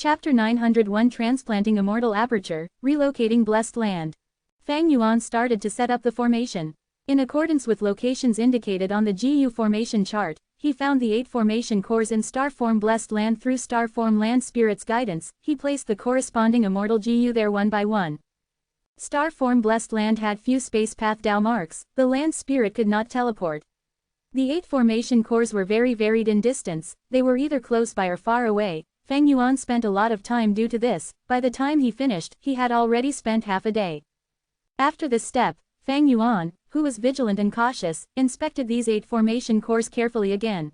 Chapter 901 Transplanting Immortal Aperture, Relocating Blessed Land. Fang Yuan started to set up the formation. In accordance with locations indicated on the GU formation chart, he found the 8 formation cores in Starform Blessed Land through Starform Land Spirit's guidance. He placed the corresponding immortal GU there one by one. Starform Blessed Land had few space path Dao marks, the land spirit could not teleport. The 8 formation cores were very varied in distance, they were either close by or far away. Fang Yuan spent a lot of time due to this. By the time he finished, he had already spent half a day. After this step, Fang Yuan, who was vigilant and cautious, inspected these 8 formation cores carefully again.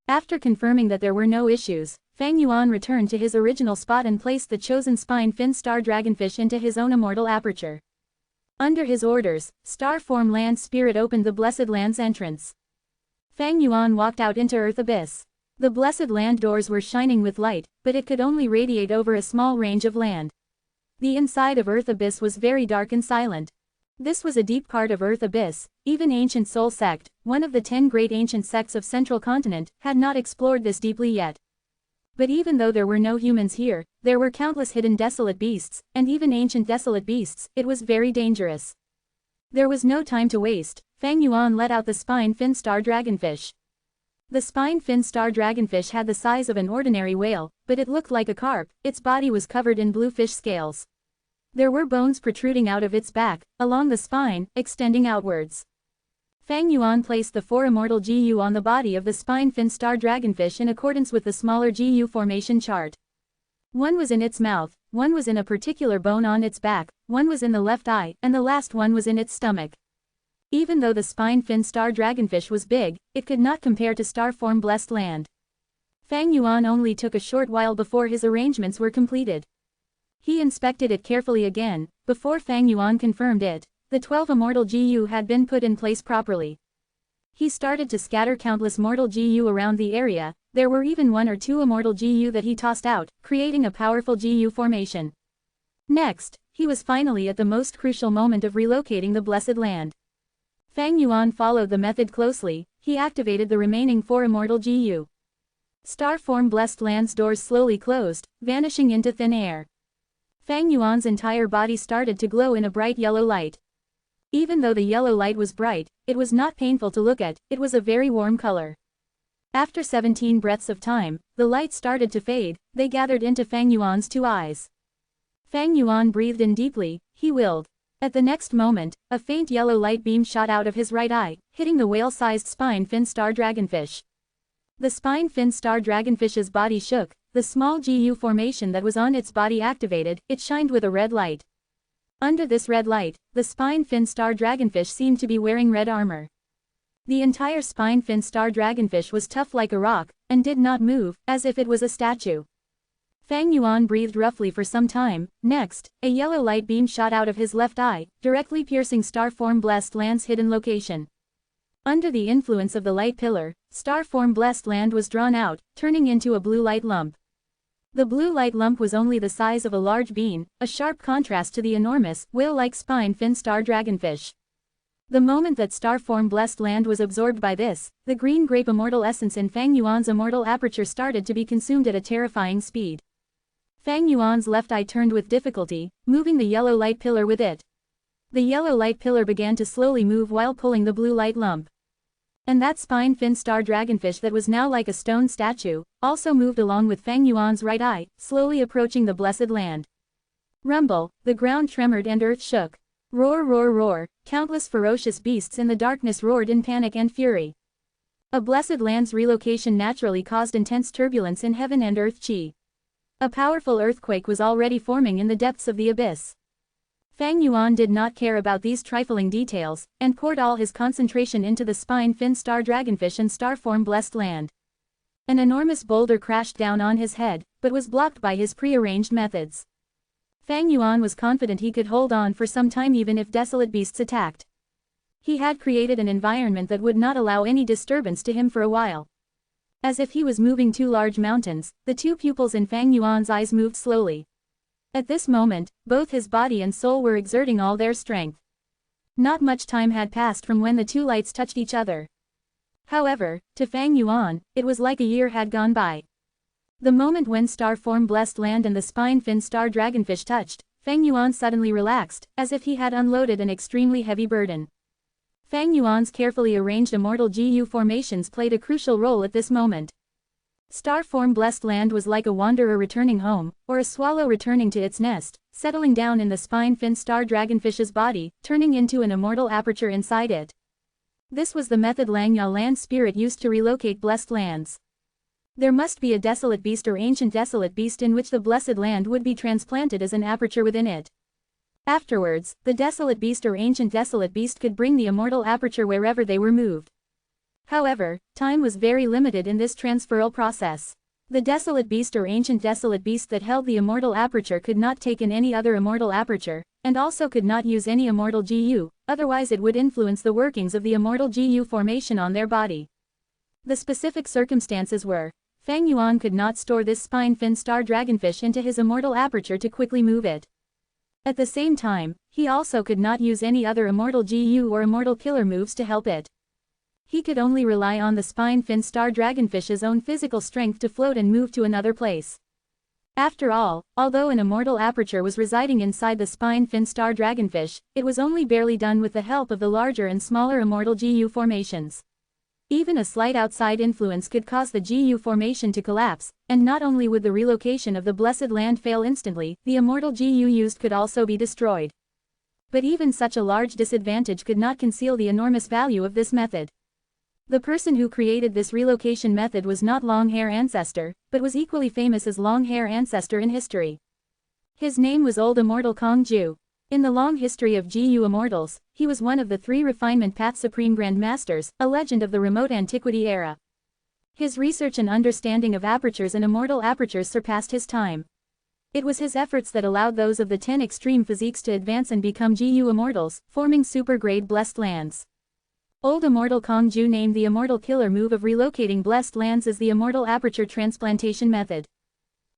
After confirming that there were no issues, Fang Yuan returned to his original spot and placed the chosen spine fin star dragonfish into his own immortal aperture. Under his orders, Starform Land Spirit opened the Blessed Land's entrance. Fang Yuan walked out into Earth Abyss. The Blessed Land doors were shining with light, but it could only radiate over a small range of land. The inside of Earth Abyss was very dark and silent. This was a deep part of Earth Abyss. Even Ancient Soul Sect, one of the 10 great ancient sects of Central Continent, had not explored this deeply yet. But even though there were no humans here, there were countless hidden desolate beasts, and even ancient desolate beasts. It was very dangerous. There was no time to waste. Fang Yuan let out the spine fin star dragonfish. The spine fin star dragonfish had the size of an ordinary whale, but it looked like a carp. Its body was covered in blue fish scales. There were bones protruding out of its back, along the spine, extending outwards. Fang Yuan placed the 4 immortal GU on the body of the spine fin star dragonfish in accordance with the smaller GU formation chart. One was in its mouth, one was in a particular bone on its back, one was in the left eye, and the last one was in its stomach. Even though the spine fin star dragonfish was big, it could not compare to Starform Blessed Land. Fang Yuan only took a short while before his arrangements were completed. He inspected it carefully again. Before Fang Yuan confirmed it, the 12 immortal GU had been put in place properly. He started to scatter countless mortal GU around the area. There were even 1 or 2 immortal GU that he tossed out, creating a powerful GU formation. Next, he was finally at the most crucial moment of relocating the Blessed Land. Fang Yuan followed the method closely. He activated the remaining 4 immortal GU. Starform Blessed Land's doors slowly closed, vanishing into thin air. Fang Yuan's entire body started to glow in a bright yellow light. Even though the yellow light was bright, it was not painful to look at. It was a very warm color. After 17 breaths of time, the light started to fade. They gathered into Fang Yuan's 2 eyes. Fang Yuan breathed in deeply. He willed. At the next moment, a faint yellow light beam shot out of his right eye, hitting the whale-sized spine fin star dragonfish. The spine fin star dragonfish's body shook. The small GU formation that was on its body activated. It shined with a red light. Under this red light, the spine fin star dragonfish seemed to be wearing red armor. The entire spine fin star dragonfish was tough like a rock, and did not move, as if it was a statue. Fang Yuan breathed roughly for some time. Next, a yellow light beam shot out of his left eye, directly piercing Starform Blessed Land's hidden location. Under the influence of the light pillar, Starform Blessed Land was drawn out, turning into a blue light lump. The blue light lump was only the size of a large bean, a sharp contrast to the enormous, whale-like spine fin star dragonfish. The moment that Starform Blessed Land was absorbed by this, the green grape immortal essence in Fang Yuan's immortal aperture started to be consumed at a terrifying speed. Fang Yuan's left eye turned with difficulty, moving the yellow light pillar with it. The yellow light pillar began to slowly move while pulling the blue light lump. And that spine fin star dragonfish that was now like a stone statue, also moved along with Fang Yuan's right eye, slowly approaching the Blessed Land. Rumble, the ground tremored and earth shook. Roar, roar, roar, countless ferocious beasts in the darkness roared in panic and fury. A Blessed Land's relocation naturally caused intense turbulence in heaven and earth chi. A powerful earthquake was already forming in the depths of the abyss. Fang Yuan did not care about these trifling details, and poured all his concentration into the spine fin star dragonfish and Starform Blessed Land. An enormous boulder crashed down on his head, but was blocked by his pre-arranged methods. Fang Yuan was confident he could hold on for some time even if desolate beasts attacked. He had created an environment that would not allow any disturbance to him for a while. As if he was moving 2 large mountains, the 2 pupils in Fang Yuan's eyes moved slowly. At this moment, both his body and soul were exerting all their strength. Not much time had passed from when the 2 lights touched each other. However, to Fang Yuan, it was like a year had gone by. The moment when star-form blessed land and the spine-fin star dragonfish touched, Feng Yuan suddenly relaxed, as if he had unloaded an extremely heavy burden. Feng Yuan's carefully arranged immortal GU formations played a crucial role at this moment. Star-form blessed land was like a wanderer returning home, or a swallow returning to its nest, settling down in the spine-fin star dragonfish's body, turning into an immortal aperture inside it. This was the method Langya land spirit used to relocate blessed lands. There must be a desolate beast or ancient desolate beast in which the blessed land would be transplanted as an aperture within it. Afterwards, the desolate beast or ancient desolate beast could bring the immortal aperture wherever they were moved. However, time was very limited in this transferal process. The desolate beast or ancient desolate beast that held the immortal aperture could not take in any other immortal aperture, and also could not use any immortal GU, otherwise it would influence the workings of the immortal GU formation on their body. The specific circumstances were, Feng Yuan could not store this spine-fin star dragonfish into his immortal aperture to quickly move it. At the same time, he also could not use any other immortal GU or immortal killer moves to help it. He could only rely on the spine-fin star dragonfish's own physical strength to float and move to another place. After all, although an immortal aperture was residing inside the spine-fin star dragonfish, it was only barely done with the help of the larger and smaller immortal GU formations. Even a slight outside influence could cause the GU formation to collapse, and not only would the relocation of the blessed land fail instantly, the immortal GU used could also be destroyed. But even such a large disadvantage could not conceal the enormous value of this method. The person who created this relocation method was not Long-Hair Ancestor, but was equally famous as Long-Hair Ancestor in history. His name was Old Immortal Kong-Ju. In the long history of GU Immortals, he was one of the 3 Refinement Path Supreme Grand Masters, a legend of the remote antiquity era. His research and understanding of apertures and immortal apertures surpassed his time. It was his efforts that allowed those of the 10 extreme physiques to advance and become GU Immortals, forming super-grade blessed lands. Old Immortal Kong-Ju named the immortal killer move of relocating blessed lands as the immortal aperture transplantation method.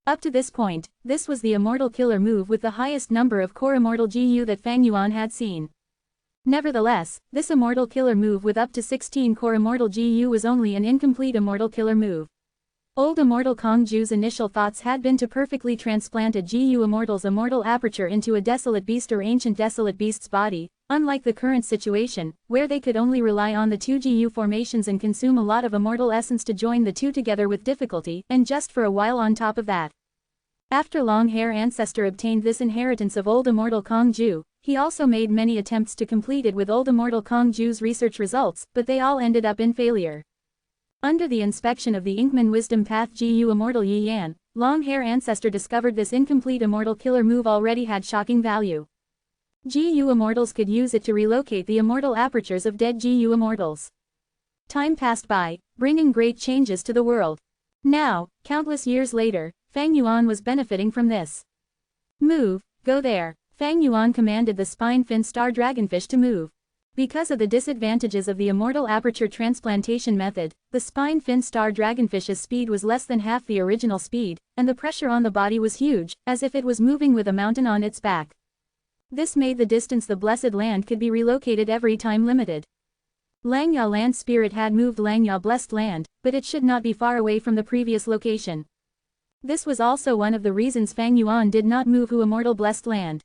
Up to this point, this was the immortal killer move with the highest number of core immortal GU that Feng Yuan had seen. Nevertheless, this immortal killer move with up to 16 core immortal GU was only an incomplete immortal killer move. Old Immortal Kong-Ju's initial thoughts had been to perfectly transplant a GU Immortal's immortal aperture into a desolate beast or ancient desolate beast's body, unlike the current situation, where they could only rely on the 2 GU formations and consume a lot of immortal essence to join the 2 together with difficulty, and just for a while on top of that. After Long-Hair Ancestor obtained this inheritance of Old Immortal Kong-Ju, he also made many attempts to complete it with Old Immortal Kong-Ju's research results, but they all ended up in failure. Under the inspection of the Inkman Wisdom Path GU Immortal Yi Yan, Long-Hair Ancestor discovered this incomplete immortal killer move already had shocking value. GU Immortals could use it to relocate the immortal apertures of dead GU Immortals. Time passed by, bringing great changes to the world. Now, countless years later, Feng Yuan was benefiting from this. Move, go there. Feng Yuan commanded the spine-fin star dragonfish to move. Because of the disadvantages of the immortal aperture transplantation method, the spine-fin star dragonfish's speed was less than half the original speed, and the pressure on the body was huge, as if it was moving with a mountain on its back. This made the distance the blessed land could be relocated every time limited. Langya land spirit had moved Langya blessed land, but it should not be far away from the previous location. This was also one of the reasons Feng Yuan did not move Hu immortal blessed land.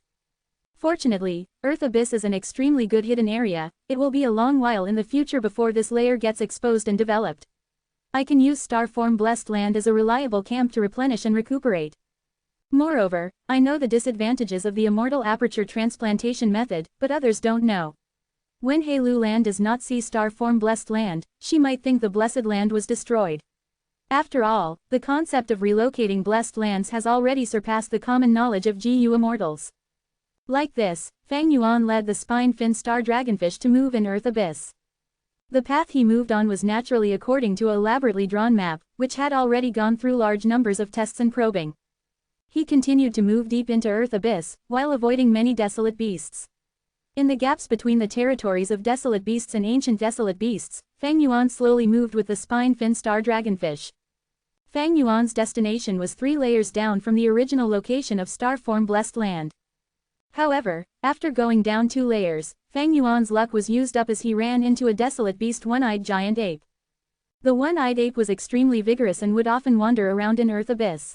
Fortunately, Earth Abyss is an extremely good hidden area. It will be a long while in the future before this layer gets exposed and developed. I can use star-form blessed land as a reliable camp to replenish and recuperate. Moreover, I know the disadvantages of the immortal aperture transplantation method, but others don't know. When Heilu land does not see star-form blessed land, she might think the blessed land was destroyed. After all, the concept of relocating blessed lands has already surpassed the common knowledge of GU Immortals. Like this, Feng Yuan led the spine-fin star dragonfish to move in Earth Abyss. The path he moved on was naturally according to an elaborately drawn map, which had already gone through large numbers of tests and probing. He continued to move deep into Earth Abyss, while avoiding many desolate beasts. In the gaps between the territories of desolate beasts and ancient desolate beasts, Feng Yuan slowly moved with the spine-fin star dragonfish. Feng Yuan's destination was 3 layers down from the original location of star-form blessed land. However, after going down 2 layers, Feng Yuan's luck was used up as he ran into a desolate beast one-eyed giant ape. The one-eyed ape was extremely vigorous and would often wander around in Earth abyss.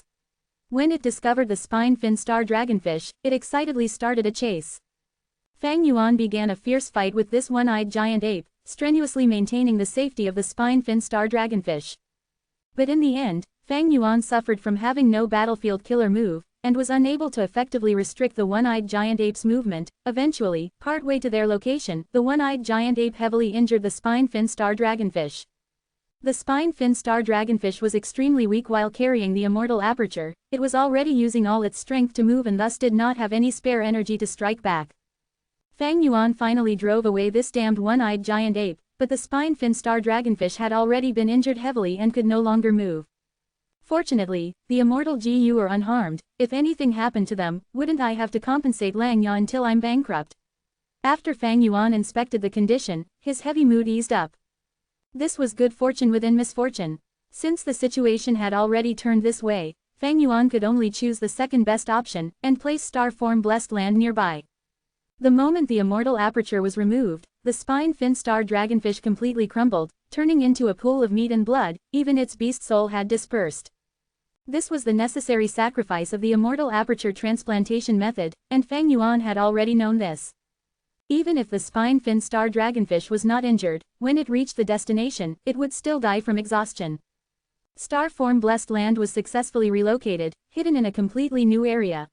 When it discovered the spine-fin star dragonfish, it excitedly started a chase. Fang Yuan began a fierce fight with this one-eyed giant ape, strenuously maintaining the safety of the spine-fin star dragonfish. But in the end, Fang Yuan suffered from having no battlefield killer move, and was unable to effectively restrict the one-eyed giant ape's movement. Eventually, partway to their location, the one-eyed giant ape heavily injured the spine-fin star dragonfish. The spine-fin star dragonfish was extremely weak while carrying the immortal aperture. It was already using all its strength to move and thus did not have any spare energy to strike back. Fang Yuan finally drove away this damned one-eyed giant ape, but the spine-fin star dragonfish had already been injured heavily and could no longer move. Fortunately, the immortal GU are unharmed. If anything happened to them, wouldn't I have to compensate Lang Ya until I'm bankrupt? After Fang Yuan inspected the condition, his heavy mood eased up. This was good fortune within misfortune. Since the situation had already turned this way, Fang Yuan could only choose the second best option, and place star form blessed land nearby. The moment the immortal aperture was removed, the spine-fin star dragonfish completely crumbled, turning into a pool of meat and blood. Even its beast soul had dispersed. This was the necessary sacrifice of the immortal aperture transplantation method, and Fang Yuan had already known this. Even if the spine-fin star dragonfish was not injured, when it reached the destination, it would still die from exhaustion. Star form blessed land was successfully relocated, hidden in a completely new area.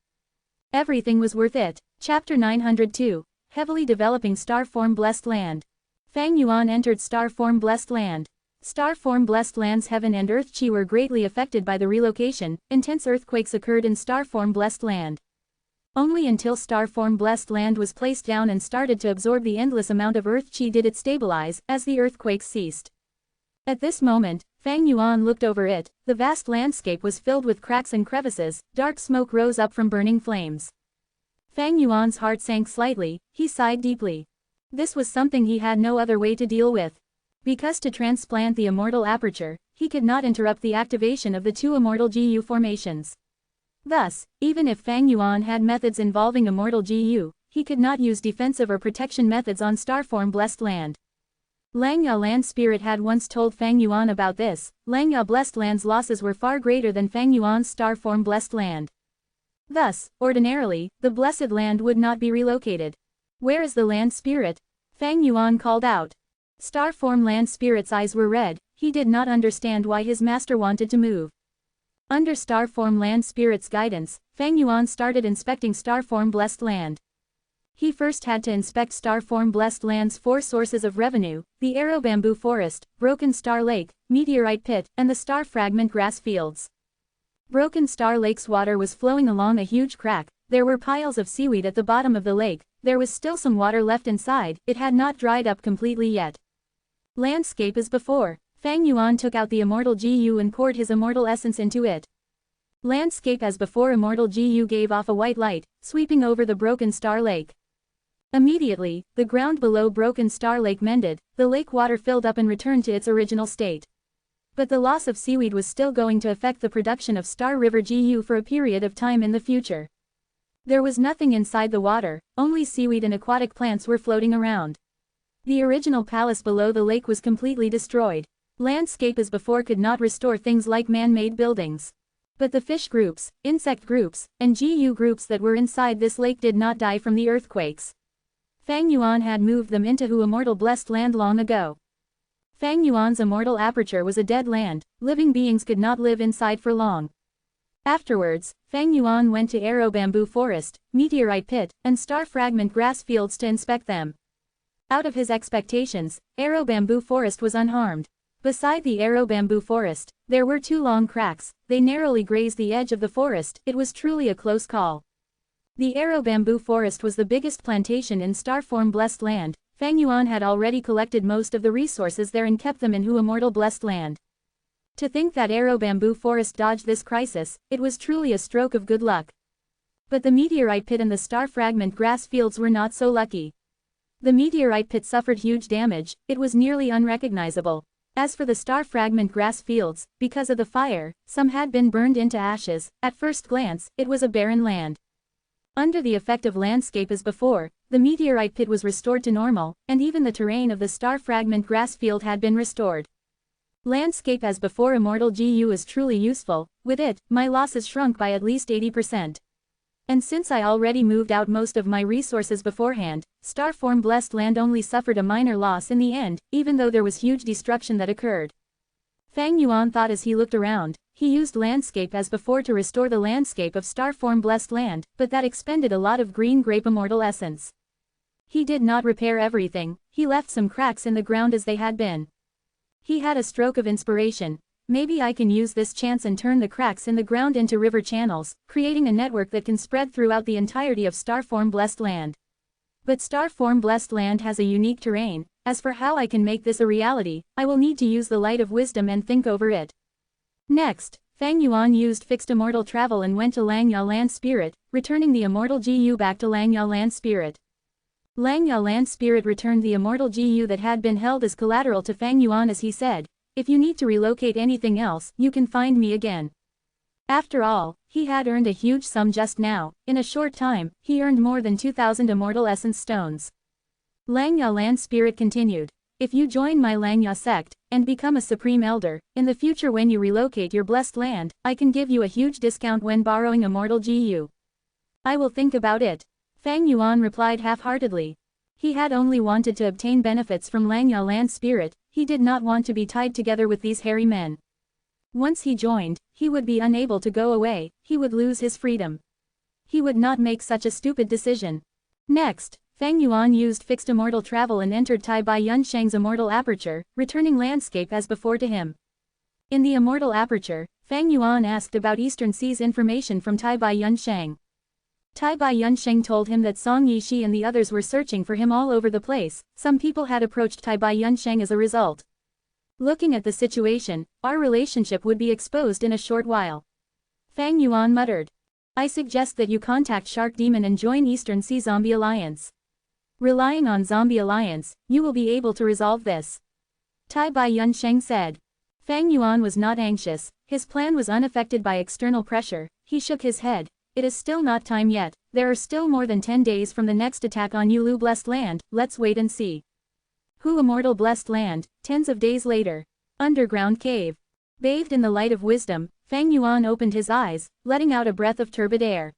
Everything was worth it. Chapter 902. Heavily developing star form blessed land. Fang Yuan entered star form blessed land. Star form blessed land's heaven and earth chi were greatly affected by the relocation. Intense earthquakes occurred in star form blessed land. Only until star form blessed land was placed down and started to absorb the endless amount of earth chi did it stabilize, as the earthquakes ceased. At this moment, Fang Yuan looked over it. The vast landscape was filled with cracks and crevices. Dark smoke rose up from burning flames. Fang Yuan's heart sank slightly. He sighed deeply. This was something he had no other way to deal with. Because to transplant the immortal aperture, he could not interrupt the activation of the two immortal GU formations. Thus, even if Fang Yuan had methods involving immortal GU, he could not use defensive or protection methods on starform blessed land. Lang Ya land spirit had once told Fang Yuan about this. Lang Ya blessed land's losses were far greater than Fang Yuan's starform blessed land. Thus, ordinarily, the blessed land would not be relocated. Where is the land spirit? Fang Yuan called out. Starform land spirit's eyes were red. He did not understand why his master wanted to move. Under Starform Land Spirit's guidance, Fang Yuan started inspecting Starform Blessed Land. He first had to inspect Starform Blessed Land's 4 sources of revenue: the Arrow Bamboo Forest, Broken Star Lake, Meteorite Pit, and the Star Fragment Grass Fields. Broken Star Lake's water was flowing along a huge crack. There were piles of seaweed at the bottom of the lake. There was still some water left inside. It had not dried up completely yet. Landscape as before. Fang Yuan took out the immortal GU and poured his immortal essence into it. Landscape as before. Immortal GU gave off a white light, sweeping over the Broken Star Lake. Immediately, the ground below Broken Star Lake mended, the lake water filled up and returned to its original state. But the loss of seaweed was still going to affect the production of Star River GU for a period of time in the future. There was nothing inside the water, only seaweed and aquatic plants were floating around. The original palace below the lake was completely destroyed. Landscape as before could not restore things like man-made buildings. But the fish groups, insect groups, and GU groups that were inside this lake did not die from the earthquakes. Fang Yuan had moved them into immortal blessed land long ago. Fang Yuan's immortal aperture was a dead land. Living beings could not live inside for long. Afterwards, Fang Yuan went to Arrow Bamboo Forest, Meteorite Pit, and Star Fragment Grass Fields to inspect them. Out of his expectations, Arrow Bamboo Forest was unharmed. Beside the Arrow Bamboo Forest, there were 2 long cracks. They narrowly grazed the edge of the forest. It was truly a close call. The Arrow Bamboo Forest was the biggest plantation in Starform Blessed Land. Fang Yuan had already collected most of the resources there and kept them in immortal blessed land. To think that Arrow Bamboo Forest dodged this crisis, it was truly a stroke of good luck. But the Meteorite Pit and the Star Fragment Grass Fields were not so lucky. The Meteorite Pit suffered huge damage. It was nearly unrecognizable. As for the Star Fragment Grass Fields, because of the fire, some had been burned into ashes. At first glance, it was a barren land. Under the effect of landscape as before, the Meteorite Pit was restored to normal, and even the terrain of the Star Fragment Grass Field had been restored. Landscape as before Immortal GU is truly useful, with it, my losses shrunk by at least 80%. And since I already moved out most of my resources beforehand, Starform Blessed Land only suffered a minor loss in the end, even though there was huge destruction that occurred. Fang Yuan thought as he looked around. He used landscape as before to restore the landscape of Starform Blessed Land, but that expended a lot of green grape immortal essence. He did not repair everything, he left some cracks in the ground as they had been. He had a stroke of inspiration. Maybe I can use this chance and turn the cracks in the ground into river channels, creating a network that can spread throughout the entirety of Starform Blessed Land. But Starform Blessed Land has a unique terrain. As for how I can make this a reality, I will need to use the light of wisdom and think over it. Next, Fang Yuan used fixed immortal travel and went to Langya Land Spirit, returning the immortal GU back to Langya Land Spirit. Langya Land Spirit returned the immortal GU that had been held as collateral to Fang Yuan as he said, "If you need to relocate anything else, you can find me again." After all, he had earned a huge sum just now. In a short time, he earned more than 2,000 immortal essence stones. Langya Land Spirit continued, "If you join my Langya sect, and become a supreme elder, in the future when you relocate your blessed land, I can give you a huge discount when borrowing immortal GU. I will think about it." Fang Yuan replied half-heartedly. He had only wanted to obtain benefits from Langya Land Spirit, he did not want to be tied together with these hairy men. Once he joined, he would be unable to go away, he would lose his freedom. He would not make such a stupid decision. Next, Fang Yuan used fixed immortal travel and entered Tai Bai Yunsheng's immortal aperture, returning landscape as before to him. In the immortal aperture, Fang Yuan asked about Eastern Sea's information from Tai Bai Yunsheng. Tai Bai Yunsheng told him that Song Yishi and the others were searching for him all over the place. Some people had approached Tai Bai Yunsheng as a result. Looking at the situation, our relationship would be exposed in a short while. Fang Yuan muttered. I suggest that you contact Shark Demon and join Eastern Sea Zombie Alliance. Relying on Zombie Alliance, you will be able to resolve this. Tai Bai Yunsheng said. Fang Yuan was not anxious, his plan was unaffected by external pressure. He shook his head. It is still not time yet, there are still more than 10 days from the next attack on Yulu Blessed Land, let's wait and see. Hu Immortal Blessed Land, tens of days later. Underground cave. Bathed in the light of wisdom, Fang Yuan opened his eyes, letting out a breath of turbid air.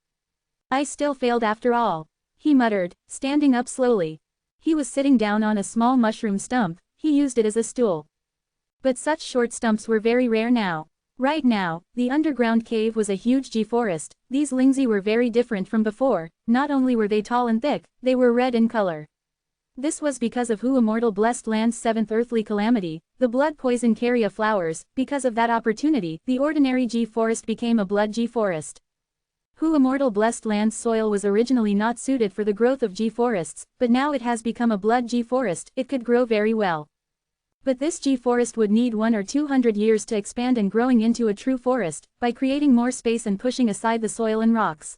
I still failed after all. He muttered, standing up slowly. He was sitting down on a small mushroom stump, he used it as a stool. But such short stumps were very rare now. Right now, the underground cave was a huge G-forest. These Lingzi were very different from before, not only were they tall and thick, they were red in color. This was because of Hu Immortal Blessed Land's 7th earthly calamity, the blood poison Caria flowers. Because of that opportunity, the ordinary G-forest became a blood G-forest. Hu Immortal Blessed Land's soil was originally not suited for the growth of G-forests, but now it has become a blood G-forest, it could grow very well. But this G-forest would need 100 or 200 years to expand and growing into a true forest, by creating more space and pushing aside the soil and rocks.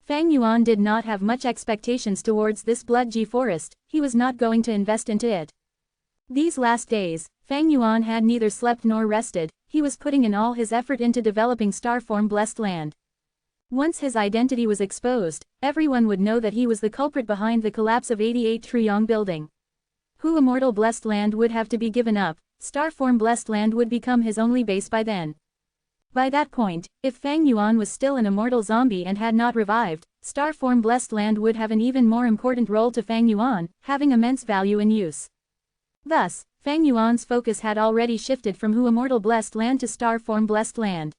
Fang Yuan did not have much expectations towards this blood G-forest, he was not going to invest into it. These last days, Fang Yuan had neither slept nor rested, he was putting in all his effort into developing Starform Blessed Land. Once his identity was exposed, everyone would know that he was the culprit behind the collapse of 88 Triyong building. Hu Immortal Blessed Land would have to be given up, Starform Blessed Land would become his only base by then. By that point, if Fang Yuan was still an immortal zombie and had not revived, Starform Blessed Land would have an even more important role to Fang Yuan, having immense value and use. Thus, Fang Yuan's focus had already shifted from Hu Immortal Blessed Land to Starform Blessed Land.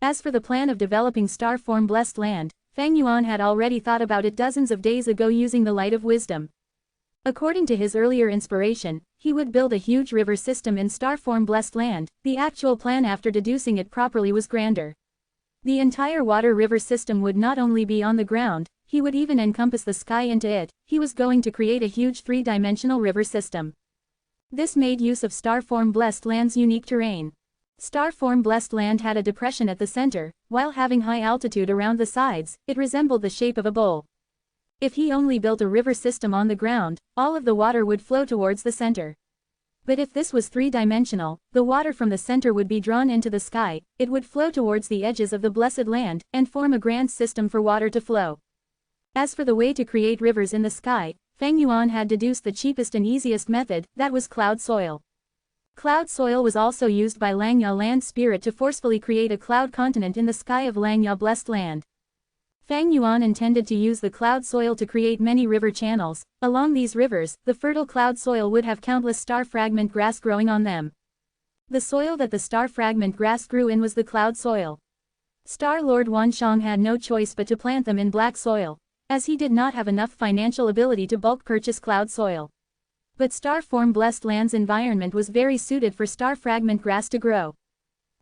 As for the plan of developing Starform Blessed Land, Fang Yuan had already thought about it dozens of days ago using the light of wisdom. According to his earlier inspiration, he would build a huge river system in Starform Blessed Land. The actual plan after deducing it properly was grander. The entire water river system would not only be on the ground, he would even encompass the sky into it. He was going to create a huge three-dimensional river system. This made use of Starform Blessed Land's unique terrain. Starform Blessed Land had a depression at the center, while having high altitude around the sides, it resembled the shape of a bowl. If he only built a river system on the ground, all of the water would flow towards the center. But if this was three-dimensional, the water from the center would be drawn into the sky, it would flow towards the edges of the blessed land, and form a grand system for water to flow. As for the way to create rivers in the sky, Fang Yuan had deduced the cheapest and easiest method, that was cloud soil. Cloud soil was also used by Langya land spirit to forcefully create a cloud continent in the sky of Langya blessed land. Fang Yuan intended to use the cloud soil to create many river channels. Along these rivers, the fertile cloud soil would have countless star fragment grass growing on them. The soil that the star fragment grass grew in was the cloud soil. Star Lord Wanshang had no choice but to plant them in black soil, as he did not have enough financial ability to bulk purchase cloud soil. But star form blessed land's environment was very suited for star fragment grass to grow.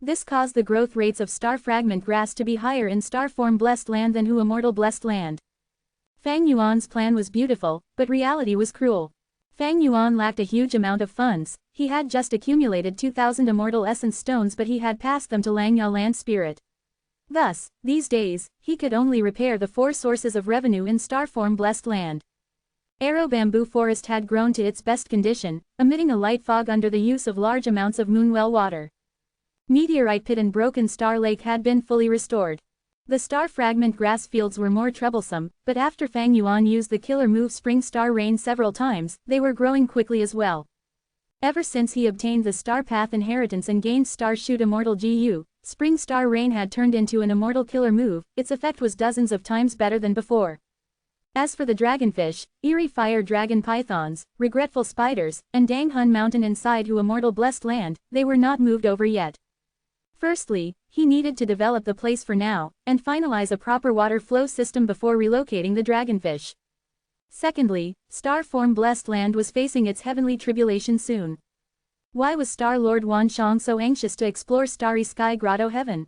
This caused the growth rates of star fragment grass to be higher in star form blessed land than Immortal blessed land. Fang Yuan's plan was beautiful, but reality was cruel. Fang Yuan lacked a huge amount of funds. He had just accumulated 2,000 immortal essence stones, but he had passed them to Langya land spirit. Thus, these days, he could only repair the 4 sources of revenue in star form blessed land. Arrow bamboo forest had grown to its best condition, emitting a light fog under the use of large amounts of moonwell water. Meteorite pit and broken star lake had been fully restored. The star fragment grass fields were more troublesome, but after Fang Yuan used the killer move Spring Star Rain several times, they were growing quickly as well. Ever since he obtained the Star Path inheritance and gained Star Shoot Immortal GU, Spring Star Rain had turned into an immortal killer move. Its effect was dozens of times better than before. As for the dragonfish, eerie fire dragon pythons, regretful spiders, and Danghun Mountain inside Hu Immortal blessed land, they were not moved over yet. Firstly, he needed to develop the place for now, and finalize a proper water flow system before relocating the dragonfish. Secondly, Star Form blessed land was facing its heavenly tribulation soon. Why was Star Lord Wanshang so anxious to explore Starry Sky Grotto Heaven?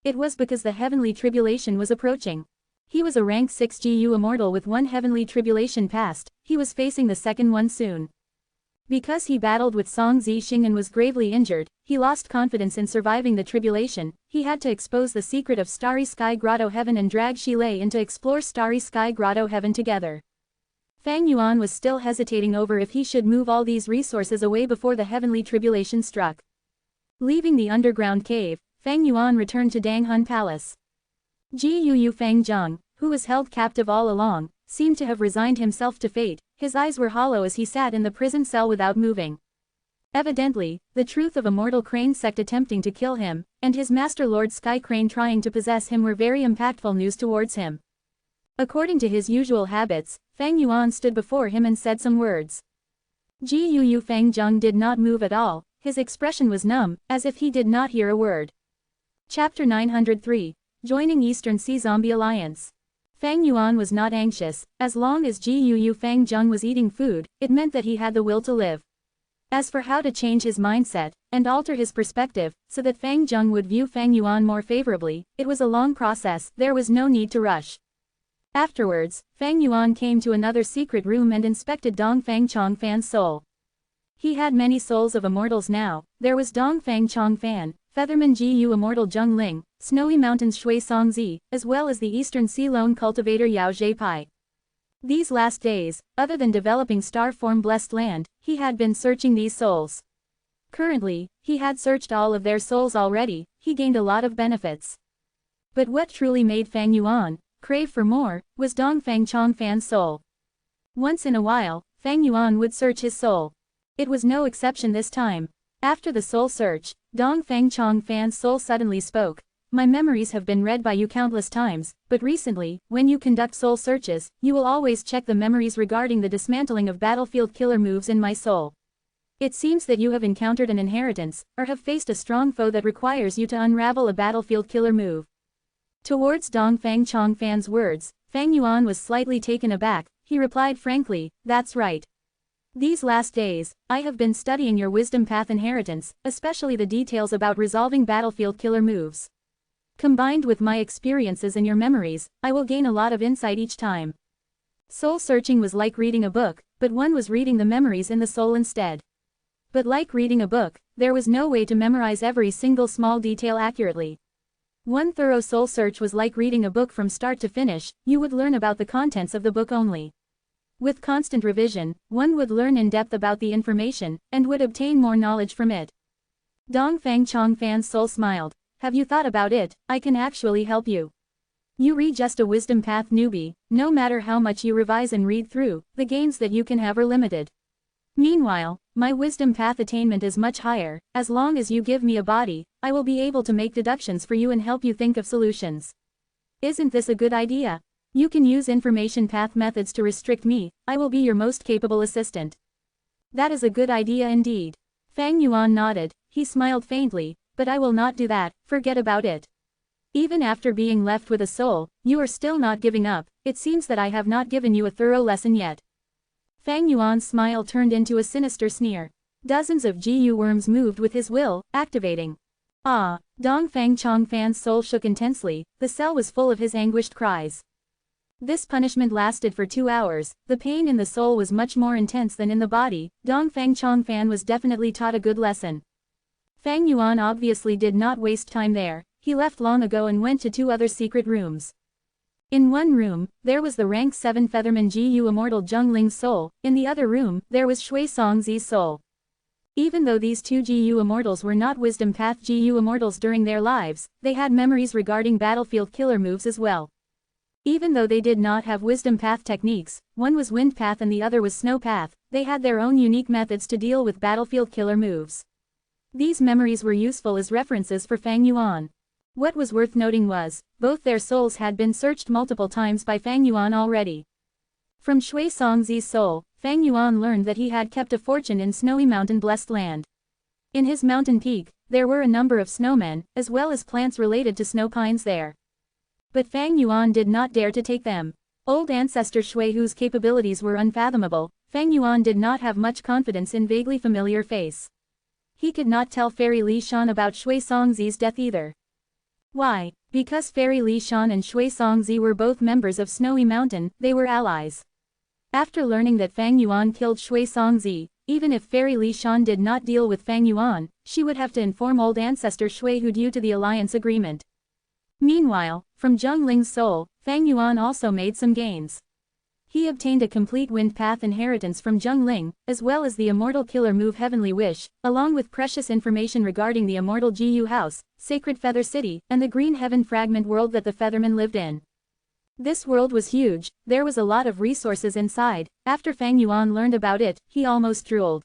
It was because the heavenly tribulation was approaching. He was a rank 6 GU immortal with 1 heavenly tribulation past. He was facing the second one soon. Because he battled with Song Zixing and was gravely injured, he lost confidence in surviving the tribulation. He had to expose the secret of Starry Sky Grotto Heaven and drag Shilei in to explore Starry Sky Grotto Heaven together. Fang Yuan was still hesitating over if he should move all these resources away before the heavenly tribulation struck. Leaving the underground cave, Fang Yuan returned to Danghun Palace. Gu Fang Zheng, who was held captive all along, seemed to have resigned himself to fate. His eyes were hollow as he sat in the prison cell without moving. Evidently, the truth of Immortal Crane sect attempting to kill him, and his Master Lord Sky Crane trying to possess him were very impactful news towards him. According to his usual habits, Fang Yuan stood before him and said some words. Gu Fang Zheng did not move at all. His expression was numb, as if he did not hear a word. Chapter 903. Joining Eastern Sea Zombie Alliance. Fang Yuan was not anxious. As long as Gu Fang Zheng was eating food, it meant that he had the will to live. As for how to change his mindset, and alter his perspective, so that Fang Zheng would view Fang Yuan more favorably, it was a long process. There was no need to rush. Afterwards, Fang Yuan came to another secret room and inspected Dong Fang Chong Fan's soul. He had many souls of immortals now. There was Dong Fang Chong Fan, Featherman Gu Immortal Zheng Ling, Snowy Mountains Shui Songzi, as well as the Eastern Sea Lone Cultivator Yao Zhepai. These last days, other than developing Star Form blessed land, he had been searching these souls. Currently, he had searched all of their souls already. He gained a lot of benefits. But what truly made Fang Yuan crave for more was Dong Fang Chong Fan's soul. Once in a while, Fang Yuan would search his soul. It was no exception this time. After the soul search, Dong Fang Chong Fan's soul suddenly spoke. My memories have been read by you countless times, but recently, when you conduct soul searches, you will always check the memories regarding the dismantling of battlefield killer moves in my soul. It seems that you have encountered an inheritance, or have faced a strong foe that requires you to unravel a battlefield killer move. Towards Dong Fang Chong Fan's words, Fang Yuan was slightly taken aback. He replied frankly, that's right. These last days, I have been studying your wisdom path inheritance, especially the details about resolving battlefield killer moves. Combined with my experiences and your memories, I will gain a lot of insight each time. Soul searching was like reading a book, but one was reading the memories in the soul instead. But like reading a book, there was no way to memorize every single small detail accurately. One thorough soul search was like reading a book from start to finish. You would learn about the contents of the book only. With constant revision, one would learn in depth about the information, and would obtain more knowledge from it. Dong Fang Chong Fan's soul smiled. Have you thought about it? I can actually help you. You read just a wisdom path newbie. No matter how much you revise and read through, the gains that you can have are limited. Meanwhile, My wisdom path attainment is much higher. As long as you give me a body, I will be able to make deductions for you and help you think of solutions. Isn't this a good idea? You can use information path methods to restrict me. I will be your most capable assistant. That is a good idea indeed. Fang Yuan nodded. He smiled faintly, but I will not do that, forget about it. Even after being left with a soul, you are still not giving up. It seems that I have not given you a thorough lesson yet. Fang Yuan's smile turned into a sinister sneer. Dozens of GU worms moved with his will, activating. Ah! Dong Fang Chong Fan's soul shook intensely, the cell was full of his anguished cries. This punishment lasted for 2 hours, the pain in the soul was much more intense than in the body. Dong Fang Chong Fan was definitely taught a good lesson. Fang Yuan obviously did not waste time there, he left long ago and went to 2 other secret rooms. In one room, there was the rank 7 Featherman GU Immortal Zheng Ling's soul, in the other room, there was Shui Songzi's soul. Even though these 2 GU Immortals were not Wisdom Path GU Immortals during their lives, they had memories regarding battlefield killer moves as well. Even though they did not have Wisdom Path techniques, one was Wind Path and the other was Snow Path, they had their own unique methods to deal with battlefield killer moves. These memories were useful as references for Fang Yuan. What was worth noting was, both their souls had been searched multiple times by Fang Yuan already. From Shui Songzi's soul, Fang Yuan learned that he had kept a fortune in Snowy Mountain Blessed Land. In his mountain peak, there were a number of snowmen, as well as plants related to snow pines there. But Fang Yuan did not dare to take them. Old ancestor Shui, whose capabilities were unfathomable, Fang Yuan did not have much confidence in vaguely familiar face. He could not tell Fairy Li Shan about Shui Songzi's death either. Why? Because Fairy Li Shan and Shui Songzi were both members of Snowy Mountain, they were allies. After learning that Fang Yuan killed Shui Songzi, even if Fairy Li Shan did not deal with Fang Yuan, she would have to inform old ancestor Shui Hu due to the alliance agreement. Meanwhile, from Zheng Ling's soul, Fang Yuan also made some gains. He obtained a complete Wind Path inheritance from Zheng Ling, as well as the Immortal Killer move Heavenly Wish, along with precious information regarding the Immortal GU House, Sacred Feather City, and the Green Heaven fragment world that the Featherman lived in. This world was huge, there was a lot of resources inside. After Fang Yuan learned about it, he almost drooled.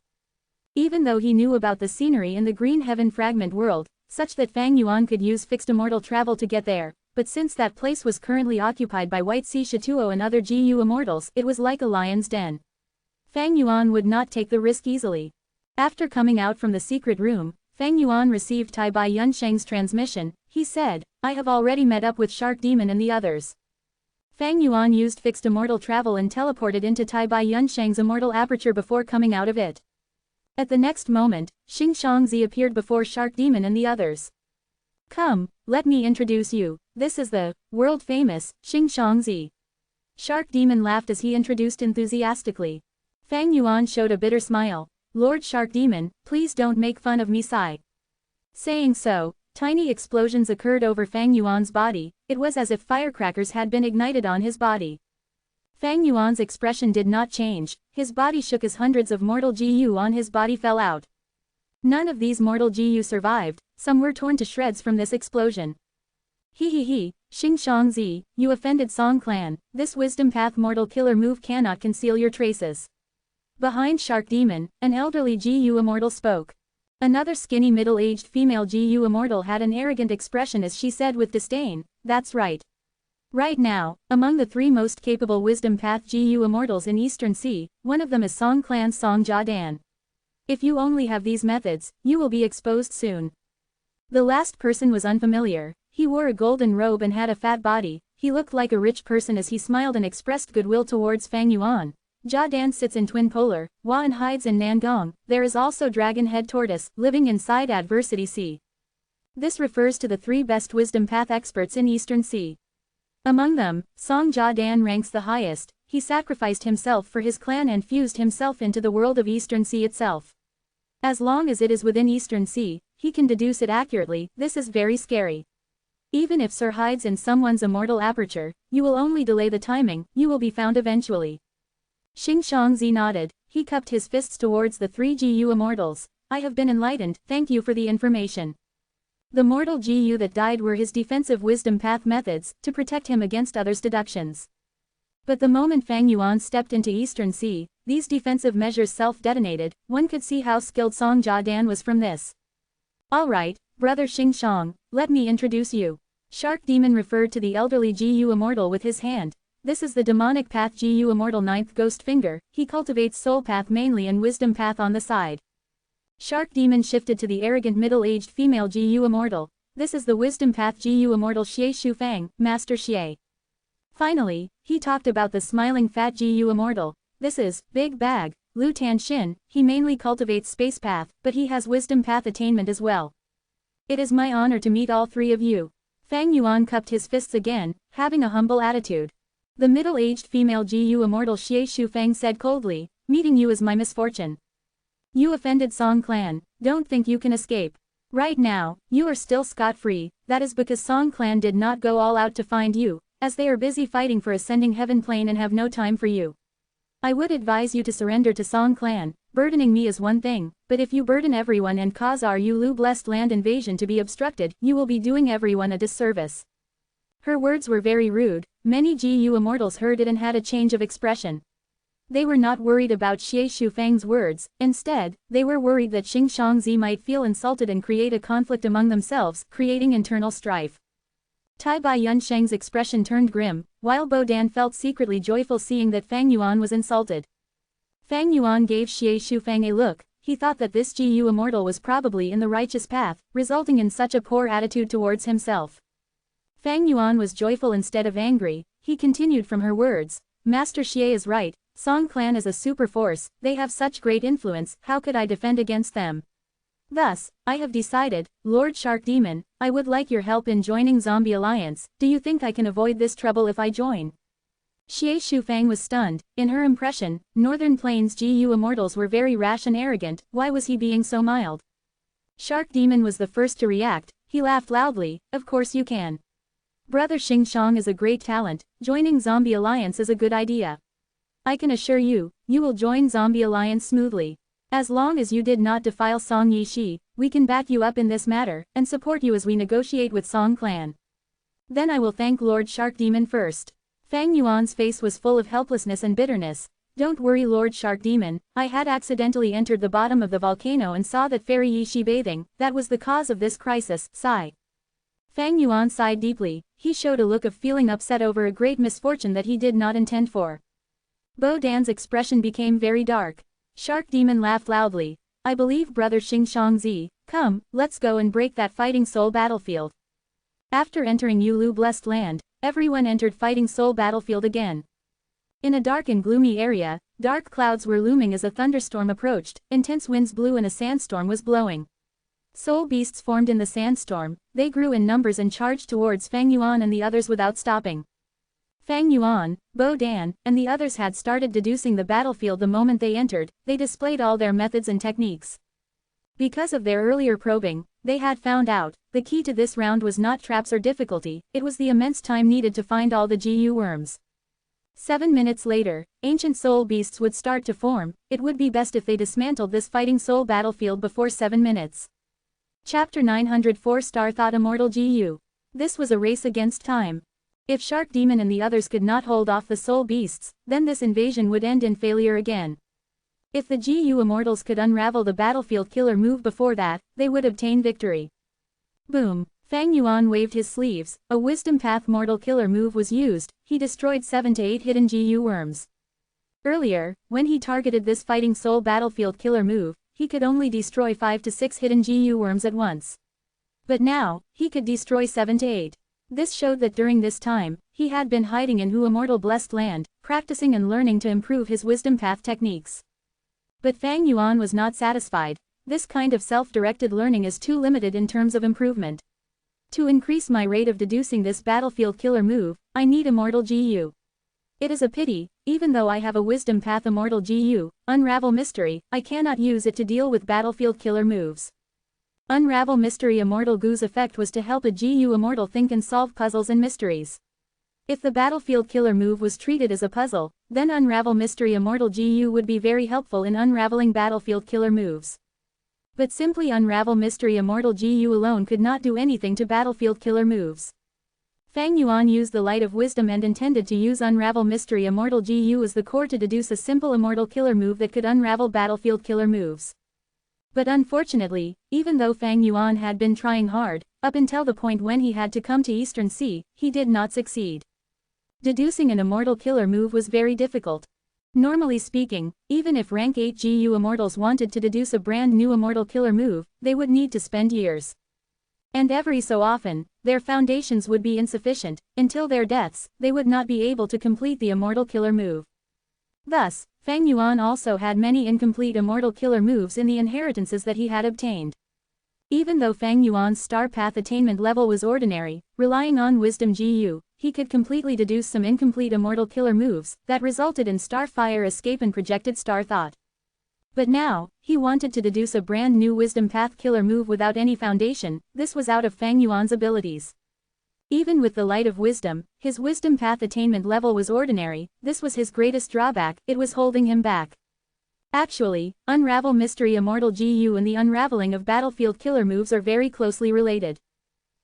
Even though he knew about the scenery in the Green Heaven fragment world, such that Fang Yuan could use fixed immortal travel to get there, but since that place was currently occupied by White Sea Shituo and other GU immortals, it was like a lion's den. Fang Yuan would not take the risk easily. After coming out from the secret room, Fang Yuan received Tai Bai Yunsheng's transmission. He said, I have already met up with Shark Demon and the others. Fang Yuan used fixed immortal travel and teleported into Tai Bai Yunsheng's immortal aperture before coming out of it. At the next moment, Xing Shangzi appeared before Shark Demon and the others. Come, let me introduce you. This is the world-famous Xing Shangzi. Shark Demon laughed as he introduced enthusiastically. Fang Yuan showed a bitter smile. Lord Shark Demon, please don't make fun of me, sigh. Saying so, tiny explosions occurred over Fang Yuan's body. It was as if firecrackers had been ignited on his body. Fang Yuan's expression did not change, his body shook as hundreds of mortal GU on his body fell out. None of these mortal GU survived, some were torn to shreds from this explosion. He, Xing Shangzi, you offended Song clan, this Wisdom Path mortal killer move cannot conceal your traces. Behind Shark Demon, an elderly GU immortal spoke. Another skinny middle-aged female GU immortal had an arrogant expression as she said with disdain, that's right. Right now, among the 3 most capable Wisdom Path GU immortals in Eastern Sea, one of them is Song clan's Song Jia Dan. If you only have these methods, you will be exposed soon. The last person was unfamiliar. He wore a golden robe and had a fat body. He looked like a rich person as he smiled and expressed goodwill towards Fang Yuan. Jia Dan sits in Twin Polar, Wan hides in Nangong. There is also Dragon Head Tortoise, living inside Adversity Sea. This refers to the 3 best Wisdom Path experts in Eastern Sea. Among them, Song Jia Dan ranks the highest. He sacrificed himself for his clan and fused himself into the world of Eastern Sea itself. As long as it is within Eastern Sea, he can deduce it accurately. This is very scary. Even if Sir hides in someone's immortal aperture, you will only delay the timing, you will be found eventually. Xing Shangzi nodded, he cupped his fists towards the 3 GU immortals. I have been enlightened, thank you for the information. The mortal GU that died were his defensive Wisdom Path methods, to protect him against others' deductions. But the moment Fang Yuan stepped into Eastern Sea, these defensive measures self-detonated. One could see how skilled Song Jia Dan was from this. Alright, brother Xingshang, let me introduce you. Shark Demon referred to the elderly Gu Immortal with his hand. This is the demonic path Gu Immortal 9th Ghost Finger. He cultivates soul path mainly and wisdom path on the side. Shark Demon shifted to the arrogant middle-aged female Gu Immortal. This is the wisdom path Gu Immortal Xie Shufang, Master Xie. Finally, he talked about the smiling fat Gu Immortal. This is Big Bag, Lu Tanshin. He mainly cultivates space path, but he has wisdom path attainment as well. It is my honor to meet all three of you. Fang Yuan cupped his fists again, having a humble attitude. The middle-aged female Gu Immortal Xie Shufang said coldly, meeting you is my misfortune. You offended Song clan, don't think you can escape. Right now, you are still scot-free. That is because Song clan did not go all out to find you, as they are busy fighting for ascending heaven plane and have no time for you. I would advise you to surrender to Song clan. Burdening me is one thing, but if you burden everyone and cause our Yulu blessed land invasion to be obstructed, you will be doing everyone a disservice. Her words were very rude. Many Gu Immortals heard it and had a change of expression. They were not worried about Xie Shufang's words. Instead, they were worried that Xing Shangzi might feel insulted and create a conflict among themselves, creating internal strife. Tai Bai Yunsheng's expression turned grim, while Bo Dan felt secretly joyful seeing that Fang Yuan was insulted. Fang Yuan gave Xie Shufang a look. He thought that this Gu Immortal was probably in the righteous path, resulting in such a poor attitude towards himself. Fang Yuan was joyful instead of angry. He continued from her words. Master Xie is right. Song clan is a super force. They have such great influence. How could I defend against them? Thus, I have decided, Lord Shark Demon, I would like your help in joining Zombie Alliance. Do you think I can avoid this trouble if I join? Xie Shufang was stunned. In her impression, Northern Plains Gu Immortals were very rash and arrogant. Why was he being so mild? Shark Demon was the first to react. He laughed loudly. Of course you can. Brother Xingshang is a great talent. Joining Zombie Alliance is a good idea. I can assure you, you will join Zombie Alliance smoothly. As long as you did not defile Song Yishi, we can back you up in this matter, and support you as we negotiate with Song clan. Then I will thank Lord Shark Demon first. Fang Yuan's face was full of helplessness and bitterness. Don't worry Lord Shark Demon, I had accidentally entered the bottom of the volcano and saw that Fairy Yishi bathing. That was the cause of this crisis. Sigh. Fang Yuan sighed deeply. He showed a look of feeling upset over a great misfortune that he did not intend for. Bo Dan's expression became very dark. Shark Demon laughed loudly. I believe brother Xingshangzi. Come, let's go and break that fighting soul battlefield. After entering Yulu blessed land, everyone entered fighting soul battlefield again. In a dark and gloomy area, dark clouds were looming as a thunderstorm approached. Intense winds blew and a sandstorm was blowing. Soul beasts formed in the sandstorm. They grew in numbers and charged towards Fang Yuan and the others without stopping. Fang Yuan, Bo Dan, and the others had started deducing the battlefield the moment they entered. They displayed all their methods and techniques. Because of their earlier probing, they had found out, the key to this round was not traps or difficulty, it was the immense time needed to find all the Gu worms. 7 minutes later, ancient soul beasts would start to form. It would be best if they dismantled this fighting soul battlefield before 7 minutes. Chapter 904 Star Thought Immortal Gu. This was a race against time. If Shark Demon and the others could not hold off the soul beasts, then this invasion would end in failure again. If the Gu Immortals could unravel the battlefield killer move before that, they would obtain victory. Boom. Fang Yuan waved his sleeves. A wisdom path mortal killer move was used. He destroyed 7 to 8 hidden Gu worms. Earlier, when he targeted this fighting soul battlefield killer move, he could only destroy 5 to 6 hidden Gu worms at once. But now, he could destroy 7 to 8. This showed that during this time, he had been hiding in Hu Immortal Blessed Land, practicing and learning to improve his wisdom path techniques. But Fang Yuan was not satisfied. This kind of self-directed learning is too limited in terms of improvement. To increase my rate of deducing this battlefield killer move, I need Immortal Gu. It is a pity, even though I have a wisdom path Immortal Gu, Unravel Mystery, I cannot use it to deal with battlefield killer moves. Unravel Mystery Immortal Gu's effect was to help a Gu Immortal think and solve puzzles and mysteries. If the battlefield killer move was treated as a puzzle, then Unravel Mystery Immortal Gu would be very helpful in unraveling battlefield killer moves. But simply Unravel Mystery Immortal Gu alone could not do anything to battlefield killer moves. Fang Yuan used the light of wisdom and intended to use Unravel Mystery Immortal GU as the core to deduce a simple immortal killer move that could unravel battlefield killer moves. But unfortunately, even though Fang Yuan had been trying hard, up until the point when he had to come to Eastern Sea, he did not succeed. Deducing an immortal killer move was very difficult. Normally speaking, even if rank 8 GU immortals wanted to deduce a brand new immortal killer move, they would need to spend years. And every so often, their foundations would be insufficient. Until their deaths, they would not be able to complete the immortal killer move. Thus, Fang Yuan also had many incomplete immortal killer moves in the inheritances that he had obtained. Even though Fang Yuan's star path attainment level was ordinary, relying on wisdom GU, he could completely deduce some incomplete immortal killer moves that resulted in star fire escape and projected star thought. But now, he wanted to deduce a brand new wisdom path killer move without any foundation. This was out of Fang Yuan's abilities. Even with the light of wisdom, his wisdom path attainment level was ordinary. This was his greatest drawback. It was holding him back. Actually, Unravel Mystery Immortal GU and the unraveling of battlefield killer moves are very closely related.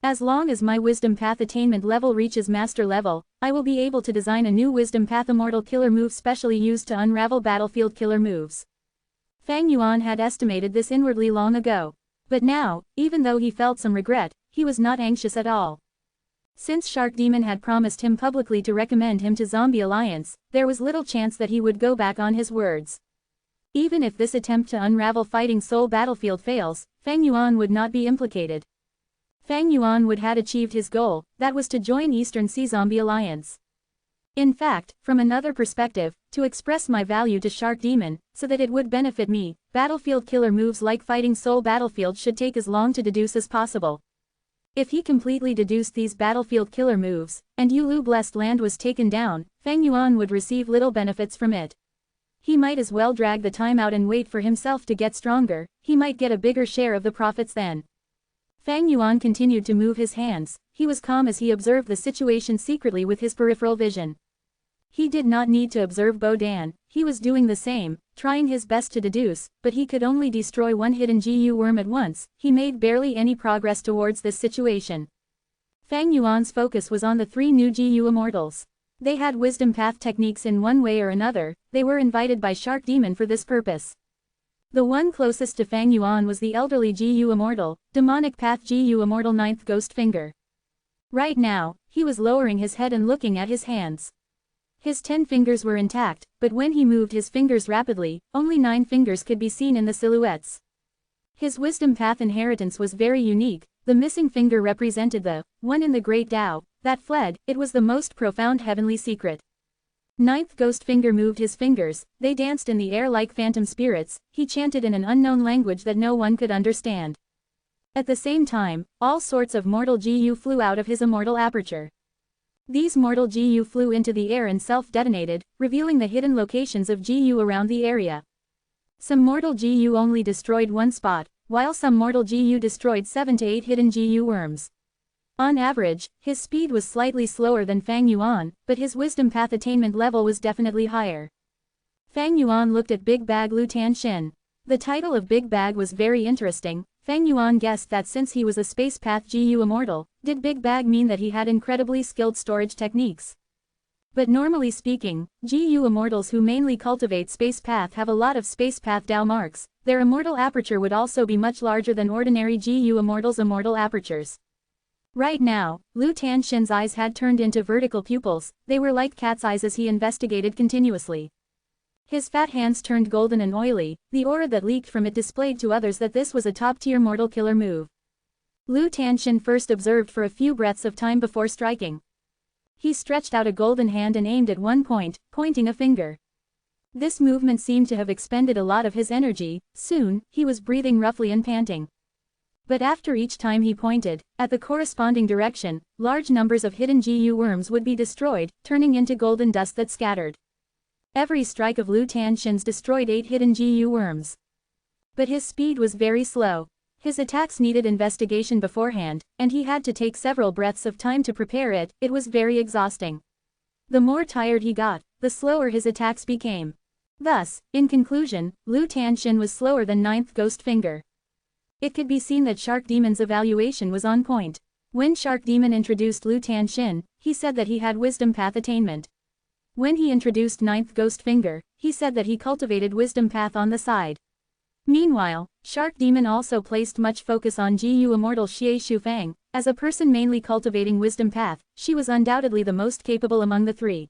As long as my wisdom path attainment level reaches master level, I will be able to design a new wisdom path immortal killer move specially used to unravel battlefield killer moves. Fang Yuan had estimated this inwardly long ago. But now, even though he felt some regret, he was not anxious at all. Since Shark Demon had promised him publicly to recommend him to Zombie Alliance, there was little chance that he would go back on his words. Even if this attempt to unravel Fighting Soul Battlefield fails, Fang Yuan would not be implicated. Fang Yuan would have achieved his goal, that was to join Eastern Sea Zombie Alliance. In fact, from another perspective, to express my value to Shark Demon, so that it would benefit me, battlefield killer moves like Fighting Soul Battlefield should take as long to deduce as possible. If he completely deduced these battlefield killer moves, and Yulu Blessed Land was taken down, Fang Yuan would receive little benefits from it. He might as well drag the time out and wait for himself to get stronger. He might get a bigger share of the profits then. Fang Yuan continued to move his hands. He was calm as he observed the situation secretly with his peripheral vision. He did not need to observe Bo Dan. He was doing the same, trying his best to deduce, but he could only destroy one hidden GU worm at once. He made barely any progress towards this situation. Fang Yuan's focus was on the 3 new GU immortals. They had wisdom path techniques in one way or another. They were invited by Shark Demon for this purpose. The one closest to Fang Yuan was the elderly GU immortal, demonic path GU immortal 9th Ghost Finger. Right now, he was lowering his head and looking at his hands. His 10 fingers were intact, but when he moved his fingers rapidly, only 9 fingers could be seen in the silhouettes. His wisdom path inheritance was very unique. The missing finger represented the one in the great Tao that fled. It was the most profound heavenly secret. 9th Ghost Finger moved his fingers. They danced in the air like phantom spirits. He chanted in an unknown language that no one could understand. At the same time, all sorts of mortal GU flew out of his immortal aperture. These mortal GU flew into the air and self-detonated, revealing the hidden locations of GU around the area. Some mortal GU only destroyed one spot, while some mortal GU destroyed 7 to 8 hidden GU worms. On average, his speed was slightly slower than Fang Yuan, but his wisdom path attainment level was definitely higher. Fang Yuan looked at Big Bag Lu Tanshin. The title of Big Bag was very interesting. Fang Yuan guessed that since he was a Space Path GU Immortal, did Big Bag mean that he had incredibly skilled storage techniques? But normally speaking, GU Immortals who mainly cultivate Space Path have a lot of Space Path Dao marks. Their immortal aperture would also be much larger than ordinary GU Immortals' immortal apertures. Right now, Lu Tanshin's eyes had turned into vertical pupils. They were like cat's eyes as he investigated continuously. His fat hands turned golden and oily. The aura that leaked from it displayed to others that this was a top-tier mortal killer move. Lu Tanshin first observed for a few breaths of time before striking. He stretched out a golden hand and aimed at one point, pointing a finger. This movement seemed to have expended a lot of his energy. Soon, he was breathing roughly and panting. But after each time he pointed, at the corresponding direction, large numbers of hidden GU worms would be destroyed, turning into golden dust that scattered. Every strike of Lu Tanshin's destroyed 8 hidden GU worms. But his speed was very slow. His attacks needed investigation beforehand, and he had to take several breaths of time to prepare it. It was very exhausting. The more tired he got, the slower his attacks became. Thus, in conclusion, Lu Tanshin was slower than 9th Ghost Finger. It could be seen that Shark Demon's evaluation was on point. When Shark Demon introduced Lu Tan-shin, he said that he had wisdom path attainment. When he introduced Ninth Ghost Finger, he said that he cultivated wisdom path on the side. Meanwhile, Shark Demon also placed much focus on Gu Immortal Xie Shufang. As a person mainly cultivating wisdom path, she was undoubtedly the most capable among the three.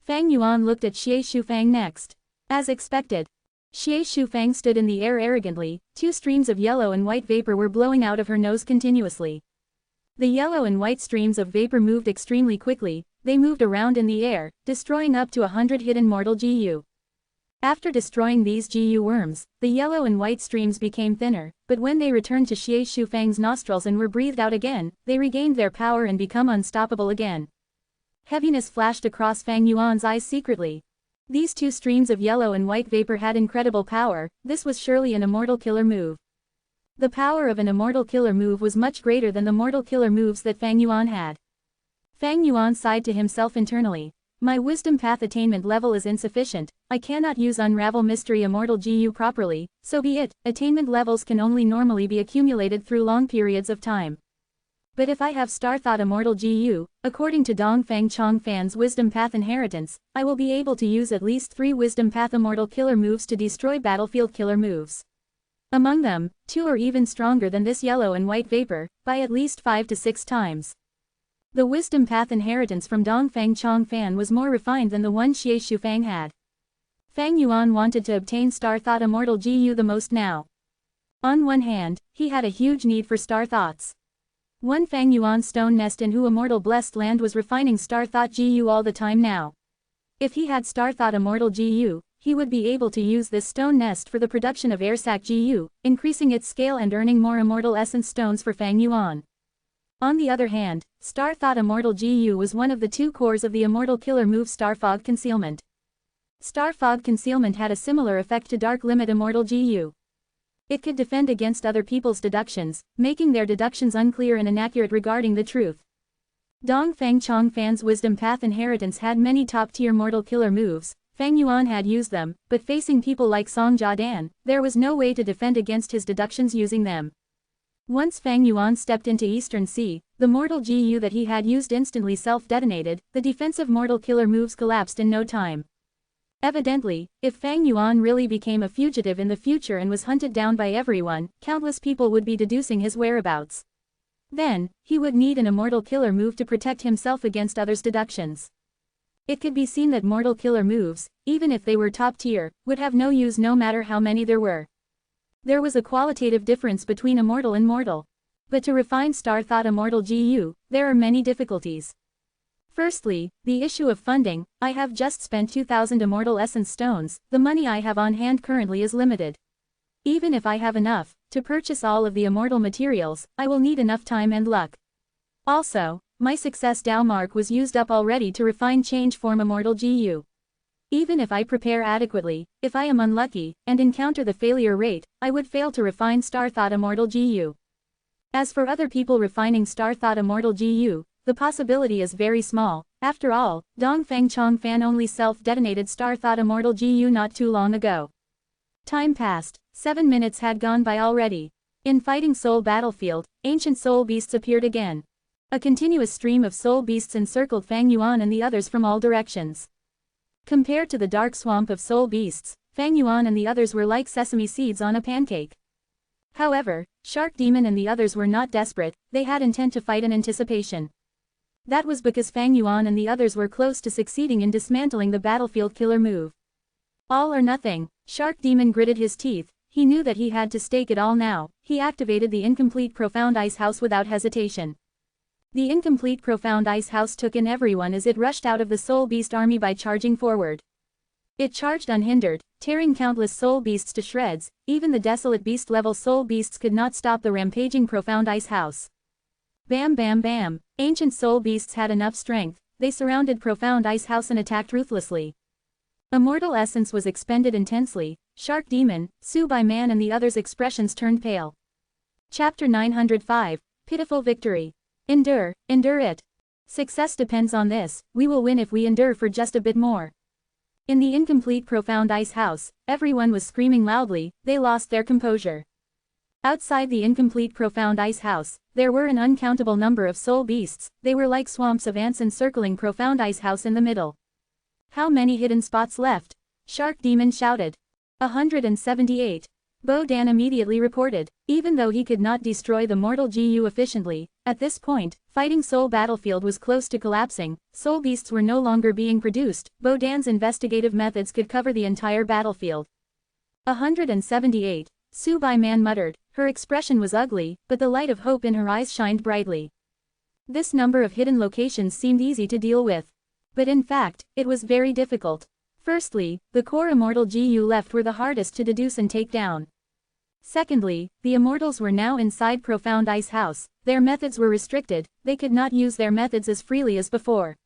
Fang Yuan looked at Xie Shufang next. As expected, Xie Shufang stood in the air arrogantly. 2 streams of yellow and white vapor were blowing out of her nose continuously. The yellow and white streams of vapor moved extremely quickly. They moved around in the air, destroying up to 100 hidden mortal Gu. After destroying these Gu worms, the yellow and white streams became thinner, but when they returned to Xie Shufang's nostrils and were breathed out again, they regained their power and become unstoppable again. Heaviness flashed across Fang Yuan's eyes secretly. These 2 streams of yellow and white vapor had incredible power. This was surely an immortal killer move. The power of an immortal killer move was much greater than the mortal killer moves that Fang Yuan had. Fang Yuan sighed to himself internally. My wisdom path attainment level is insufficient. I cannot use Unravel Mystery Immortal Gu properly, so be it. Attainment levels can only normally be accumulated through long periods of time. But if I have Star Thought Immortal Gu, according to Dongfang Chongfan's Wisdom Path Inheritance, I will be able to use at least 3 Wisdom Path Immortal Killer moves to destroy battlefield killer moves. Among them, 2 are even stronger than this yellow and white vapor, by at least 5 to 6 times. The Wisdom Path Inheritance from Dongfang Chongfan was more refined than the one Xie Shufang had. Fang Yuan wanted to obtain Star Thought Immortal Gu the most now. On one hand, he had a huge need for Star Thoughts. One Fang Yuan stone nest in Hu Immortal Blessed Land was refining Star Thought Gu all the time now. If he had Star Thought Immortal Gu, he would be able to use this stone nest for the production of Airsac Gu, increasing its scale and earning more Immortal Essence stones for Fang Yuan. On the other hand, Star Thought Immortal Gu was one of the 2 cores of the immortal killer move Star Fog Concealment. Star Fog Concealment had a similar effect to Dark Limit Immortal Gu. It could defend against other people's deductions, making their deductions unclear and inaccurate regarding the truth. Dongfang Chongfan's Wisdom Path Inheritance had many top-tier mortal killer moves. Fang Yuan had used them, but facing people like Song Jiadan, there was no way to defend against his deductions using them. Once Fang Yuan stepped into Eastern Sea, the mortal Gu that he had used instantly self-detonated. The defensive mortal killer moves collapsed in no time. Evidently, if Fang Yuan really became a fugitive in the future and was hunted down by everyone, countless people would be deducing his whereabouts. Then, he would need an immortal killer move to protect himself against others' deductions. It could be seen that mortal killer moves, even if they were top tier, would have no use no matter how many there were. There was a qualitative difference between immortal and mortal. But to refine Star Thought Immortal Gu, there are many difficulties. Firstly, the issue of funding. I have just spent 2,000 Immortal Essence stones. The money I have on hand currently is limited. Even if I have enough to purchase all of the immortal materials, I will need enough time and luck. Also, my success Dao mark was used up already to refine change form Immortal Gu. Even if I prepare adequately, if I am unlucky, and encounter the failure rate, I would fail to refine Star Thought Immortal Gu. As for other people refining Star Thought Immortal Gu, the possibility is very small. After all, Dongfang Chongfan only self-detonated Star Thought Immortal Gu not too long ago. Time passed. 7 minutes had gone by already. In Fighting Soul Battlefield, ancient soul beasts appeared again. A continuous stream of soul beasts encircled Fang Yuan and the others from all directions. Compared to the dark swamp of soul beasts, Fang Yuan and the others were like sesame seeds on a pancake. However, Shark Demon and the others were not desperate. They had intent to fight in anticipation. That was because Fang Yuan and the others were close to succeeding in dismantling the battlefield killer move. All or nothing. Shark Demon gritted his teeth. He knew that he had to stake it all now. He activated the incomplete Profound Ice House without hesitation. The incomplete Profound Ice House took in everyone as it rushed out of the Soul Beast army by charging forward. It charged unhindered, tearing countless soul beasts to shreds. Even the desolate beast-level soul beasts could not stop the rampaging Profound Ice House. Bam bam bam. Ancient soul beasts had enough strength. They surrounded Profound Ice House and attacked ruthlessly. Immortal essence was expended intensely. Shark Demon, Su Bai Man and the others' expressions turned pale. Chapter 905. Pitiful Victory. Endure, endure it. Success depends on this. We will win if we endure for just a bit more. In the incomplete Profound Ice House, everyone was screaming loudly. They lost their composure. Outside the incomplete profound ice house, there were an uncountable number of soul beasts. They were like swamps of ants encircling profound ice house in the middle. How many hidden spots left? Shark Demon shouted. 178. Bo Dan immediately reported. Even though he could not destroy the mortal GU efficiently, at this point, fighting soul battlefield was close to collapsing. Soul beasts were no longer being produced. Bo Dan's investigative methods could cover the entire battlefield. 178. Su Bai Man muttered. Her expression was ugly, but the light of hope in her eyes shined brightly. This number of hidden locations seemed easy to deal with. But in fact, it was very difficult. Firstly, the core immortal GU left were the hardest to deduce and take down. Secondly, the immortals were now inside profound ice house. Their methods were restricted, they could not use their methods as freely as before.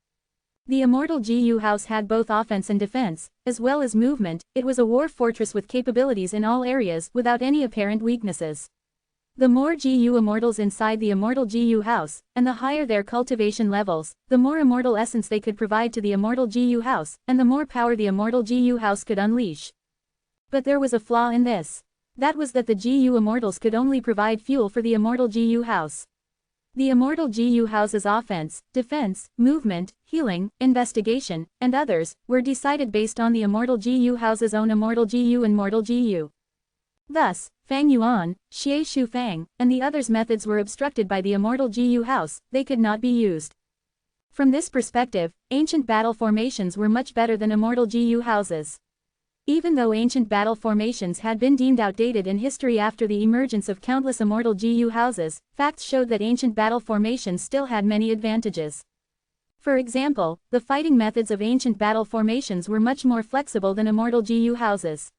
The immortal GU house had both offense and defense, as well as movement. It was a war fortress with capabilities in all areas without any apparent weaknesses. The more GU immortals inside the immortal GU house, and the higher their cultivation levels, the more immortal essence they could provide to the immortal GU house, and the more power the immortal GU house could unleash. But there was a flaw in this. That was that the GU immortals could only provide fuel for the immortal GU house. The immortal GU house's offense, defense, movement, healing, investigation, and others, were decided based on the immortal GU house's own immortal GU and mortal GU. Thus, Fang Yuan, Xie Shu Fang, and the others' methods were obstructed by the immortal GU house. They could not be used. From this perspective, ancient battle formations were much better than immortal GU houses. Even though ancient battle formations had been deemed outdated in history after the emergence of countless immortal GU houses, facts showed that ancient battle formations still had many advantages. For example, the fighting methods of ancient battle formations were much more flexible than immortal GU houses.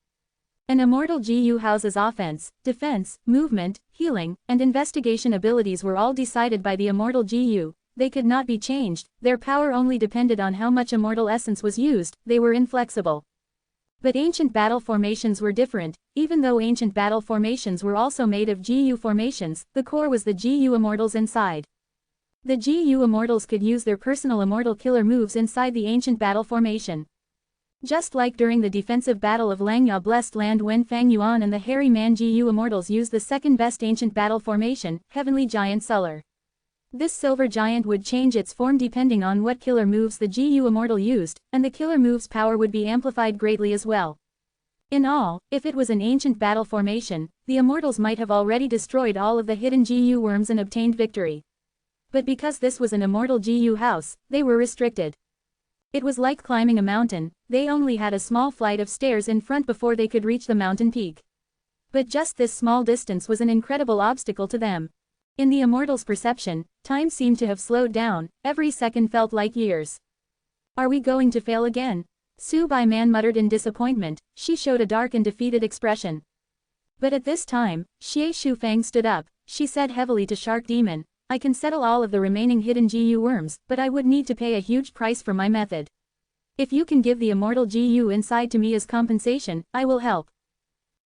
An immortal GU house's offense, defense, movement, healing, and investigation abilities were all decided by the immortal GU. They could not be changed, their power only depended on how much immortal essence was used. They were inflexible. But ancient battle formations were different. Even though ancient battle formations were also made of GU formations, the core was the GU immortals inside. The GU immortals could use their personal immortal killer moves inside the ancient battle formation. Just like during the defensive battle of Langya Blessed Land when Fang Yuan and the Hairy Man GU immortals used the second best ancient battle formation, Heavenly Giant Suller. This silver giant would change its form depending on what killer moves the GU immortal used, and the killer move's power would be amplified greatly as well. In all, if it was an ancient battle formation, the immortals might have already destroyed all of the hidden GU worms and obtained victory. But because this was an immortal GU house, they were restricted. It was like climbing a mountain. They only had a small flight of stairs in front before they could reach the mountain peak. But just this small distance was an incredible obstacle to them. In the immortals' perception, time seemed to have slowed down. Every second felt like years. Are we going to fail again? Su Bai Man muttered in disappointment. She showed a dark and defeated expression. But at this time, Xie Shu Fang stood up. She said heavily to Shark Demon, I can settle all of the remaining hidden GU worms, but I would need to pay a huge price for my method. If you can give the immortal GU inside to me as compensation, I will help.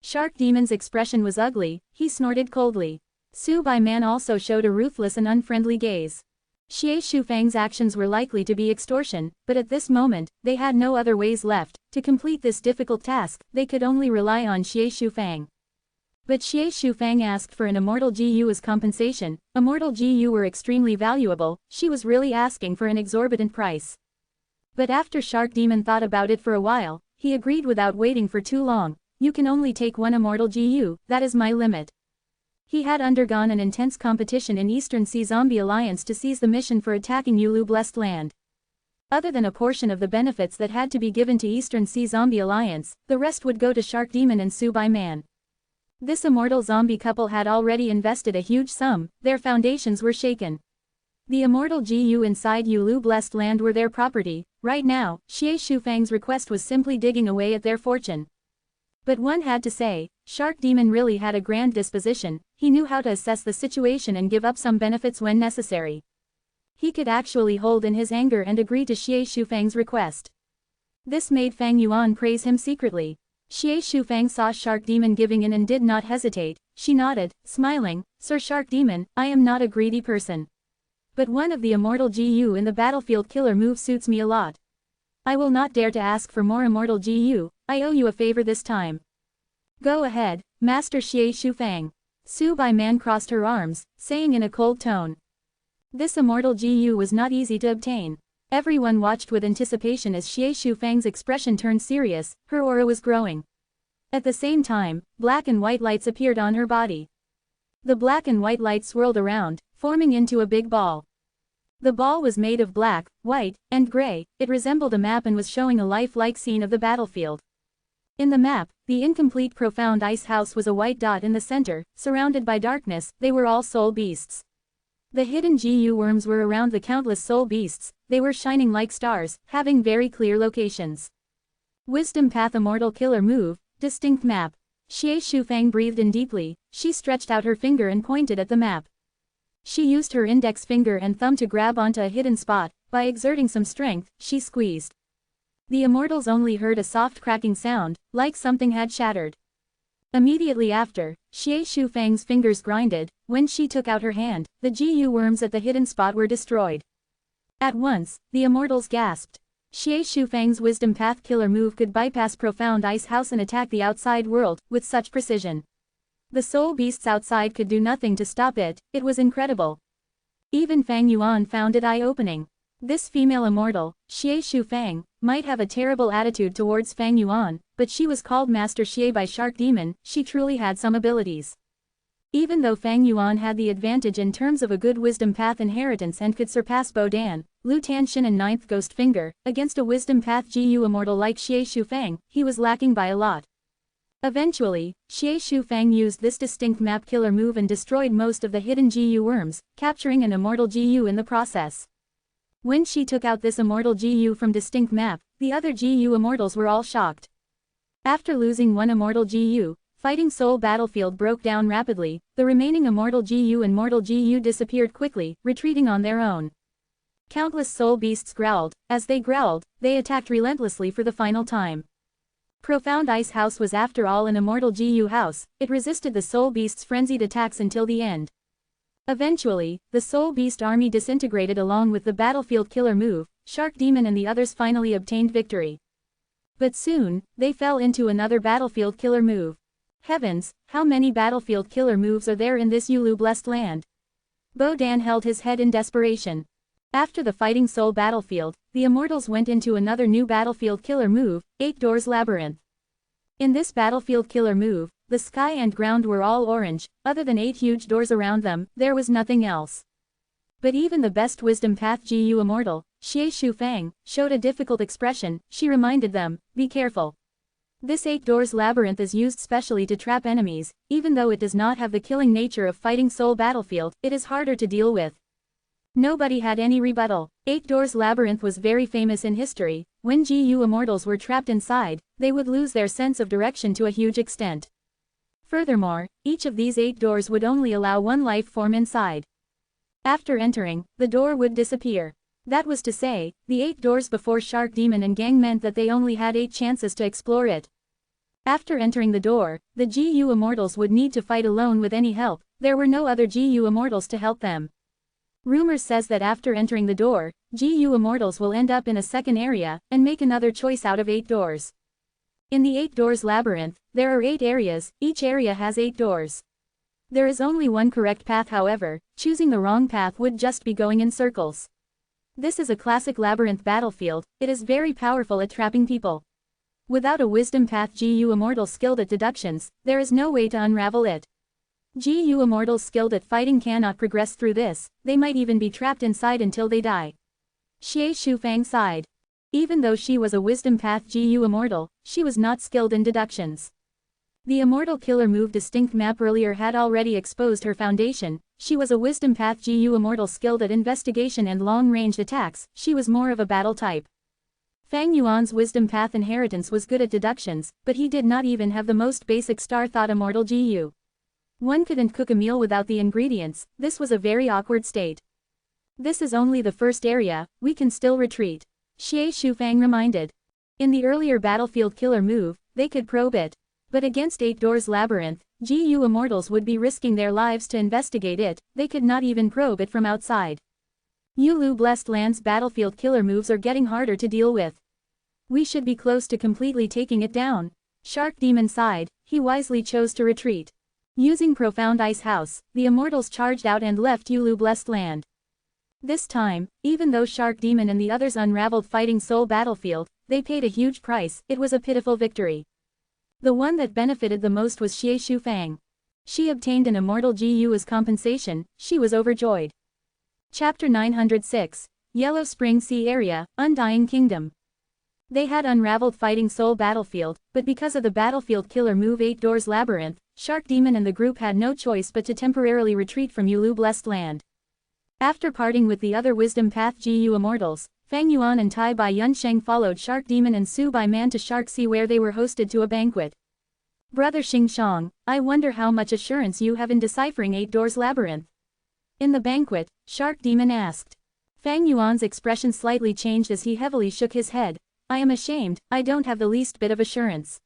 Shark Demon's expression was ugly. He snorted coldly. Su Bai Man also showed a ruthless and unfriendly gaze. Xie Shu Fang's actions were likely to be extortion, but at this moment, they had no other ways left. To complete this difficult task, they could only rely on Xie Shu Fang. But Xie Shu Fang asked for an immortal GU as compensation. Immortal GU were extremely valuable. She was really asking for an exorbitant price. But after Shark Demon thought about it for a while, he agreed without waiting for too long. You can only take one immortal GU, that is my limit. He had undergone an intense competition in Eastern Sea Zombie Alliance to seize the mission for attacking Yulu Blessed Land. Other than a portion of the benefits that had to be given to Eastern Sea Zombie Alliance, the rest would go to Shark Demon and Su Bai Man. This immortal zombie couple had already invested a huge sum. Their foundations were shaken. The immortal GU inside Yulu Blessed Land were their property. Right now, Xie Shu Fang's request was simply digging away at their fortune. But one had to say, Shark Demon really had a grand disposition. He knew how to assess the situation and give up some benefits when necessary. He could actually hold in his anger and agree to Xie Shu Fang's request. This made Fang Yuan praise him secretly. Xie Shu Fang saw Shark Demon giving in and did not hesitate. She nodded, smiling, Sir Shark Demon, I am not a greedy person. But one of the immortal GU in the battlefield killer move suits me a lot. I will not dare to ask for more immortal GU. I owe you a favor this time. Go ahead, Master Xie Shu Fang. Su Bai Man crossed her arms, saying in a cold tone. This immortal GU was not easy to obtain. Everyone watched with anticipation as Xie Shufang's expression turned serious, her aura was growing. At the same time, black and white lights appeared on her body. The black and white lights swirled around, forming into a big ball. The ball was made of black, white, and gray. It resembled a map and was showing a lifelike scene of the battlefield. In the map, the incomplete profound ice house was a white dot in the center, surrounded by darkness. They were all soul beasts. The hidden GU worms were around the countless soul beasts. They were shining like stars, having very clear locations. Wisdom Path Immortal Killer Move, distinct map. Xie Shufang breathed in deeply. She stretched out her finger and pointed at the map. She used her index finger and thumb to grab onto a hidden spot. By exerting some strength, she squeezed. The immortals only heard a soft cracking sound, like something had shattered. Immediately after, Xie Shufang's fingers grinded. When she took out her hand, the GU worms at the hidden spot were destroyed. At once, the immortals gasped. Xie Shufang's Wisdom Path Killer Move could bypass profound ice house and attack the outside world with such precision. The soul beasts outside could do nothing to stop it. It was incredible. Even Fang Yuan found it eye-opening. This female immortal, Xie Shufang, might have a terrible attitude towards Fang Yuan, but she was called Master Xie by Shark Demon. She truly had some abilities. Even though Fang Yuan had the advantage in terms of a good wisdom path inheritance and could surpass Bo Dan, Lu Tanshin and Ninth Ghost Finger, against a wisdom path GU immortal like Xie Shufang, he was lacking by a lot. Eventually, Xie Shufang used this distinct map killer move and destroyed most of the hidden GU worms, capturing an immortal GU in the process. When she took out this immortal GU from distinct map, the other GU immortals were all shocked. After losing one immortal GU, Fighting Soul Battlefield broke down rapidly. The remaining immortal GU and mortal GU disappeared quickly, retreating on their own. Countless soul beasts growled. As they growled, they attacked relentlessly for the final time. Profound Ice House was after all an immortal GU house. It resisted the soul beast's frenzied attacks until the end. Eventually, the soul beast army disintegrated along with the battlefield killer move. Shark Demon and the others finally obtained victory. But soon, they fell into another battlefield killer move. Heavens, how many battlefield killer moves are there in this Yulu blessed land? Bo Dan held his head in desperation. After the Fighting Soul Battlefield, the Immortals went into another new battlefield killer move, 8 Doors Labyrinth. In this battlefield killer move, the sky and ground were all orange. Other than 8 huge doors around them, there was nothing else. But even the best Wisdom Path GU Immortal, Xie Shufang, showed a difficult expression. She reminded them, be careful. This 8 Doors Labyrinth is used specially to trap enemies. Even though it does not have the killing nature of Fighting Soul Battlefield, it is harder to deal with. Nobody had any rebuttal. 8 Doors Labyrinth was very famous in history. When GU Immortals were trapped inside, they would lose their sense of direction to a huge extent. Furthermore, each of these 8 doors would only allow one life form inside. After entering, the door would disappear. That was to say, the 8 doors before Shark Demon and Gang meant that they only had 8 chances to explore it. After entering the door, the GU Immortals would need to fight alone with any help. There were no other GU Immortals to help them. Rumors says that after entering the door, GU Immortals will end up in a second area, and make another choice out of 8 doors. In the 8 Doors Labyrinth, there are 8 areas. Each area has 8 doors. There is only one correct path, however. Choosing the wrong path would just be going in circles. This is a classic labyrinth battlefield. It is very powerful at trapping people. Without a Wisdom Path GU Immortal skilled at deductions, there is no way to unravel it. GU Immortals skilled at fighting cannot progress through this. They might even be trapped inside until they die. Xie Shufang sighed. Even though she was a Wisdom Path GU Immortal, she was not skilled in deductions. The Immortal Killer Move distinct map earlier had already exposed her foundation. She was a Wisdom Path GU Immortal skilled at investigation and long-range attacks. She was more of a battle type. Fang Yuan's Wisdom Path inheritance was good at deductions, but he did not even have the most basic Star Thought Immortal GU. One couldn't cook a meal without the ingredients. This was a very awkward state. This is only the first area. We can still retreat. Xie Shufang reminded. In the earlier battlefield killer move, they could probe it. But against 8 Doors Labyrinth, GU Immortals would be risking their lives to investigate it. They could not even probe it from outside. Yulu Blessed Land's battlefield killer moves are getting harder to deal with. We should be close to completely taking it down. Shark Demon sighed. He wisely chose to retreat. Using Profound Ice House, the Immortals charged out and left Yulu Blessed Land. This time, even though Shark Demon and the others unraveled fighting soul battlefield, they paid a huge price. It was a pitiful victory. The one that benefited the most was Xie Shufang. She obtained an immortal GU as compensation. She was overjoyed. Chapter 906, Yellow Spring Sea Area, Undying Kingdom. They had unraveled fighting soul battlefield, but because of the battlefield killer move 8 Doors Labyrinth, Shark Demon and the group had no choice but to temporarily retreat from Yulu Blessed Land. After parting with the other Wisdom Path GU Immortals, Fang Yuan and Tai Bai Yunsheng followed Shark Demon and Su Bai Man to Shark Sea where they were hosted to a banquet. Brother Xingshang, I wonder how much assurance you have in deciphering 8 Doors Labyrinth. In the banquet, Shark Demon asked. Fang Yuan's expression slightly changed as he heavily shook his head. I am ashamed, I don't have the least bit of assurance.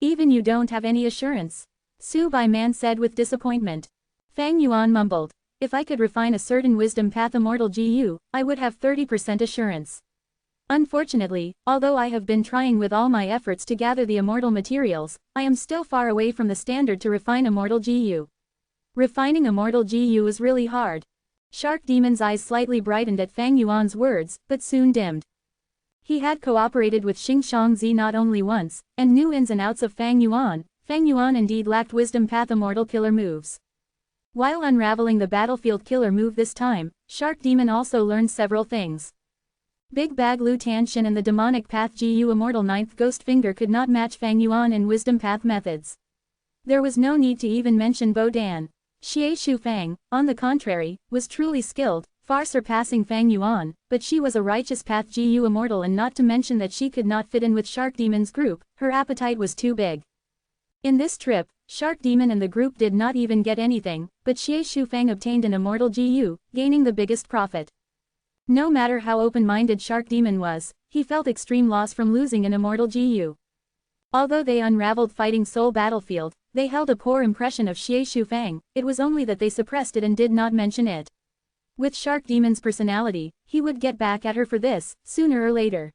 Even you don't have any assurance? Su Bai Man said with disappointment. Fang Yuan mumbled. If I could refine a certain Wisdom Path Immortal GU, I would have 30% assurance. Unfortunately, although I have been trying with all my efforts to gather the immortal materials, I am still far away from the standard to refine Immortal GU. Refining Immortal GU is really hard. Shark Demon's eyes slightly brightened at Fang Yuan's words, but soon dimmed. He had cooperated with Xingshang Zi not only once, and knew ins and outs of Fang Yuan. Fang Yuan indeed lacked Wisdom Path Immortal killer moves. While unraveling the battlefield killer move this time, Shark Demon also learned several things. Big Bag Lu Tanshin and the Demonic Path GU Immortal 9th Ghost Finger could not match Fang Yuan in Wisdom Path methods. There was no need to even mention Bo Dan. Xie Shufang, on the contrary, was truly skilled, far surpassing Fang Yuan, but she was a Righteous Path GU Immortal and not to mention that she could not fit in with Shark Demon's group, her appetite was too big. In this trip, Shark Demon and the group did not even get anything, but Xie Shufang obtained an immortal GU, gaining the biggest profit. No matter how open-minded Shark Demon was, he felt extreme loss from losing an immortal GU. Although they unraveled fighting soul battlefield, they held a poor impression of Xie Shufang, it was only that they suppressed it and did not mention it. With Shark Demon's personality, he would get back at her for this, sooner or later.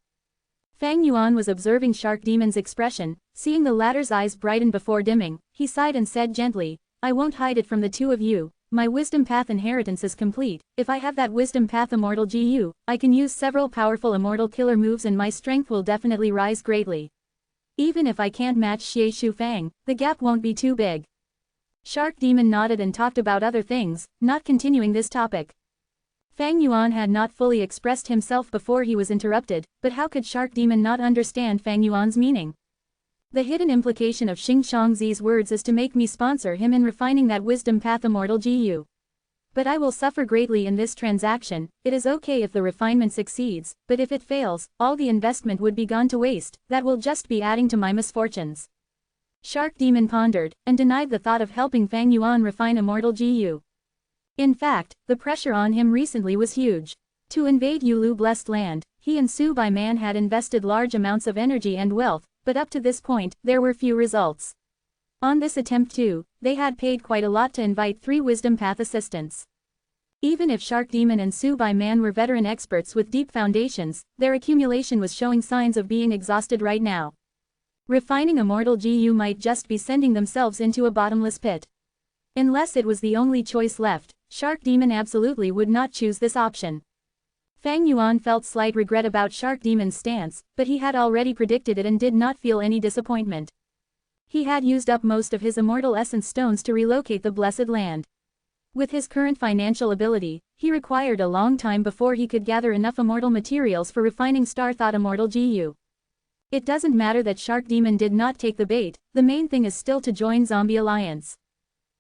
Fang Yuan was observing Shark Demon's expression, seeing the latter's eyes brighten before dimming, he sighed and said gently, I won't hide it from the two of you, my Wisdom Path inheritance is complete, if I have that Wisdom Path Immortal GU, I can use several powerful immortal killer moves and my strength will definitely rise greatly. Even if I can't match Xie Shufang, the gap won't be too big. Shark Demon nodded and talked about other things, not continuing this topic. Fang Yuan had not fully expressed himself before he was interrupted, but how could Shark Demon not understand Fang Yuan's meaning? The hidden implication of Xingshang Zi's words is to make me sponsor him in refining that Wisdom Path Immortal GU. But I will suffer greatly in this transaction. It is okay if the refinement succeeds, but if it fails, all the investment would be gone to waste, that will just be adding to my misfortunes. Shark Demon pondered, and denied the thought of helping Fang Yuan refine Immortal GU. In fact, the pressure on him recently was huge. To invade Yulu Blessed Land, he and Su Bai Man had invested large amounts of energy and wealth, but up to this point, there were few results. On this attempt too, they had paid quite a lot to invite 3 Wisdom Path assistants. Even if Shark Demon and Su Bai Man were veteran experts with deep foundations, their accumulation was showing signs of being exhausted right now. Refining Immortal GU might just be sending themselves into a bottomless pit. Unless it was the only choice left, Shark Demon absolutely would not choose this option. Fang Yuan felt slight regret about Shark Demon's stance, but he had already predicted it and did not feel any disappointment. He had used up most of his immortal essence stones to relocate the Blessed Land. With his current financial ability, he required a long time before he could gather enough immortal materials for refining Star Thought Immortal GU. It doesn't matter that Shark Demon did not take the bait, the main thing is still to join Zombie Alliance.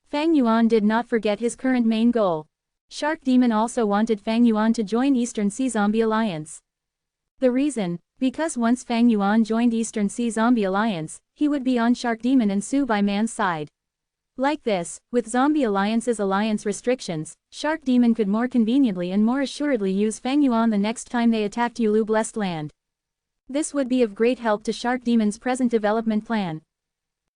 Fang Yuan did not forget his current main goal. Shark Demon also wanted Fang Yuan to join Eastern Sea Zombie Alliance. The reason? Because once Fang Yuan joined Eastern Sea Zombie Alliance, he would be on Shark Demon and Su Bai Man's side. Like this, with Zombie Alliance's alliance restrictions, Shark Demon could more conveniently and more assuredly use Fang Yuan the next time they attacked Yulu Blessed Land. This would be of great help to Shark Demon's present development plan.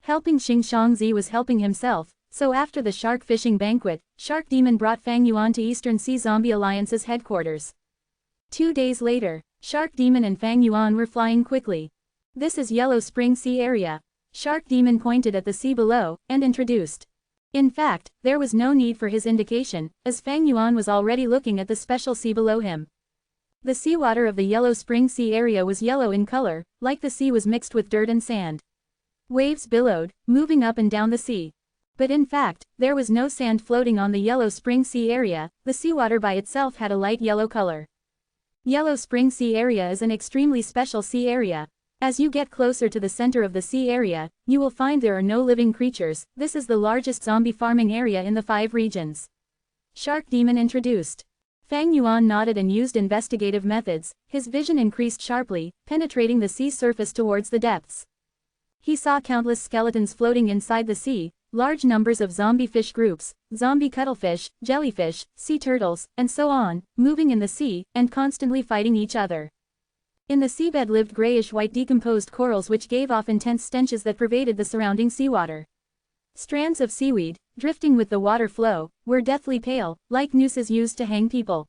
Helping Xingshang Zi was helping himself, so after the shark fishing banquet, Shark Demon brought Fang Yuan to Eastern Sea Zombie Alliance's headquarters. 2 days later, Shark Demon and Fang Yuan were flying quickly. This is Yellow Spring Sea Area. Shark Demon pointed at the sea below, and introduced. In fact, there was no need for his indication, as Fang Yuan was already looking at the special sea below him. The seawater of the Yellow Spring Sea area was yellow in color, like the sea was mixed with dirt and sand. Waves billowed, moving up and down the sea. But in fact, there was no sand floating on the Yellow Spring Sea area, the seawater by itself had a light yellow color. Yellow Spring Sea area is an extremely special sea area. As you get closer to the center of the sea area, you will find there are no living creatures. This is the largest zombie farming area in the 5 regions. Shark Demon introduced. Fang Yuan nodded and used investigative methods. His vision increased sharply, penetrating the sea surface towards the depths. He saw countless skeletons floating inside the sea, large numbers of zombie fish groups, zombie cuttlefish, jellyfish, sea turtles, and so on, moving in the sea, and constantly fighting each other. In the seabed lived grayish-white decomposed corals which gave off intense stenches that pervaded the surrounding seawater. Strands of seaweed, drifting with the water flow, were deathly pale, like nooses used to hang people.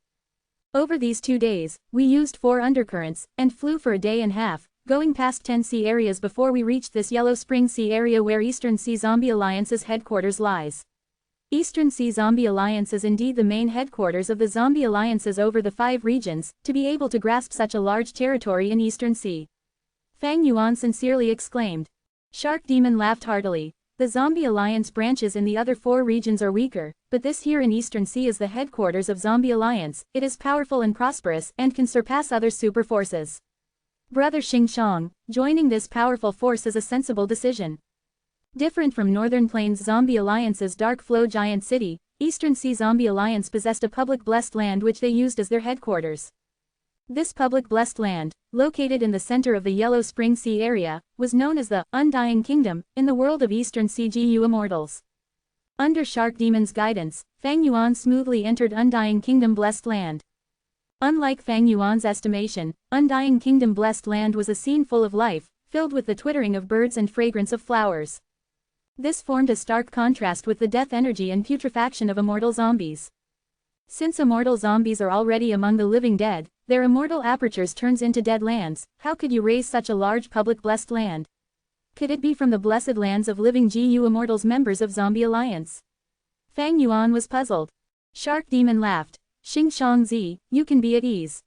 Over these 2 days, we used 4 undercurrents, and flew for a day and a half, going past 10 sea areas before we reached this Yellow Spring Sea area where Eastern Sea Zombie Alliance's headquarters lies. Eastern Sea Zombie Alliance is indeed the main headquarters of the zombie alliances over the 5 regions, to be able to grasp such a large territory in Eastern Sea. Fang Yuan sincerely exclaimed. Shark Demon laughed heartily. The zombie alliance branches in the other 4 regions are weaker, but this here in Eastern Sea is the headquarters of Zombie Alliance. It is powerful and prosperous and can surpass other super forces. Brother Xingshang, joining this powerful force is a sensible decision. Different from Northern Plains Zombie Alliance's Dark Flow Giant City, Eastern Sea Zombie Alliance possessed a public blessed land which they used as their headquarters. This public blessed land, located in the center of the Yellow Spring Sea area, was known as the Undying Kingdom in the world of Eastern Sea GU Immortals. Under Shark Demon's guidance, Fang Yuan smoothly entered Undying Kingdom Blessed Land. Unlike Fang Yuan's estimation, Undying Kingdom Blessed Land was a scene full of life, filled with the twittering of birds and fragrance of flowers. This formed a stark contrast with the death energy and putrefaction of immortal zombies. Since immortal zombies are already among the living dead, their immortal apertures turns into dead lands. How could you raise such a large public blessed land? Could it be from the blessed lands of living GU Immortals members of Zombie Alliance? Fang Yuan was puzzled. Shark Demon laughed. Xingshang Zi, you can be at ease.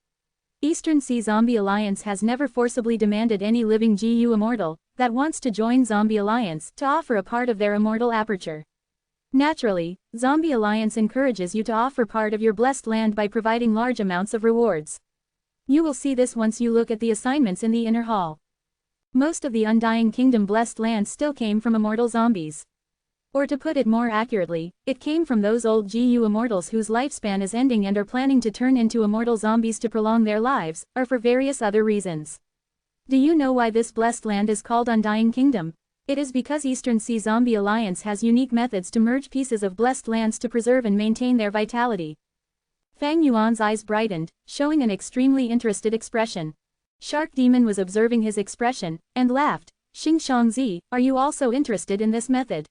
Eastern Sea Zombie Alliance has never forcibly demanded any living GU Immortal that wants to join Zombie Alliance to offer a part of their immortal aperture. Naturally, Zombie Alliance encourages you to offer part of your blessed land by providing large amounts of rewards. You will see this once you look at the assignments in the inner hall. Most of the Undying Kingdom blessed land still came from immortal zombies. Or to put it more accurately, it came from those old GU Immortals whose lifespan is ending and are planning to turn into immortal zombies to prolong their lives, or for various other reasons. Do you know why this blessed land is called Undying Kingdom? It is because Eastern Sea Zombie Alliance has unique methods to merge pieces of blessed lands to preserve and maintain their vitality. Fang Yuan's eyes brightened, showing an extremely interested expression. Shark Demon was observing his expression, and laughed. Xingshang Zi, are you also interested in this method?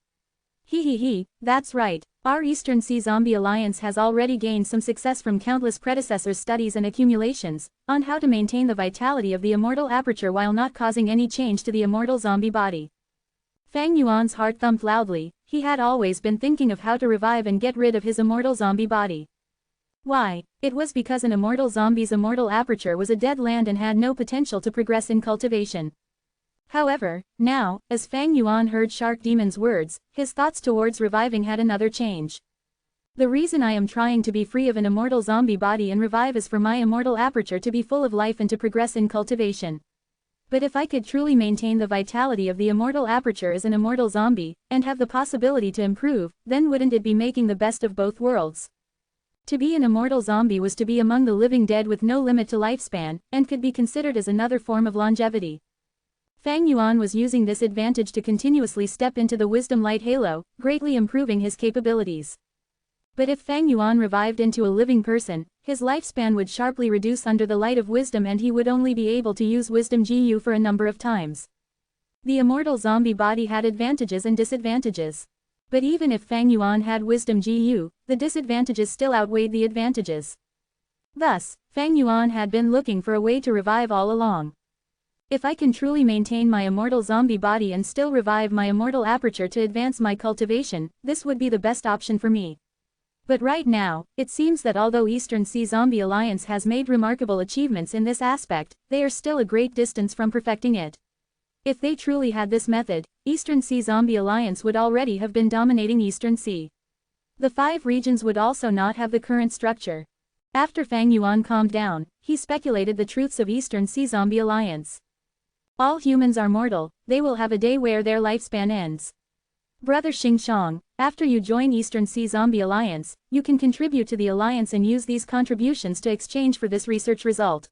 He, that's right. Our Eastern Sea Zombie Alliance has already gained some success from countless predecessors' studies and accumulations on how to maintain the vitality of the immortal aperture while not causing any change to the immortal zombie body. Fang Yuan's heart thumped loudly. He had always been thinking of how to revive and get rid of his immortal zombie body. Why? It was because an immortal zombie's immortal aperture was a dead land and had no potential to progress in cultivation. However, now, as Fang Yuan heard Shark Demon's words, his thoughts towards reviving had another change. The reason I am trying to be free of an immortal zombie body and revive is for my immortal aperture to be full of life and to progress in cultivation. But if I could truly maintain the vitality of the immortal aperture as an immortal zombie, and have the possibility to improve, then wouldn't it be making the best of both worlds? To be an immortal zombie was to be among the living dead with no limit to lifespan, and could be considered as another form of longevity. Fang Yuan was using this advantage to continuously step into the wisdom light halo, greatly improving his capabilities. But if Fang Yuan revived into a living person, his lifespan would sharply reduce under the light of wisdom and he would only be able to use wisdom GU for a number of times. The immortal zombie body had advantages and disadvantages. But even if Fang Yuan had wisdom GU, the disadvantages still outweighed the advantages. Thus, Fang Yuan had been looking for a way to revive all along. If I can truly maintain my immortal zombie body and still revive my immortal aperture to advance my cultivation, this would be the best option for me. But right now, it seems that although Eastern Sea Zombie Alliance has made remarkable achievements in this aspect, they are still a great distance from perfecting it. If they truly had this method, Eastern Sea Zombie Alliance would already have been dominating Eastern Sea. The 5 regions would also not have the current structure. After Fang Yuan calmed down, he speculated the truths of Eastern Sea Zombie Alliance. All humans are mortal, they will have a day where their lifespan ends. Brother Xingshang, after you join Eastern Sea Zombie Alliance, you can contribute to the alliance and use these contributions to exchange for this research result.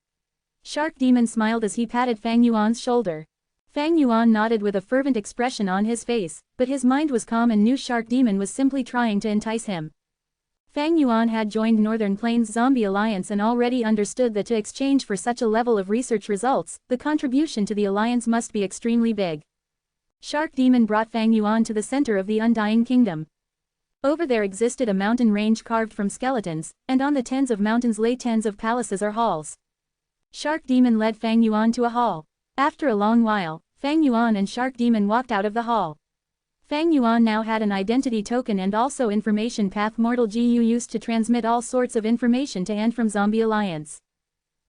Shark Demon smiled as he patted Fang Yuan's shoulder. Fang Yuan nodded with a fervent expression on his face, but his mind was calm and knew Shark Demon was simply trying to entice him. Fang Yuan had joined Northern Plains Zombie Alliance and already understood that to exchange for such a level of research results, the contribution to the alliance must be extremely big. Shark Demon brought Fang Yuan to the center of the Undying Kingdom. Over there existed a mountain range carved from skeletons, and on the tens of mountains lay tens of palaces or halls. Shark Demon led Fang Yuan to a hall. After a long while, Fang Yuan and Shark Demon walked out of the hall. Fang Yuan now had an identity token and also information path Mortal GU used to transmit all sorts of information to and from Zombie Alliance.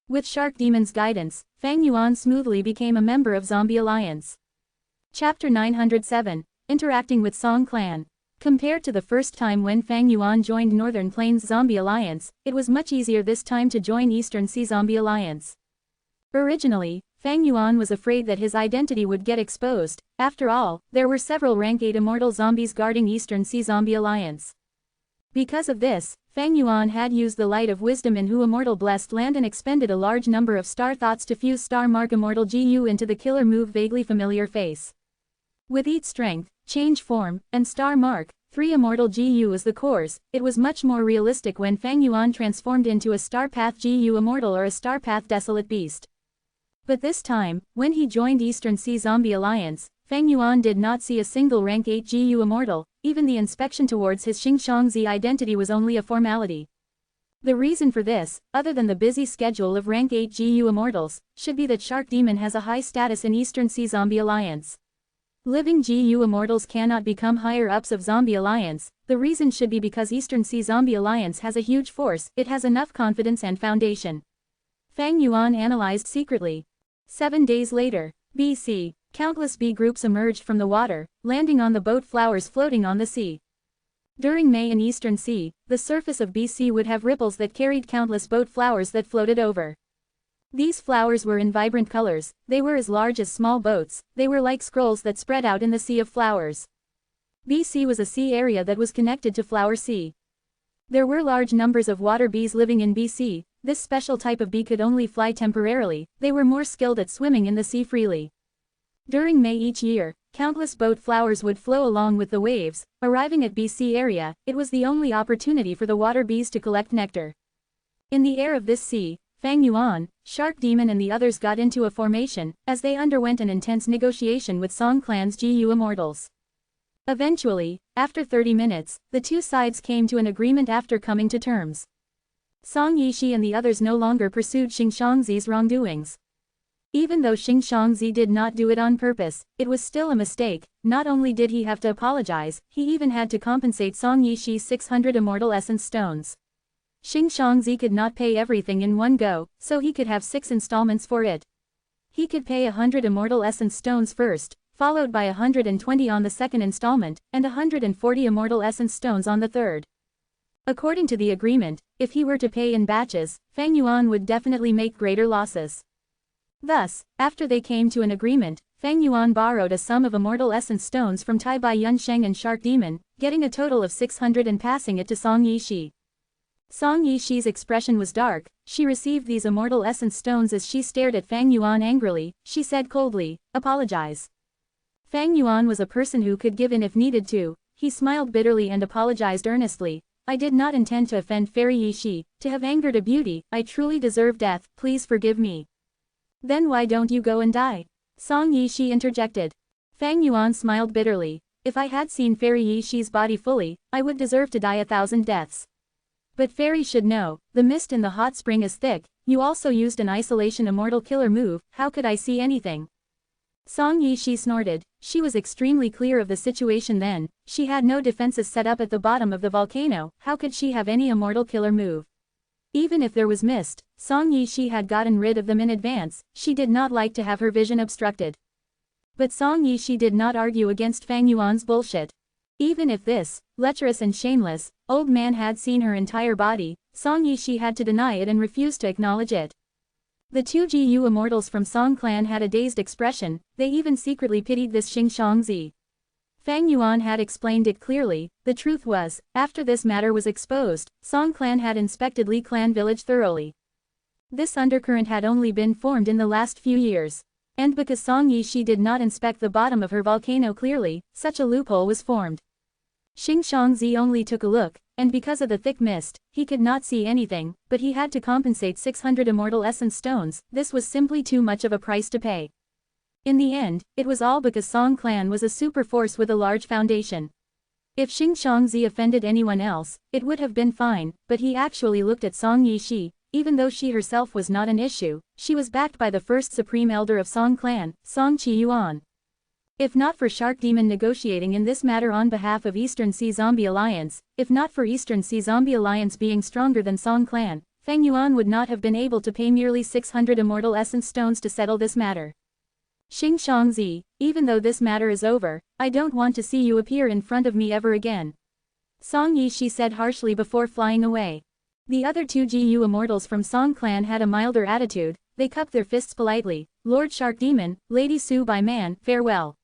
With Shark Demon's guidance, Fang Yuan smoothly became a member of Zombie Alliance. Chapter 907, Interacting with Song Clan. Compared to the first time when Fang Yuan joined Northern Plains Zombie Alliance, it was much easier this time to join Eastern Sea Zombie Alliance. Originally, Fang Yuan was afraid that his identity would get exposed. After all, there were several rank 8 immortal zombies guarding Eastern Sea Zombie Alliance. Because of this, Fang Yuan had used the light of wisdom in Hu Immortal Blessed Land and expended a large number of star thoughts to fuse Star Mark Immortal GU into the killer move Vaguely Familiar Face. With each strength, change form, and Star Mark, 3 Immortal GU as the cores, it was much more realistic when Fang Yuan transformed into a Star Path GU Immortal or a Star Path Desolate Beast. But this time, when he joined Eastern Sea Zombie Alliance, Fang Yuan did not see a single rank 8 GU Immortal, even the inspection towards his Xingshangzi identity was only a formality. The reason for this, other than the busy schedule of rank 8 GU Immortals, should be that Shark Demon has a high status in Eastern Sea Zombie Alliance. Living GU Immortals cannot become higher-ups of Zombie Alliance, the reason should be because Eastern Sea Zombie Alliance has a huge force, it has enough confidence and foundation. Fang Yuan analyzed secretly. 7 days later, BC, countless bee groups emerged from the water, landing on the boat flowers floating on the sea. During May in Eastern Sea, the surface of BC would have ripples that carried countless boat flowers that floated over. These flowers were in vibrant colors, they were as large as small boats, they were like scrolls that spread out in the sea of flowers. BC was a sea area that was connected to Flower Sea. There were large numbers of water bees living in BC. This special type of bee could only fly temporarily, they were more skilled at swimming in the sea freely. During May each year, countless boat flowers would flow along with the waves, arriving at BC area, it was the only opportunity for the water bees to collect nectar. In the air of this sea, Fang Yuan, Shark Demon and the others got into a formation, as they underwent an intense negotiation with Song Clan's GU Immortals. Eventually, after 30 minutes, the two sides came to an agreement after coming to terms. Song Yishi and the others no longer pursued Xingshangzi's wrongdoings. Even though Xingshangzi did not do it on purpose, it was still a mistake. Not only did he have to apologize, he even had to compensate Song Yishi's 600 Immortal Essence Stones. Xingshangzi could not pay everything in one go, so he could have 6 installments for it. He could pay 100 Immortal Essence Stones first, followed by 120 on the second installment, and 140 Immortal Essence Stones on the third. According to the agreement, if he were to pay in batches, Fang Yuan would definitely make greater losses. Thus, after they came to an agreement, Fang Yuan borrowed a sum of Immortal Essence Stones from Tai Bai Yunsheng and Shark Demon, getting a total of 600 and passing it to Song Yishi. Song Yishi's expression was dark. She received these Immortal Essence Stones as she stared at Fang Yuan angrily. She said coldly, "Apologize." Fang Yuan was a person who could give in if needed to. He smiled bitterly and apologized earnestly. "I did not intend to offend Fairy Yishi, to have angered a beauty. I truly deserve death, please forgive me." "Then why don't you go and die?" Song Yishi interjected. Fang Yuan smiled bitterly. "If I had seen Fairy Yishi's body fully, I would deserve to die 1,000 deaths. But fairies should know, the mist in the hot spring is thick, you also used an isolation immortal killer move, how could I see anything? Song Yishi snorted. She was extremely clear of the situation then, she had no defenses set up at the bottom of the volcano, how could she have any immortal killer move? Even if there was mist, Song Yishi had gotten rid of them in advance, she did not like to have her vision obstructed. But Song Yishi did not argue against Fang Yuan's bullshit. Even if this, lecherous and shameless, old man had seen her entire body, Song Yishi had to deny it and refuse to acknowledge it. The two GU immortals from Song clan had a dazed expression, they even secretly pitied this Xing Shangzi. Fang Yuan had explained it clearly, the truth was, after this matter was exposed, Song clan had inspected Li clan village thoroughly. This undercurrent had only been formed in the last few years. And because Song Yishi did not inspect the bottom of her volcano clearly, such a loophole was formed. Xing Shangzi only took a look, and because of the thick mist, he could not see anything, but he had to compensate 600 immortal essence stones, this was simply too much of a price to pay. In the end, it was all because Song clan was a super force with a large foundation. If Xing Shangzi offended anyone else, it would have been fine, but he actually looked at Song Yishi, even though she herself was not an issue, she was backed by the first supreme elder of Song clan, Song Qiyuan. If not for Shark Demon negotiating in this matter on behalf of Eastern Sea Zombie Alliance, if not for Eastern Sea Zombie Alliance being stronger than Song clan, Fang Yuan would not have been able to pay merely 600 immortal essence stones to settle this matter. Xing Shangzi, even though this matter is over, I don't want to see you appear in front of me ever again. Song Yishi said harshly before flying away. The other two GU immortals from Song clan had a milder attitude, they cupped their fists politely, Lord Shark Demon, Lady Su Bai Man, farewell.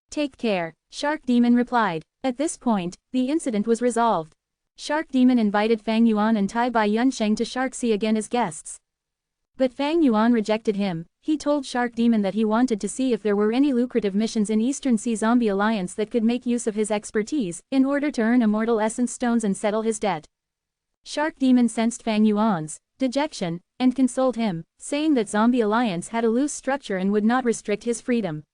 Take care, Shark Demon replied. At this point, the incident was resolved. Shark Demon invited Fang Yuan and Tai Bai Yunsheng to Shark Sea again as guests. But Fang Yuan rejected him, he told Shark Demon that he wanted to see if there were any lucrative missions in Eastern Sea Zombie Alliance that could make use of his expertise, in order to earn immortal essence stones and settle his debt. Shark Demon sensed Fang Yuan's dejection, and consoled him, saying that Zombie Alliance had a loose structure and would not restrict his freedom.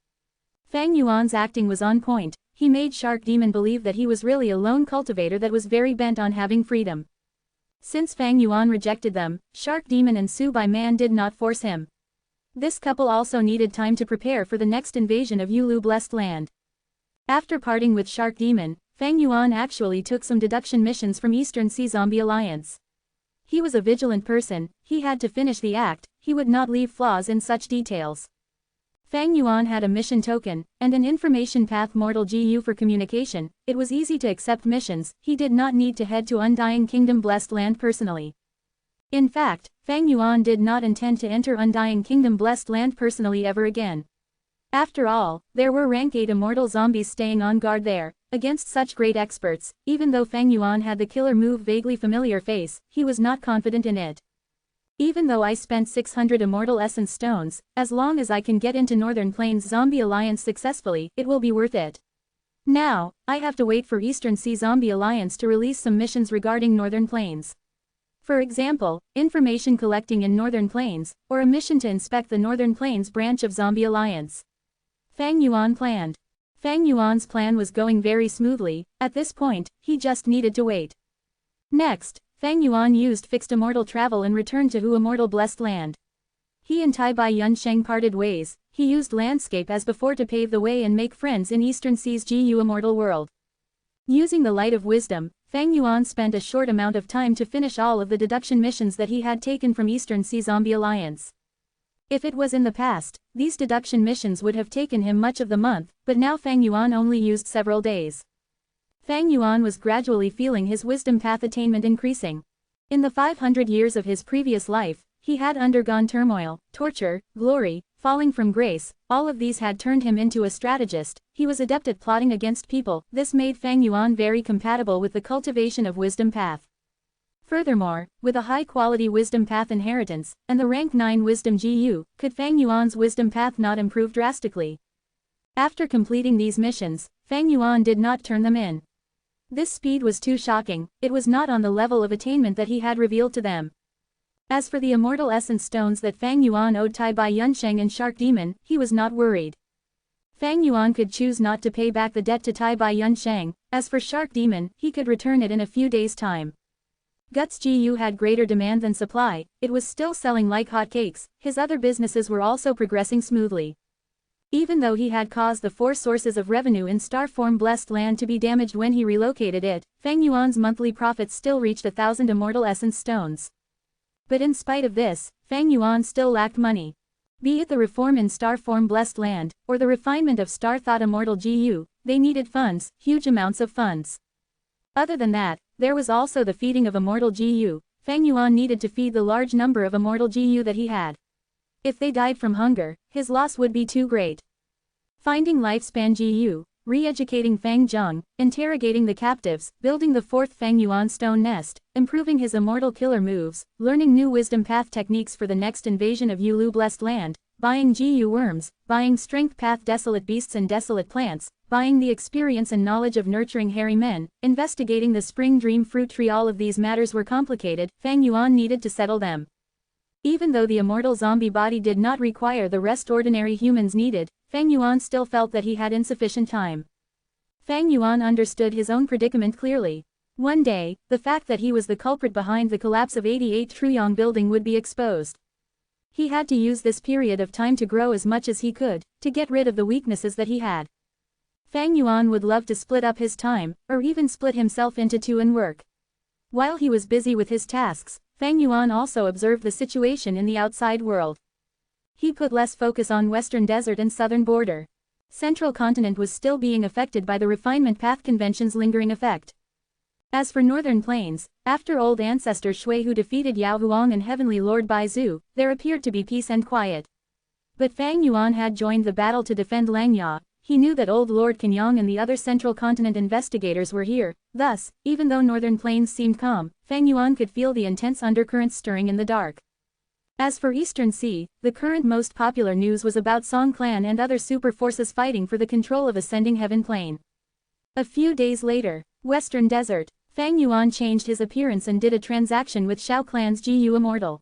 Fang Yuan's acting was on point, he made Shark Demon believe that he was really a lone cultivator that was very bent on having freedom. Since Fang Yuan rejected them, Shark Demon and Su Bai Man did not force him. This couple also needed time to prepare for the next invasion of Yulu Blessed Land. After parting with Shark Demon, Fang Yuan actually took some deduction missions from Eastern Sea Zombie Alliance. He was a vigilant person, he had to finish the act, he would not leave flaws in such details. Fang Yuan had a mission token, and an information path Mortal GU for communication, it was easy to accept missions, he did not need to head to Undying Kingdom Blessed Land personally. In fact, Fang Yuan did not intend to enter Undying Kingdom Blessed Land personally ever again. After all, there were rank 8 immortal zombies staying on guard there, against such great experts, even though Fang Yuan had the killer move vaguely familiar face, he was not confident in it. Even though I spent 600 immortal essence stones, as long as I can get into Northern Plains Zombie Alliance successfully, it will be worth it. Now, I have to wait for Eastern Sea Zombie Alliance to release some missions regarding Northern Plains. For example, information collecting in Northern Plains, or a mission to inspect the Northern Plains branch of Zombie Alliance. Fang Yuan planned. Fang Yuan's plan was going very smoothly, at this point, he just needed to wait. Next, Fang Yuan used fixed immortal travel and returned to Hu Immortal Blessed Land. He and Tai Bai Yunsheng parted ways, he used landscape as before to pave the way and make friends in Eastern Sea's GU Immortal World. Using the light of wisdom, Fang Yuan spent a short amount of time to finish all of the deduction missions that he had taken from Eastern Sea Zombie Alliance. If it was in the past, these deduction missions would have taken him much of the month, but now Fang Yuan only used several days. Fang Yuan was gradually feeling his wisdom path attainment increasing. In the 500 years of his previous life, he had undergone turmoil, torture, glory, falling from grace, all of these had turned him into a strategist, he was adept at plotting against people, this made Fang Yuan very compatible with the cultivation of wisdom path. Furthermore, with a high-quality wisdom path inheritance, and the rank 9 wisdom GU, could Fang Yuan's wisdom path not improve drastically? After completing these missions, Fang Yuan did not turn them in. This speed was too shocking, it was not on the level of attainment that he had revealed to them. As for the immortal essence stones that Fang Yuan owed Tai Bai Yunsheng and Shark Demon, he was not worried. Fang Yuan could choose not to pay back the debt to Tai Bai Yunsheng, as for Shark Demon, he could return it in a few days' time. Guts GU had greater demand than supply, it was still selling like hotcakes, his other businesses were also progressing smoothly. Even though he had caused the 4 sources of revenue in star form blessed land to be damaged when he relocated it, Feng Yuan's monthly profits still reached 1,000 immortal essence stones. But in spite of this, Feng Yuan still lacked money. Be it the reform in star form blessed land, or the refinement of star thought immortal GU, they needed funds, huge amounts of funds. Other than that, there was also the feeding of immortal GU. Feng Yuan needed to feed the large number of immortal GU that he had. If they died from hunger, his loss would be too great. Finding lifespan GU, re-educating Fang Zheng, interrogating the captives, building the 4th Feng Yuan stone nest, improving his immortal killer moves, learning new wisdom path techniques for the next invasion of Yulu blessed land, buying GU worms, buying strength path desolate beasts and desolate plants, buying the experience and knowledge of nurturing hairy men, investigating the spring dream fruit tree. All of these matters were complicated, Feng Yuan needed to settle them. Even though the immortal zombie body did not require the rest ordinary humans needed, Feng Yuan still felt that he had insufficient time. Feng Yuan understood his own predicament clearly. One day, the fact that he was the culprit behind the collapse of 88 Truyong building would be exposed. He had to use this period of time to grow as much as he could, to get rid of the weaknesses that he had. Feng Yuan would love to split up his time, or even split himself into 2 and work. While he was busy with his tasks, Feng Yuan also observed the situation in the outside world. He put less focus on Western Desert and Southern border. Central continent was still being affected by the refinement path convention's lingering effect. As for Northern Plains, after old ancestor Shui Hu defeated Yao Huang and Heavenly Lord Bai Zhu, there appeared to be peace and quiet. But Feng Yuan had joined the battle to defend Langya. He knew that old Lord Kenyang and the other Central Continent investigators were here, thus, even though Northern Plains seemed calm, Feng Yuan could feel the intense undercurrents stirring in the dark. As for Eastern Sea, the current most popular news was about Song Clan and other super forces fighting for the control of Ascending Heaven Plain. A few days later, Western Desert, Feng Yuan changed his appearance and did a transaction with Shao Clan's GU Immortal.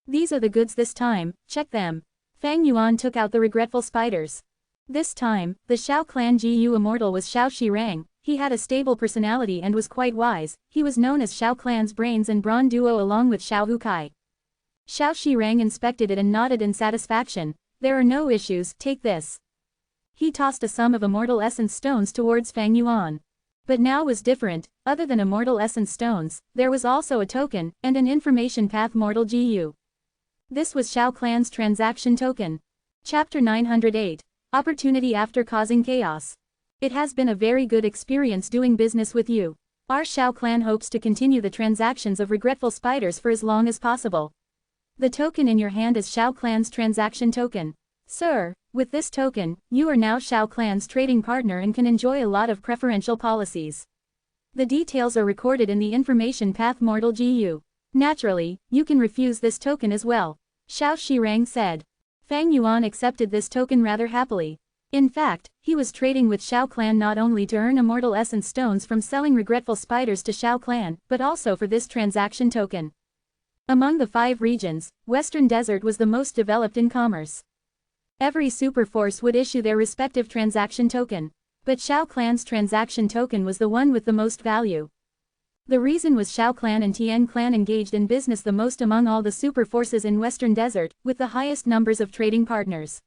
These are the goods this time, check them. Feng Yuan took out the regretful spiders. This time, the Shao Clan GU Immortal was Shao Shirang. He had a stable personality and was quite wise. He was known as Shao Clan's brains and brawn duo along with Shao Hukai. Shao Shirang inspected it and nodded in satisfaction. There are no issues, take this. He tossed a sum of immortal essence stones towards Feng Yuan. But now was different. Other than immortal essence stones, there was also a token, and an information path mortal GU. This was Shao Clan's transaction token. Chapter 908. Opportunity after causing chaos. It has been a very good experience doing business with you. Our Shao Clan hopes to continue the transactions of regretful spiders for as long as possible. The token in your hand is Shao Clan's transaction token. Sir, with this token, you are now Shao Clan's trading partner and can enjoy a lot of preferential policies. The details are recorded in the information path mortal GU. Naturally, you can refuse this token as well. Shao Shirang said. Feng Yuan accepted this token rather happily. In fact, he was trading with Shao Clan not only to earn immortal essence stones from selling regretful spiders to Shao Clan, but also for this transaction token. Among the 5 regions, Western Desert was the most developed in commerce. Every super force would issue their respective transaction token. But Shao Clan's transaction token was the one with the most value. The reason was Shao Clan and Tian Clan engaged in business the most among all the super forces in Western Desert, with the highest numbers of trading partners.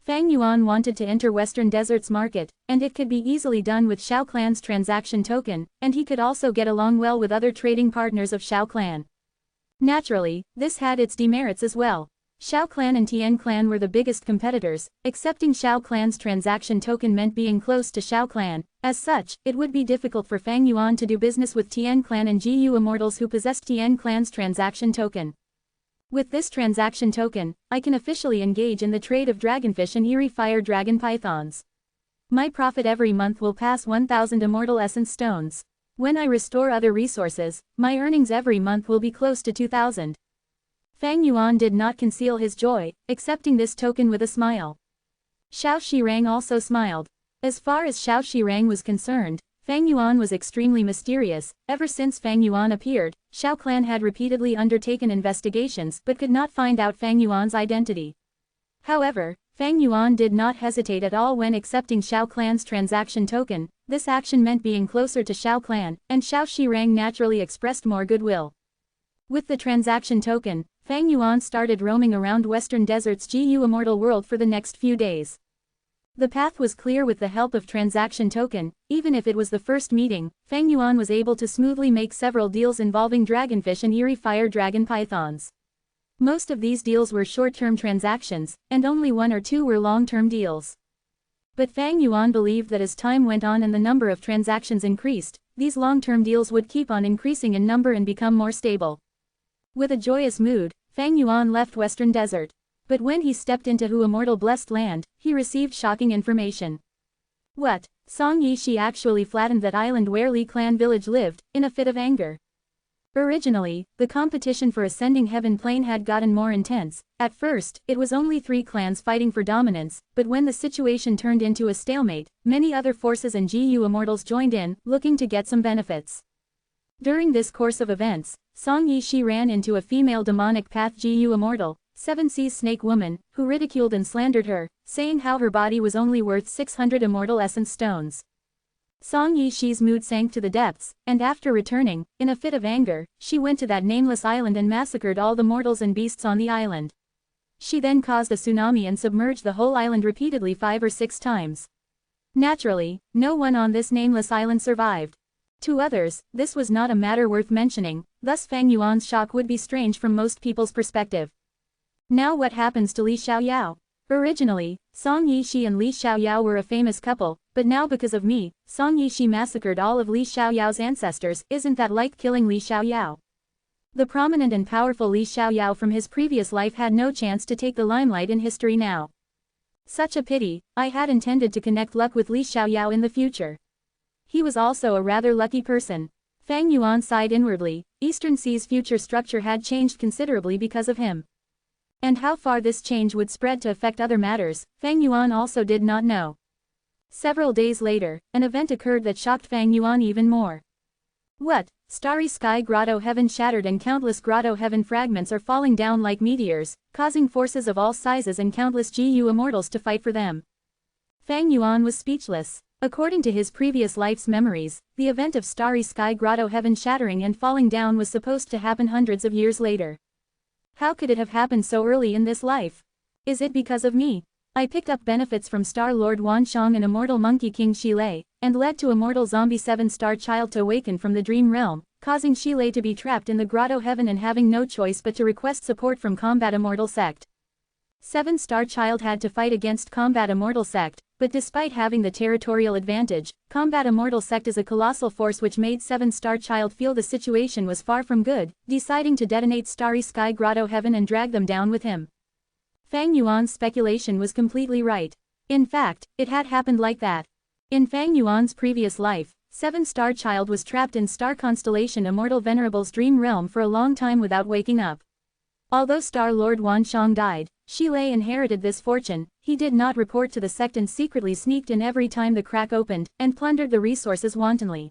Feng Yuan wanted to enter Western Desert's market, and it could be easily done with Shao Clan's transaction token, and he could also get along well with other trading partners of Shao Clan. Naturally, this had its demerits as well. Shao Clan and Tian Clan were the biggest competitors. Accepting Shao Clan's transaction token meant being close to Shao Clan. As such, it would be difficult for Feng Yuan to do business with Tian Clan and GU Immortals who possessed Tian Clan's transaction token. With this transaction token, I can officially engage in the trade of dragonfish and eerie fire dragon pythons. My profit every month will pass 1,000 immortal essence stones. When I restore other resources, my earnings every month will be close to 2,000. Feng Yuan did not conceal his joy, accepting this token with a smile. Shao Shirang also smiled. As far as Shao Shirang was concerned, Feng Yuan was extremely mysterious. Ever since Feng Yuan appeared, Shao Clan had repeatedly undertaken investigations but could not find out Feng Yuan's identity. However, Feng Yuan did not hesitate at all when accepting Shao Clan's transaction token. This action meant being closer to Shao clan, and Shao Shirang naturally expressed more goodwill. With the transaction token, Fang Yuan started roaming around Western Desert's GU Immortal world for the next few days. The path was clear with the help of transaction token. Even if it was the first meeting, Fang Yuan was able to smoothly make several deals involving dragonfish and eerie fire dragon pythons. Most of these deals were short-term transactions, and only one or two were long-term deals. But Fang Yuan believed that as time went on and the number of transactions increased, these long-term deals would keep on increasing in number and become more stable. With a joyous mood, Fang Yuan left Western Desert. But when he stepped into Hu Immortal Blessed Land, he received shocking information. What? Song Yishi actually flattened that island where Li clan village lived, in a fit of anger. Originally, the competition for ascending Heaven Plane had gotten more intense. At first, it was only 3 clans fighting for dominance, but when the situation turned into a stalemate, many other forces and GU Immortals joined in, looking to get some benefits. During this course of events, Song Yishi ran into a female demonic path GU Immortal, 7 Seas Snake Woman, who ridiculed and slandered her, saying how her body was only worth 600 Immortal Essence Stones. Song Yishi's mood sank to the depths, and after returning, in a fit of anger, she went to that nameless island and massacred all the mortals and beasts on the island. She then caused a tsunami and submerged the whole island repeatedly 5 or 6 times. Naturally, no one on this nameless island survived. To others, this was not a matter worth mentioning, thus Fang Yuan's shock would be strange from most people's perspective. Now what happens to Li Xiaoyao? Originally, Song Yishi and Li Xiaoyao were a famous couple, but now because of me, Song Yishi massacred all of Li Xiaoyao's ancestors. Isn't that like killing Li Xiaoyao? The prominent and powerful Li Xiaoyao from his previous life had no chance to take the limelight in history now. Such a pity. I had intended to connect luck with Li Xiaoyao in the future. He was also a rather lucky person. Fang Yuan sighed inwardly. Eastern Sea's future structure had changed considerably because of him. And how far this change would spread to affect other matters, Fang Yuan also did not know. Several days later, an event occurred that shocked Fang Yuan even more. What? Starry sky grotto heaven shattered and countless grotto heaven fragments are falling down like meteors, causing forces of all sizes and countless GU immortals to fight for them. Fang Yuan was speechless. According to his previous life's memories, the event of starry sky grotto heaven shattering and falling down was supposed to happen hundreds of years later. How could it have happened so early in this life? Is it because of me? I picked up benefits from Star Lord Wanshang and Immortal Monkey King Shilei, and led to Immortal Zombie 7-star child to awaken from the dream realm, causing Shilei to be trapped in the grotto heaven and having no choice but to request support from Combat Immortal Sect. 7-star child had to fight against Combat Immortal Sect, but despite having the territorial advantage, Combat Immortal Sect is a colossal force which made 7-star child feel the situation was far from good, deciding to detonate Starry Sky Grotto Heaven and drag them down with him. Fang Yuan's speculation was completely right. In fact, it had happened like that. In Fang Yuan's previous life, 7-star child was trapped in star constellation Immortal Venerable's dream realm for a long time without waking up. Although Star Lord Wanshang died, Shilei inherited this fortune. He did not report to the sect and secretly sneaked in every time the crack opened, and plundered the resources wantonly.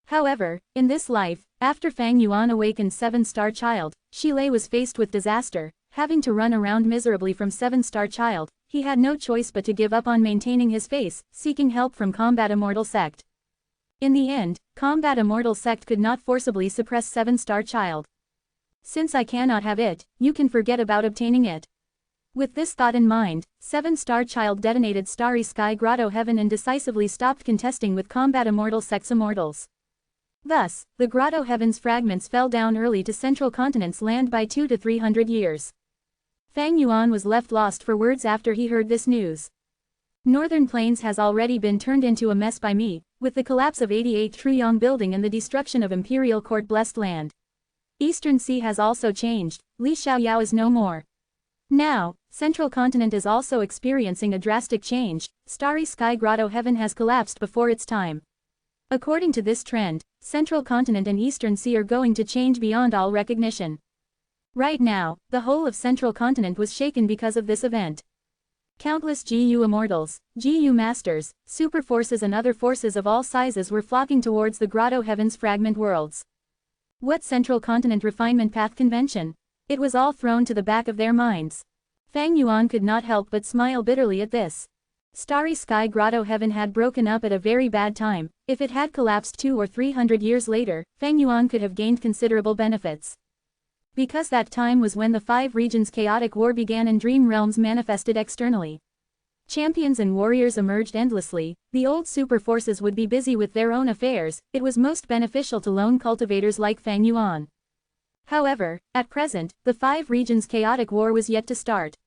However, in this life, after Fang Yuan awakened 7-star child, Shilei was faced with disaster, having to run around miserably from 7-star child. He had no choice but to give up on maintaining his face, seeking help from Combat Immortal Sect. In the end, Combat Immortal Sect could not forcibly suppress 7-star child. Since I cannot have it, you can forget about obtaining it. With this thought in mind, 7-star child detonated Starry Sky Grotto Heaven and decisively stopped contesting with Combat Immortal Sect's immortals. Thus, the Grotto Heaven's fragments fell down early to Central Continent's land by 200 to 300 years. Fang Yuan was left lost for words after he heard this news. Northern Plains has already been turned into a mess by me, with the collapse of 88 Truyong Building and the destruction of Imperial Court Blessed Land. Eastern Sea has also changed. Li Xiaoyao is no more. Now, Central Continent is also experiencing a drastic change. Starry Sky Grotto Heaven has collapsed before its time. According to this trend, Central Continent and Eastern Sea are going to change beyond all recognition. Right now, the whole of Central Continent was shaken because of this event. Countless GU Immortals, GU Masters, Super Forces and other forces of all sizes were flocking towards the Grotto Heaven's fragment worlds. What Central Continent Refinement Path Convention? It was all thrown to the back of their minds. Fang Yuan could not help but smile bitterly at this. Starry Sky Grotto Heaven had broken up at a very bad time. If it had collapsed 200 or 300 years later, Feng Yuan could have gained considerable benefits. Because that time was when the 5 regions' chaotic war began and dream realms manifested externally. Champions and warriors emerged endlessly, the old super forces would be busy with their own affairs, it was most beneficial to lone cultivators like Feng Yuan. However, at present, the 5 regions' chaotic war was yet to start.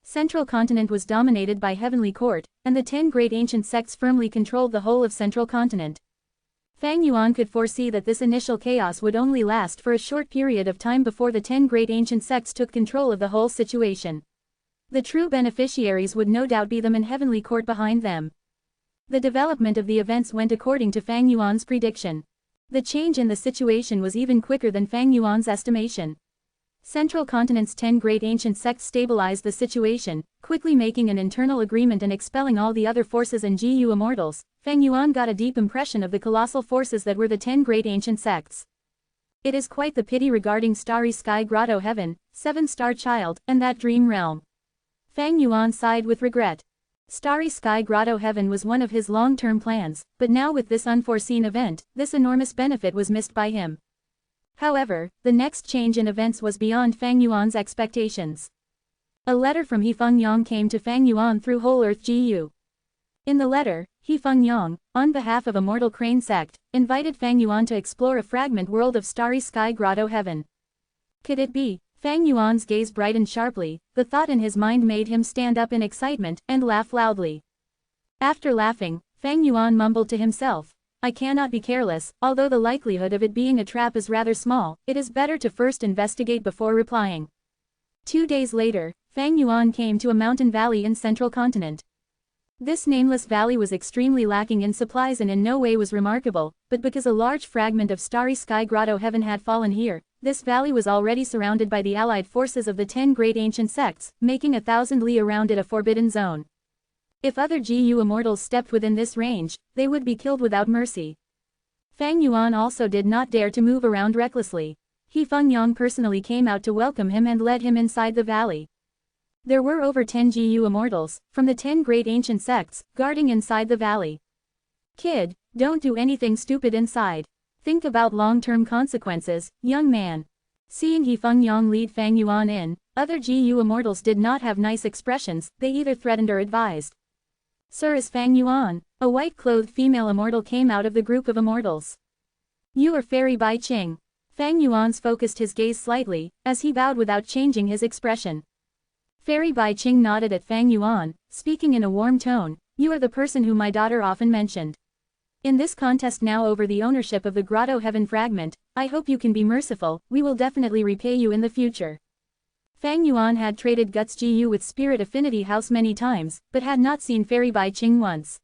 Central Continent was dominated by Heavenly Court, and the 10 great ancient sects firmly controlled the whole of Central Continent. Feng Yuan could foresee that this initial chaos would only last for a short period of time before the 10 great ancient sects took control of the whole situation. The true beneficiaries would no doubt be them and Heavenly Court behind them. The development of the events went according to Feng Yuan's prediction. The change in the situation was even quicker than Feng Yuan's estimation. Central Continent's 10 great ancient sects stabilized the situation, quickly making an internal agreement and expelling all the other forces and GU Immortals. Feng Yuan got a deep impression of the colossal forces that were the 10 great ancient sects. It is quite the pity regarding Starry Sky Grotto Heaven, 7-star child, and that dream realm. Feng Yuan sighed with regret. Starry Sky Grotto Heaven was one of his long-term plans, but now with this unforeseen event, this enormous benefit was missed by him. However, the next change in events was beyond Feng Yuan's expectations. A letter from He Feng Yang came to Feng Yuan through Whole Earth GU. In the letter, He Feng Yang, on behalf of Immortal Crane Sect, invited Feng Yuan to explore a fragment world of Starry Sky Grotto Heaven. Could it be? Feng Yuan's gaze brightened sharply, the thought in his mind made him stand up in excitement and laugh loudly. After laughing, Feng Yuan mumbled to himself, I cannot be careless, although the likelihood of it being a trap is rather small, it is better to first investigate before replying. 2 days later, Feng Yuan came to a mountain valley in Central Continent. This nameless valley was extremely lacking in supplies and in no way was remarkable, but because a large fragment of Starry Sky Grotto Heaven had fallen here, this valley was already surrounded by the allied forces of the 10 great ancient sects, making 1,000 li around it a forbidden zone. If other GU Immortals stepped within this range, they would be killed without mercy. Feng Yuan also did not dare to move around recklessly. He Feng Yang personally came out to welcome him and led him inside the valley. There were over 10 GU Immortals, from the 10 great ancient sects, guarding inside the valley. Kid, don't do anything stupid inside. Think about long-term consequences, young man. Seeing He Feng Yang lead Feng Yuan in, other GU Immortals did not have nice expressions, they either threatened or advised. Sir, is Feng Yuan? A white-clothed female immortal came out of the group of immortals. You are Fairy Bai Qing. Feng Yuan's focused his gaze slightly, as he bowed without changing his expression. Fairy Bai Qing nodded at Feng Yuan, speaking in a warm tone, you are the person whom my daughter often mentioned. In this contest now over the ownership of the Grotto Heaven fragment, I hope you can be merciful, we will definitely repay you in the future. Feng Yuan had traded Guts GU with Spirit Affinity House many times, but had not seen Fairy Bai Qing once.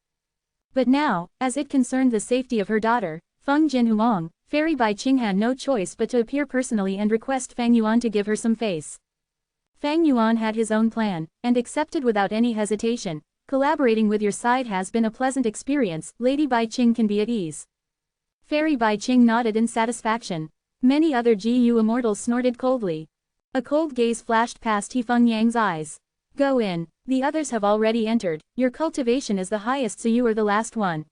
But now, as it concerned the safety of her daughter, Feng Jin Huang, Fairy Bai Qing had no choice but to appear personally and request Feng Yuan to give her some face. Feng Yuan had his own plan, and accepted without any hesitation. Collaborating with your side has been a pleasant experience, Lady Bai Qing can be at ease. Fairy Bai Qing nodded in satisfaction. Many other GU Immortals snorted coldly. A cold gaze flashed past He Feng Yang's eyes. Go in, the others have already entered, your cultivation is the highest so you are the last one.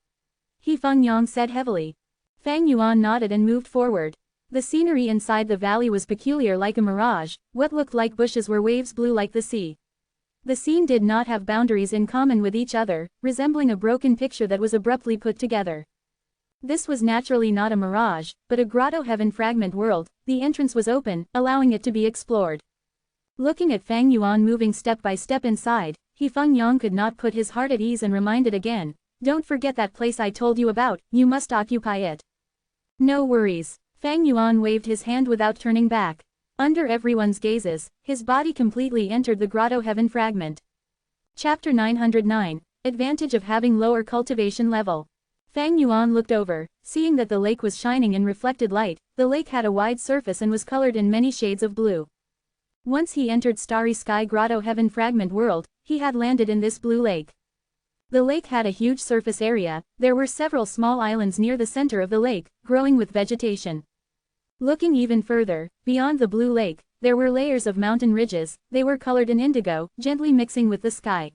He Feng Yang said heavily. Feng Yuan nodded and moved forward. The scenery inside the valley was peculiar like a mirage, what looked like bushes were waves blue like the sea. The scene did not have boundaries in common with each other, resembling a broken picture that was abruptly put together. This was naturally not a mirage, but a Grotto Heaven fragment world. The entrance was open, allowing it to be explored. Looking at Feng Yuan moving step by step inside, He Feng Yang could not put his heart at ease and reminded again, don't forget that place I told you about, you must occupy it. No worries. Feng Yuan waved his hand without turning back. Under everyone's gazes, his body completely entered the Grotto Heaven fragment. Chapter 909, Advantage of having lower cultivation level. Feng Yuan looked over, seeing that the lake was shining in reflected light. The lake had a wide surface and was colored in many shades of blue. Once he entered Starry Sky Grotto Heaven fragment world, he had landed in this blue lake. The lake had a huge surface area, there were several small islands near the center of the lake, growing with vegetation. Looking even further, beyond the blue lake, there were layers of mountain ridges, they were colored in indigo, gently mixing with the sky.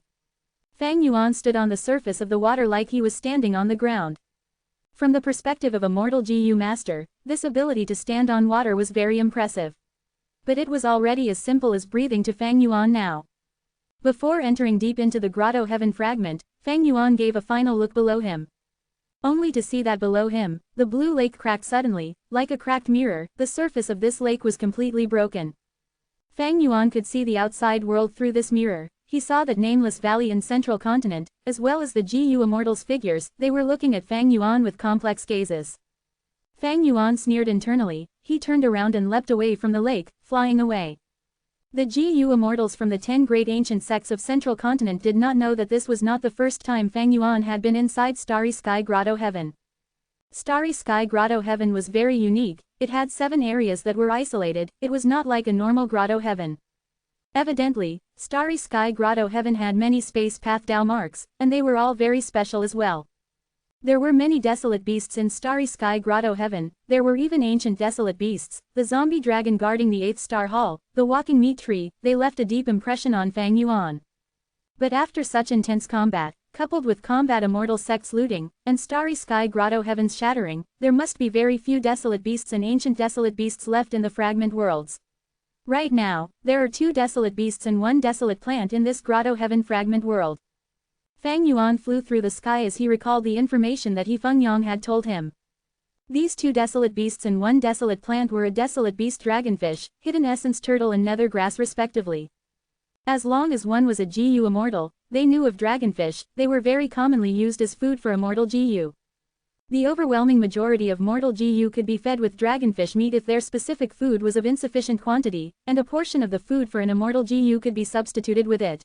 Fang Yuan stood on the surface of the water like he was standing on the ground. From the perspective of a mortal GU master, this ability to stand on water was very impressive. But it was already as simple as breathing to Fang Yuan now. Before entering deep into the grotto heaven fragment, Fang Yuan gave a final look below him. Only to see that below him, the blue lake cracked suddenly, like a cracked mirror. The surface of this lake was completely broken. Fang Yuan could see the outside world through this mirror. He saw that nameless valley and central continent, as well as the GU Immortals figures. They were looking at Fang Yuan with complex gazes. Fang Yuan sneered internally. He turned around and leapt away from the lake, flying away. The GU Immortals from the 10 great ancient sects of Central Continent did not know that this was not the first time Fang Yuan had been inside Starry Sky Grotto Heaven. Starry Sky Grotto Heaven was very unique. It had 7 areas that were isolated. It was not like a normal grotto heaven. Evidently, Starry Sky Grotto Heaven had many space path Dao marks, and they were all very special as well. There were many desolate beasts in Starry Sky Grotto Heaven. There were even ancient desolate beasts, the zombie dragon guarding the 8th star hall, the walking meat tree. They left a deep impression on Fang Yuan. But after such intense combat, coupled with combat immortal sects looting, and Starry Sky Grotto Heaven's shattering, there must be very few desolate beasts and ancient desolate beasts left in the fragment worlds. Right now, there are 2 desolate beasts and 1 desolate plant in this Grotto Heaven fragment world. Fang Yuan flew through the sky as he recalled the information that Feng Yang had told him. These 2 desolate beasts and 1 desolate plant were a desolate beast dragonfish, hidden essence turtle and nether grass respectively. As long as one was a GU immortal, they knew of dragonfish. They were very commonly used as food for immortal GU. The overwhelming majority of mortal GU could be fed with dragonfish meat if their specific food was of insufficient quantity, and a portion of the food for an immortal GU could be substituted with it.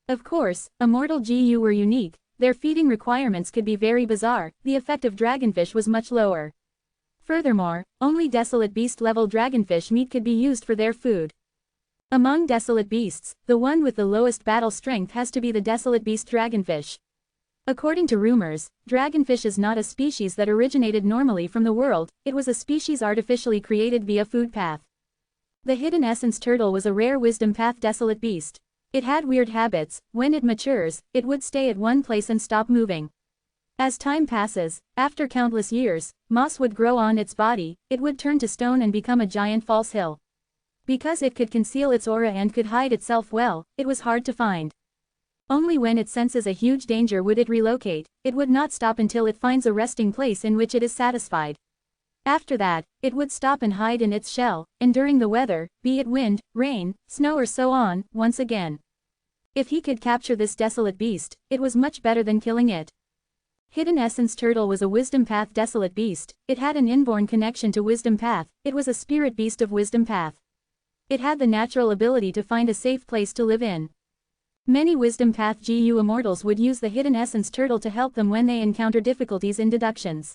Of course, immortal GU were unique. Their feeding requirements could be very bizarre. The effect of dragonfish was much lower. Furthermore, only desolate beast-level dragonfish meat could be used for their food. Among desolate beasts, the one with the lowest battle strength has to be the desolate beast dragonfish. According to rumors, dragonfish is not a species that originated normally from the world. It was a species artificially created via food path. The hidden essence turtle was a rare wisdom path desolate beast. It had weird habits. When it matures, it would stay at one place and stop moving. As time passes, after countless years, moss would grow on its body. It would turn to stone and become a giant false hill. Because it could conceal its aura and could hide itself well, it was hard to find. Only when it senses a huge danger would it relocate. It would not stop until it finds a resting place in which it is satisfied. After that, it would stop and hide in its shell, enduring the weather, be it wind, rain, snow or so on, once again. If he could capture this desolate beast, it was much better than killing it. Hidden Essence Turtle was a Wisdom Path desolate beast. It had an inborn connection to Wisdom Path. It was a spirit beast of Wisdom Path. It had the natural ability to find a safe place to live in. Many Wisdom Path GU Immortals would use the Hidden Essence Turtle to help them when they encounter difficulties in deductions.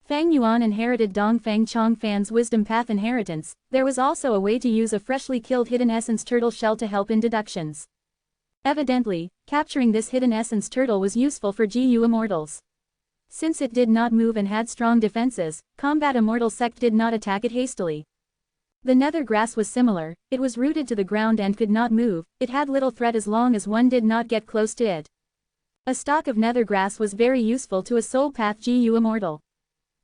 Fang Yuan inherited Dongfang Chong Fan's Wisdom Path inheritance. There was also a way to use a freshly killed Hidden Essence Turtle shell to help in deductions. Evidently, capturing this Hidden Essence Turtle was useful for GU Immortals. Since it did not move and had strong defenses, Combat Immortal Sect did not attack it hastily. The nether grass was similar. It was rooted to the ground and could not move. It had little threat as long as one did not get close to it. A stalk of nether grass was very useful to a Soul Path GU Immortal.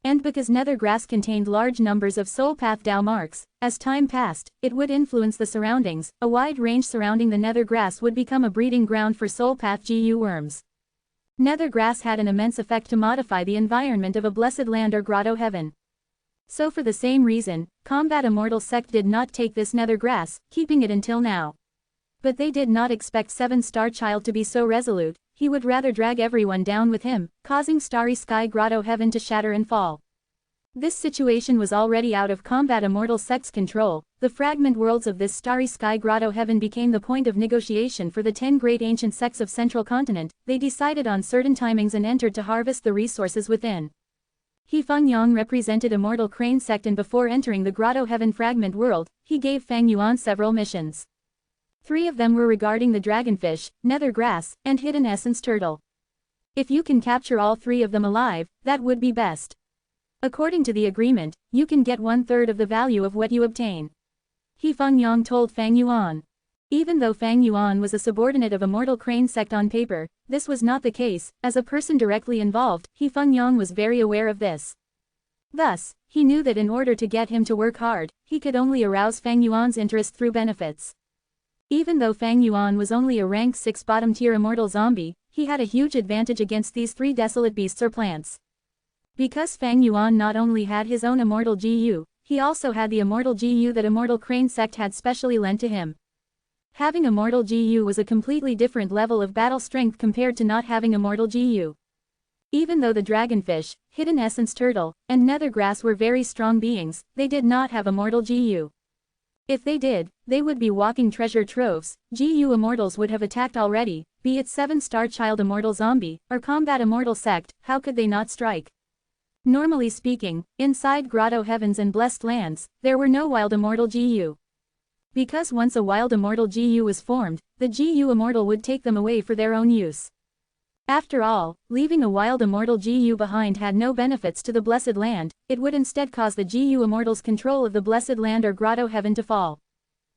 And because nether grass contained large numbers of Soul Path Dao marks, as time passed, it would influence the surroundings. A wide range surrounding the nether grass would become a breeding ground for Soul Path GU worms. Nether grass had an immense effect to modify the environment of a blessed land or grotto heaven. So for the same reason, Combat Immortal Sect did not take this nether grass, keeping it until now. But they did not expect 7-star Child to be so resolute. He would rather drag everyone down with him, causing Starry Sky Grotto Heaven to shatter and fall. This situation was already out of Combat Immortal Sect's control. The fragment worlds of this Starry Sky Grotto Heaven became the point of negotiation for the 10 great ancient sects of Central Continent. They decided on certain timings and entered to harvest the resources within. Feng Yang represented Immortal Crane Sect, and before entering the Grotto Heaven fragment world, he gave Fang Yuan several missions. 3 of them were regarding the dragonfish, nether grass, and hidden essence turtle. If you can capture all 3 of them alive, that would be best. According to the agreement, you can get 1/3 of the value of what you obtain. Feng Yang told Fang Yuan. Even though Fang Yuan was a subordinate of Immortal Crane sect on paper, this was not the case. As a person directly involved, Feng Yang was very aware of this. Thus, he knew that in order to get him to work hard, he could only arouse Fang Yuan's interest through benefits. Even though Fang Yuan was only a rank 6 bottom-tier immortal zombie, he had a huge advantage against these 3 desolate beasts or plants. Because Fang Yuan not only had his own immortal GU, he also had the immortal GU that Immortal Crane sect had specially lent to him. Having immortal GU was a completely different level of battle strength compared to not having immortal GU. Even though the dragonfish, hidden essence turtle, and nether grass were very strong beings, they did not have immortal GU. If they did, they would be walking treasure troves. GU immortals would have attacked already, be it 7-star child immortal zombie, or combat immortal sect, how could they not strike? Normally speaking, inside Grotto Heavens and Blessed Lands, there were no wild immortal GU. Because once a wild immortal GU was formed, the GU immortal would take them away for their own use. After all, leaving a wild immortal GU behind had no benefits to the Blessed Land, it would instead cause the GU immortal's control of the Blessed Land or Grotto Heaven to fall.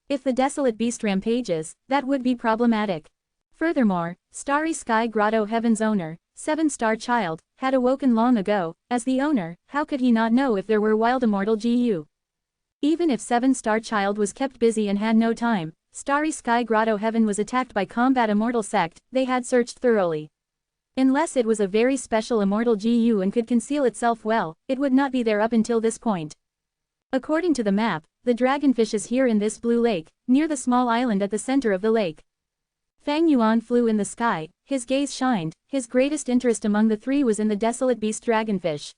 If the desolate beast rampages, that would be problematic. Furthermore, Starry Sky Grotto Heaven's owner, 7-star child, had awoken long ago. As the owner, how could he not know if there were wild immortal GU? Even if 7-star child was kept busy and had no time, Starry Sky Grotto Heaven was attacked by combat immortal sect, they had searched thoroughly. Unless it was a very special immortal GU and could conceal itself well, it would not be there up until this point. According to the map, the dragonfish is here in this blue lake, near the small island at the center of the lake. Fang Yuan flew in the sky, his gaze shined, his greatest interest among the 3 was in the desolate beast dragonfish.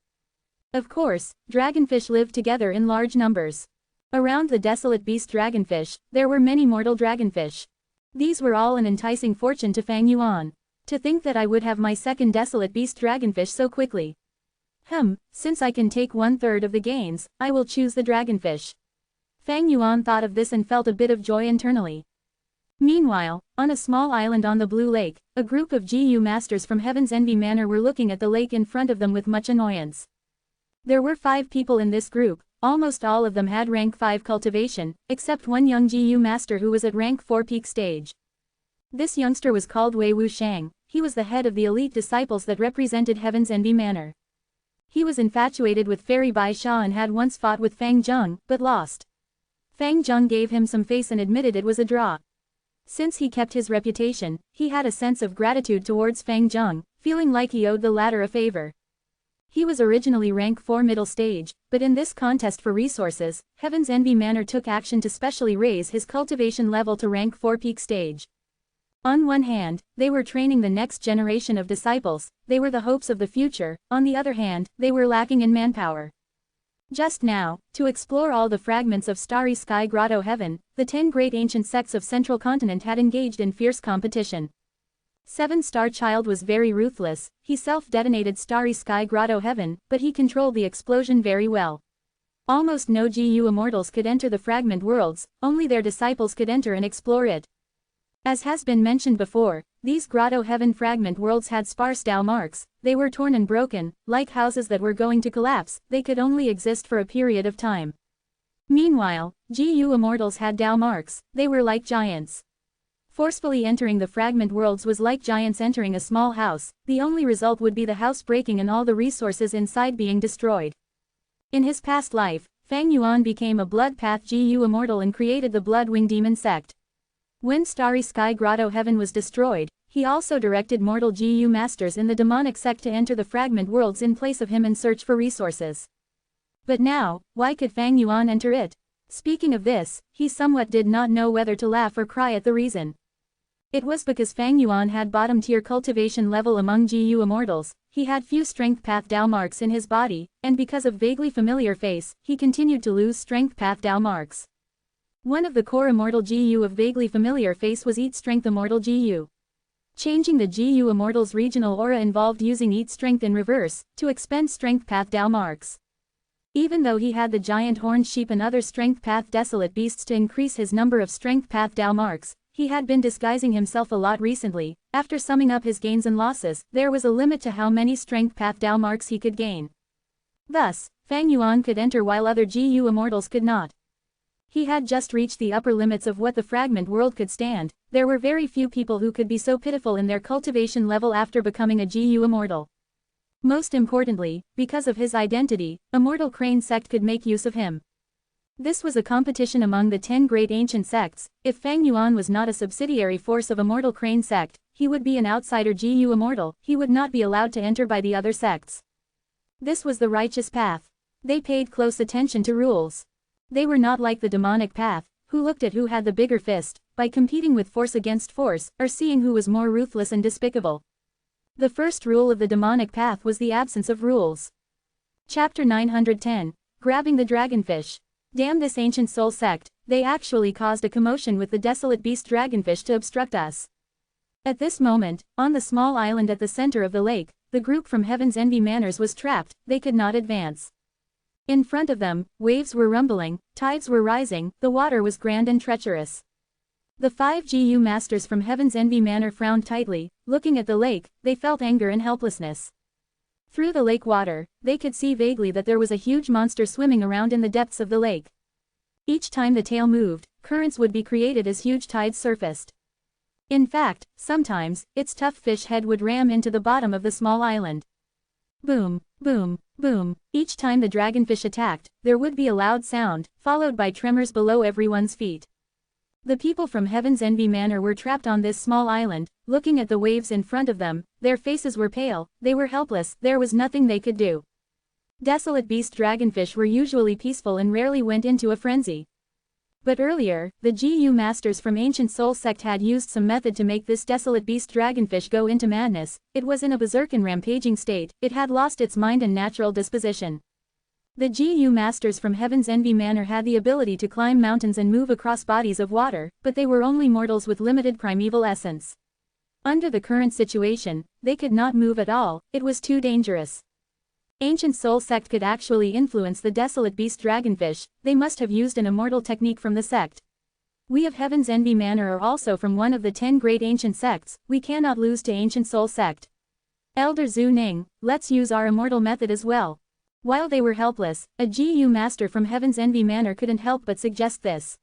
Of course, dragonfish lived together in large numbers. Around the desolate beast dragonfish, there were many mortal dragonfish. These were all an enticing fortune to Fang Yuan. To think that I would have my second desolate beast dragonfish so quickly. Since I can take 1/3 of the gains, I will choose the dragonfish. Fang Yuan thought of this and felt a bit of joy internally. Meanwhile, on a small island on the Blue Lake, a group of GU masters from Heaven's Envy Manor were looking at the lake in front of them with much annoyance. There were 5 people in this group, almost all of them had rank 5 cultivation, except one young GU master who was at rank 4 peak stage. This youngster was called Wei Wushang. He was the head of the elite disciples that represented Heaven's Envy Manor. He was infatuated with Fairy Bai Sha and had once fought with Fang Zheng, but lost. Fang Zheng gave him some face and admitted it was a draw. Since he kept his reputation, he had a sense of gratitude towards Fang Zheng, feeling like he owed the latter a favor. He was originally rank 4 middle stage, but in this contest for resources, Heaven's Envy Manor took action to specially raise his cultivation level to rank 4 peak stage. On one hand, they were training the next generation of disciples, they were the hopes of the future, on the other hand, they were lacking in manpower. Just now, to explore all the fragments of Starry Sky Grotto Heaven, the 10 great ancient sects of Central Continent had engaged in fierce competition. 7-star child was very ruthless, he self-detonated Starry Sky Grotto Heaven, but he controlled the explosion very well. Almost no GU immortals could enter the fragment worlds, only their disciples could enter and explore it. As has been mentioned before, these Grotto Heaven fragment worlds had sparse Dao marks, they were torn and broken, like houses that were going to collapse, they could only exist for a period of time. Meanwhile, GU immortals had Dao marks, they were like giants. Forcefully entering the fragment worlds was like giants entering a small house, the only result would be the house breaking and all the resources inside being destroyed. In his past life, Fang Yuan became a Blood Path GU immortal and created the Blood Wing Demon sect. When Starry Sky Grotto Heaven was destroyed, he also directed mortal GU masters in the demonic sect to enter the fragment worlds in place of him and search for resources. But now, why could Fang Yuan enter it? Speaking of this, he somewhat did not know whether to laugh or cry at the reason. It was because Fang Yuan had bottom-tier cultivation level among GU immortals, he had few strength path Dao marks in his body, and because of vaguely familiar face, he continued to lose strength path Dao marks. One of the core immortal GU of vaguely familiar face was Eat Strength Immortal GU. Changing the GU immortal's regional aura involved using Eat Strength in reverse, to expend strength path Dao marks. Even though he had the giant horned sheep and other strength path desolate beasts to increase his number of strength path Dao marks, he had been disguising himself a lot recently. After summing up his gains and losses, there was a limit to how many strength path Dao marks he could gain. Thus, Fang Yuan could enter while other GU immortals could not. He had just reached the upper limits of what the fragment world could stand. There were very few people who could be so pitiful in their cultivation level after becoming a GU immortal. Most importantly, because of his identity, Immortal Crane sect could make use of him. This was a competition among the 10 great ancient sects. If Fang Yuan was not a subsidiary force of Immortal Crane sect, he would be an outsider GU immortal, he would not be allowed to enter by the other sects. This was the righteous path. They paid close attention to rules. They were not like the demonic path, who looked at who had the bigger fist, by competing with force against force, or seeing who was more ruthless and despicable. The first rule of the demonic path was the absence of rules. Chapter 910, Grabbing the Dragonfish. Damn this ancient soul sect, they actually caused a commotion with the desolate beast dragonfish to obstruct us. At this moment, on the small island at the center of the lake, the group from Heaven's Envy Manors was trapped, they could not advance. In front of them, waves were rumbling, tides were rising, the water was grand and treacherous. The 5 GU masters from Heaven's Envy Manor frowned tightly, looking at the lake, they felt anger and helplessness. Through the lake water, they could see vaguely that there was a huge monster swimming around in the depths of the lake. Each time the tail moved, currents would be created as huge tides surfaced. In fact, sometimes, its tough fish head would ram into the bottom of the small island. Boom, boom, boom. Each time the dragonfish attacked, there would be a loud sound, followed by tremors below everyone's feet. The people from Heaven's Envy Manor were trapped on this small island, looking at the waves in front of them, their faces were pale, they were helpless, there was nothing they could do. Desolate beast dragonfish were usually peaceful and rarely went into a frenzy. But earlier, the GU masters from Ancient Soul sect had used some method to make this desolate beast dragonfish go into madness. It was in a berserk and rampaging state, it had lost its mind and natural disposition. The GU masters from Heaven's Envy Manor had the ability to climb mountains and move across bodies of water, but they were only mortals with limited primeval essence. Under the current situation, they could not move at all, it was too dangerous. Ancient Soul sect could actually influence the desolate beast dragonfish, they must have used an immortal technique from the sect. We of Heaven's Envy Manor are also from one of the 10 great ancient sects, we cannot lose to Ancient Soul sect. Elder Zhu Ning, let's use our immortal method as well. While they were helpless, a GU master from Heaven's Envy Manor couldn't help but suggest this.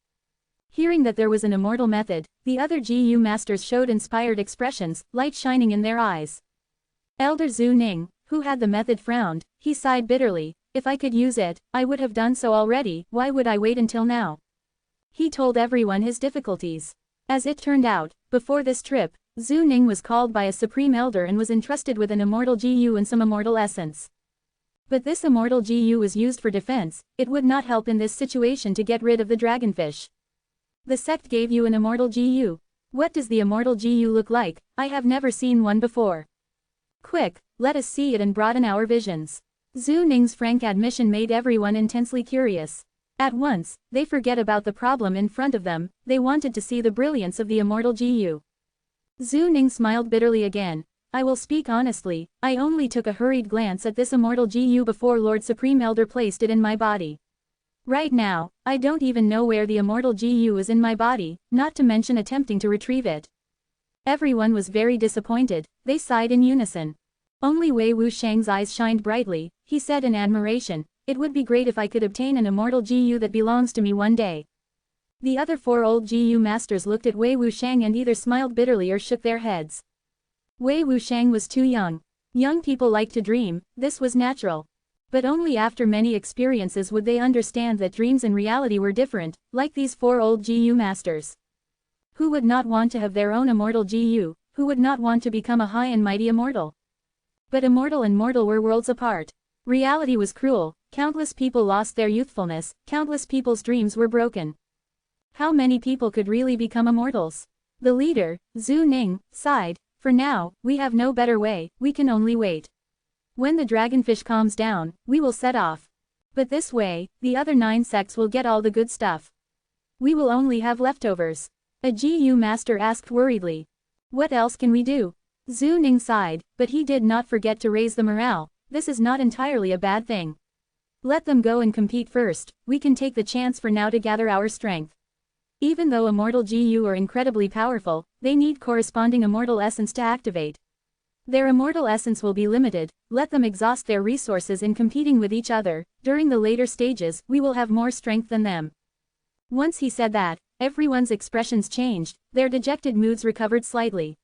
Hearing that there was an immortal method, the other GU masters showed inspired expressions, light shining in their eyes. Elder Zhu Ning, who had the method, frowned, he sighed bitterly, if I could use it, I would have done so already, why would I wait until now? He told everyone his difficulties. As it turned out, before this trip, Zhu Ning was called by a supreme elder and was entrusted with an immortal GU and some immortal essence. But this immortal GU was used for defense, it would not help in this situation to get rid of the dragonfish. The sect gave you an immortal GU. What does the immortal GU look like? I have never seen one before. Quick, let us see it and broaden our visions. Zhu Ning's frank admission made everyone intensely curious. At once, they forget about the problem in front of them, they wanted to see the brilliance of the immortal GU. Zhu Ning smiled bitterly again. I will speak honestly, I only took a hurried glance at this immortal GU before Lord Supreme Elder placed it in my body. Right now, I don't even know where the immortal GU is in my body, not to mention attempting to retrieve it. Everyone was very disappointed, they sighed in unison. Only Wei Wushang's eyes shined brightly, he said in admiration, it would be great if I could obtain an immortal GU that belongs to me one day. The other 4 old GU masters looked at Wei Wushang and either smiled bitterly or shook their heads. Wei Wushang was too young. Young people like to dream, this was natural. But only after many experiences would they understand that dreams and reality were different, like these 4 old GU masters. Who would not want to have their own immortal GU, who would not want to become a high and mighty immortal? But immortal and mortal were worlds apart. Reality was cruel, countless people lost their youthfulness, countless people's dreams were broken. How many people could really become immortals? The leader, Zhu Ning, sighed, for now, we have no better way, we can only wait. When the dragonfish calms down, we will set off. But this way, the other 9 sects will get all the good stuff. We will only have leftovers. A GU master asked worriedly. What else can we do? Zhu Ning sighed, but he did not forget to raise the morale, this is not entirely a bad thing. Let them go and compete first, we can take the chance for now to gather our strength. Even though immortal GU are incredibly powerful, they need corresponding immortal essence to activate. Their immortal essence will be limited, let them exhaust their resources in competing with each other, during the later stages, we will have more strength than them. Once he said that, everyone's expressions changed, their dejected moods recovered slightly.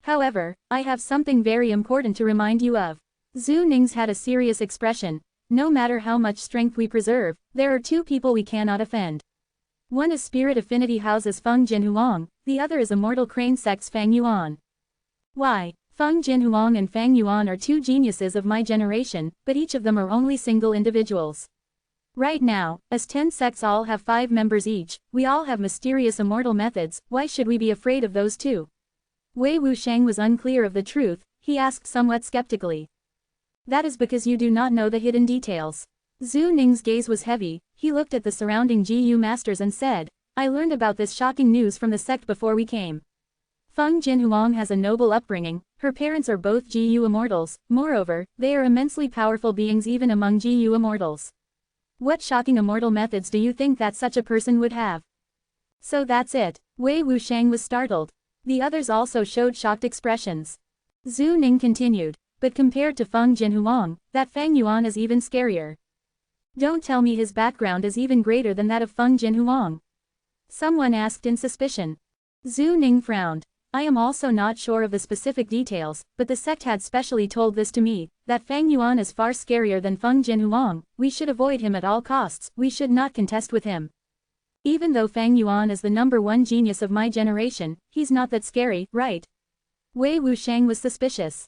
However, I have something very important to remind you of. Zhu Ning's had a serious expression. No matter how much strength we preserve, there are two people we cannot offend. One is Spirit Affinity House's Feng Jinhuang, the other is Immortal Crane Sect's Fang Yuan. Why, Feng Jinhuang and Fang Yuan are two geniuses of my generation, but each of them are only single individuals. Right now, as 10 sects all have 5 members each, we all have mysterious immortal methods, why should we be afraid of those two? Wei Wusheng was unclear of the truth, he asked somewhat skeptically. That is because you do not know the hidden details. Zhu Ning's gaze was heavy, he looked at the surrounding GU masters and said, I learned about this shocking news from the sect before we came. Feng Jinhuang has a noble upbringing, her parents are both GU immortals, moreover, they are immensely powerful beings even among GU immortals. What shocking immortal methods do you think that such a person would have? So that's it. Wei Wusheng was startled. The others also showed shocked expressions. Zhu Ning continued, but compared to Feng Jinhuang, that Fang Yuan is even scarier. Don't tell me his background is even greater than that of Feng Jinhuang. Someone asked in suspicion. Zhu Ning frowned. I am also not sure of the specific details, but the sect had specially told this to me, that Fang Yuan is far scarier than Feng Jinhuang, we should avoid him at all costs, we should not contest with him. Even though Fang Yuan is the #1 genius of my generation, he's not that scary, right? Wei Wusheng was suspicious.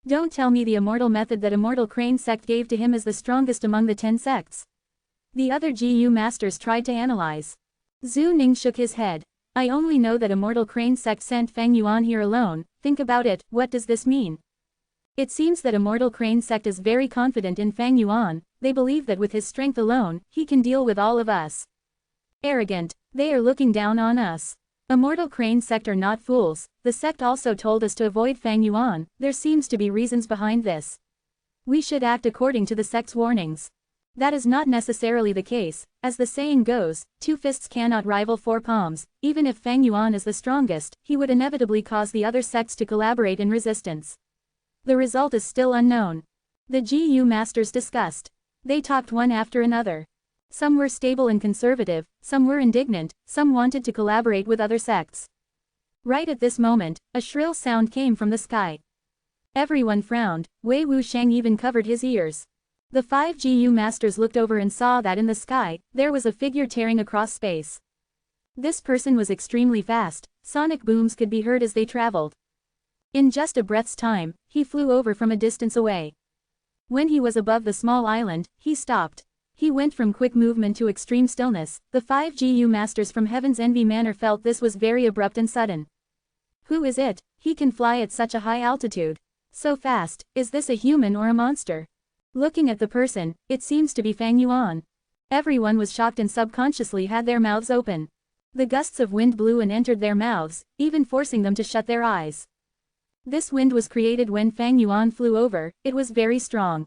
Don't tell me the immortal method that Immortal Crane sect gave to him is the strongest among the 10 sects. The other GU masters tried to analyze. Zhu Ning shook his head. I only know that Immortal Crane sect sent Fang Yuan here alone, think about it, what does this mean? It seems that Immortal Crane sect is very confident in Fang Yuan, they believe that with his strength alone, he can deal with all of us. Arrogant, they are looking down on us. Immortal Crane sect are not fools, the sect also told us to avoid Fang Yuan, there seems to be reasons behind this. We should act according to the sect's warnings. That is not necessarily the case, as the saying goes, 2 fists cannot rival 4 palms, even if Fang Yuan is the strongest, he would inevitably cause the other sects to collaborate in resistance. The result is still unknown. The GU masters discussed. They talked one after another. Some were stable and conservative, some were indignant, some wanted to collaborate with other sects. Right at this moment, a shrill sound came from the sky. Everyone frowned, Wei Wusheng even covered his ears. The 5 GU masters looked over and saw that in the sky, there was a figure tearing across space. This person was extremely fast, sonic booms could be heard as they traveled. In just a breath's time, he flew over from a distance away. When he was above the small island, he stopped. He went from quick movement to extreme stillness, the 5 GU masters from Heaven's Envy Manor felt this was very abrupt and sudden. Who is it? He can fly at such a high altitude. So fast, is this a human or a monster? Looking at the person, it seems to be Fang Yuan. Everyone was shocked and subconsciously had their mouths open. The gusts of wind blew and entered their mouths, even forcing them to shut their eyes. This wind was created when Fang Yuan flew over, it was very strong.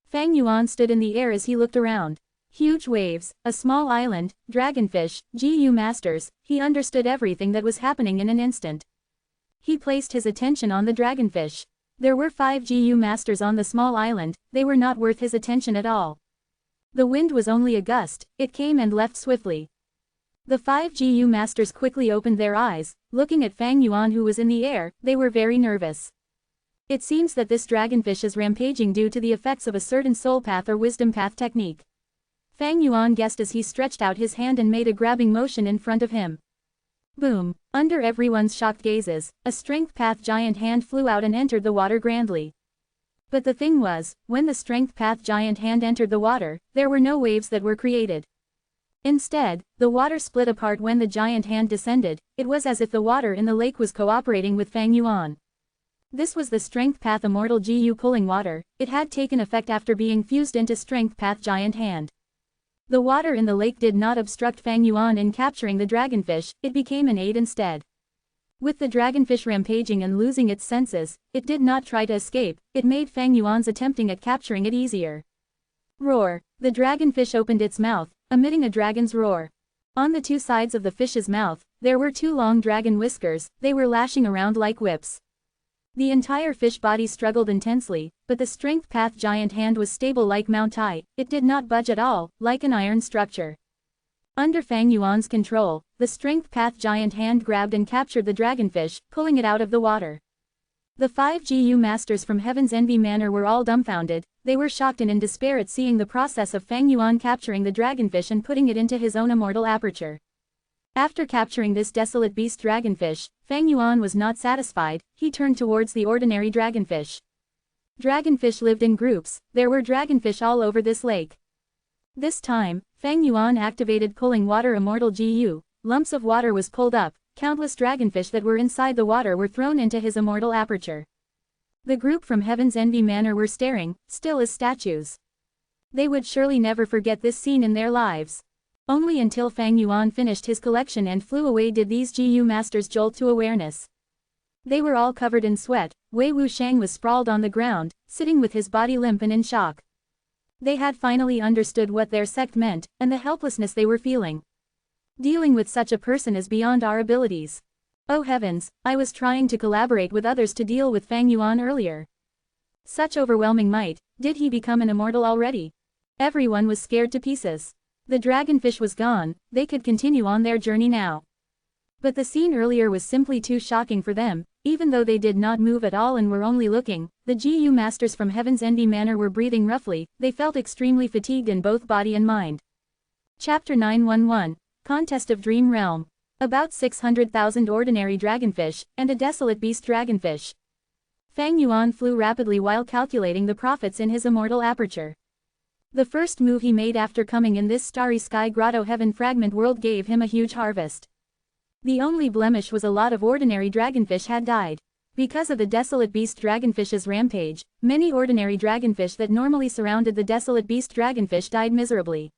Fang Yuan stood in the air as he looked around. Huge waves, a small island, dragonfish, GU masters, he understood everything that was happening in an instant. He placed his attention on the dragonfish. There were 5 GU masters on the small island, they were not worth his attention at all. The wind was only a gust, it came and left swiftly. The 5 GU masters quickly opened their eyes, looking at Fang Yuan who was in the air, they were very nervous. It seems that this dragonfish is rampaging due to the effects of a certain soul path or wisdom path technique. Fang Yuan guessed as he stretched out his hand and made a grabbing motion in front of him. Boom! Under everyone's shocked gazes, a strength path giant hand flew out and entered the water grandly. But the thing was, when the strength path giant hand entered the water, there were no waves that were created. Instead, the water split apart when the giant hand descended, it was as if the water in the lake was cooperating with Fang Yuan. This was the Strength Path Immortal GU pulling water, it had taken effect after being fused into Strength Path Giant Hand. The water in the lake did not obstruct Fang Yuan in capturing the dragonfish, it became an aid instead. With the dragonfish rampaging and losing its senses, it did not try to escape, it made Fang Yuan's attempting at capturing it easier. Roar! The dragonfish opened its mouth, emitting a dragon's roar. On the 2 sides of the fish's mouth, there were 2 long dragon whiskers, they were lashing around like whips. The entire fish body struggled intensely, but the Strength Path Giant Hand was stable like Mount Tai, it did not budge at all, like an iron structure. Under Fang Yuan's control, the strength path giant hand grabbed and captured the dragonfish, pulling it out of the water. The 5 GU masters from Heaven's Envy Manor were all dumbfounded. They were shocked and in despair at seeing the process of Fang Yuan capturing the dragonfish and putting it into his own immortal aperture. After capturing this desolate beast dragonfish, Fang Yuan was not satisfied. He turned towards the ordinary dragonfish. Dragonfish lived in groups. There were dragonfish all over this lake. This time, Fang Yuan activated pulling water immortal GU. Lumps of water was pulled up. Countless dragonfish that were inside the water were thrown into his immortal aperture. The group from Heaven's Envy Manor were staring, still as statues. They would surely never forget this scene in their lives. Only until Fang Yuan finished his collection and flew away did these GU masters jolt to awareness. They were all covered in sweat. Wei Wushang was sprawled on the ground, sitting with his body limp and in shock. They had finally understood what their sect meant, and the helplessness they were feeling. Dealing with such a person is beyond our abilities. Oh heavens, I was trying to collaborate with others to deal with Fang Yuan earlier. Such overwhelming might, did he become an immortal already? Everyone was scared to pieces. The dragonfish was gone, they could continue on their journey now. But the scene earlier was simply too shocking for them. Even though they did not move at all and were only looking, the GU masters from Heaven's Envy Manor were breathing roughly. They felt extremely fatigued in both body and mind. Chapter 911. Contest of Dream Realm. About 600,000 ordinary dragonfish, and a desolate beast dragonfish. Fang Yuan flew rapidly while calculating the profits in his immortal aperture. The first move he made after coming in this starry sky grotto heaven fragment world gave him a huge harvest. The only blemish was a lot of ordinary dragonfish had died. Because of the desolate beast dragonfish's rampage, many ordinary dragonfish that normally surrounded the desolate beast dragonfish died miserably.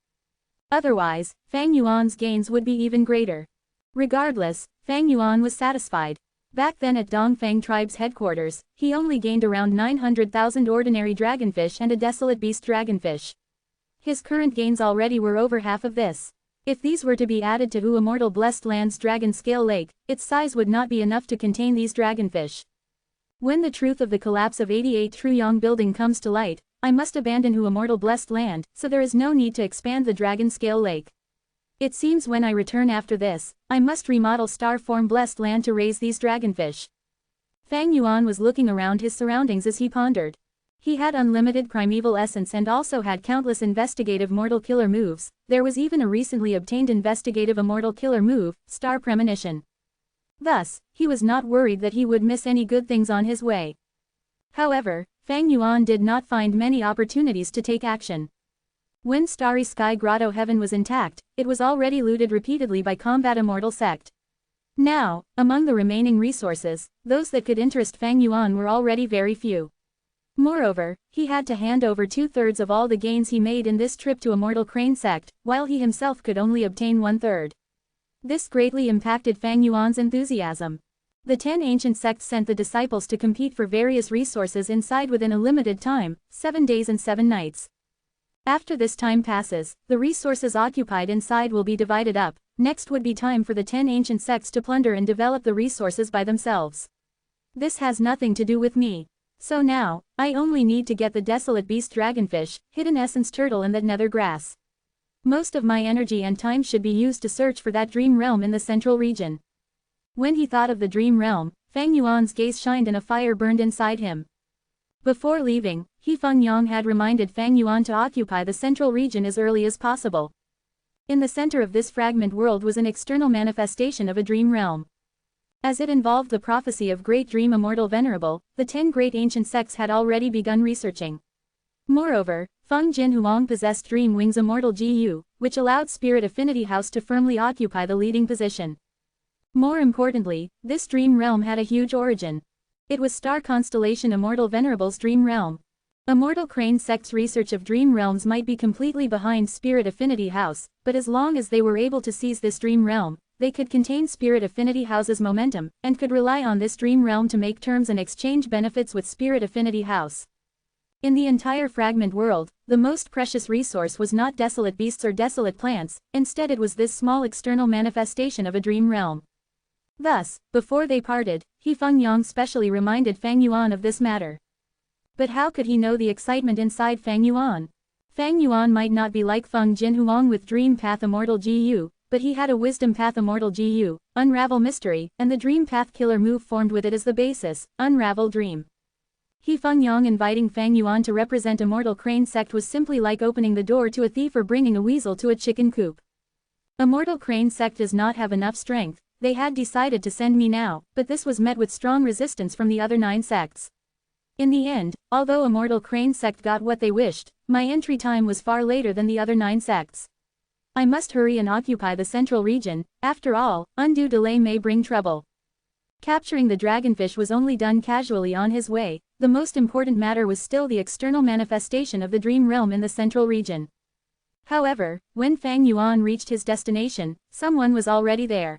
Otherwise, Fang Yuan's gains would be even greater. Regardless, Fang Yuan was satisfied. Back then at Dongfang tribe's headquarters, he only gained around 900,000 ordinary dragonfish and a desolate beast dragonfish. His current gains already were over half of this. If these were to be added to Wu Immortal Blessed Land's Dragon Scale Lake, its size would not be enough to contain these dragonfish. When the truth of the collapse of 88 Truyong building comes to light, I must abandon Wu Immortal Blessed Land, so there is no need to expand the Dragon Scale Lake. It seems when I return after this, I must remodel Star Form Blessed Land to raise these dragonfish. Fang Yuan was looking around his surroundings as he pondered. He had unlimited primeval essence and also had countless investigative mortal killer moves. There was even a recently obtained investigative immortal killer move, Star Premonition. Thus, he was not worried that he would miss any good things on his way. However, Fang Yuan did not find many opportunities to take action. When Starry Sky Grotto Heaven was intact, it was already looted repeatedly by Combat Immortal Sect. Now, among the remaining resources, those that could interest Fang Yuan were already very few. Moreover, he had to hand over 2/3 of all the gains he made in this trip to Immortal Crane Sect, while he himself could only obtain 1/3. This greatly impacted Fang Yuan's enthusiasm. The 10 ancient sects sent the disciples to compete for various resources inside within a limited time, 7 days and 7 nights. After this time passes, the resources occupied inside will be divided up. Next would be time for the 10 ancient sects to plunder and develop the resources by themselves. This has nothing to do with me. So now, I only need to get the desolate beast dragonfish, hidden essence turtle and that nether grass. Most of my energy and time should be used to search for that dream realm in the central region. When he thought of the dream realm, Fang Yuan's gaze shined and a fire burned inside him. Before leaving, He Fengyang had reminded Fang Yuan to occupy the central region as early as possible. In the center of this fragment world was an external manifestation of a dream realm. As it involved the prophecy of Great Dream Immortal Venerable, the 10 great ancient sects had already begun researching. Moreover, Feng Jin Huang possessed Dream Wings Immortal GU, which allowed Spirit Affinity House to firmly occupy the leading position. More importantly, this dream realm had a huge origin. It was Star Constellation Immortal Venerable's dream realm. Immortal Crane Sect's research of dream realms might be completely behind Spirit Affinity House, but as long as they were able to seize this dream realm, they could contain Spirit Affinity House's momentum, and could rely on this dream realm to make terms and exchange benefits with Spirit Affinity House. In the entire fragment world, the most precious resource was not desolate beasts or desolate plants, instead it was this small external manifestation of a dream realm. Thus, before they parted, He Fengyang specially reminded Fang Yuan of this matter. But how could he know the excitement inside Fang Yuan? Fang Yuan might not be like Feng Jinhuang with Dream Path Immortal GU, but he had a Wisdom Path Immortal GU, Unravel Mystery, and the Dream Path Killer move formed with it as the basis, Unravel Dream. He Feng Yang inviting Fang Yuan to represent Immortal Crane Sect was simply like opening the door to a thief or bringing a weasel to a chicken coop. Immortal Crane Sect does not have enough strength, they had decided to send me now, but this was met with strong resistance from the other 9 sects. In the end, although Immortal Crane Sect got what they wished, my entry time was far later than the other 9 sects. I must hurry and occupy the central region, after all, undue delay may bring trouble. Capturing the dragonfish was only done casually on his way, the most important matter was still the external manifestation of the dream realm in the central region. However, when Fang Yuan reached his destination, someone was already there.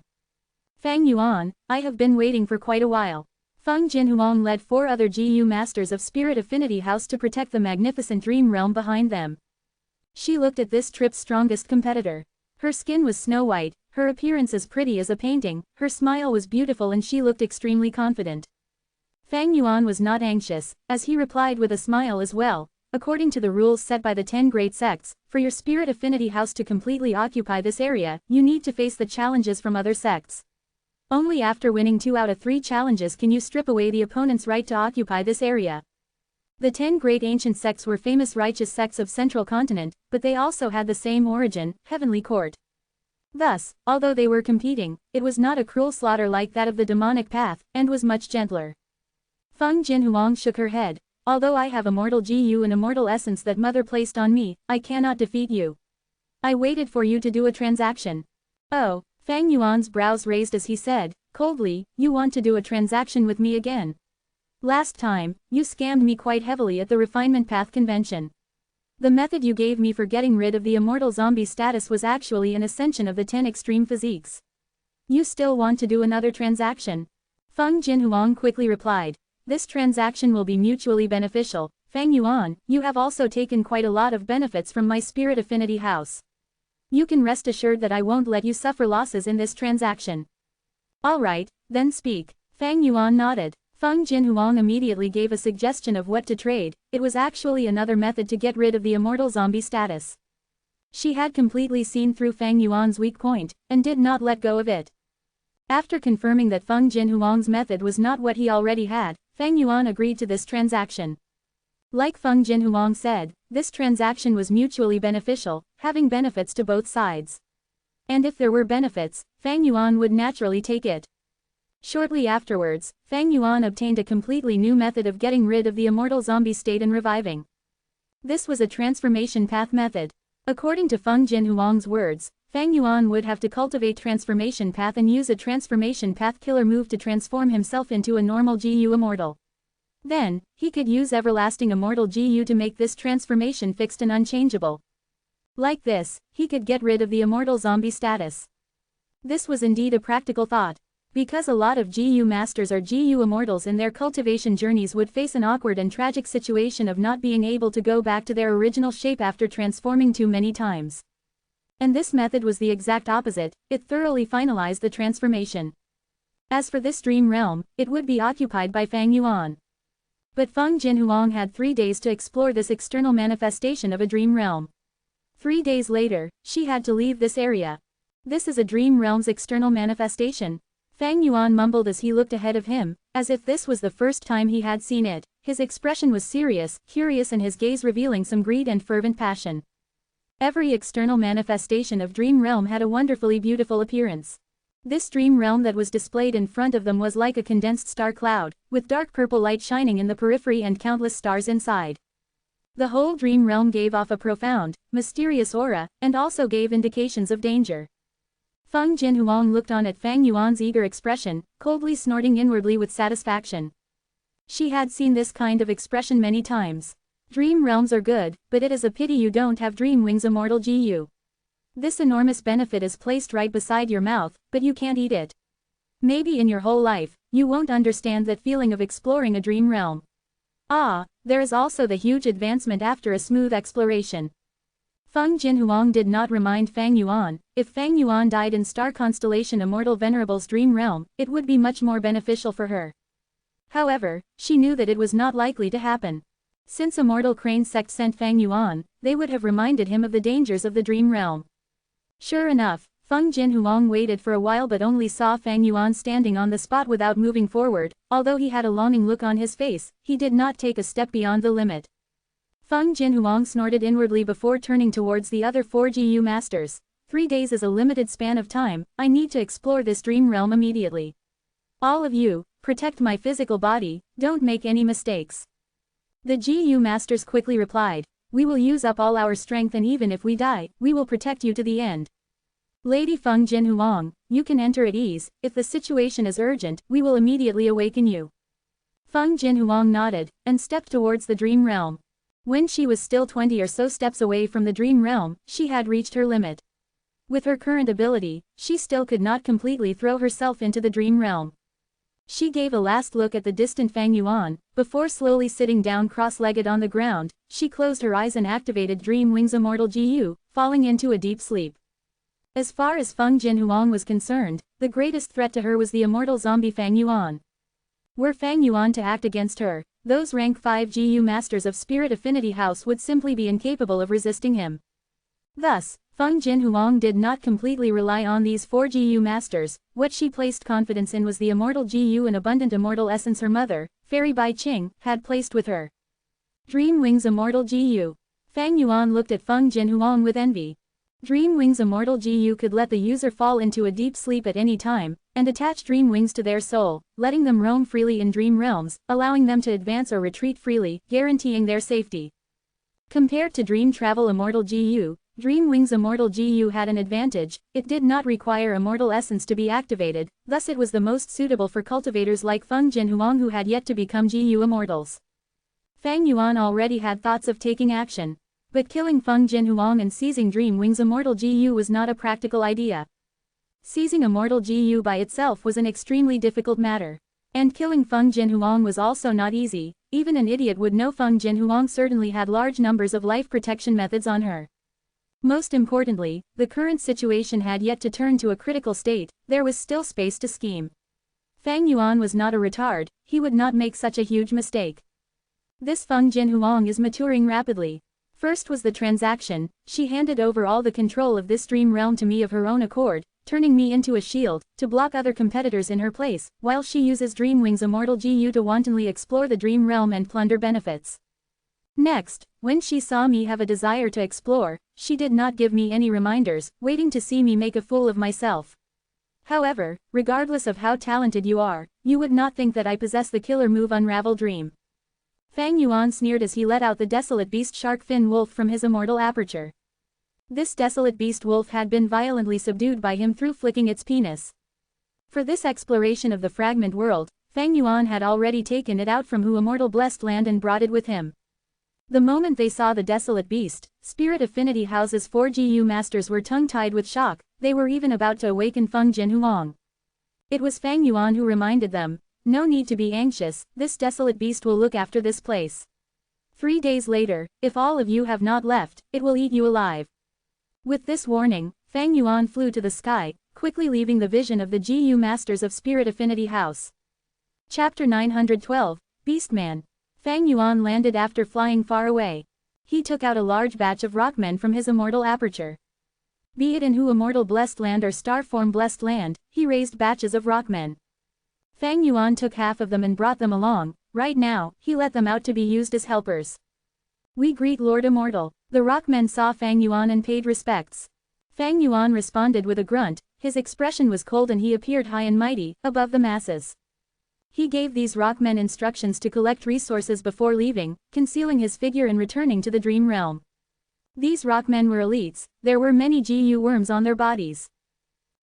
Fang Yuan, I have been waiting for quite a while. Feng Jinhuang led 4 other GU Masters of Spirit Affinity House to protect the magnificent dream realm behind them. She looked at this trip's strongest competitor. Her skin was snow white, her appearance as pretty as a painting, her smile was beautiful and she looked extremely confident. Fang Yuan was not anxious, as he replied with a smile as well, according to the rules set by the 10 great sects, for your Spirit Affinity House to completely occupy this area, you need to face the challenges from other sects. Only after winning 2 out of 3 challenges can you strip away the opponent's right to occupy this area. The 10 great ancient sects were famous righteous sects of Central Continent, but they also had the same origin, Heavenly Court. Thus, although they were competing, it was not a cruel slaughter like that of the demonic path, and was much gentler. Feng Jinhuang shook her head. Although I have Immortal GU and Immortal Essence that Mother placed on me, I cannot defeat you. I waited for you to do a transaction. Oh. Fang Yuan's brows raised as he said, coldly, you want to do a transaction with me again. Last time, you scammed me quite heavily at the Refinement Path Convention. The method you gave me for getting rid of the immortal zombie status was actually an ascension of the 10 extreme physiques. You still want to do another transaction? Feng Jinhuang quickly replied. This transaction will be mutually beneficial. Fang Yuan, you have also taken quite a lot of benefits from my Spirit Affinity House. You can rest assured that I won't let you suffer losses in this transaction. Alright, then speak. Fang Yuan nodded. Feng Jinhuang immediately gave a suggestion of what to trade. It was actually another method to get rid of the immortal zombie status. She had completely seen through Fang Yuan's weak point, and did not let go of it. After confirming that Feng Jinhuang's method was not what he already had, Fang Yuan agreed to this transaction. Like Feng Jinhuang said, this transaction was mutually beneficial, having benefits to both sides. And if there were benefits, Fang Yuan would naturally take it. Shortly afterwards, Fang Yuan obtained a completely new method of getting rid of the immortal zombie state and reviving. This was a transformation path method. According to Feng Jinhuang's words, Fang Yuan would have to cultivate transformation path and use a transformation path killer move to transform himself into a normal GU immortal. Then, he could use everlasting immortal GU to make this transformation fixed and unchangeable. Like this, he could get rid of the immortal zombie status. This was indeed a practical thought. Because a lot of GU masters or GU immortals in their cultivation journeys would face an awkward and tragic situation of not being able to go back to their original shape after transforming too many times. And this method was the exact opposite, it thoroughly finalized the transformation. As for this dream realm, it would be occupied by Fang Yuan. But Feng Jinhuang had 3 days to explore this external manifestation of a dream realm. 3 days later, she had to leave this area. This is a dream realm's external manifestation. Fang Yuan mumbled as he looked ahead of him, as if this was the first time he had seen it. His expression was serious, curious and his gaze revealing some greed and fervent passion. Every external manifestation of dream realm had a wonderfully beautiful appearance. This dream realm that was displayed in front of them was like a condensed star cloud, with dark purple light shining in the periphery and countless stars inside. The whole dream realm gave off a profound, mysterious aura, and also gave indications of danger. Feng Jinhuang looked on at Fang Yuan's eager expression, coldly snorting inwardly with satisfaction. She had seen this kind of expression many times. Dream realms are good, but it is a pity you don't have Dream Wings Immortal GU. This enormous benefit is placed right beside your mouth, but you can't eat it. Maybe in your whole life, you won't understand that feeling of exploring a dream realm. Ah, there is also the huge advancement after a smooth exploration. Feng Jinhuang did not remind Fang Yuan, if Fang Yuan died in star constellation Immortal Venerable's dream realm, it would be much more beneficial for her. However, she knew that it was not likely to happen. Since Immortal Crane sect sent Fang Yuan, they would have reminded him of the dangers of the dream realm. Sure enough, Feng Jinhuang waited for a while but only saw Fang Yuan standing on the spot without moving forward. Although he had a longing look on his face, he did not take a step beyond the limit. Feng Jinhuang snorted inwardly before turning towards the other 4 GU masters. 3 days is a limited span of time, I need to explore this dream realm immediately. All of you, protect my physical body, don't make any mistakes. The GU masters quickly replied, we will use up all our strength and even if we die, we will protect you to the end. Lady Feng Jinhuang, you can enter at ease, if the situation is urgent, we will immediately awaken you. Feng Jinhuang nodded, and stepped towards the dream realm. When she was still 20 or so steps away from the dream realm, she had reached her limit. With her current ability, she still could not completely throw herself into the dream realm. She gave a last look at the distant Fang Yuan, before slowly sitting down cross-legged on the ground. She closed her eyes and activated Dream Wings Immortal GU, falling into a deep sleep. As far as Feng Jinhuang was concerned, the greatest threat to her was the immortal zombie Fang Yuan. Were Fang Yuan to act against her, those rank 5 GU masters of Spirit Affinity House would simply be incapable of resisting him. Thus, Feng Jinhuang did not completely rely on these 4 GU masters. What she placed confidence in was the immortal GU and abundant immortal essence her mother, Fairy Bai Qing, had placed with her. Dream Wings Immortal GU. Fang Yuan looked at Feng Jinhuang with envy. Dream Wings Immortal GU could let the user fall into a deep sleep at any time, and attach dream wings to their soul, letting them roam freely in dream realms, allowing them to advance or retreat freely, guaranteeing their safety. Compared to Dream Travel Immortal GU, Dream Wings Immortal GU had an advantage. It did not require immortal essence to be activated, thus it was the most suitable for cultivators like Feng Jinhuang who had yet to become GU immortals. Fang Yuan already had thoughts of taking action. But killing Feng Jinhuang and seizing Dream Wings Immortal GU was not a practical idea. Seizing Immortal GU by itself was an extremely difficult matter. And killing Feng Jinhuang was also not easy. Even an idiot would know Feng Jinhuang certainly had large numbers of life protection methods on her. Most importantly, the current situation had yet to turn to a critical state, there was still space to scheme. Fang Yuan was not a retard, he would not make such a huge mistake. This Feng Jinhuang is maturing rapidly. First was the transaction, she handed over all the control of this dream realm to me of her own accord, turning me into a shield, to block other competitors in her place, while she uses Dream Wings Immortal GU to wantonly explore the dream realm and plunder benefits. Next, when she saw me have a desire to explore, she did not give me any reminders, waiting to see me make a fool of myself. However, regardless of how talented you are, you would not think that I possess the killer move Unravel Dream. Fang Yuan sneered as he let out the desolate beast Shark Fin Wolf from his immortal aperture. This desolate beast wolf had been violently subdued by him through flicking its penis. For this exploration of the fragment world, Fang Yuan had already taken it out from Hu Immortal Blessed Land and brought it with him. The moment they saw the desolate beast, Spirit Affinity House's 4 GU masters were tongue-tied with shock, they were even about to awaken Feng Jinhuang. It was Fang Yuan who reminded them, no need to be anxious, this desolate beast will look after this place. 3 days later, if all of you have not left, it will eat you alive. With this warning, Fang Yuan flew to the sky, quickly leaving the vision of the GU masters of Spirit Affinity House. Chapter 912, Beastman. Fang Yuan landed after flying far away. He took out a large batch of rockmen from his immortal aperture. Be it in Hu Immortal Blessed Land or Starform Blessed Land, he raised batches of rockmen. Fang Yuan took half of them and brought them along. Right now, he let them out to be used as helpers. We greet Lord Immortal. The rockmen saw Fang Yuan and paid respects. Fang Yuan responded with a grunt, his expression was cold and he appeared high and mighty, above the masses. He gave these rockmen instructions to collect resources before leaving, concealing his figure and returning to the dream realm. These rockmen were elites, there were many GU worms on their bodies.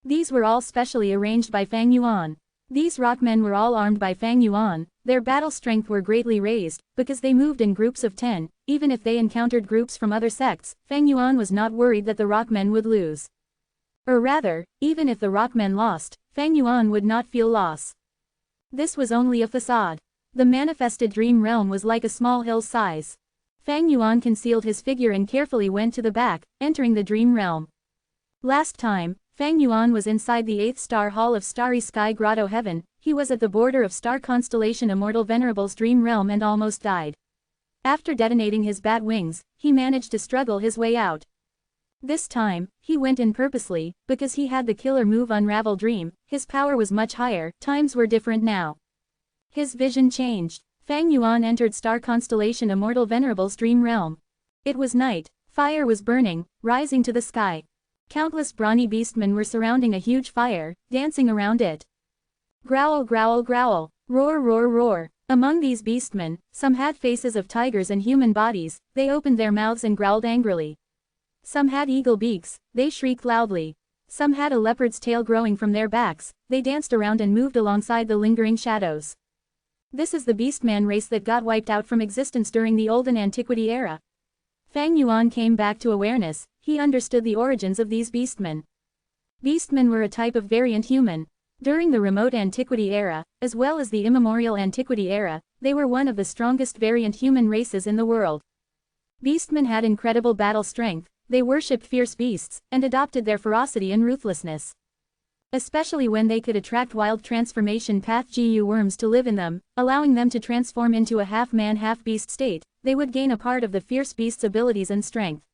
These were all specially arranged by Fang Yuan. These rockmen were all armed by Fang Yuan, their battle strength were greatly raised, because they moved in groups of 10, even if they encountered groups from other sects, Fang Yuan was not worried that the rockmen would lose. Or rather, even if the rockmen lost, Fang Yuan would not feel loss. This was only a facade. The manifested dream realm was like a small hill's size. Fang Yuan concealed his figure and carefully went to the back, entering the dream realm. Last time, Fang Yuan was inside the 8th star hall of Starry Sky Grotto Heaven, he was at the border of star constellation Immortal Venerable's dream realm and almost died. After detonating his bat wings, he managed to struggle his way out. This time, he went in purposely, because he had the killer move Unravel Dream. His power was much higher, times were different now. His vision changed. Fang Yuan entered star constellation Immortal Venerable's dream realm. It was night, fire was burning, rising to the sky. Countless brawny beastmen were surrounding a huge fire, dancing around it. Growl, growl, growl, roar, roar, roar. Among these beastmen, some had faces of tigers and human bodies, they opened their mouths and growled angrily. Some had eagle beaks, they shrieked loudly. Some had a leopard's tail growing from their backs, they danced around and moved alongside the lingering shadows. This is the beastman race that got wiped out from existence during the Olden Antiquity era. Fang Yuan came back to awareness, he understood the origins of these beastmen. Beastmen were a type of variant human. During the remote Antiquity era, as well as the immemorial Antiquity era, they were one of the strongest variant human races in the world. Beastmen had incredible battle strength, they worshipped fierce beasts, and adopted their ferocity and ruthlessness. Especially when they could attract wild transformation path GU worms to live in them, allowing them to transform into a half-man half-beast state, they would gain a part of the fierce beast's abilities and strength.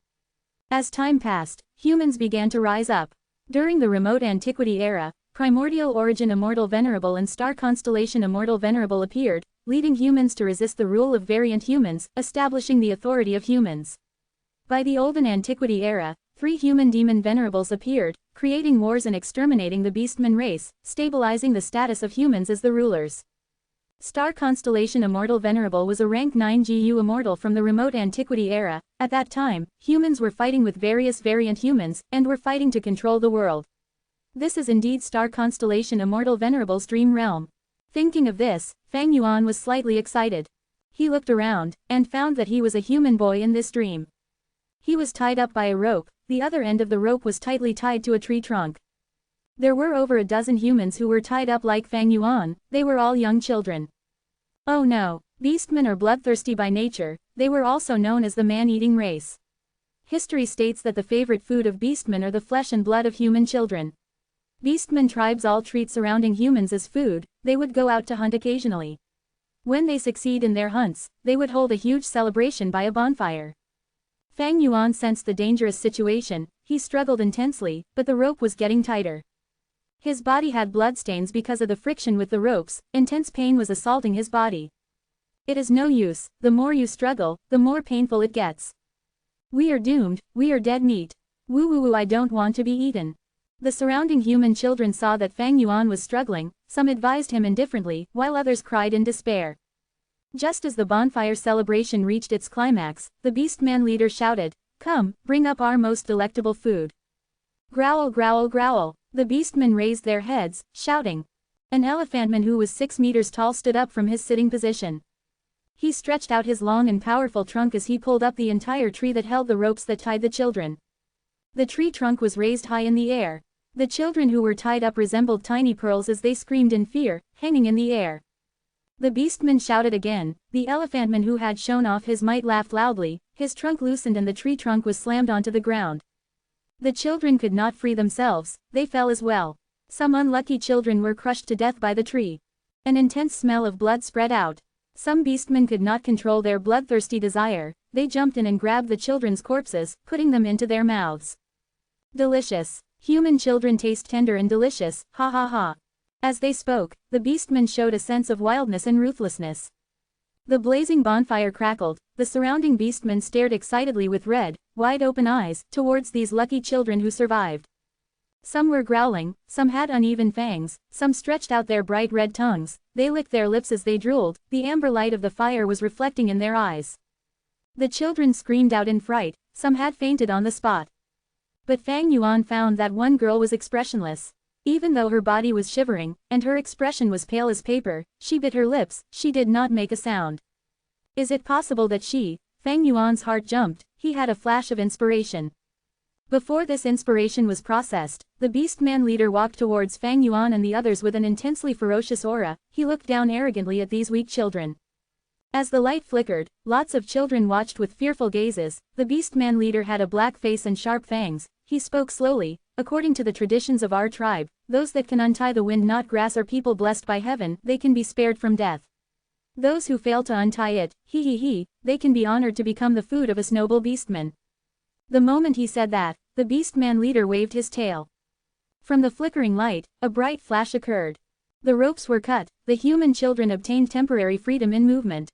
As time passed, humans began to rise up. During the remote Antiquity era, Primordial Origin Immortal Venerable and Star Constellation Immortal Venerable appeared, leading humans to resist the rule of variant humans, establishing the authority of humans. By the Olden Antiquity era, 3 human demon venerables appeared, creating wars and exterminating the beastman race, stabilizing the status of humans as the rulers. Star Constellation Immortal Venerable was a rank 9 GU immortal from the remote Antiquity era. At that time, humans were fighting with various variant humans, and were fighting to control the world. This is indeed Star Constellation Immortal Venerable's dream realm. Thinking of this, Fang Yuan was slightly excited. He looked around, and found that he was a human boy in this dream. He was tied up by a rope, the other end of the rope was tightly tied to a tree trunk. There were over a dozen humans who were tied up like Fang Yuan, they were all young children. Oh no, beastmen are bloodthirsty by nature, they were also known as the man-eating race. History states that the favorite food of beastmen are the flesh and blood of human children. Beastmen tribes all treat surrounding humans as food, they would go out to hunt occasionally. When they succeed in their hunts, they would hold a huge celebration by a bonfire. Fang Yuan sensed the dangerous situation, he struggled intensely, but the rope was getting tighter. His body had bloodstains because of the friction with the ropes, intense pain was assaulting his body. It is no use, the more you struggle, the more painful it gets. We are doomed, we are dead meat. Woo woo woo, I don't want to be eaten. The surrounding human children saw that Fang Yuan was struggling, some advised him indifferently, while others cried in despair. Just as the bonfire celebration reached its climax, the beastman leader shouted, "Come, bring up our most delectable food." Growl, growl, growl. The beastmen raised their heads, shouting. An elephantman who was 6 meters tall stood up from his sitting position. He stretched out his long and powerful trunk as he pulled up the entire tree that held the ropes that tied the children. The tree trunk was raised high in the air. The children who were tied up resembled tiny pearls as they screamed in fear, hanging in the air. The beastman shouted again, the elephantman who had shown off his might laughed loudly, his trunk loosened and the tree trunk was slammed onto the ground. The children could not free themselves, they fell as well. Some unlucky children were crushed to death by the tree. An intense smell of blood spread out. Some beastmen could not control their bloodthirsty desire, they jumped in and grabbed the children's corpses, putting them into their mouths. Delicious. Human children taste tender and delicious, ha ha ha. As they spoke, the beastmen showed a sense of wildness and ruthlessness. The blazing bonfire crackled, the surrounding beastmen stared excitedly with red, wide-open eyes, towards these lucky children who survived. Some were growling, some had uneven fangs, some stretched out their bright red tongues, they licked their lips as they drooled, the amber light of the fire was reflecting in their eyes. The children screamed out in fright, some had fainted on the spot. But Fang Yuan found that one girl was expressionless. Even though her body was shivering, and her expression was pale as paper, she bit her lips, she did not make a sound. Is it possible that Fang Yuan's heart jumped, he had a flash of inspiration. Before this inspiration was processed, the beastman leader walked towards Fang Yuan and the others with an intensely ferocious aura, he looked down arrogantly at these weak children. As the light flickered, lots of children watched with fearful gazes, the beastman leader had a black face and sharp fangs, he spoke slowly, according to the traditions of our tribe, those that can untie the wind not grass are people blessed by heaven, they can be spared from death. Those who fail to untie it, they can be honored to become the food of a noble beastman. The moment he said that, the beastman leader waved his tail. From the flickering light, a bright flash occurred. The ropes were cut, the human children obtained temporary freedom in movement.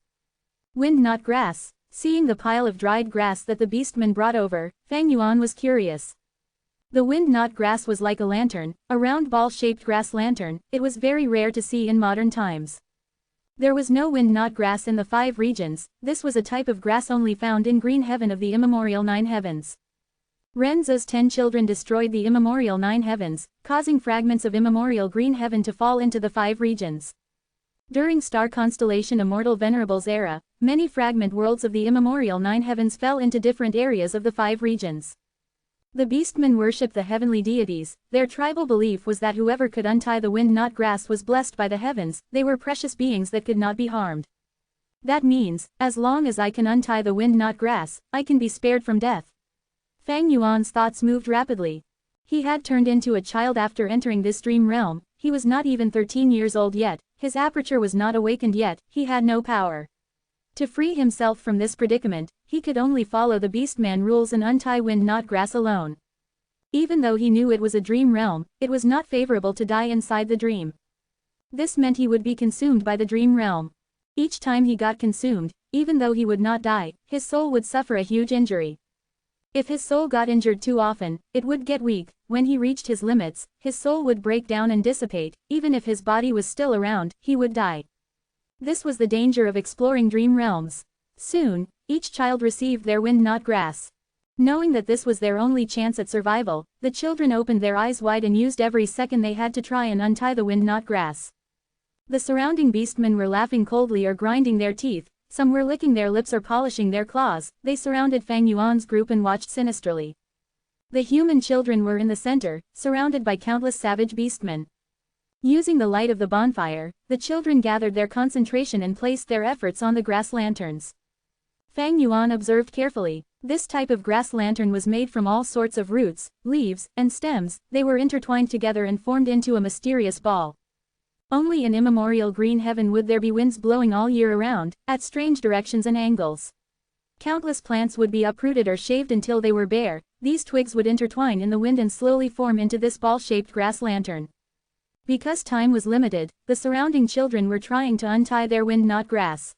Wind not grass. Seeing the pile of dried grass that the beastman brought over, Fang Yuan was curious. The wind not grass was like a lantern, a round ball-shaped grass lantern. It was very rare to see in modern times. There was no wind not grass in the 5 regions. This was a type of grass only found in green heaven of the immemorial 9 heavens. Renzo's 10 children destroyed the immemorial 9 heavens, causing fragments of immemorial green heaven to fall into the 5 regions. During star constellation Immortal Venerable's era, many fragment worlds of the immemorial 9 heavens fell into different areas of the 5 regions. The beastmen worshipped the heavenly deities. Their tribal belief was that whoever could untie the wind not grass was blessed by the heavens. They were precious beings that could not be harmed. That means, as long as I can untie the wind not grass, I can be spared from death. Fang Yuan's thoughts moved rapidly. He had turned into a child after entering this dream realm. He was not even 13 years old yet. His aperture was not awakened yet. He had no power. To free himself from this predicament, he could only follow the beastman rules and untie wind not grass alone. Even though he knew it was a dream realm, it was not favorable to die inside the dream. This meant he would be consumed by the dream realm. Each time he got consumed, even though he would not die, his soul would suffer a huge injury. If his soul got injured too often, it would get weak. When he reached his limits, his soul would break down and dissipate. Even if his body was still around, he would die. This was the danger of exploring dream realms. Soon, each child received their wind not grass. Knowing that this was their only chance at survival, the children opened their eyes wide and used every second they had to try and untie the wind not grass. The surrounding beastmen were laughing coldly or grinding their teeth. Some were licking their lips or polishing their claws. They surrounded Fang Yuan's group and watched sinisterly. The human children were in the center, surrounded by countless savage beastmen. Using the light of the bonfire, the children gathered their concentration and placed their efforts on the grass lanterns. Fang Yuan observed carefully. This type of grass lantern was made from all sorts of roots, leaves, and stems. They were intertwined together and formed into a mysterious ball. Only in immemorial green heaven would there be winds blowing all year around, at strange directions and angles. Countless plants would be uprooted or shaved until they were bare. These twigs would intertwine in the wind and slowly form into this ball-shaped grass lantern. Because time was limited, the surrounding children were trying to untie their wind not grass.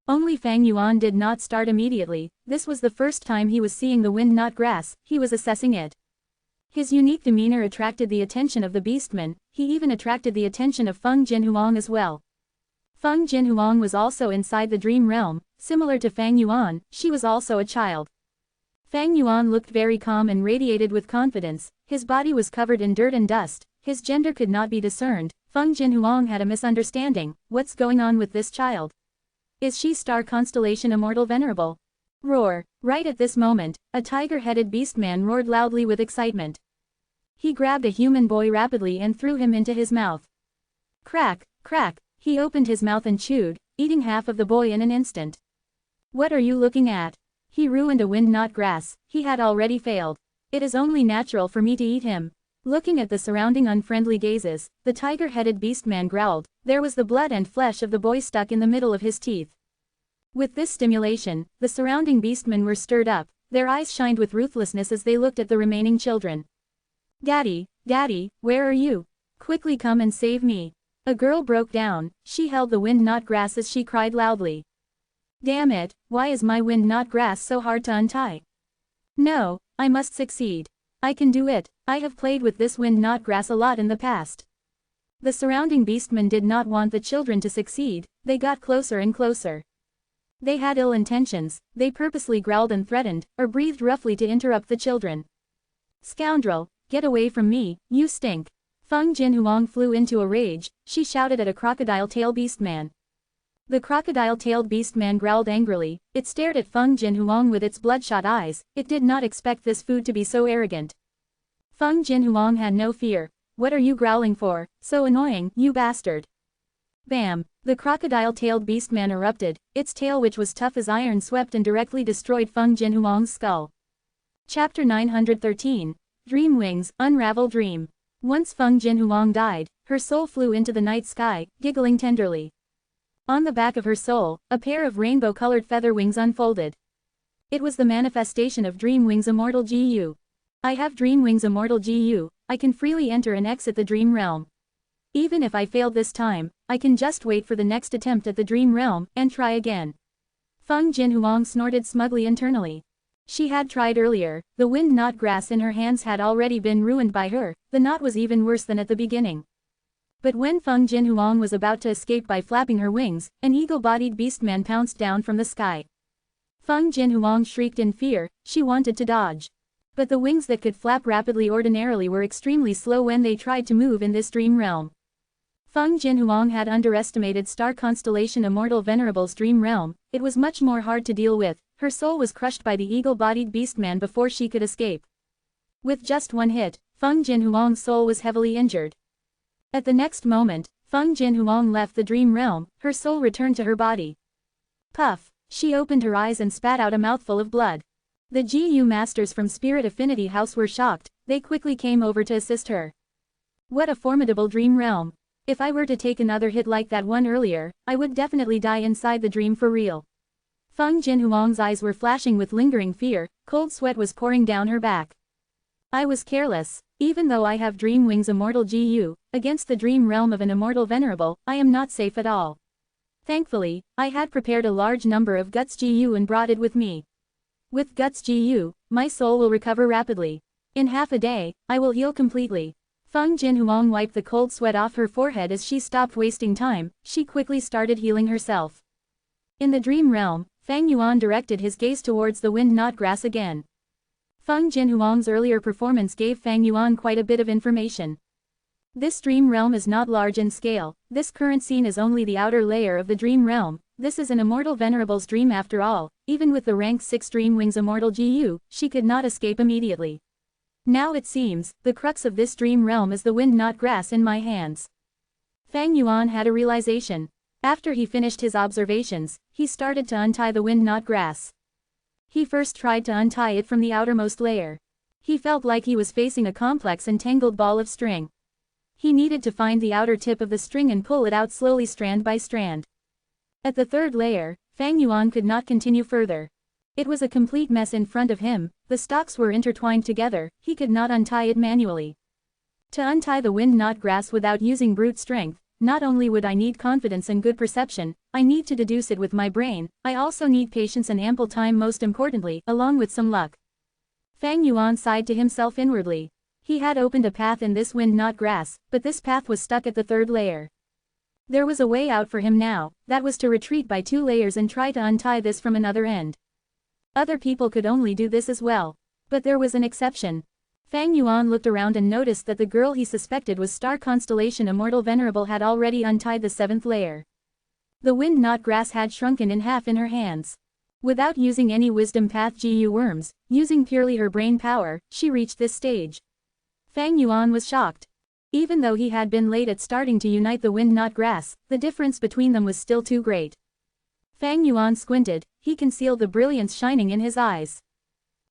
Only Fang Yuan did not start immediately. This was the first time he was seeing the wind not grass. He was assessing it. His unique demeanor attracted the attention of the beastmen. He even attracted the attention of Feng Jinhuang as well. Feng Jinhuang was also inside the dream realm. Similar to Fang Yuan, she was also a child. Fang Yuan looked very calm and radiated with confidence. His body was covered in dirt and dust. His gender could not be discerned. Feng Jinhuang had a misunderstanding. What's going on with this child? Is she star constellation Immortal Venerable? Roar! Right at this moment, a tiger-headed beastman roared loudly with excitement. He grabbed a human boy rapidly and threw him into his mouth. Crack, crack, he opened his mouth and chewed, eating half of the boy in an instant. What are you looking at? He ruined a wind not grass. He had already failed. It is only natural for me to eat him. Looking at the surrounding unfriendly gazes, the tiger-headed beastman growled. There was the blood and flesh of the boy stuck in the middle of his teeth. With this stimulation, the surrounding beastmen were stirred up. Their eyes shined with ruthlessness as they looked at the remaining children. Daddy, Daddy, where are you? Quickly come and save me. A girl broke down. She held the wind not grass as she cried loudly. Damn it, why is my wind not grass so hard to untie? No, I must succeed. I can do it. I have played with this wind not grass a lot in the past. The surrounding beastmen did not want the children to succeed. They got closer and closer. They had ill intentions. They purposely growled and threatened, or breathed roughly to interrupt the children. Scoundrel, get away from me, you stink. Feng Jinhuang flew into a rage. She shouted at a crocodile-tailed beastman. The crocodile-tailed beastman growled angrily. It stared at Feng Jinhuang with its bloodshot eyes. It did not expect this food to be so arrogant. Feng Jinhuang had no fear. What are you growling for? So annoying, you bastard. Bam! The crocodile-tailed beastman erupted. Its tail, which was tough as iron, swept and directly destroyed Feng Jinhuang's skull. Chapter 913. Dream Wings, Unravel Dream. Once Feng Jinhuang died, her soul flew into the night sky, giggling tenderly. On the back of her soul, a pair of rainbow-colored feather wings unfolded. It was the manifestation of Dream Wings Immortal GU. I have Dream Wings Immortal GU, I can freely enter and exit the dream realm. Even if I failed this time, I can just wait for the next attempt at the dream realm, and try again. Feng Jinhuang snorted smugly internally. She had tried earlier, the wind knot grass in her hands had already been ruined by her, the knot was even worse than at the beginning. But when Feng Jinhuang was about to escape by flapping her wings, an eagle-bodied beastman pounced down from the sky. Feng Jinhuang shrieked in fear, she wanted to dodge. But the wings that could flap rapidly ordinarily were extremely slow when they tried to move in this dream realm. Feng Jinhuang had underestimated star constellation Immortal Venerable's dream realm, it was much more hard to deal with, her soul was crushed by the eagle-bodied beastman before she could escape. With just one hit, Feng Jinhuang's soul was heavily injured. At the next moment, Feng Jinhuang left the dream realm, her soul returned to her body. Puff, she opened her eyes and spat out a mouthful of blood. The GU masters from Spirit Affinity House were shocked, they quickly came over to assist her. What a formidable dream realm. If I were to take another hit like that one earlier, I would definitely die inside the dream for real. Feng Jinhuang's eyes were flashing with lingering fear, cold sweat was pouring down her back. I was careless. Even though I have Dream Wings Immortal GU, against the dream realm of an Immortal Venerable, I am not safe at all. Thankfully, I had prepared a large number of Guts GU and brought it with me. With Guts GU, my soul will recover rapidly. In half a day, I will heal completely. Feng Jinhuang wiped the cold sweat off her forehead as she stopped wasting time, she quickly started healing herself. In the dream realm, Fang Yuan directed his gaze towards the wind knot grass again. Feng Jinhuang's earlier performance gave Fang Yuan quite a bit of information. This dream realm is not large in scale, this current scene is only the outer layer of the dream realm, this is an Immortal Venerable's dream after all, even with the rank 6 Dream Wings Immortal GU, she could not escape immediately. Now it seems, the crux of this dream realm is the wind knot grass in my hands. Fang Yuan had a realization. After he finished his observations, he started to untie the wind knot grass. He first tried to untie it from the outermost layer. He felt like he was facing a complex and tangled ball of string. He needed to find the outer tip of the string and pull it out slowly strand by strand. At the third layer, Fang Yuan could not continue further. It was a complete mess in front of him, the stalks were intertwined together, he could not untie it manually. To untie the wind knot grass without using brute strength, not only would I need confidence and good perception, I need to deduce it with my brain, I also need patience and ample time, most importantly, along with some luck. Fang Yuan sighed to himself inwardly. He had opened a path in this wind knot grass, but this path was stuck at the third layer. There was a way out for him now, that was to retreat by 2 layers and try to untie this from another end. Other people could only do this as well. But there was an exception. Fang Yuan looked around and noticed that the girl he suspected was Star Constellation Immortal Venerable had already untied the 7th layer. The wind knot grass had shrunken in half in her hands. Without using any wisdom path GU worms, using purely her brain power, she reached this stage. Fang Yuan was shocked. Even though he had been late at starting to unite the wind knot grass, the difference between them was still too great. Fang Yuan squinted, he concealed the brilliance shining in his eyes.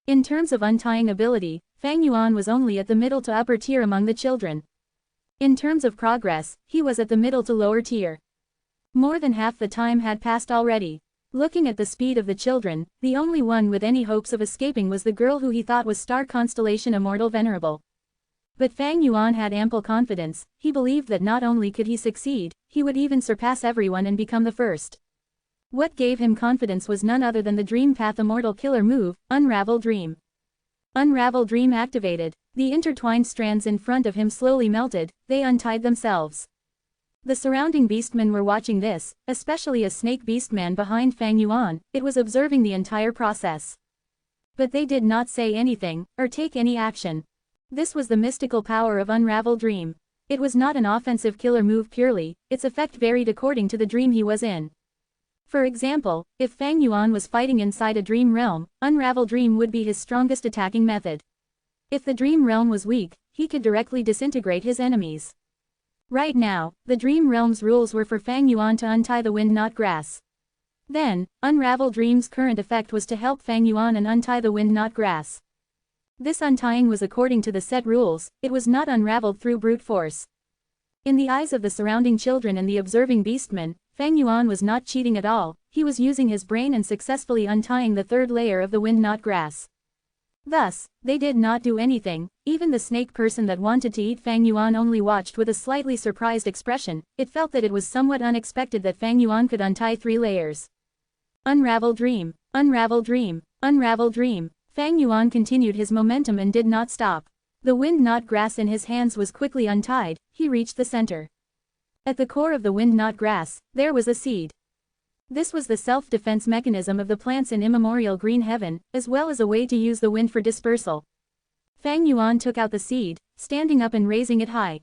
In terms of untying ability, Fang Yuan was only at the middle to upper tier among the children. In terms of progress, he was at the middle to lower tier. More than half the time had passed already. Looking at the speed of the children, the only one with any hopes of escaping was the girl who he thought was Star Constellation Immortal Venerable. But Fang Yuan had ample confidence, he believed that not only could he succeed, he would even surpass everyone and become the first. What gave him confidence was none other than the Dream Path Immortal Killer move, Unravel Dream. Unravel Dream activated, the intertwined strands in front of him slowly melted, they untied themselves. The surrounding beastmen were watching this, especially a snake beastman behind Fang Yuan, it was observing the entire process. But they did not say anything, or take any action. This was the mystical power of Unravel Dream. It was not an offensive killer move purely, its effect varied according to the dream he was in. For example, if Fang Yuan was fighting inside a dream realm, Unravel Dream would be his strongest attacking method. If the dream realm was weak, he could directly disintegrate his enemies. Right now, the dream realm's rules were for Fang Yuan to untie the wind knot grass. Then, Unravel Dream's current effect was to help Fang Yuan and untie the wind knot grass. This untying was according to the set rules, it was not unraveled through brute force. In the eyes of the surrounding children and the observing beastmen, Fang Yuan was not cheating at all, he was using his brain and successfully untying the third layer of the wind knot grass. Thus, they did not do anything, even the snake person that wanted to eat Fang Yuan only watched with a slightly surprised expression. It felt that it was somewhat unexpected that Fang Yuan could untie 3 layers. Unravel dream, unravel dream, unravel dream. Fang Yuan continued his momentum and did not stop. The wind knot grass in his hands was quickly untied, he reached the center. At the core of the wind knot grass, there was a seed. This was the self-defense mechanism of the plants in immemorial green heaven, as well as a way to use the wind for dispersal. Fang Yuan took out the seed, standing up and raising it high.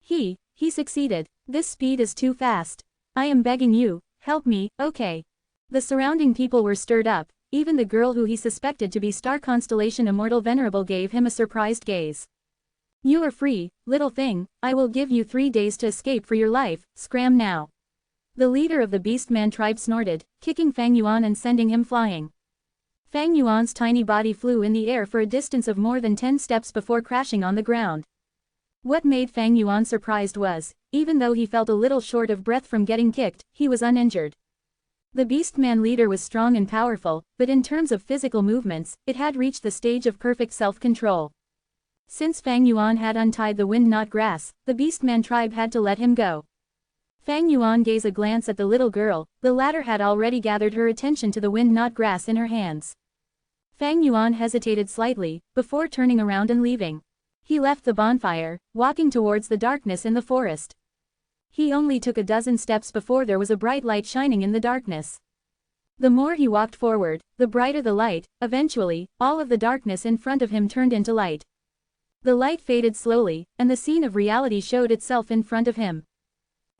He succeeded. This speed is too fast. I am begging you, help me, okay. The surrounding people were stirred up, even the girl who he suspected to be star constellation Immortal Venerable gave him a surprised gaze. You are free, little thing, I will give you 3 days to escape for your life, scram now. The leader of the Beastman tribe snorted, kicking Fang Yuan and sending him flying. Fang Yuan's tiny body flew in the air for a distance of more than 10 steps before crashing on the ground. What made Fang Yuan surprised was, even though he felt a little short of breath from getting kicked, he was uninjured. The Beastman leader was strong and powerful, but in terms of physical movements, it had reached the stage of perfect self-control. Since Fang Yuan had untied the wind knot grass, the Beastman tribe had to let him go. Fang Yuan gave a glance at the little girl, the latter had already gathered her attention to the wind knot grass in her hands. Fang Yuan hesitated slightly, before turning around and leaving. He left the bonfire, walking towards the darkness in the forest. He only took a dozen steps before there was a bright light shining in the darkness. The more he walked forward, the brighter the light. Eventually, all of the darkness in front of him turned into light. The light faded slowly, and the scene of reality showed itself in front of him.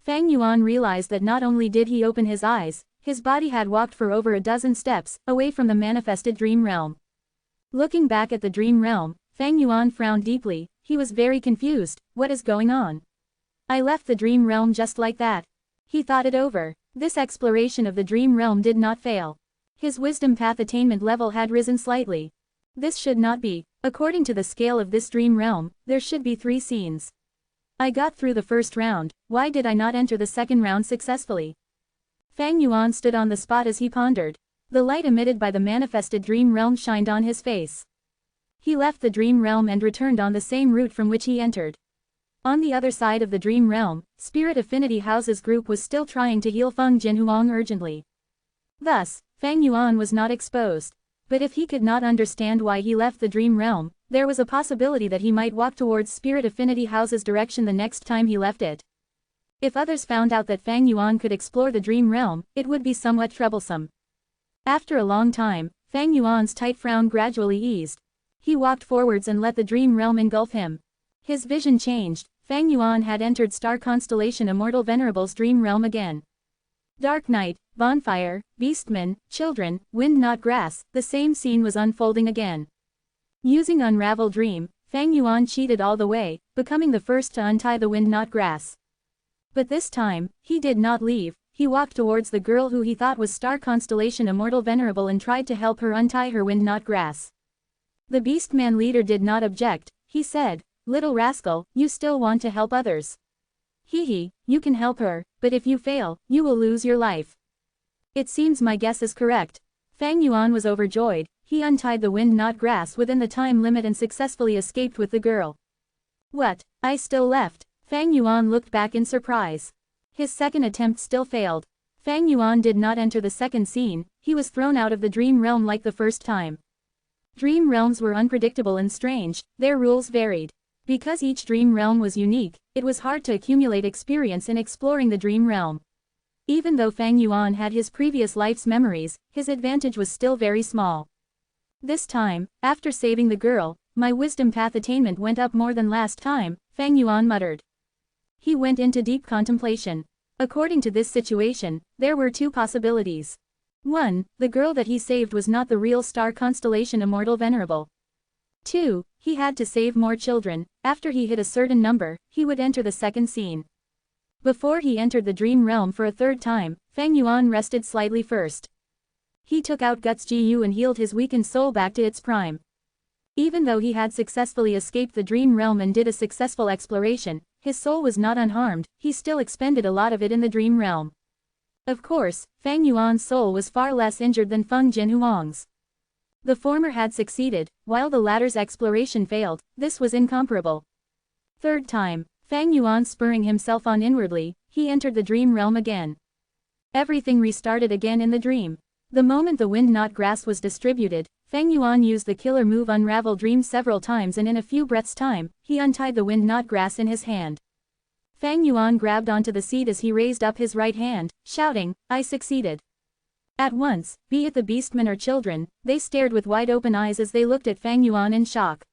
Fang Yuan realized that not only did he open his eyes, his body had walked for over a dozen steps, away from the manifested dream realm. Looking back at the dream realm, Fang Yuan frowned deeply, he was very confused. What is going on? I left the dream realm just like that. He thought it over. This exploration of the dream realm did not fail. His wisdom path attainment level had risen slightly. This should not be. According to the scale of this dream realm, there should be 3 scenes. I got through the first round, why did I not enter the second round successfully? Fang Yuan stood on the spot as he pondered. The light emitted by the manifested dream realm shined on his face. He left the dream realm and returned on the same route from which he entered. On the other side of the dream realm, Spirit Affinity House's group was still trying to heal Feng Jinhuang urgently. Thus, Fang Yuan was not exposed. But if he could not understand why he left the dream realm, there was a possibility that he might walk towards Spirit Affinity House's direction the next time he left it. If others found out that Fang Yuan could explore the dream realm, it would be somewhat troublesome. After a long time, Fang Yuan's tight frown gradually eased. He walked forwards and let the dream realm engulf him. His vision changed. Fang Yuan had entered star constellation Immortal Venerable's dream realm again. Dark night, bonfire, beastmen, children, wind knot grass, the same scene was unfolding again. Using Unravel Dream, Fang Yuan cheated all the way, becoming the first to untie the wind knot grass. But this time, he did not leave, he walked towards the girl who he thought was star constellation Immortal Venerable and tried to help her untie her wind knot grass. The Beastman leader did not object, he said, "Little rascal, you still want to help others. You can help her, but if you fail, you will lose your life." It seems my guess is correct. Fang Yuan was overjoyed, he untied the wind knot grass within the time limit and successfully escaped with the girl. What, I still left? Fang Yuan looked back in surprise. His second attempt still failed. Fang Yuan did not enter the second scene, he was thrown out of the dream realm like the first time. Dream realms were unpredictable and strange, their rules varied. Because each dream realm was unique, it was hard to accumulate experience in exploring the dream realm. Even though Fang Yuan had his previous life's memories, his advantage was still very small. This time, after saving the girl, my wisdom path attainment went up more than last time, Fang Yuan muttered. He went into deep contemplation. According to this situation, there were 2 possibilities. 1. The girl that he saved was not the real star constellation Immortal Venerable. 2. He had to save more children. After he hit a certain number, he would enter the second scene. Before he entered the dream realm for a third time, Fang Yuan rested slightly first. He took out Guts Gu and healed his weakened soul back to its prime. Even though he had successfully escaped the dream realm and did a successful exploration, his soul was not unharmed, he still expended a lot of it in the dream realm. Of course, Fang Yuan's soul was far less injured than Feng Jinhuang's. The former had succeeded, while the latter's exploration failed. This was incomparable. Third time, Fang Yuan spurring himself on inwardly, he entered the dream realm again. Everything restarted again in the dream. The moment the wind knot grass was distributed, Fang Yuan used the killer move Unravel Dream several times, and in a few breaths' time, he untied the wind knot grass in his hand. Fang Yuan grabbed onto the seat as he raised up his right hand, shouting, "I succeeded." At once, be it the beastmen or children, they stared with wide-open eyes as they looked at Fang Yuan in shock.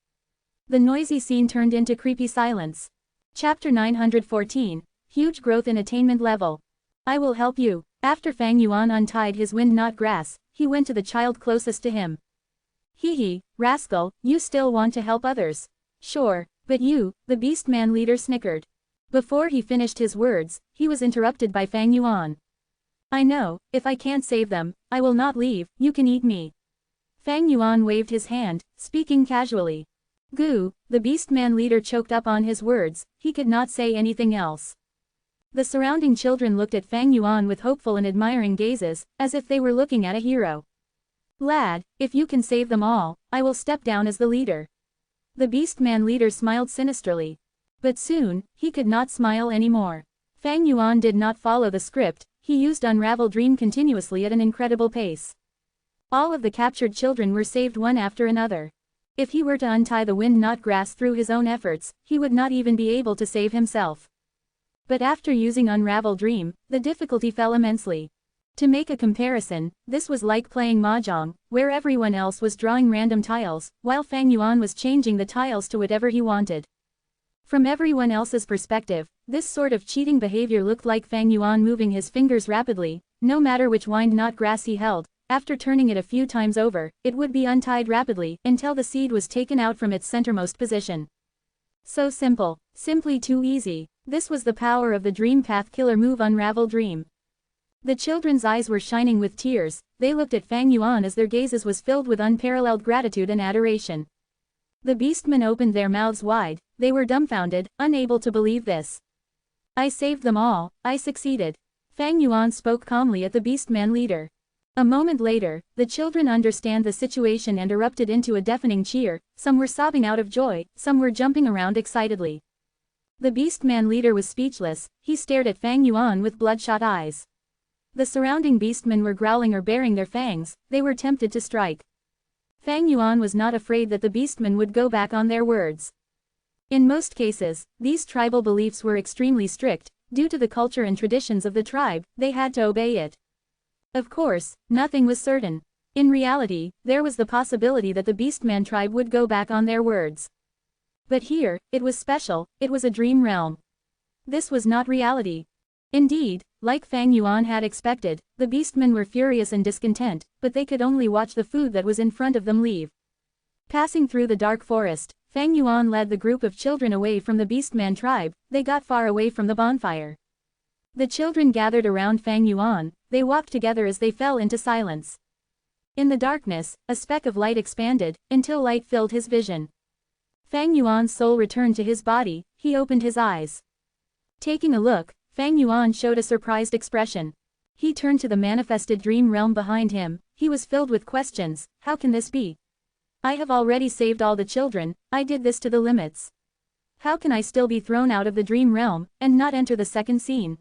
The noisy scene turned into creepy silence. Chapter 914, Huge Growth in Attainment Level. I will help you. After Fang Yuan untied his wind knot grass, he went to the child closest to him. Hee, rascal, you still want to help others. Sure, but you, the beastman leader snickered. Before he finished his words, he was interrupted by Fang Yuan. I know, if I can't save them, I will not leave, you can eat me. Fang Yuan waved his hand, speaking casually. Goo, the beastman leader choked up on his words, he could not say anything else. The surrounding children looked at Fang Yuan with hopeful and admiring gazes, as if they were looking at a hero. Lad, if you can save them all, I will step down as the leader. The beastman leader smiled sinisterly. But soon, he could not smile anymore. Fang Yuan did not follow the script, he used Unravel Dream continuously at an incredible pace. All of the captured children were saved one after another. If he were to untie the wind knot grass through his own efforts, he would not even be able to save himself. But after using Unravel Dream, the difficulty fell immensely. To make a comparison, this was like playing mahjong, where everyone else was drawing random tiles, while Fang Yuan was changing the tiles to whatever he wanted. From everyone else's perspective, this sort of cheating behavior looked like Fang Yuan moving his fingers rapidly. No matter which wind knot grass he held, after turning it a few times over, it would be untied rapidly, until the seed was taken out from its centermost position. So simple, simply too easy. This was the power of the Dream Path Killer move Unravel Dream. The children's eyes were shining with tears, they looked at Fang Yuan as their gazes was filled with unparalleled gratitude and adoration. The beastmen opened their mouths wide, they were dumbfounded, unable to believe this. I saved them all, I succeeded. Fang Yuan spoke calmly at the beastman leader. A moment later, the children understand the situation and erupted into a deafening cheer, some were sobbing out of joy, some were jumping around excitedly. The beastman leader was speechless, he stared at Fang Yuan with bloodshot eyes. The surrounding beastmen were growling or baring their fangs, they were tempted to strike. Fang Yuan was not afraid that the beastmen would go back on their words. In most cases, these tribal beliefs were extremely strict, due to the culture and traditions of the tribe, they had to obey it. Of course, nothing was certain. In reality, there was the possibility that the beastman tribe would go back on their words. But here, it was special, it was a dream realm. This was not reality. Indeed, like Fang Yuan had expected, the beastmen were furious and discontent, but they could only watch the food that was in front of them leave. Passing through the dark forest, Fang Yuan led the group of children away from the beastman tribe, they got far away from the bonfire. The children gathered around Fang Yuan, they walked together as they fell into silence. In the darkness, a speck of light expanded, until light filled his vision. Fang Yuan's soul returned to his body, he opened his eyes. Taking a look, Fang Yuan showed a surprised expression. He turned to the manifested dream realm behind him, he was filled with questions, how can this be? I have already saved all the children, I did this to the limits. How can I still be thrown out of the dream realm, and not enter the second scene?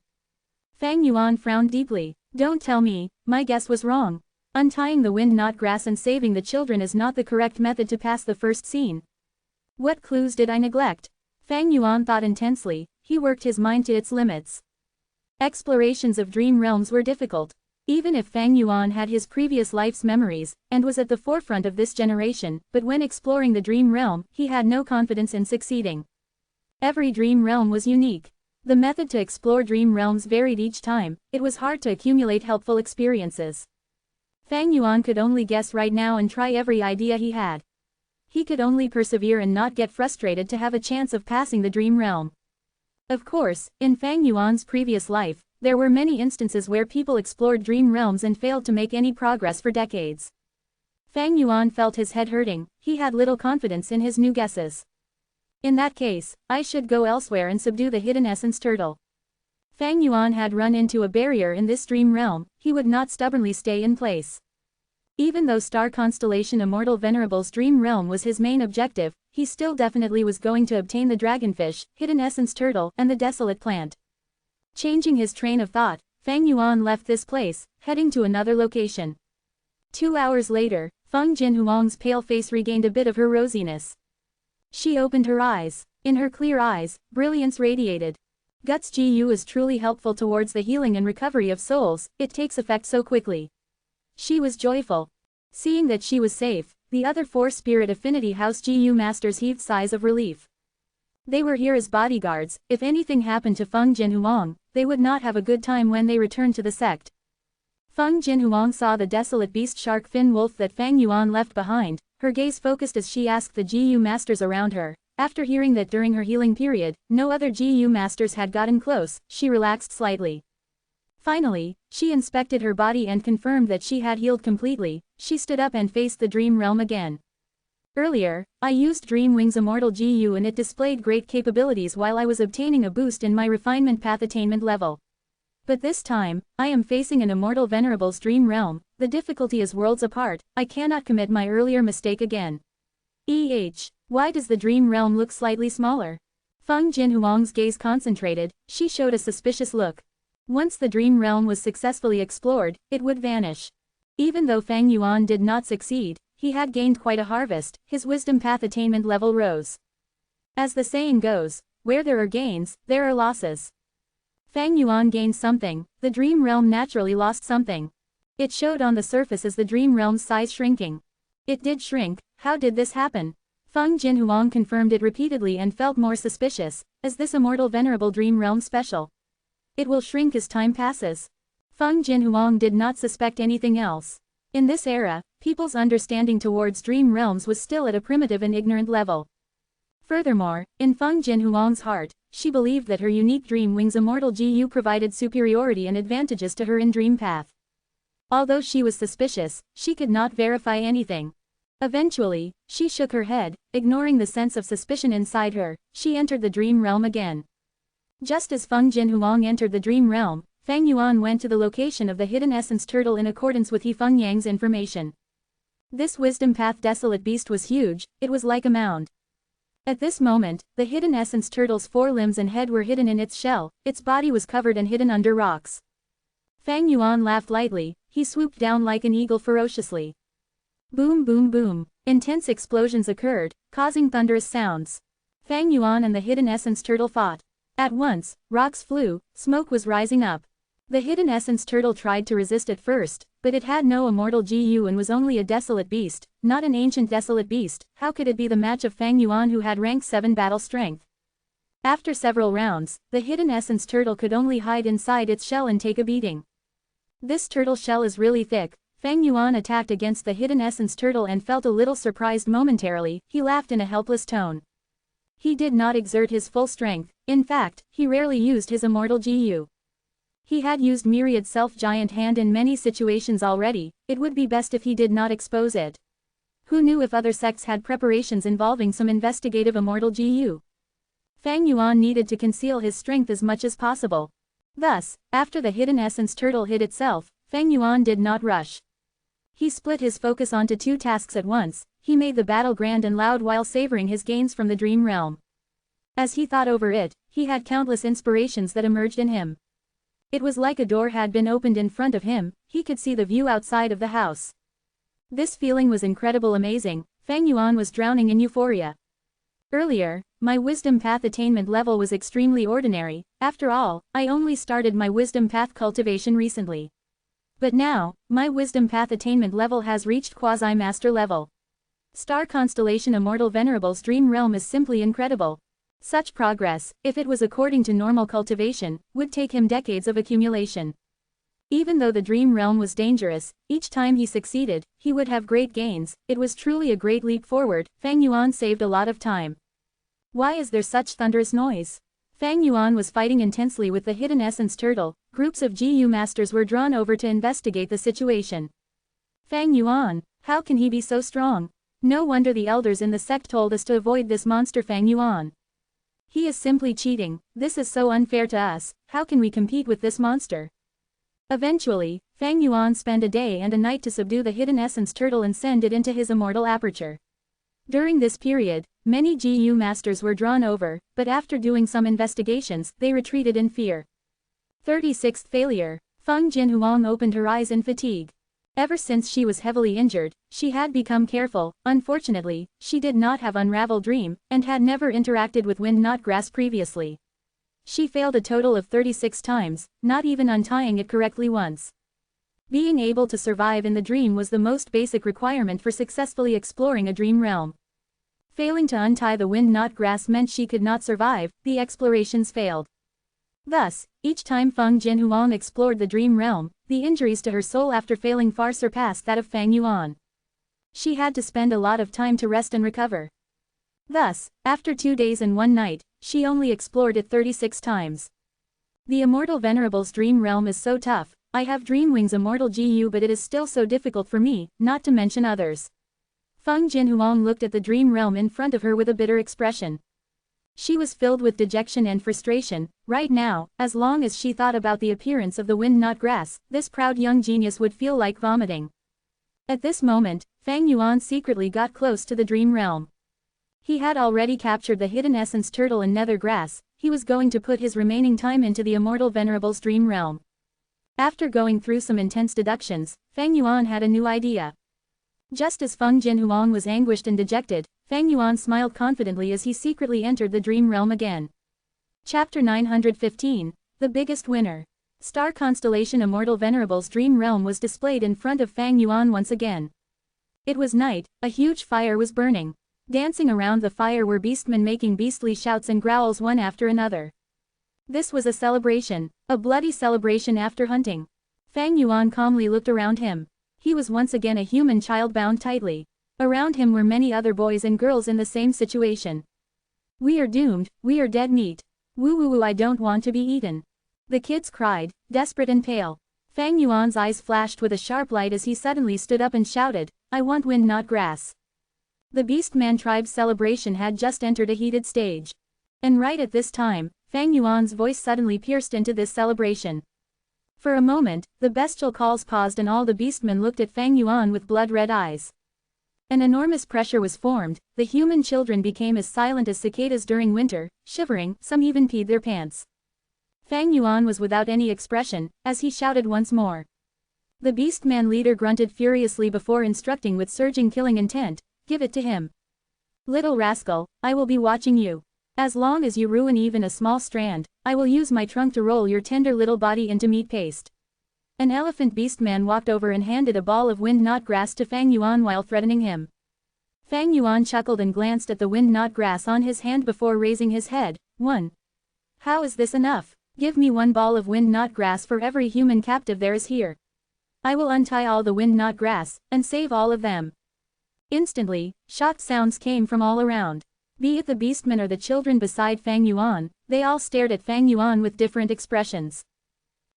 Fang Yuan frowned deeply. Don't tell me, my guess was wrong. Untying the wind knot grass and saving the children is not the correct method to pass the first scene. What clues did I neglect? Fang Yuan thought intensely, he worked his mind to its limits. Explorations of dream realms were difficult. Even if Fang Yuan had his previous life's memories, and was at the forefront of this generation, but when exploring the dream realm, he had no confidence in succeeding. Every dream realm was unique. The method to explore dream realms varied each time, it was hard to accumulate helpful experiences. Fang Yuan could only guess right now and try every idea he had. He could only persevere and not get frustrated to have a chance of passing the dream realm. Of course, in Fang Yuan's previous life, there were many instances where people explored dream realms and failed to make any progress for decades. Fang Yuan felt his head hurting, he had little confidence in his new guesses. In that case, I should go elsewhere and subdue the hidden essence turtle. Fang Yuan had run into a barrier in this dream realm, he would not stubbornly stay in place. Even though star constellation Immortal Venerable's dream realm was his main objective, he still definitely was going to obtain the dragonfish, hidden essence turtle, and the desolate plant. Changing his train of thought, Fang Yuan left this place, heading to another location. 2 hours later, Feng Jinhuang's pale face regained a bit of her rosiness. She opened her eyes. In her clear eyes, brilliance radiated. Guts Gu is truly helpful towards the healing and recovery of souls, it takes effect so quickly. She was joyful. Seeing that she was safe, the other 4 Spirit Affinity House Gu masters heaved sighs of relief. They were here as bodyguards, if anything happened to Feng Jinhuang, they would not have a good time when they returned to the sect. Feng Jinhuang saw the desolate beast shark fin wolf that Fang Yuan left behind, her gaze focused as she asked the Gu masters around her. After hearing that during her healing period, no other Gu masters had gotten close, she relaxed slightly. Finally, she inspected her body and confirmed that she had healed completely. She stood up and faced the dream realm again. Earlier, I used Dream Wings Immortal Gu and it displayed great capabilities while I was obtaining a boost in my refinement path attainment level. But this time, I am facing an Immortal Venerable's dream realm, the difficulty is worlds apart, I cannot commit my earlier mistake again. Why does the dream realm look slightly smaller? Feng Jinhuang's gaze concentrated, she showed a suspicious look. Once the dream realm was successfully explored, it would vanish. Even though Fang Yuan did not succeed, he had gained quite a harvest, his wisdom path attainment level rose. As the saying goes, where there are gains, there are losses. Fang Yuan gained something, the dream realm naturally lost something. It showed on the surface as the dream realm's size shrinking. It did shrink, how did this happen? Feng Jinhuang confirmed it repeatedly and felt more suspicious, is this Immortal Venerable dream realm special? It will shrink as time passes. Feng Jinhuang did not suspect anything else. In this era, people's understanding towards dream realms was still at a primitive and ignorant level. Furthermore, in Feng Jinhuang's heart, she believed that her unique Dream Wings Immortal Gu provided superiority and advantages to her in Dream Path. Although she was suspicious, she could not verify anything. Eventually, she shook her head, ignoring the sense of suspicion inside her, she entered the dream realm again. Just as Feng Jinhuang entered the dream realm, Fang Yuan went to the location of the hidden essence turtle in accordance with He Feng Yang's information. This wisdom path desolate beast was huge, it was like a mound. At this moment, the hidden essence turtle's 4 limbs and head were hidden in its shell, its body was covered and hidden under rocks. Fang Yuan laughed lightly, he swooped down like an eagle ferociously. Boom boom boom, intense explosions occurred, causing thunderous sounds. Fang Yuan and the hidden essence turtle fought. At once, rocks flew, smoke was rising up. The hidden essence turtle tried to resist at first, but it had no immortal Gu and was only a desolate beast, not an ancient desolate beast, how could it be the match of Fang Yuan who had rank 7 battle strength? After several rounds, the hidden essence turtle could only hide inside its shell and take a beating. This turtle shell is really thick. Fang Yuan attacked against the hidden essence turtle and felt a little surprised momentarily, he laughed in a helpless tone. He did not exert his full strength, in fact, he rarely used his immortal Gu. He had used Myriad Self-Giant Hand in many situations already, it would be best if he did not expose it. Who knew if other sects had preparations involving some investigative immortal Gu? Fang Yuan needed to conceal his strength as much as possible. Thus, after the hidden essence turtle hid itself, Fang Yuan did not rush. He split his focus onto 2 tasks at once, he made the battle grand and loud while savoring his gains from the dream realm. As he thought over it, he had countless inspirations that emerged in him. It was like a door had been opened in front of him, he could see the view outside of the house. This feeling was incredible amazing, Fang Yuan was drowning in euphoria. Earlier, my wisdom path attainment level was extremely ordinary, after all, I only started my wisdom path cultivation recently. But now, my wisdom path attainment level has reached quasi-master level. Star constellation Immortal Venerable's dream realm is simply incredible. Such progress, if it was according to normal cultivation, would take him decades of accumulation. Even though the dream realm was dangerous, each time he succeeded, he would have great gains, it was truly a great leap forward, Fang Yuan saved a lot of time. Why is there such thunderous noise? Fang Yuan was fighting intensely with the hidden essence turtle, groups of Gu masters were drawn over to investigate the situation. Fang Yuan, how can he be so strong? No wonder the elders in the sect told us to avoid this monster Fang Yuan. He is simply cheating, this is so unfair to us, how can we compete with this monster? Eventually, Fang Yuan spent a day and a night to subdue the hidden essence turtle and send it into his immortal aperture. During this period, many GU masters were drawn over, but after doing some investigations, they retreated in fear. 36th failure. Feng Jinhuang opened her eyes in fatigue. Ever since she was heavily injured, she had become careful. Unfortunately, she did not have Unravel Dream, and had never interacted with Wind Not Grass previously. She failed a total of 36 times, not even untying it correctly once. Being able to survive in the dream was the most basic requirement for successfully exploring a dream realm. Failing to untie the Wind Not Grass meant she could not survive, the explorations failed. Thus, each time Feng Jinhuang explored the dream realm, the injuries to her soul after failing far surpassed that of Fang Yuan. She had to spend a lot of time to rest and recover. Thus, after 2 days and 1 night, she only explored it 36 times. The Immortal Venerable's dream realm is so tough. I have Dreamwing's Immortal GU, but it is still so difficult for me, not to mention others. Feng Jinhuang looked at the dream realm in front of her with a bitter expression. She was filled with dejection and frustration. Right now, as long as she thought about the appearance of the Wind Not Grass, this proud young genius would feel like vomiting. At this moment, Fang Yuan secretly got close to the dream realm. He had already captured the hidden essence turtle and nether grass. He was going to put his remaining time into the Immortal Venerable's dream realm. After going through some intense deductions, Fang Yuan had a new idea. Just as Feng Jinhuang was anguished and dejected, Fang Yuan smiled confidently as he secretly entered the dream realm again. Chapter 915, The Biggest Winner. Star constellation Immortal Venerable's dream realm was displayed in front of Fang Yuan once again. It was night, a huge fire was burning. Dancing around the fire were beastmen making beastly shouts and growls one after another. This was a celebration, a bloody celebration after hunting. Fang Yuan calmly looked around him. He was once again a human child bound tightly. Around him were many other boys and girls in the same situation. We are doomed, we are dead meat. Woo woo woo, I don't want to be eaten. The kids cried, desperate and pale. Fang Yuan's eyes flashed with a sharp light as he suddenly stood up and shouted, I want Wind Not Grass. The Beastman tribe's celebration had just entered a heated stage. And right at this time, Fang Yuan's voice suddenly pierced into this celebration. For a moment, the bestial calls paused and all the beastmen looked at Fang Yuan with blood-red eyes. An enormous pressure was formed. The human children became as silent as cicadas during winter, shivering, some even peed their pants. Fang Yuan was without any expression, as he shouted once more. The Beastman leader grunted furiously before instructing with surging killing intent, give it to him. Little rascal, I will be watching you. As long as you ruin even a small strand, I will use my trunk to roll your tender little body into meat paste. An elephant beastman walked over and handed a ball of Wind Not Grass to Fang Yuan while threatening him. Fang Yuan chuckled and glanced at the Wind Not Grass on his hand before raising his head. 1. How is this enough? Give me 1 ball of Wind Not Grass for every human captive there is here. I will untie all the Wind Not Grass, and save all of them. Instantly, shocked sounds came from all around. Be it the beastmen or the children beside Fang Yuan, they all stared at Fang Yuan with different expressions.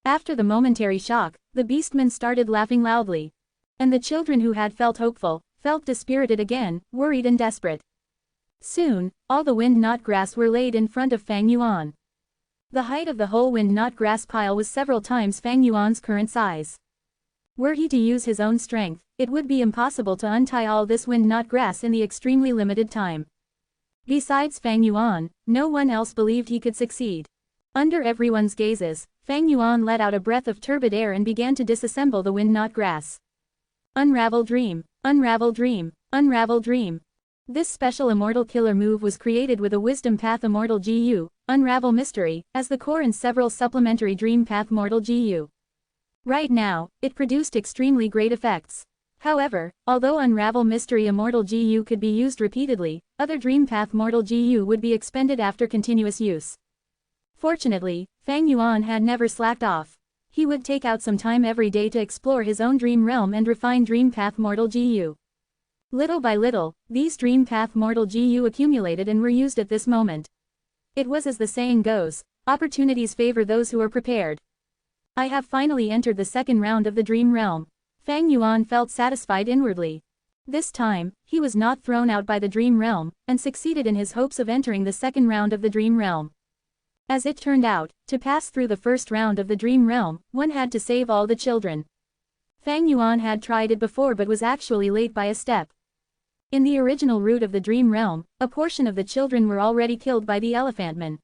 After the momentary shock, the beastmen started laughing loudly. And the children who had felt hopeful, felt dispirited again, worried and desperate. Soon, all the Wind Not Grass were laid in front of Fang Yuan. The height of the whole Wind Not Grass pile was several times Fang Yuan's current size. Were he to use his own strength, it would be impossible to untie all this Wind Not Grass in the extremely limited time. Besides Fang Yuan, no one else believed he could succeed. Under everyone's gazes, Fang Yuan let out a breath of turbid air and began to disassemble the Wind Not Grass. Unravel Dream, Unravel Dream, Unravel Dream. This special Immortal Killer move was created with a Wisdom Path Immortal GU, Unravel Mystery, as the core and several supplementary Dream Path Mortal GU. Right now, it produced extremely great effects. However, although Unravel Mystery Immortal GU could be used repeatedly, other Dream Path Mortal GU would be expended after continuous use. Fortunately, Fang Yuan had never slacked off. He would take out some time every day to explore his own dream realm and refine Dream Path Mortal GU. Little by little, these Dream Path Mortal GU accumulated and were used at this moment. It was as the saying goes, opportunities favor those who are prepared. I have finally entered the second round of the dream realm. Fang Yuan felt satisfied inwardly. This time, he was not thrown out by the dream realm, and succeeded in his hopes of entering the second round of the dream realm. As it turned out, to pass through the first round of the dream realm, one had to save all the children. Fang Yuan had tried it before but was actually late by a step. In the original route of the dream realm, a portion of the children were already killed by the elephantman.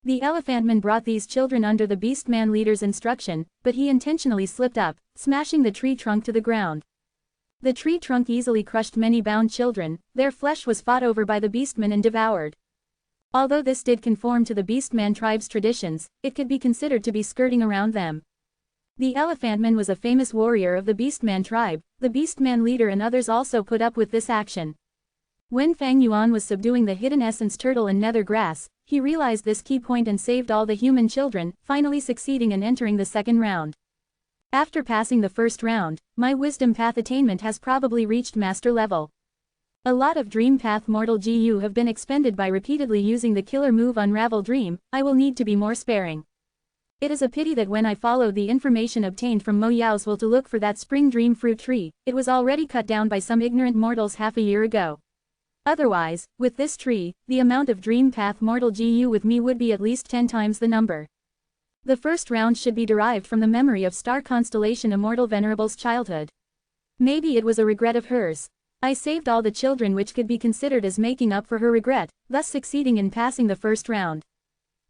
The elephantman brought these children under the beastman leader's instruction, but he intentionally slipped up, smashing the tree trunk to the ground. The tree trunk easily crushed many bound children, their flesh was fought over by the beastman and devoured. Although this did conform to the beastman tribe's traditions, it could be considered to be skirting around them. The elephantman was a famous warrior of the beastman tribe, the beastman leader and others also put up with this action. When Fang Yuan was subduing the hidden essence turtle in nether grass, he realized this key point and saved all the human children, finally succeeding in entering the second round. After passing the first round, my wisdom path attainment has probably reached master level. A lot of dream path mortal GU have been expended by repeatedly using the killer move Unravel Dream. I will need to be more sparing. It is a pity that when I followed the information obtained from Mo Yao's will to look for that spring dream fruit tree, it was already cut down by some ignorant mortals half a year ago. Otherwise, with this tree, the amount of dream path mortal GU with me would be at least 10 times the number. The first round should be derived from the memory of star constellation Immortal Venerable's childhood. Maybe it was a regret of hers. I saved all the children which could be considered as making up for her regret, thus succeeding in passing the first round.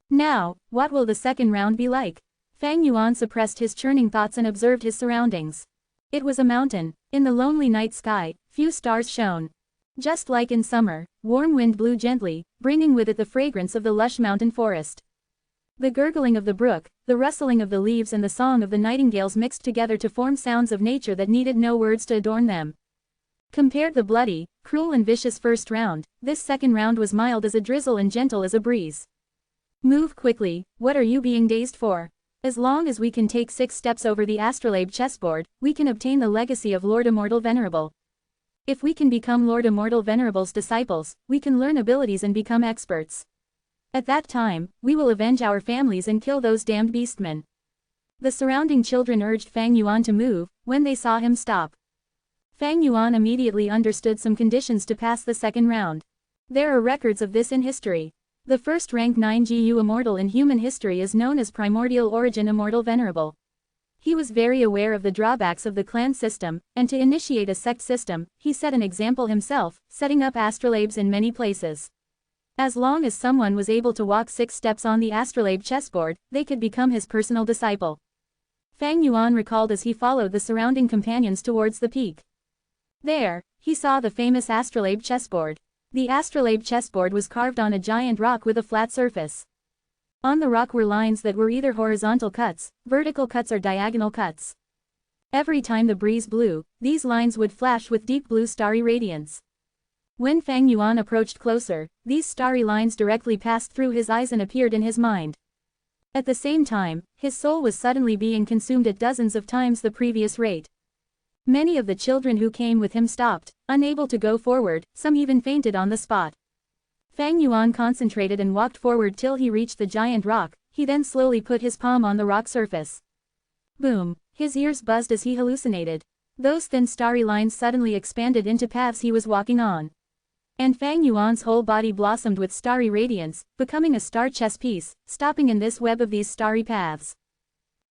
Now, what will the second round be like? Fang Yuan suppressed his churning thoughts and observed his surroundings. It was a mountain. In the lonely night sky, few stars shone. Just like in summer, warm wind blew gently, bringing with it the fragrance of the lush mountain forest. The gurgling of the brook, the rustling of the leaves and the song of the nightingales mixed together to form sounds of nature that needed no words to adorn them. Compared the bloody, cruel and vicious first round, this second round was mild as a drizzle and gentle as a breeze. Move quickly, what are you being dazed for? As long as we can take 6 steps over the astrolabe chessboard, we can obtain the legacy of Lord Immortal Venerable. If we can become Lord Immortal Venerable's disciples, we can learn abilities and become experts. At that time, we will avenge our families and kill those damned beastmen. The surrounding children urged Fang Yuan to move, when they saw him stop. Fang Yuan immediately understood some conditions to pass the second round. There are records of this in history. The first rank 9 GU Immortal in human history is known as Primordial Origin Immortal Venerable. He was very aware of the drawbacks of the clan system, and to initiate a sect system, he set an example himself, setting up astrolabes in many places. As long as someone was able to walk 6 steps on the astrolabe chessboard, they could become his personal disciple. Fang Yuan recalled as he followed the surrounding companions towards the peak. There, he saw the famous astrolabe chessboard. The astrolabe chessboard was carved on a giant rock with a flat surface. On the rock were lines that were either horizontal cuts, vertical cuts or diagonal cuts. Every time the breeze blew, these lines would flash with deep blue starry radiance. When Fang Yuan approached closer, these starry lines directly passed through his eyes and appeared in his mind. At the same time, his soul was suddenly being consumed at dozens of times the previous rate. Many of the children who came with him stopped, unable to go forward, some even fainted on the spot. Fang Yuan concentrated and walked forward till he reached the giant rock, he then slowly put his palm on the rock surface. Boom! His ears buzzed as he hallucinated. Those thin starry lines suddenly expanded into paths he was walking on. And Fang Yuan's whole body blossomed with starry radiance, becoming a star chess piece, stopping in this web of these starry paths.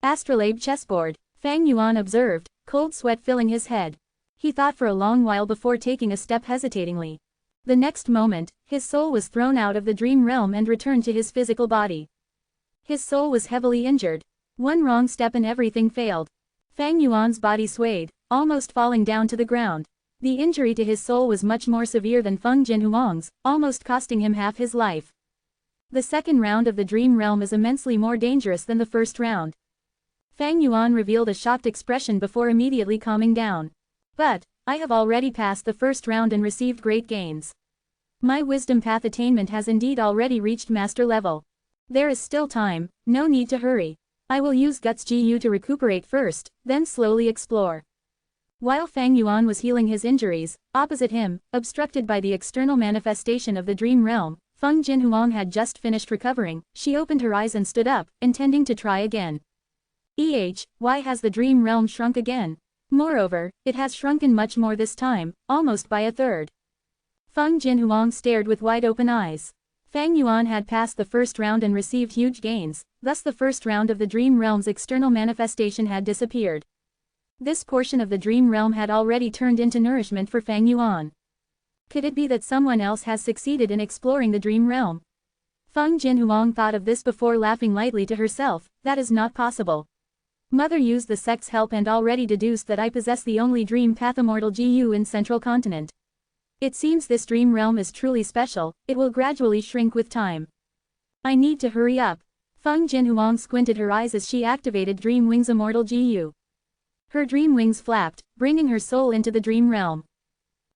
Astrolabe chessboard, Fang Yuan observed, cold sweat filling his head. He thought for a long while before taking a step hesitatingly. The next moment, his soul was thrown out of the dream realm and returned to his physical body. His soul was heavily injured. One wrong step and everything failed. Fang Yuan's body swayed, almost falling down to the ground. The injury to his soul was much more severe than Feng Jinhuang's, almost costing him half his life. The second round of the dream realm is immensely more dangerous than the first round. Fang Yuan revealed a shocked expression before immediately calming down. But, I have already passed the first round and received great gains. My wisdom path attainment has indeed already reached master level. There is still time, no need to hurry. I will use Guts GU to recuperate first, then slowly explore. While Fang Yuan was healing his injuries, opposite him, obstructed by the external manifestation of the dream realm, Feng Jinhuang had just finished recovering. She opened her eyes and stood up, intending to try again. Why has the dream realm shrunk again? Moreover, it has shrunken much more this time, almost by a third. Feng Jinhuang stared with wide-open eyes. Fang Yuan had passed the first round and received huge gains, thus the first round of the dream realm's external manifestation had disappeared. This portion of the dream realm had already turned into nourishment for Fang Yuan. Could it be that someone else has succeeded in exploring the dream realm? Feng Jinhuang thought of this before laughing lightly to herself. That is not possible. Mother used the sect's help and already deduced that I possess the only dream path immortal GU in Central Continent. It seems this dream realm is truly special, it will gradually shrink with time. I need to hurry up. Feng Jinhuang squinted her eyes as she activated Dream Wings Immortal GU. Her dream wings flapped, bringing her soul into the dream realm.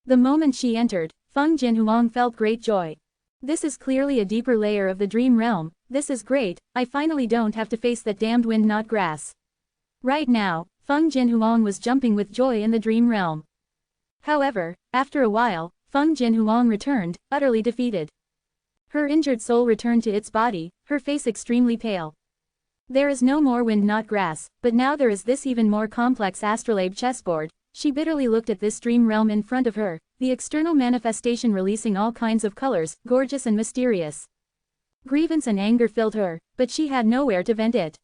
The moment she entered, Feng Jinhuang felt great joy. This is clearly a deeper layer of the dream realm. This is great, I finally don't have to face that damned wind not grass. Right now, Feng Jinhuang was jumping with joy in the dream realm. However, after a while, Feng Jinhuang returned, utterly defeated. Her injured soul returned to its body, her face extremely pale. There is no more wind not grass, but now there is this even more complex astrolabe chessboard. She bitterly looked at this dream realm in front of her, the external manifestation releasing all kinds of colors, gorgeous and mysterious. Grievance and anger filled her, but she had nowhere to vent it.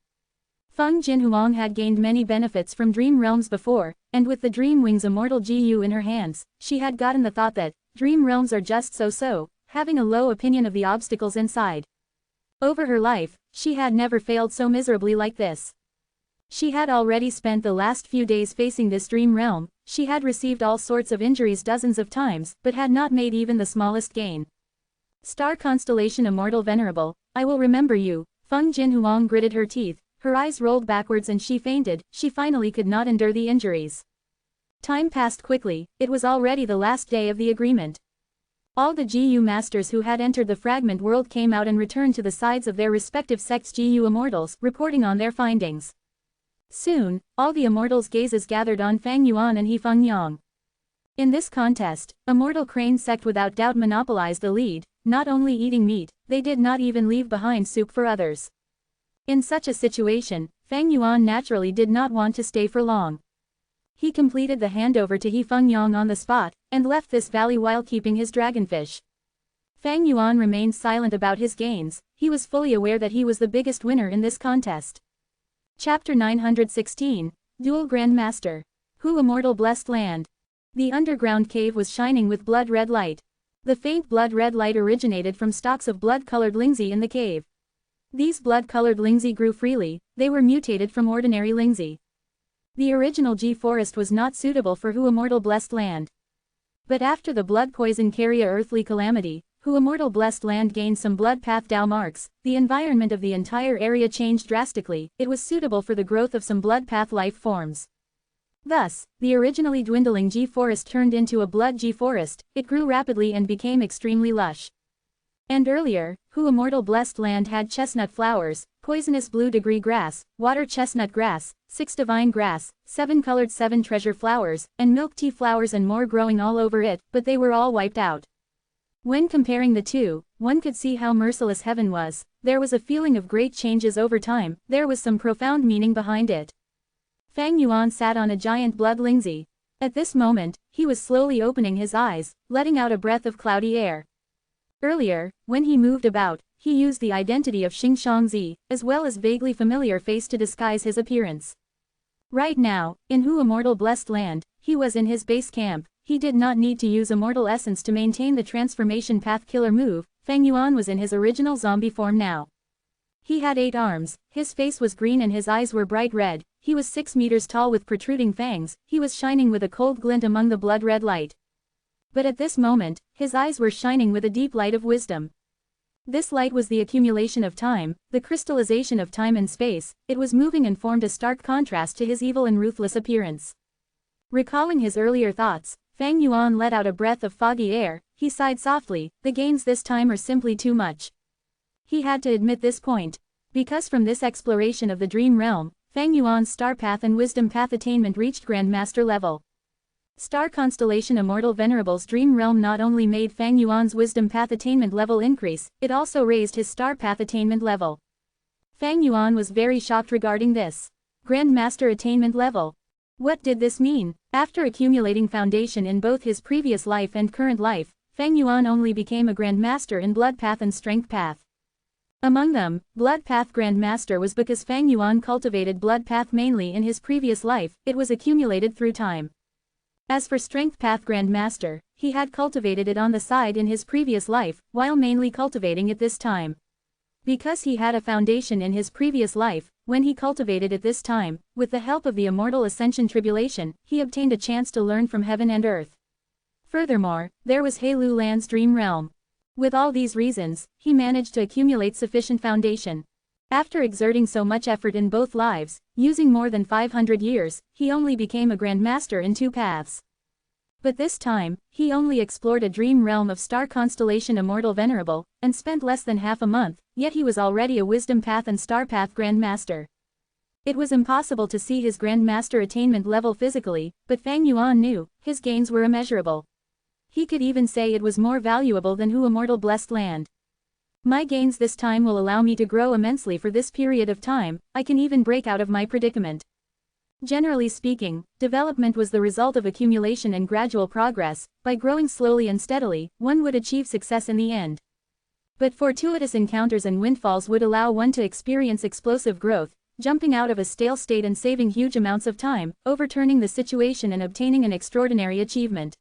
Feng Jinhuang had gained many benefits from dream realms before, and with the Dream Wings Immortal GU in her hands, she had gotten the thought that dream realms are just so-so, having a low opinion of the obstacles inside. Over her life, she had never failed so miserably like this. She had already spent the last few days facing this dream realm, she had received all sorts of injuries dozens of times, but had not made even the smallest gain. Star Constellation Immortal Venerable, I will remember you. Feng Jinhuang gritted her teeth. Her eyes rolled backwards and she fainted. She finally could not endure the injuries. Time passed quickly, it was already the last day of the agreement. All the GU masters who had entered the fragment world came out and returned to the sides of their respective sects' GU immortals, reporting on their findings. Soon, all the immortals' gazes gathered on Fang Yuan and He Feng Yang. In this contest, Immortal Crane sect without doubt monopolized the lead, not only eating meat, they did not even leave behind soup for others. In such a situation, Fang Yuan naturally did not want to stay for long. He completed the handover to He Feng Yang on the spot, and left this valley while keeping his dragonfish. Fang Yuan remained silent about his gains, he was fully aware that he was the biggest winner in this contest. Chapter 916, Dual Grandmaster. Who Immortal Blessed Land. The underground cave was shining with blood-red light. The faint blood-red light originated from stalks of blood-colored lingzi in the cave. These blood-colored lingzi grew freely, they were mutated from ordinary lingzi. The original G forest was not suitable for Who Immortal Blessed Land. But after the blood poison carrier earthly calamity, Who Immortal Blessed Land gained some blood path Dao marks, the environment of the entire area changed drastically, it was suitable for the growth of some blood path life forms. Thus, the originally dwindling G forest turned into a blood G forest, it grew rapidly and became extremely lush. And earlier, Who Immortal Blessed Land had chestnut flowers, poisonous blue degree grass, water chestnut grass, 6 divine grass, 7 colored 7 treasure flowers, and milk tea flowers and more growing all over it, but they were all wiped out. When comparing the two, one could see how merciless heaven was. There was a feeling of great changes over time, there was some profound meaning behind it. Fang Yuan sat on a giant blood lingzi. At this moment, he was slowly opening his eyes, letting out a breath of cloudy air. Earlier, when he moved about, he used the identity of Xing Shangzi, as well as vaguely familiar face to disguise his appearance. Right now, in Who Immortal Blessed Land, he was in his base camp, he did not need to use immortal essence to maintain the transformation path killer move. Fang Yuan was in his original zombie form now. He had 8 arms, his face was green and his eyes were bright red, he was 6 meters tall with protruding fangs, he was shining with a cold glint among the blood-red light. But at this moment, his eyes were shining with a deep light of wisdom. This light was the accumulation of time, the crystallization of time and space, it was moving and formed a stark contrast to his evil and ruthless appearance. Recalling his earlier thoughts, Fang Yuan let out a breath of foggy air, he sighed softly, the gains this time are simply too much. He had to admit this point. Because from this exploration of the dream realm, Fang Yuan's star path and wisdom path attainment reached Grandmaster level. Star Constellation Immortal Venerable's dream realm not only made Fang Yuan's wisdom path attainment level increase, it also raised his star path attainment level. Fang Yuan was very shocked regarding this. Grandmaster attainment level. What did this mean? After accumulating foundation in both his previous life and current life, Fang Yuan only became a Grandmaster in Blood Path and Strength Path. Among them, Blood Path Grandmaster was because Fang Yuan cultivated Blood Path mainly in his previous life, it was accumulated through time. As for Strength Path Grandmaster, he had cultivated it on the side in his previous life, while mainly cultivating it this time. Because he had a foundation in his previous life, when he cultivated it this time, with the help of the Immortal Ascension Tribulation, he obtained a chance to learn from heaven and earth. Furthermore, there was Heilu Land's dream realm. With all these reasons, he managed to accumulate sufficient foundation. After exerting so much effort in both lives, using more than 500 years, he only became a Grandmaster in 2 paths. But this time, he only explored a dream realm of star constellation Immortal Venerable, and spent less than half a month, yet he was already a Wisdom Path and Star Path Grandmaster. It was impossible to see his Grandmaster attainment level physically, but Fang Yuan knew, his gains were immeasurable. He could even say it was more valuable than Hu Immortal Blessed Land. My gains this time will allow me to grow immensely for this period of time, I can even break out of my predicament. Generally speaking, development was the result of accumulation and gradual progress. By growing slowly and steadily, one would achieve success in the end. But fortuitous encounters and windfalls would allow one to experience explosive growth, jumping out of a stale state and saving huge amounts of time, overturning the situation and obtaining an extraordinary achievement.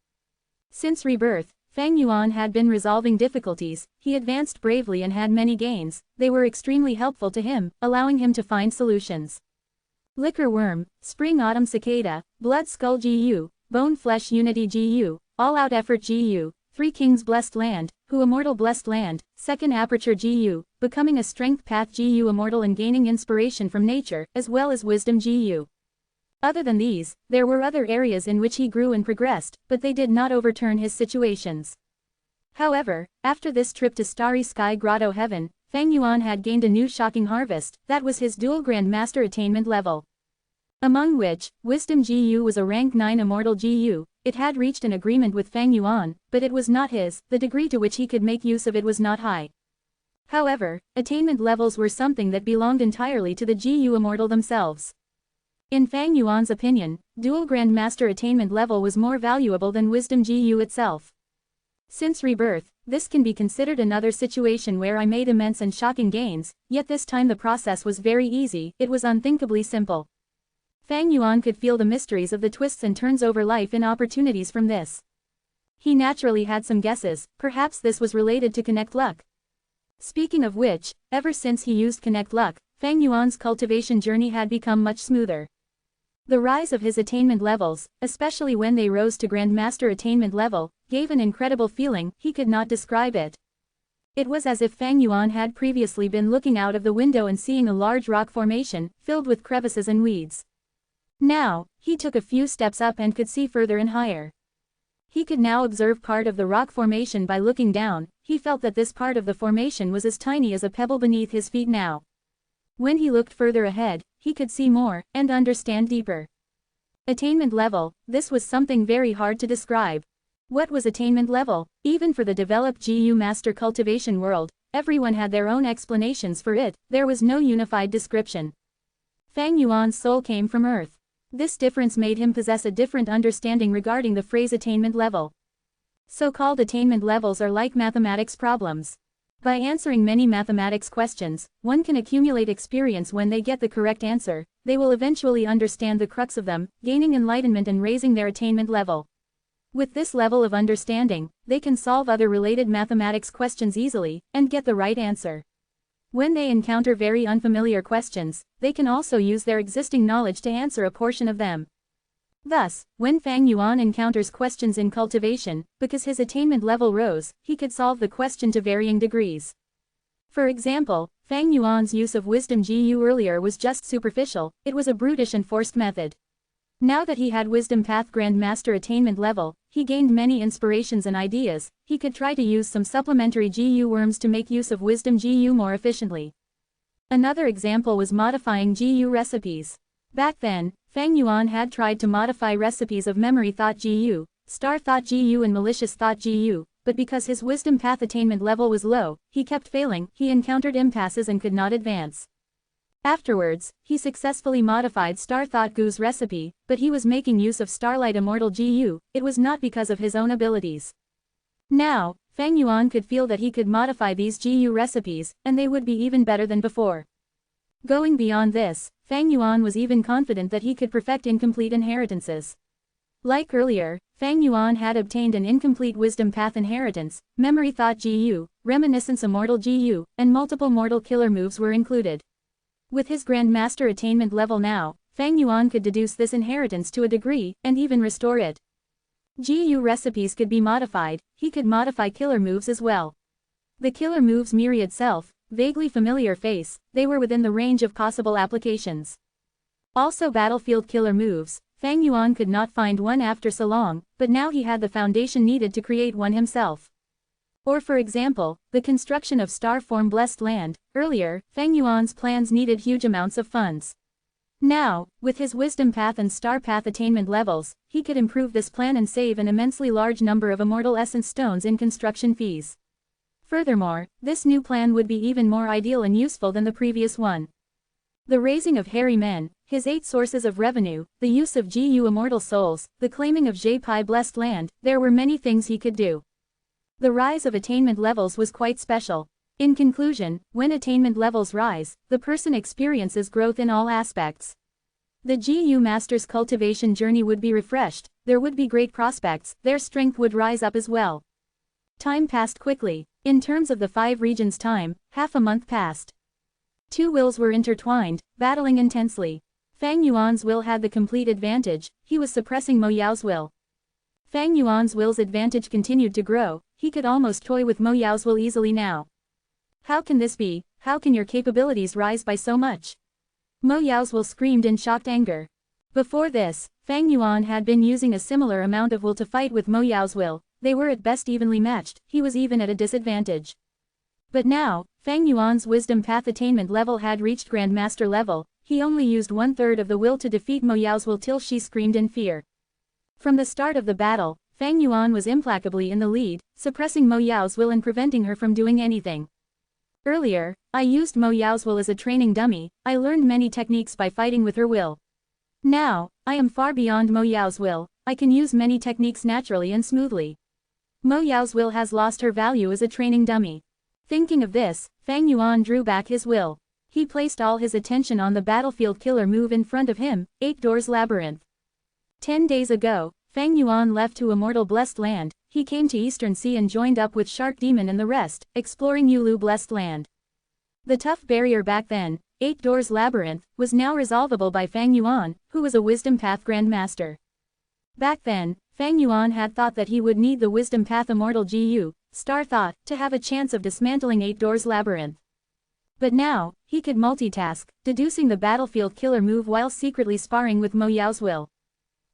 Since rebirth, Fang Yuan had been resolving difficulties, he advanced bravely and had many gains, they were extremely helpful to him, allowing him to find solutions. Liquor Worm, Spring Autumn Cicada, Blood Skull GU, Bone Flesh Unity GU, All Out Effort GU, Three Kings Blessed Land, Hu Immortal Blessed Land, Second Aperture GU, Becoming a Strength Path GU Immortal and gaining inspiration from nature, as well as Wisdom GU. Other than these, there were other areas in which he grew and progressed, but they did not overturn his situations. However, after this trip to Starry Sky Grotto Heaven, Fang Yuan had gained a new shocking harvest, that was his dual Grandmaster attainment level. Among which, Wisdom GU was a rank 9 Immortal GU, it had reached an agreement with Fang Yuan, but it was not his, the degree to which he could make use of it was not high. However, attainment levels were something that belonged entirely to the GU Immortal themselves. In Fang Yuan's opinion, dual Grandmaster attainment level was more valuable than Wisdom GU itself. Since rebirth, this can be considered another situation where I made immense and shocking gains, yet this time the process was very easy, it was unthinkably simple. Fang Yuan could feel the mysteries of the twists and turns over life in opportunities from this. He naturally had some guesses, perhaps this was related to Connect Luck. Speaking of which, ever since he used Connect Luck, Fang Yuan's cultivation journey had become much smoother. The rise of his attainment levels, especially when they rose to Grandmaster attainment level, gave an incredible feeling, he could not describe it. It was as if Fang Yuan had previously been looking out of the window and seeing a large rock formation, filled with crevices and weeds. Now, he took a few steps up and could see further and higher. He could now observe part of the rock formation by looking down, he felt that this part of the formation was as tiny as a pebble beneath his feet now. When he looked further ahead, he could see more, and understand deeper. Attainment level, this was something very hard to describe. What was attainment level? Even for the developed GU Master cultivation world, everyone had their own explanations for it, there was no unified description. Fang Yuan's soul came from Earth. This difference made him possess a different understanding regarding the phrase attainment level. So-called attainment levels are like mathematics problems. By answering many mathematics questions, one can accumulate experience. When they get the correct answer, they will eventually understand the crux of them, gaining enlightenment and raising their attainment level. With this level of understanding, they can solve other related mathematics questions easily, and get the right answer. When they encounter very unfamiliar questions, they can also use their existing knowledge to answer a portion of them. Thus, when Fang Yuan encounters questions in cultivation, because his attainment level rose, he could solve the question to varying degrees. For example, Fang Yuan's use of Wisdom GU earlier was just superficial, it was a brutish and forced method. Now that he had Wisdom Path Grandmaster attainment level, he gained many inspirations and ideas, he could try to use some supplementary GU worms to make use of Wisdom GU more efficiently. Another example was modifying GU recipes. Back then, Fang Yuan had tried to modify recipes of Memory Thought GU, Star Thought GU and Malicious Thought GU, but because his Wisdom Path attainment level was low, he kept failing, he encountered impasses and could not advance. Afterwards, he successfully modified Star Thought Gu's recipe, but he was making use of Starlight Immortal GU, it was not because of his own abilities. Now, Fang Yuan could feel that he could modify these GU recipes, and they would be even better than before. Going beyond this, Fang Yuan was even confident that he could perfect incomplete inheritances. Like earlier, Fang Yuan had obtained an incomplete wisdom path inheritance, memory thought GU, reminiscence immortal GU, and multiple mortal killer moves were included. With his Grandmaster attainment level now, Fang Yuan could deduce this inheritance to a degree, and even restore it. GU recipes could be modified, he could modify killer moves as well. The killer moves myriad self, vaguely familiar face, they were within the range of possible applications. Also battlefield killer moves, Fang Yuan could not find one after so long, but now he had the foundation needed to create one himself. Or for example, the construction of star form blessed land. Earlier, Fang Yuan's plans needed huge amounts of funds. Now, with his wisdom path and star path attainment levels, he could improve this plan and save an immensely large number of immortal essence stones in construction fees. Furthermore, this new plan would be even more ideal and useful than the previous one. The raising of hairy men, his 8 sources of revenue, the use of GU immortal souls, the claiming of Pai blessed land, there were many things he could do. The rise of attainment levels was quite special. In conclusion, when attainment levels rise, the person experiences growth in all aspects. The GU master's cultivation journey would be refreshed, there would be great prospects, their strength would rise up as well. Time passed quickly. In terms of the 5 regions' time, half a month passed. 2 wills were intertwined, battling intensely. Fang Yuan's will had the complete advantage, he was suppressing Mo Yao's will. Fang Yuan's will's advantage continued to grow, he could almost toy with Mo Yao's will easily now. How can this be? How can your capabilities rise by so much? Mo Yao's will screamed in shocked anger. Before this, Fang Yuan had been using a similar amount of will to fight with Mo Yao's will, they were at best evenly matched, he was even at a disadvantage. But now, Fang Yuan's wisdom path attainment level had reached Grandmaster level, he only used 1/3 of the will to defeat Mo Yao's will till she screamed in fear. From the start of the battle, Fang Yuan was implacably in the lead, suppressing Mo Yao's will and preventing her from doing anything. Earlier, I used Mo Yao's will as a training dummy, I learned many techniques by fighting with her will. Now, I am far beyond Mo Yao's will, I can use many techniques naturally and smoothly. Mo Yao's will has lost her value as a training dummy. Thinking of this, Fang Yuan drew back his will. He placed all his attention on the battlefield killer move in front of him, 8 Doors Labyrinth. 10 days ago, Fang Yuan left to Immortal Blessed Land, he came to Eastern Sea and joined up with Shark Demon and the rest, exploring Yulu Blessed Land. The tough barrier back then, 8 Doors Labyrinth, was now resolvable by Fang Yuan, who was a Wisdom Path Grandmaster. Back then, Fang Yuan had thought that he would need the Wisdom Path Immortal GU, Star Thought, to have a chance of dismantling 8 Doors Labyrinth. But now, he could multitask, deducing the battlefield killer move while secretly sparring with Mo Yao's will.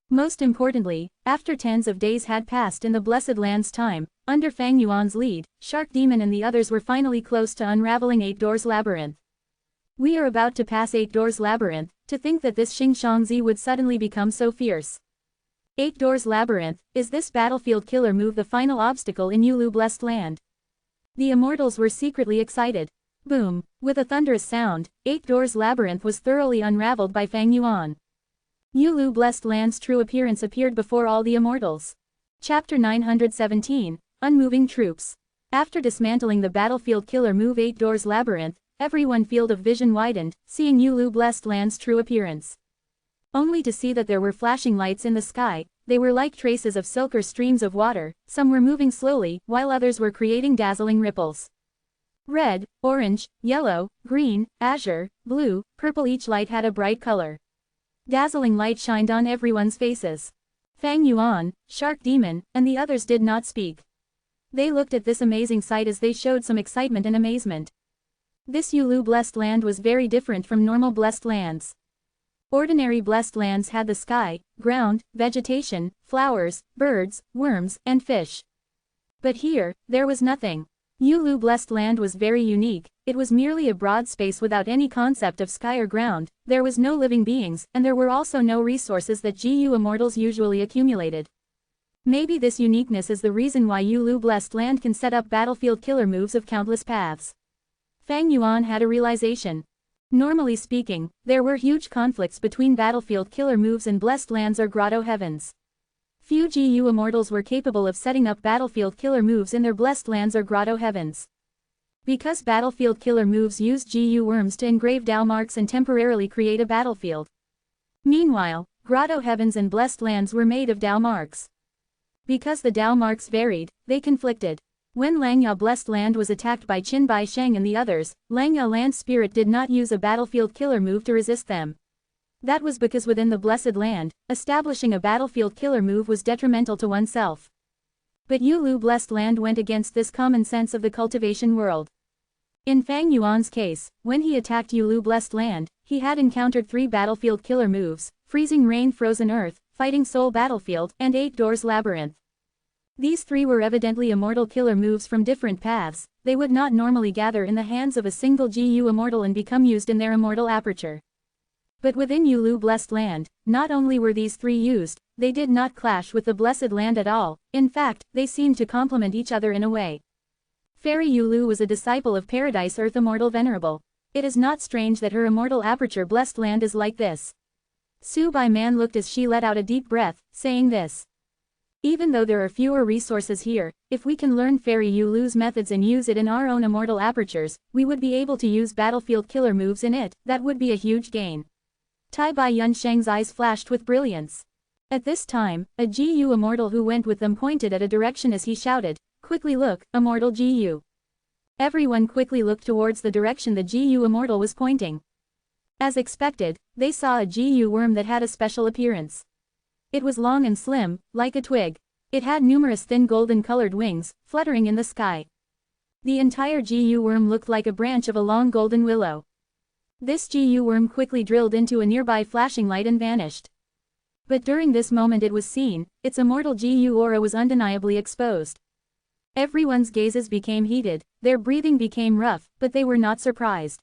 Most importantly, after tens of days had passed in the Blessed Land's time, under Fang Yuan's lead, Shark Demon and the others were finally close to unraveling 8 Doors Labyrinth. We are about to pass 8 Doors Labyrinth, to think that this Xingshangzi would suddenly become so fierce. 8 Doors Labyrinth, is this battlefield killer move the final obstacle in Yulu Blessed Land? The immortals were secretly excited. Boom! With a thunderous sound, 8 Doors Labyrinth was thoroughly unraveled by Fang Yuan. Yulu Blessed Land's true appearance appeared before all the immortals. Chapter 917, Unmoving Troops. After dismantling the battlefield killer move 8 Doors Labyrinth, everyone's field of vision widened, seeing Yulu Blessed Land's true appearance. Only to see that there were flashing lights in the sky, they were like traces of silker streams of water, some were moving slowly, while others were creating dazzling ripples. Red, orange, yellow, green, azure, blue, purple, each light had a bright color. Dazzling light shined on everyone's faces. Fang Yuan, Shark Demon, and the others did not speak. They looked at this amazing sight as they showed some excitement and amazement. This Yulu Blessed Land was very different from normal Blessed Lands. Ordinary Blessed Lands had the sky, ground, vegetation, flowers, birds, worms, and fish. But here, there was nothing. Yulu Blessed Land was very unique, it was merely a broad space without any concept of sky or ground, there was no living beings, and there were also no resources that GU immortals usually accumulated. Maybe this uniqueness is the reason why Yulu Blessed Land can set up battlefield killer moves of countless paths. Fang Yuan had a realization. Normally speaking, there were huge conflicts between battlefield killer moves and blessed lands or grotto heavens. Few GU immortals were capable of setting up battlefield killer moves in their blessed lands or grotto heavens. Because battlefield killer moves use GU worms to engrave Dao marks and temporarily create a battlefield. Meanwhile, grotto heavens and blessed lands were made of Dao marks. Because the Dao marks varied, they conflicted. When Langya Blessed Land was attacked by Qin Bai Sheng and the others, Langya Land Spirit did not use a battlefield killer move to resist them. That was because within the Blessed Land, establishing a battlefield killer move was detrimental to oneself. But Yulu Blessed Land went against this common sense of the cultivation world. In Fang Yuan's case, when he attacked Yulu Blessed Land, he had encountered 3 battlefield killer moves: Freezing Rain, Frozen Earth, Fighting Soul Battlefield, and 8 Doors Labyrinth. These 3 were evidently immortal killer moves from different paths. They would not normally gather in the hands of a single GU immortal and become used in their immortal aperture. But within Yulu Blessed Land, not only were these 3 used, they did not clash with the Blessed Land at all. In fact, they seemed to complement each other in a way. Fairy Yulu was a disciple of Paradise Earth Immortal Venerable. It is not strange that her immortal aperture Blessed Land is like this. Su Bai Man looked as she let out a deep breath, saying this. Even though there are fewer resources here, if we can learn Fairy Yulu's methods and use it in our own immortal apertures, we would be able to use battlefield killer moves in it. That would be a huge gain. Tai Bai Yunsheng's eyes flashed with brilliance. At this time, a GU immortal who went with them pointed at a direction as he shouted, "Quickly look, immortal GU." Everyone quickly looked towards the direction the GU immortal was pointing. As expected, they saw a GU worm that had a special appearance. It was long and slim, like a twig. It had numerous thin golden-colored wings, fluttering in the sky. The entire GU worm looked like a branch of a long golden willow. This GU worm quickly drilled into a nearby flashing light and vanished. But during this moment it was seen, its immortal GU aura was undeniably exposed. Everyone's gazes became heated, their breathing became rough, but they were not surprised.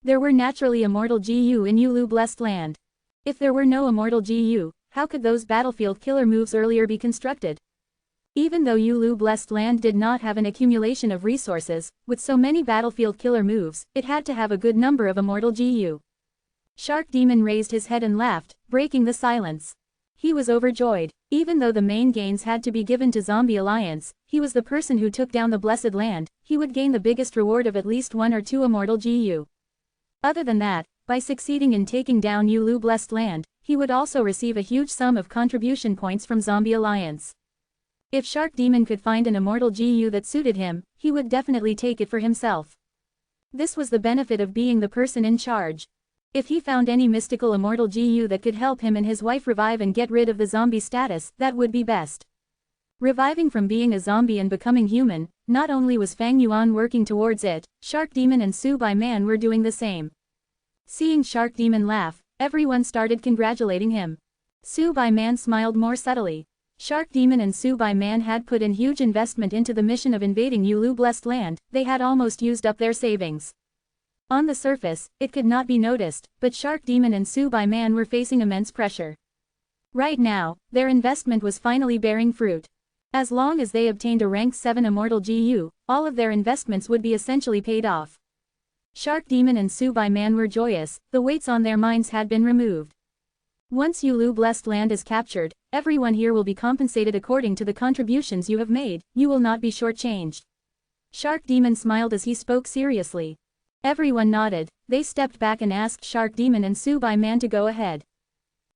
There were naturally immortal GU in Yulu Blessed Land. If there were no immortal GU, how could those battlefield killer moves earlier be constructed? Even though Yulu Blessed Land did not have an accumulation of resources, with so many battlefield killer moves, it had to have a good number of immortal GU. Shark Demon raised his head and laughed, breaking the silence. He was overjoyed. Even though the main gains had to be given to Zombie Alliance, he was the person who took down the Blessed Land, he would gain the biggest reward of at least 1 or 2 immortal GU. Other than that, by succeeding in taking down Yulu Blessed Land, he would also receive a huge sum of contribution points from Zombie Alliance. If Shark Demon could find an immortal GU that suited him, he would definitely take it for himself. This was the benefit of being the person in charge. If he found any mystical immortal GU that could help him and his wife revive and get rid of the zombie status, that would be best. Reviving from being a zombie and becoming human, not only was Fang Yuan working towards it, Shark Demon and Su Bai Man were doing the same. Seeing Shark Demon laugh, everyone started congratulating him. Su Bai Man smiled more subtly. Shark Demon and Su Bai Man had put in huge investment into the mission of invading Yulu Blessed Land, they had almost used up their savings. On the surface, it could not be noticed, but Shark Demon and Su Bai Man were facing immense pressure. Right now, their investment was finally bearing fruit. As long as they obtained a rank 7 immortal GU, all of their investments would be essentially paid off. Shark Demon and Su Bai Man were joyous, the weights on their minds had been removed. Once Yulu Blessed Land is captured, everyone here will be compensated according to the contributions you have made, you will not be shortchanged. Shark Demon smiled as he spoke seriously. Everyone nodded, they stepped back and asked Shark Demon and Su Bai Man to go ahead.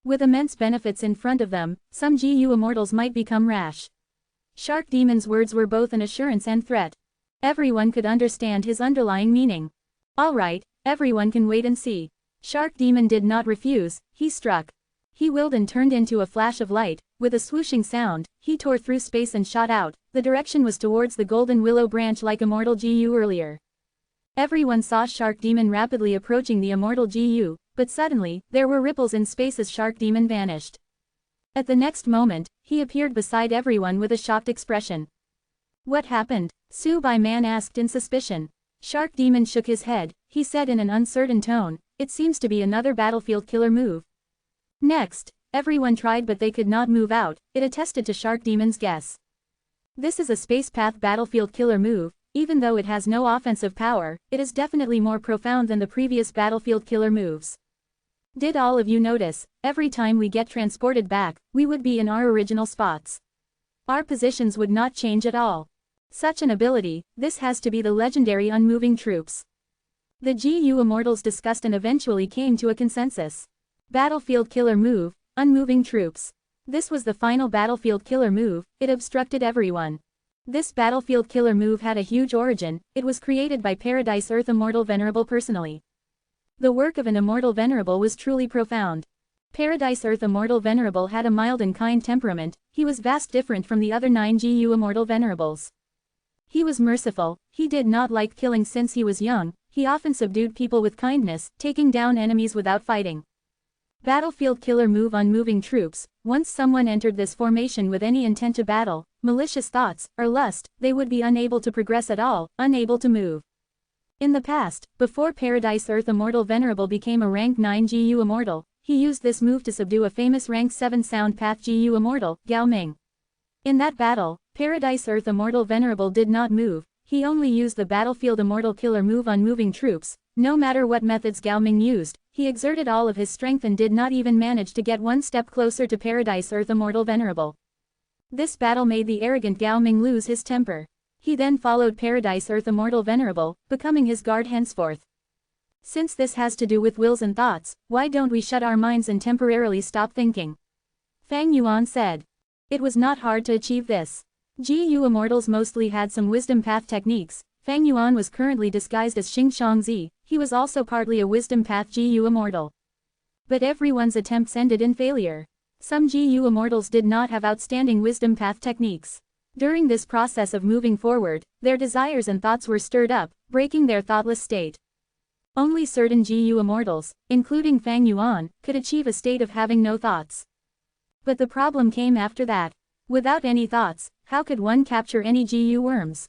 With immense benefits in front of them, some GU immortals might become rash. Shark Demon's words were both an assurance and threat. Everyone could understand his underlying meaning. Alright, everyone can wait and see. Shark Demon did not refuse, he struck. He willed and turned into a flash of light, with a swooshing sound, he tore through space and shot out, the direction was towards the golden willow branch like immortal GU earlier. Everyone saw Shark Demon rapidly approaching the immortal GU, but suddenly, there were ripples in space as Shark Demon vanished. At the next moment, he appeared beside everyone with a shocked expression. What happened? Su Bai Man asked in suspicion. Shark Demon shook his head, he said in an uncertain tone, it seems to be another battlefield killer move. Next, everyone tried but they could not move out, it attested to Shark Demon's guess. This is a space path battlefield killer move, Even though it has no offensive power, it is definitely more profound than the previous battlefield killer moves. Did all of you notice, every time we get transported back, we would be in our original spots. Our positions would not change at all. Such an ability, this has to be the legendary unmoving troops. The GU Immortals discussed and eventually came to a consensus. Battlefield killer move, unmoving troops. This was the final battlefield killer move, it obstructed everyone. This battlefield killer move had a huge origin, it was created by Paradise Earth Immortal Venerable personally. The work of an Immortal Venerable was truly profound. Paradise Earth Immortal Venerable had a mild and kind temperament, he was vast different from the other 9 GU Immortal Venerables. He was merciful, he did not like killing since he was young, he often subdued people with kindness, taking down enemies without fighting. Battlefield killer move unmoving troops, once someone entered this formation with any intent to battle, malicious thoughts, or lust, they would be unable to progress at all, unable to move. In the past, before Paradise Earth Immortal Venerable became a rank 9 GU Immortal, he used this move to subdue a famous rank 7 Sound Path GU Immortal, Gao Ming. In that battle, Paradise Earth Immortal Venerable did not move, he only used the Battlefield Immortal Killer move unmoving troops. No matter what methods Gao Ming used, he exerted all of his strength and did not even manage to get one step closer to Paradise Earth Immortal Venerable. This battle made the arrogant Gao Ming lose his temper. He then followed Paradise Earth Immortal Venerable, becoming his guard henceforth. Since this has to do with wills and thoughts, why don't we shut our minds and temporarily stop thinking? Fang Yuan said. It was not hard to achieve this. GU Immortals mostly had some wisdom path techniques. Fang Yuan was currently disguised as Xing Shangzi, he was also partly a wisdom path GU Immortal. But everyone's attempts ended in failure. Some GU Immortals did not have outstanding wisdom path techniques. During this process of moving forward, their desires and thoughts were stirred up, breaking their thoughtless state. Only certain GU Immortals, including Fang Yuan, could achieve a state of having no thoughts. But the problem came after that. Without any thoughts, how could one capture any GU worms?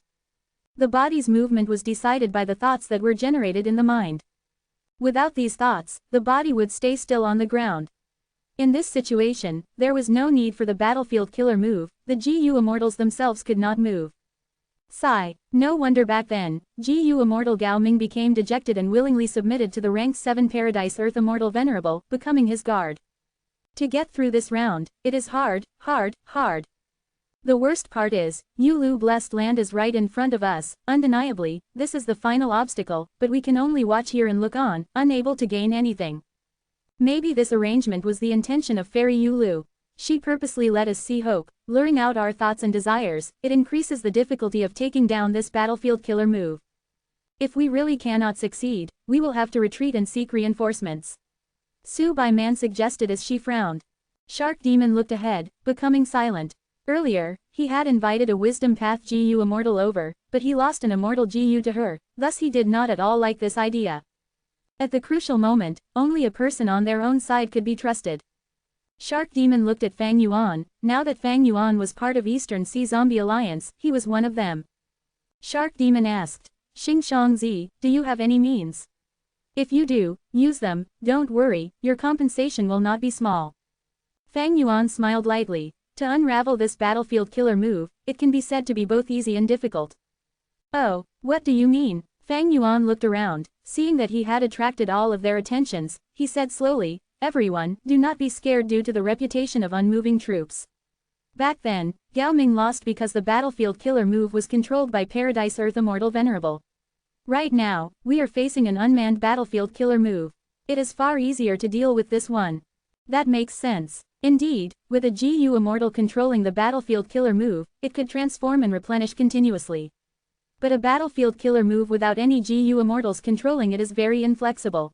The body's movement was decided by the thoughts that were generated in the mind. Without these thoughts, the body would stay still on the ground. In this situation, there was no need for the battlefield killer move, the GU Immortals themselves could not move. Sigh, no wonder back then, GU Immortal Gao Ming became dejected and willingly submitted to the rank 7 Paradise Earth Immortal Venerable, becoming his guard. To get through this round, it is hard. The worst part is, Yulu Blessed Land is right in front of us, undeniably, this is the final obstacle, but we can only watch here and look on, unable to gain anything. Maybe this arrangement was the intention of Fairy Yulu. She purposely let us see hope, luring out our thoughts and desires, it increases the difficulty of taking down this battlefield killer move. If we really cannot succeed, we will have to retreat and seek reinforcements. Su Bai Man suggested as she frowned. Shark Demon looked ahead, becoming silent. Earlier, he had invited a Wisdom Path GU Immortal over, but he lost an Immortal GU to her, thus he did not at all like this idea. At the crucial moment, only a person on their own side could be trusted. Shark Demon looked at Fang Yuan, now that Fang Yuan was part of Eastern Sea Zombie Alliance, he was one of them. Shark Demon asked, Xing Shangzi, do you have any means? If you do, use them, don't worry, your compensation will not be small. Fang Yuan smiled lightly. To unravel this battlefield killer move, it can be said to be both easy and difficult. Oh, what do you mean? Fang Yuan looked around, seeing that he had attracted all of their attentions, he said slowly, everyone, do not be scared due to the reputation of unmoving troops. Back then, Gao Ming lost because the battlefield killer move was controlled by Paradise Earth Immortal Venerable. Right now, we are facing an unmanned battlefield killer move. It is far easier to deal with this one. That makes sense. Indeed, with a GU Immortal controlling the battlefield killer move, it could transform and replenish continuously. But a battlefield killer move without any GU Immortals controlling it is very inflexible.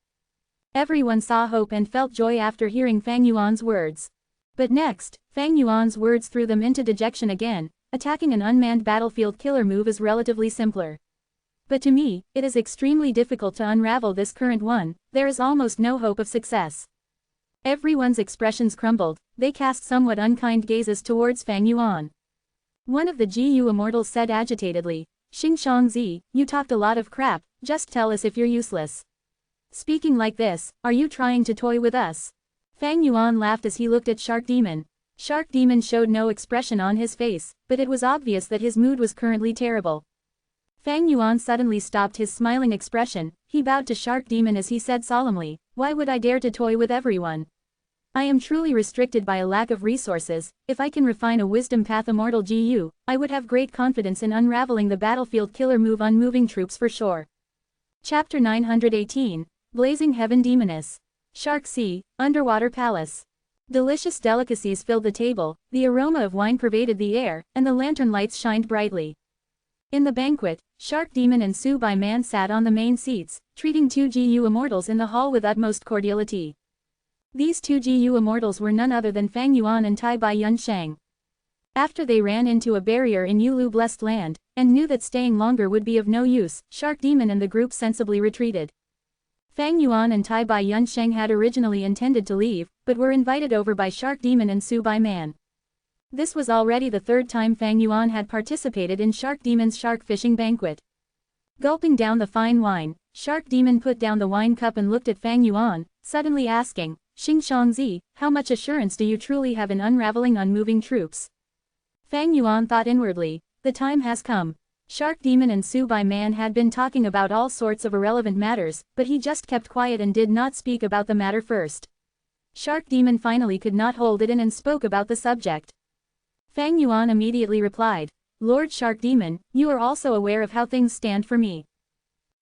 Everyone saw hope and felt joy after hearing Fang Yuan's words. But next, Fang Yuan's words threw them into dejection again. Attacking an unmanned battlefield killer move is relatively simpler. But to me, it is extremely difficult to unravel this current one, there is almost no hope of success. Everyone's expressions crumbled, they cast somewhat unkind gazes towards Fang Yuan. One of the GU Immortals said agitatedly, Xing Shangzi, you talked a lot of crap, just tell us if you're useless. Speaking like this, are you trying to toy with us? Fang Yuan laughed as he looked at Shark Demon. Shark Demon showed no expression on his face, but it was obvious that his mood was currently terrible. Fang Yuan suddenly stopped his smiling expression. He bowed to Shark Demon as he said solemnly, "Why would I dare to toy with everyone? I am truly restricted by a lack of resources. If I can refine a wisdom path Immortal GU, I would have great confidence in unraveling the battlefield killer move on moving troops for sure." Chapter 918, Blazing Heaven Demoness. Shark Sea, Underwater Palace. Delicious delicacies filled the table, the aroma of wine pervaded the air, and the lantern lights shined brightly. In the banquet, Shark Demon and Su Bai Man sat on the main seats, treating two GU immortals in the hall with utmost cordiality. These two GU immortals were none other than Fang Yuan and Tai Bai Yunsheng. After they ran into a barrier in Yulu Blessed Land, and knew that staying longer would be of no use, Shark Demon and the group sensibly retreated. Fang Yuan and Tai Bai Yunsheng had originally intended to leave, but were invited over by Shark Demon and Su Bai Man. This was already the third time Fang Yuan had participated in Shark Demon's shark fishing banquet. Gulping down the fine wine, Shark Demon put down the wine cup and looked at Fang Yuan, suddenly asking, "Xingshangzi, how much assurance do you truly have in unraveling unmoving troops?" Fang Yuan thought inwardly, the time has come. Shark Demon and Su Bai Man had been talking about all sorts of irrelevant matters, but he just kept quiet and did not speak about the matter first. Shark Demon finally could not hold it in and spoke about the subject. Fang Yuan immediately replied, "Lord Shark Demon, you are also aware of how things stand for me.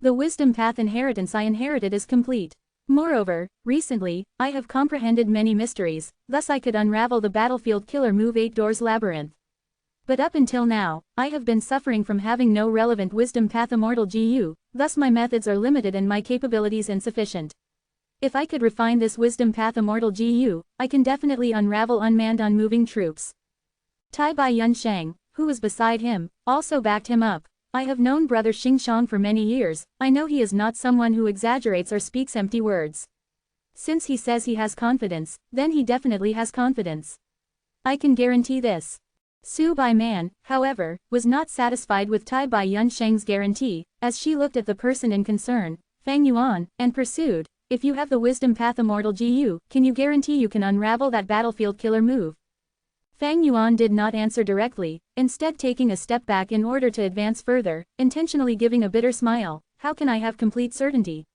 The wisdom path inheritance I inherited is complete. Moreover, recently, I have comprehended many mysteries, thus I could unravel the battlefield killer move 8 Doors Labyrinth. But up until now, I have been suffering from having no relevant wisdom path Immortal GU, thus my methods are limited and my capabilities insufficient. If I could refine this wisdom path Immortal GU, I can definitely unravel unmanned unmoving troops." Tai Bai Yunsheng, who was beside him, also backed him up. "I have known Brother Xingshang for many years. I know he is not someone who exaggerates or speaks empty words. Since he says he has confidence, then he definitely has confidence. I can guarantee this." Su Bai Man, however, was not satisfied with Tai Bai Yunsheng's guarantee, as she looked at the person in concern, Fang Yuan, and pursued, "If you have the wisdom path Immortal GU, can you guarantee you can unravel that battlefield killer move?" Fang Yuan did not answer directly, instead taking a step back in order to advance further, intentionally giving a bitter smile. "How can I have complete certainty?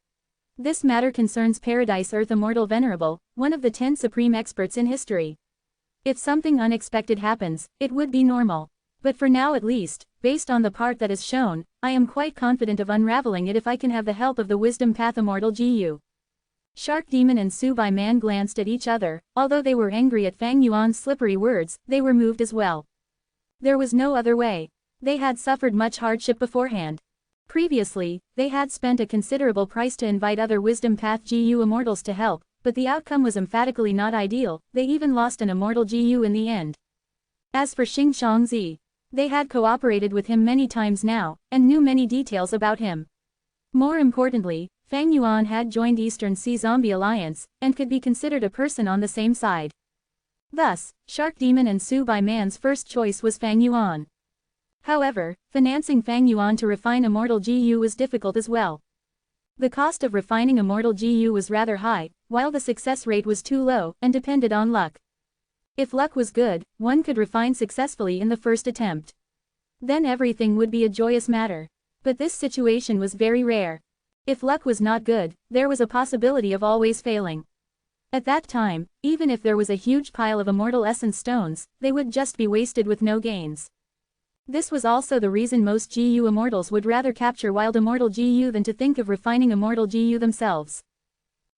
This matter concerns Paradise Earth Immortal Venerable, one of the 10 supreme experts in history. If something unexpected happens, it would be normal. But for now at least, based on the part that is shown, I am quite confident of unraveling it if I can have the help of the wisdom path Immortal GU." Shark Demon and Su Bai Man glanced at each other. Although they were angry at Fang Yuan's slippery words, they were moved as well. There was no other way. They had suffered much hardship beforehand. Previously, they had spent a considerable price to invite other Wisdom Path GU immortals to help, but the outcome was emphatically not ideal. They even lost an immortal GU in the end. As for Xingshangzi, they had cooperated with him many times now, and knew many details about him. More importantly, Fang Yuan had joined Eastern Sea Zombie Alliance, and could be considered a person on the same side. Thus, Shark Demon and Su Bai Man's first choice was Fang Yuan. However, financing Fang Yuan to refine Immortal GU was difficult as well. The cost of refining Immortal GU was rather high, while the success rate was too low, and depended on luck. If luck was good, one could refine successfully in the first attempt. Then everything would be a joyous matter. But this situation was very rare. If luck was not good, there was a possibility of always failing. At that time, even if there was a huge pile of Immortal Essence stones, they would just be wasted with no gains. This was also the reason most GU Immortals would rather capture wild Immortal GU than to think of refining Immortal GU themselves.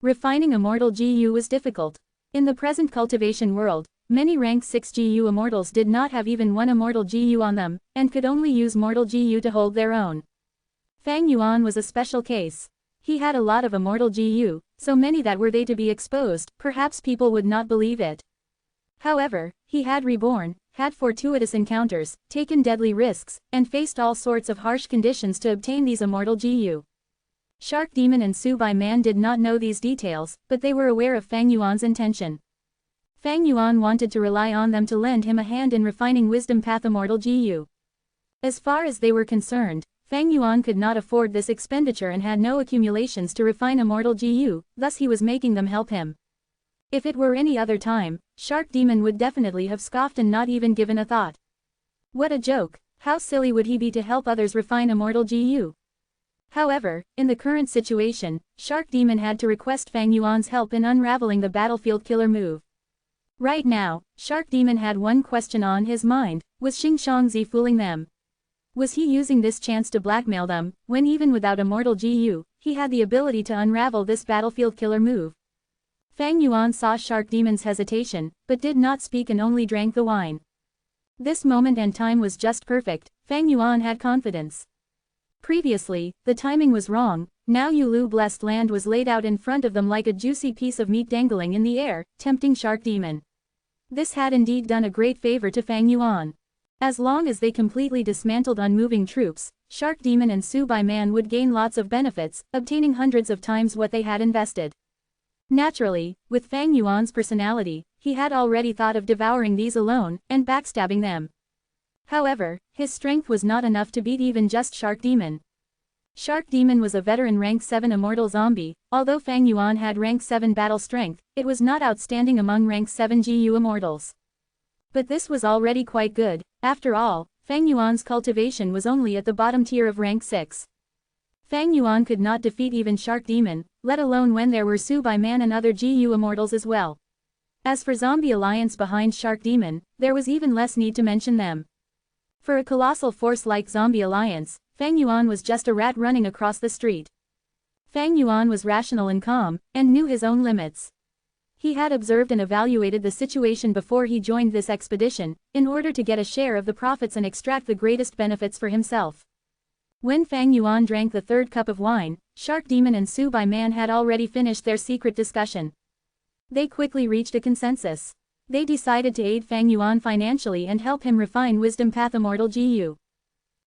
Refining Immortal GU was difficult. In the present cultivation world, many rank 6 GU Immortals did not have even one Immortal GU on them, and could only use Mortal GU to hold their own. Fang Yuan was a special case. He had a lot of Immortal GU, so many that were they to be exposed, perhaps people would not believe it. However, he had reborn, had fortuitous encounters, taken deadly risks, and faced all sorts of harsh conditions to obtain these Immortal GU. Shark Demon and Su Bai Man did not know these details, but they were aware of Fang Yuan's intention. Fang Yuan wanted to rely on them to lend him a hand in refining Wisdom Path Immortal GU. As far as they were concerned, Fang Yuan could not afford this expenditure and had no accumulations to refine Immortal GU, thus he was making them help him. If it were any other time, Shark Demon would definitely have scoffed and not even given a thought. What a joke! How silly would he be to help others refine immortal GU? However, in the current situation, Shark Demon had to request Fang Yuan's help in unraveling the battlefield killer move. Right now, Shark Demon had one question on his mind: was Xing Shangzi fooling them? Was he using this chance to blackmail them, when even without immortal GU, he had the ability to unravel this battlefield killer move? Fang Yuan saw Shark Demon's hesitation, but did not speak and only drank the wine. This moment and time was just perfect. Fang Yuan had confidence. Previously, the timing was wrong. Now Yulu blessed land was laid out in front of them like a juicy piece of meat dangling in the air, tempting Shark Demon. This had indeed done a great favor to Fang Yuan. As long as they completely dismantled unmoving troops, Shark Demon and Su Bai Man would gain lots of benefits, obtaining hundreds of times what they had invested. Naturally, with Fang Yuan's personality, he had already thought of devouring these alone, and backstabbing them. However, his strength was not enough to beat even just Shark Demon. Shark Demon was a veteran rank 7 immortal zombie. Although Fang Yuan had rank 7 battle strength, it was not outstanding among rank 7 GU immortals. But this was already quite good. After all, Fang Yuan's cultivation was only at the bottom tier of rank 6. Fang Yuan could not defeat even Shark Demon, let alone when there were Su Bai Man and other GU immortals as well. As for Zombie Alliance behind Shark Demon, there was even less need to mention them. For a colossal force like Zombie Alliance, Fang Yuan was just a rat running across the street. Fang Yuan was rational and calm, and knew his own limits. He had observed and evaluated the situation before he joined this expedition, in order to get a share of the profits and extract the greatest benefits for himself. When Fang Yuan drank the third cup of wine, Shark Demon and Su Bai Man had already finished their secret discussion. They quickly reached a consensus. They decided to aid Fang Yuan financially and help him refine Wisdom Path Immortal GU.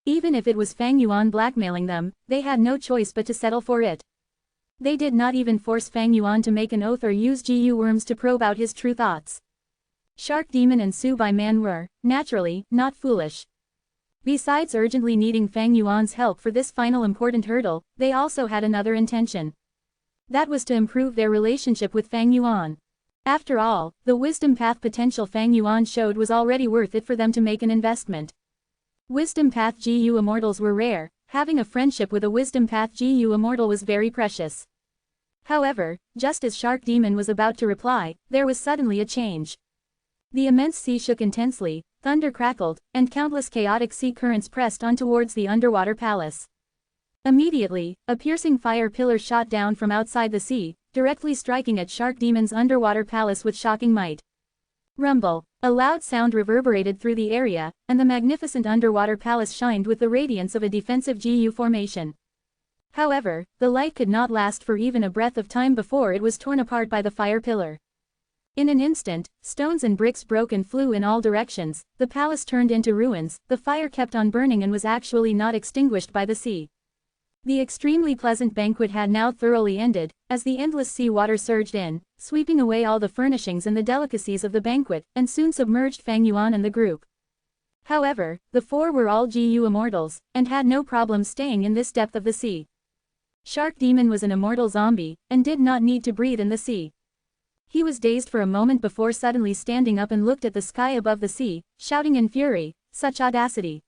Even if it was Fang Yuan blackmailing them, they had no choice but to settle for it. They did not even force Fang Yuan to make an oath or use GU worms to probe out his true thoughts. Shark Demon and Su Bai Man were, naturally, not foolish. Besides urgently needing Fang Yuan's help for this final important hurdle, they also had another intention. That was to improve their relationship with Fang Yuan. After all, the wisdom path potential Fang Yuan showed was already worth it for them to make an investment. Wisdom path GU immortals were rare. Having a friendship with a wisdom path GU immortal was very precious. However, just as Shark Demon was about to reply, there was suddenly a change. The immense sea shook intensely, thunder crackled, and countless chaotic sea currents pressed on towards the underwater palace. Immediately, a piercing fire pillar shot down from outside the sea, directly striking at Shark Demon's underwater palace with shocking might. Rumble. A loud sound reverberated through the area, and the magnificent underwater palace shined with the radiance of a defensive GU formation. However, the light could not last for even a breath of time before it was torn apart by the fire pillar. In an instant, stones and bricks broke and flew in all directions, the palace turned into ruins, the fire kept on burning and was actually not extinguished by the sea. The extremely pleasant banquet had now thoroughly ended, as the endless sea water surged in, sweeping away all the furnishings and the delicacies of the banquet, and soon submerged Fang Yuan and the group. However, the four were all GU immortals, and had no problem staying in this depth of the sea. Shark Demon was an immortal zombie, and did not need to breathe in the sea. He was dazed for a moment before suddenly standing up and looked at the sky above the sea, shouting in fury, "Such audacity!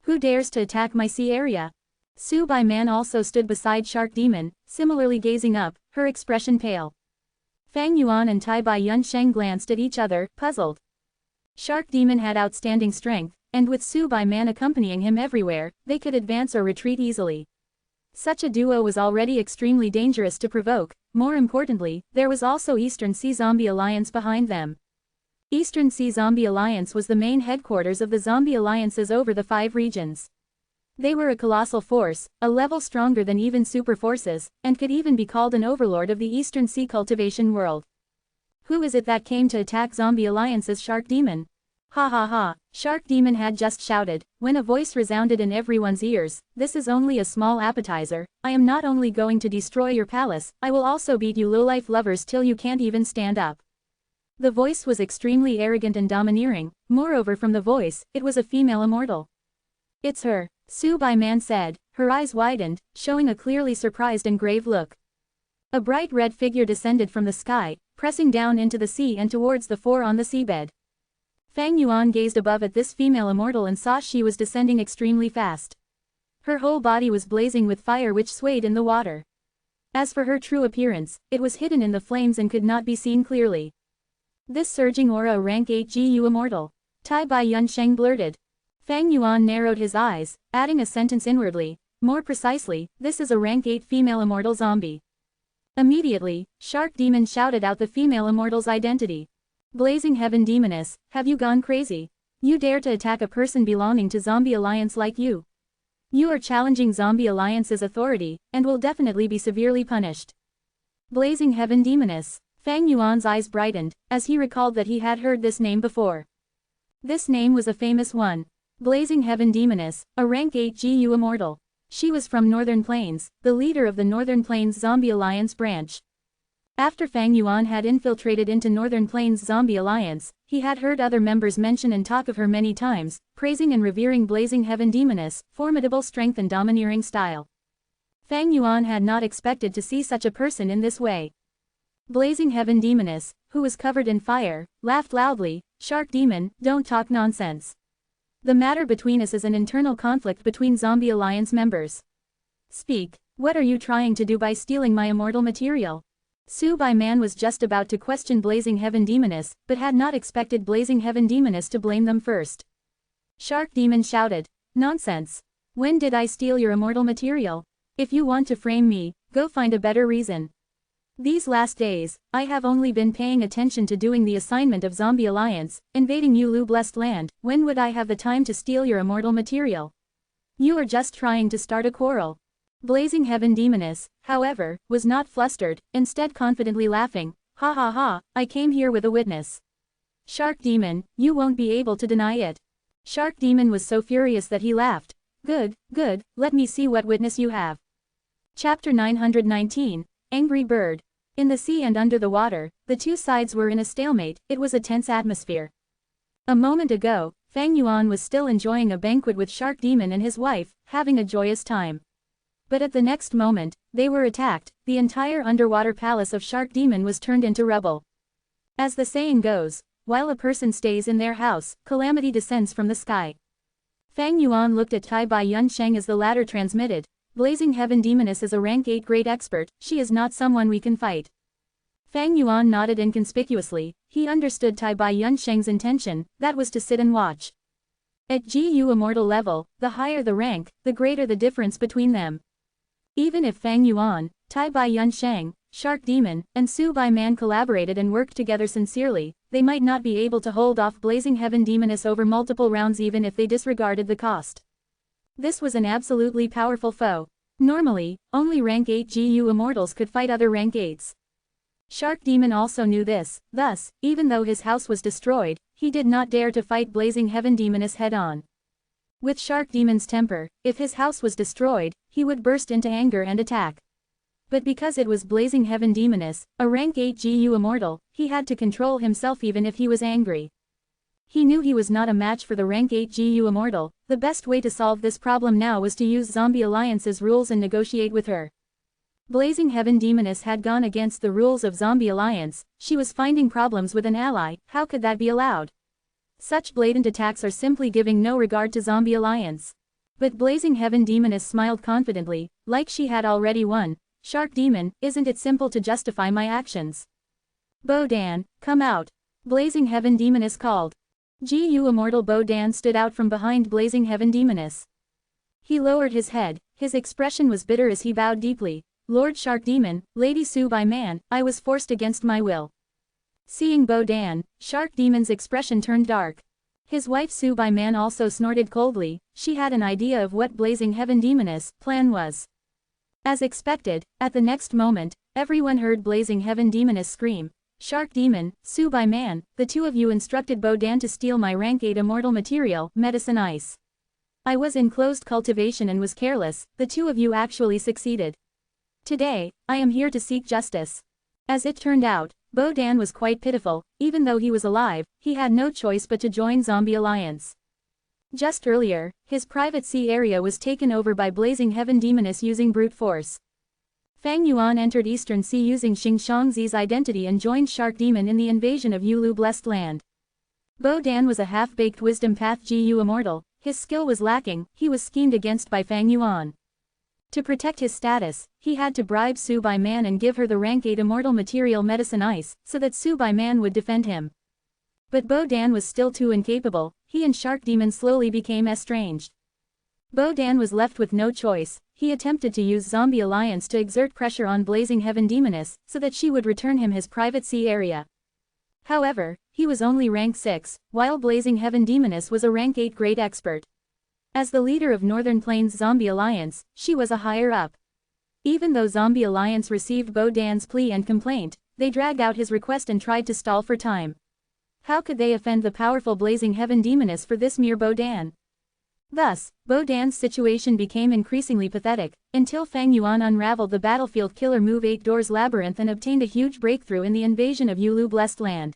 Who dares to attack my sea area?" Su Bai Man also stood beside Shark Demon, similarly gazing up, her expression pale. Fang Yuan and Tai Bai Yunsheng glanced at each other, puzzled. Shark Demon had outstanding strength, and with Su Bai Man accompanying him everywhere, they could advance or retreat easily. Such a duo was already extremely dangerous to provoke. More importantly, there was also Eastern Sea Zombie Alliance behind them. Eastern Sea Zombie Alliance was the main headquarters of the zombie alliances over the 5 regions. They were a colossal force, a level stronger than even super forces, and could even be called an overlord of the Eastern Sea cultivation world. Who is it that came to attack Zombie Alliance's Shark Demon? Ha ha ha, Shark Demon had just shouted, when a voice resounded in everyone's ears, "This is only a small appetizer. I am not only going to destroy your palace, I will also beat you lowlife lovers till you can't even stand up." The voice was extremely arrogant and domineering. Moreover, from the voice, it was a female immortal. "It's her," Su Bai Man said, her eyes widened, showing a clearly surprised and grave look. A bright red figure descended from the sky, pressing down into the sea and towards the 4 on the seabed. Fang Yuan gazed above at this female immortal and saw she was descending extremely fast. Her whole body was blazing with fire which swayed in the water. As for her true appearance, it was hidden in the flames and could not be seen clearly. This surging aura, a rank 8 GU immortal. Tai Bai Yunsheng blurted. Fang Yuan narrowed his eyes, adding a sentence inwardly, more precisely, this is a rank 8 female immortal zombie. Immediately, Shark Demon shouted out the female immortal's identity. Blazing Heaven Demoness, have you gone crazy? You dare to attack a person belonging to Zombie Alliance like you? You are challenging Zombie Alliance's authority, and will definitely be severely punished. Blazing Heaven Demoness. Fang Yuan's eyes brightened, as he recalled that he had heard this name before. This name was a famous one. Blazing Heaven Demoness, a rank 8 GU immortal. She was from Northern Plains, the leader of the Northern Plains Zombie Alliance branch. After Fang Yuan had infiltrated into Northern Plains Zombie Alliance, he had heard other members mention and talk of her many times, praising and revering Blazing Heaven Demoness, formidable strength and domineering style. Fang Yuan had not expected to see such a person in this way. Blazing Heaven Demoness, who was covered in fire, laughed loudly, Shark Demon, don't talk nonsense. The matter between us is an internal conflict between Zombie Alliance members. Speak, what are you trying to do by stealing my immortal material? Su Bai Man was just about to question Blazing Heaven Demoness, but had not expected Blazing Heaven Demoness to blame them first. Shark Demon shouted, nonsense. When did I steal your immortal material? If you want to frame me, go find a better reason. These last days, I have only been paying attention to doing the assignment of Zombie Alliance, invading Yulu Blessed Land. When would I have the time to steal your immortal material? You are just trying to start a quarrel. Blazing Heaven Demoness, however, was not flustered, instead confidently laughing, ha ha ha, I came here with a witness. Shark Demon, you won't be able to deny it. Shark Demon was so furious that he laughed. Good, good, let me see what witness you have. Chapter 919, Angry Bird. In the sea and under the water, the two sides were in a stalemate. It was a tense atmosphere. A moment ago, Fang Yuan was still enjoying a banquet with Shark Demon and his wife, having a joyous time. But at the next moment, they were attacked. The entire underwater palace of Shark Demon was turned into rubble. As the saying goes, while a person stays in their house, calamity descends from the sky. Fang Yuan looked at Tai Bai Yunsheng as the latter transmitted, Blazing Heaven Demoness is a rank 8 great expert, she is not someone we can fight. Fang Yuan nodded inconspicuously, he understood Tai Bai Yunsheng's intention, that was to sit and watch. At GU Immortal level, the higher the rank, the greater the difference between them. Even if Fang Yuan, Tai Bai Yunsheng, Shark Demon, and Su Bai Man collaborated and worked together sincerely, they might not be able to hold off Blazing Heaven Demoness over multiple rounds even if they disregarded the cost. This was an absolutely powerful foe. Normally, only rank 8 GU Immortals could fight other rank 8s. Shark Demon also knew this, thus, even though his house was destroyed, he did not dare to fight Blazing Heaven Demoness head-on. With Shark Demon's temper, if his house was destroyed, he would burst into anger and attack. But because it was Blazing Heaven Demoness, a rank 8 GU Immortal, he had to control himself even if he was angry. He knew he was not a match for the rank 8 GU Immortal. The best way to solve this problem now was to use Zombie Alliance's rules and negotiate with her. Blazing Heaven Demoness had gone against the rules of Zombie Alliance, she was finding problems with an ally, how could that be allowed? Such blatant attacks are simply giving no regard to Zombie Alliance. But Blazing Heaven Demoness smiled confidently, like she had already won. Shark Demon, isn't it simple to justify my actions? Bo Dan, come out. Blazing Heaven Demoness called. GU Immortal Bo Dan stood out from behind Blazing Heaven Demoness. He lowered his head, his expression was bitter as he bowed deeply. Lord Shark Demon, Lady Su Bai Man, I was forced against my will. Seeing Bo Dan, Shark Demon's expression turned dark. His wife Su Bai Man also snorted coldly, she had an idea of what Blazing Heaven Demoness' plan was. As expected, at the next moment, everyone heard Blazing Heaven Demoness scream, Shark Demon, Su Bai Man, the two of you instructed Bo Dan to steal my rank 8 immortal material, Medicine Ice. I was in closed cultivation and was careless, the two of you actually succeeded. Today, I am here to seek justice. As it turned out, Bo Dan was quite pitiful, even though he was alive, he had no choice but to join Zombie Alliance. Just earlier, his private sea area was taken over by Blazing Heaven Demoness using brute force. Fang Yuan entered Eastern Sea using Xing Shangzi's identity and joined Shark Demon in the invasion of Yulu Blessed Land. Bo Dan was a half-baked wisdom path GU Immortal, his skill was lacking, he was schemed against by Fang Yuan. To protect his status, he had to bribe Su Bai Man and give her the rank 8 Immortal Material Medicine Ice, so that Su Bai Man would defend him. But Bo Dan was still too incapable, he and Shark Demon slowly became estranged. Bo Dan was left with no choice, he attempted to use Zombie Alliance to exert pressure on Blazing Heaven Demoness, so that she would return him his private sea area. However, he was only rank 6, while Blazing Heaven Demoness was a rank 8 great expert. As the leader of Northern Plains Zombie Alliance, she was a higher up. Even though Zombie Alliance received Bo Dan's plea and complaint, they dragged out his request and tried to stall for time. How could they offend the powerful Blazing Heaven Demoness for this mere Bo Dan? Thus, Bo Dan's situation became increasingly pathetic, until Fang Yuan unraveled the battlefield killer move 8 Doors Labyrinth and obtained a huge breakthrough in the invasion of Yulu Blessed Land.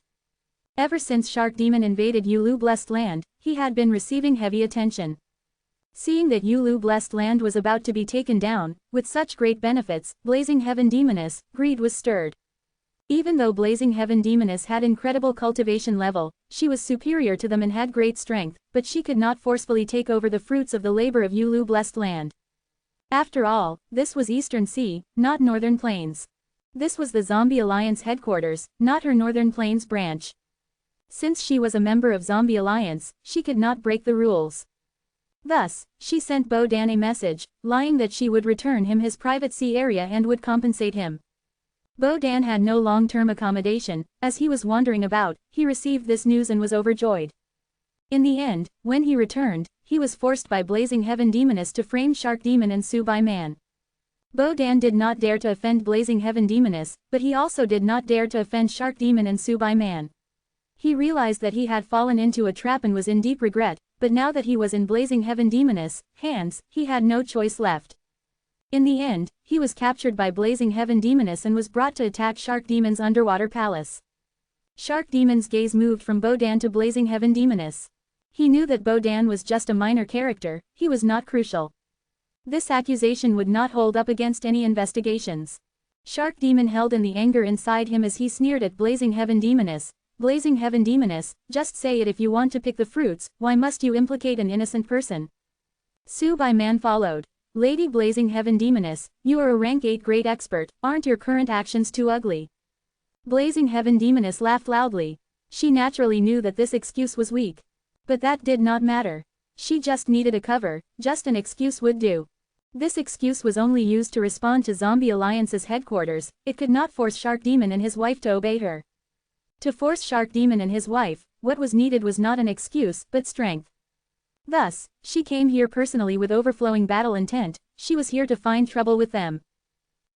Ever since Shark Demon invaded Yulu Blessed Land, he had been receiving heavy attention. Seeing that Yulu Blessed Land was about to be taken down, with such great benefits, Blazing Heaven Demoness, greed was stirred. Even though Blazing Heaven Demoness had incredible cultivation level, she was superior to them and had great strength, but she could not forcefully take over the fruits of the labor of Yulu Blessed Land. After all, this was Eastern Sea, not Northern Plains. This was the Zombie Alliance headquarters, not her Northern Plains branch. Since she was a member of Zombie Alliance, she could not break the rules. Thus, she sent Bo Dan a message, lying that she would return him his private sea area and would compensate him. Bo Dan had no long-term accommodation, as he was wandering about, he received this news and was overjoyed. In the end, when he returned, he was forced by Blazing Heaven Demoness to frame Shark Demon and Su Bai Man. Bo Dan did not dare to offend Blazing Heaven Demoness, but he also did not dare to offend Shark Demon and Su Bai Man. He realized that he had fallen into a trap and was in deep regret, but now that he was in Blazing Heaven Demoness' hands, he had no choice left. In the end, he was captured by Blazing Heaven Demoness and was brought to attack Shark Demon's underwater palace. Shark Demon's gaze moved from Bo Dan to Blazing Heaven Demoness. He knew that Bo Dan was just a minor character, he was not crucial. This accusation would not hold up against any investigations. Shark Demon held in the anger inside him as he sneered at Blazing Heaven Demoness. Blazing Heaven Demoness, just say it if you want to pick the fruits, why must you implicate an innocent person? Su Bai Man followed. Lady Blazing Heaven Demoness, you are a rank 8 great expert, aren't your current actions too ugly? Blazing Heaven Demoness laughed loudly. She naturally knew that this excuse was weak. But that did not matter. She just needed a cover, just an excuse would do. This excuse was only used to respond to Zombie Alliance's headquarters, it could not force Shark Demon and his wife to obey her. To force Shark Demon and his wife, what was needed was not an excuse, but strength. Thus, she came here personally with overflowing battle intent, she was here to find trouble with them.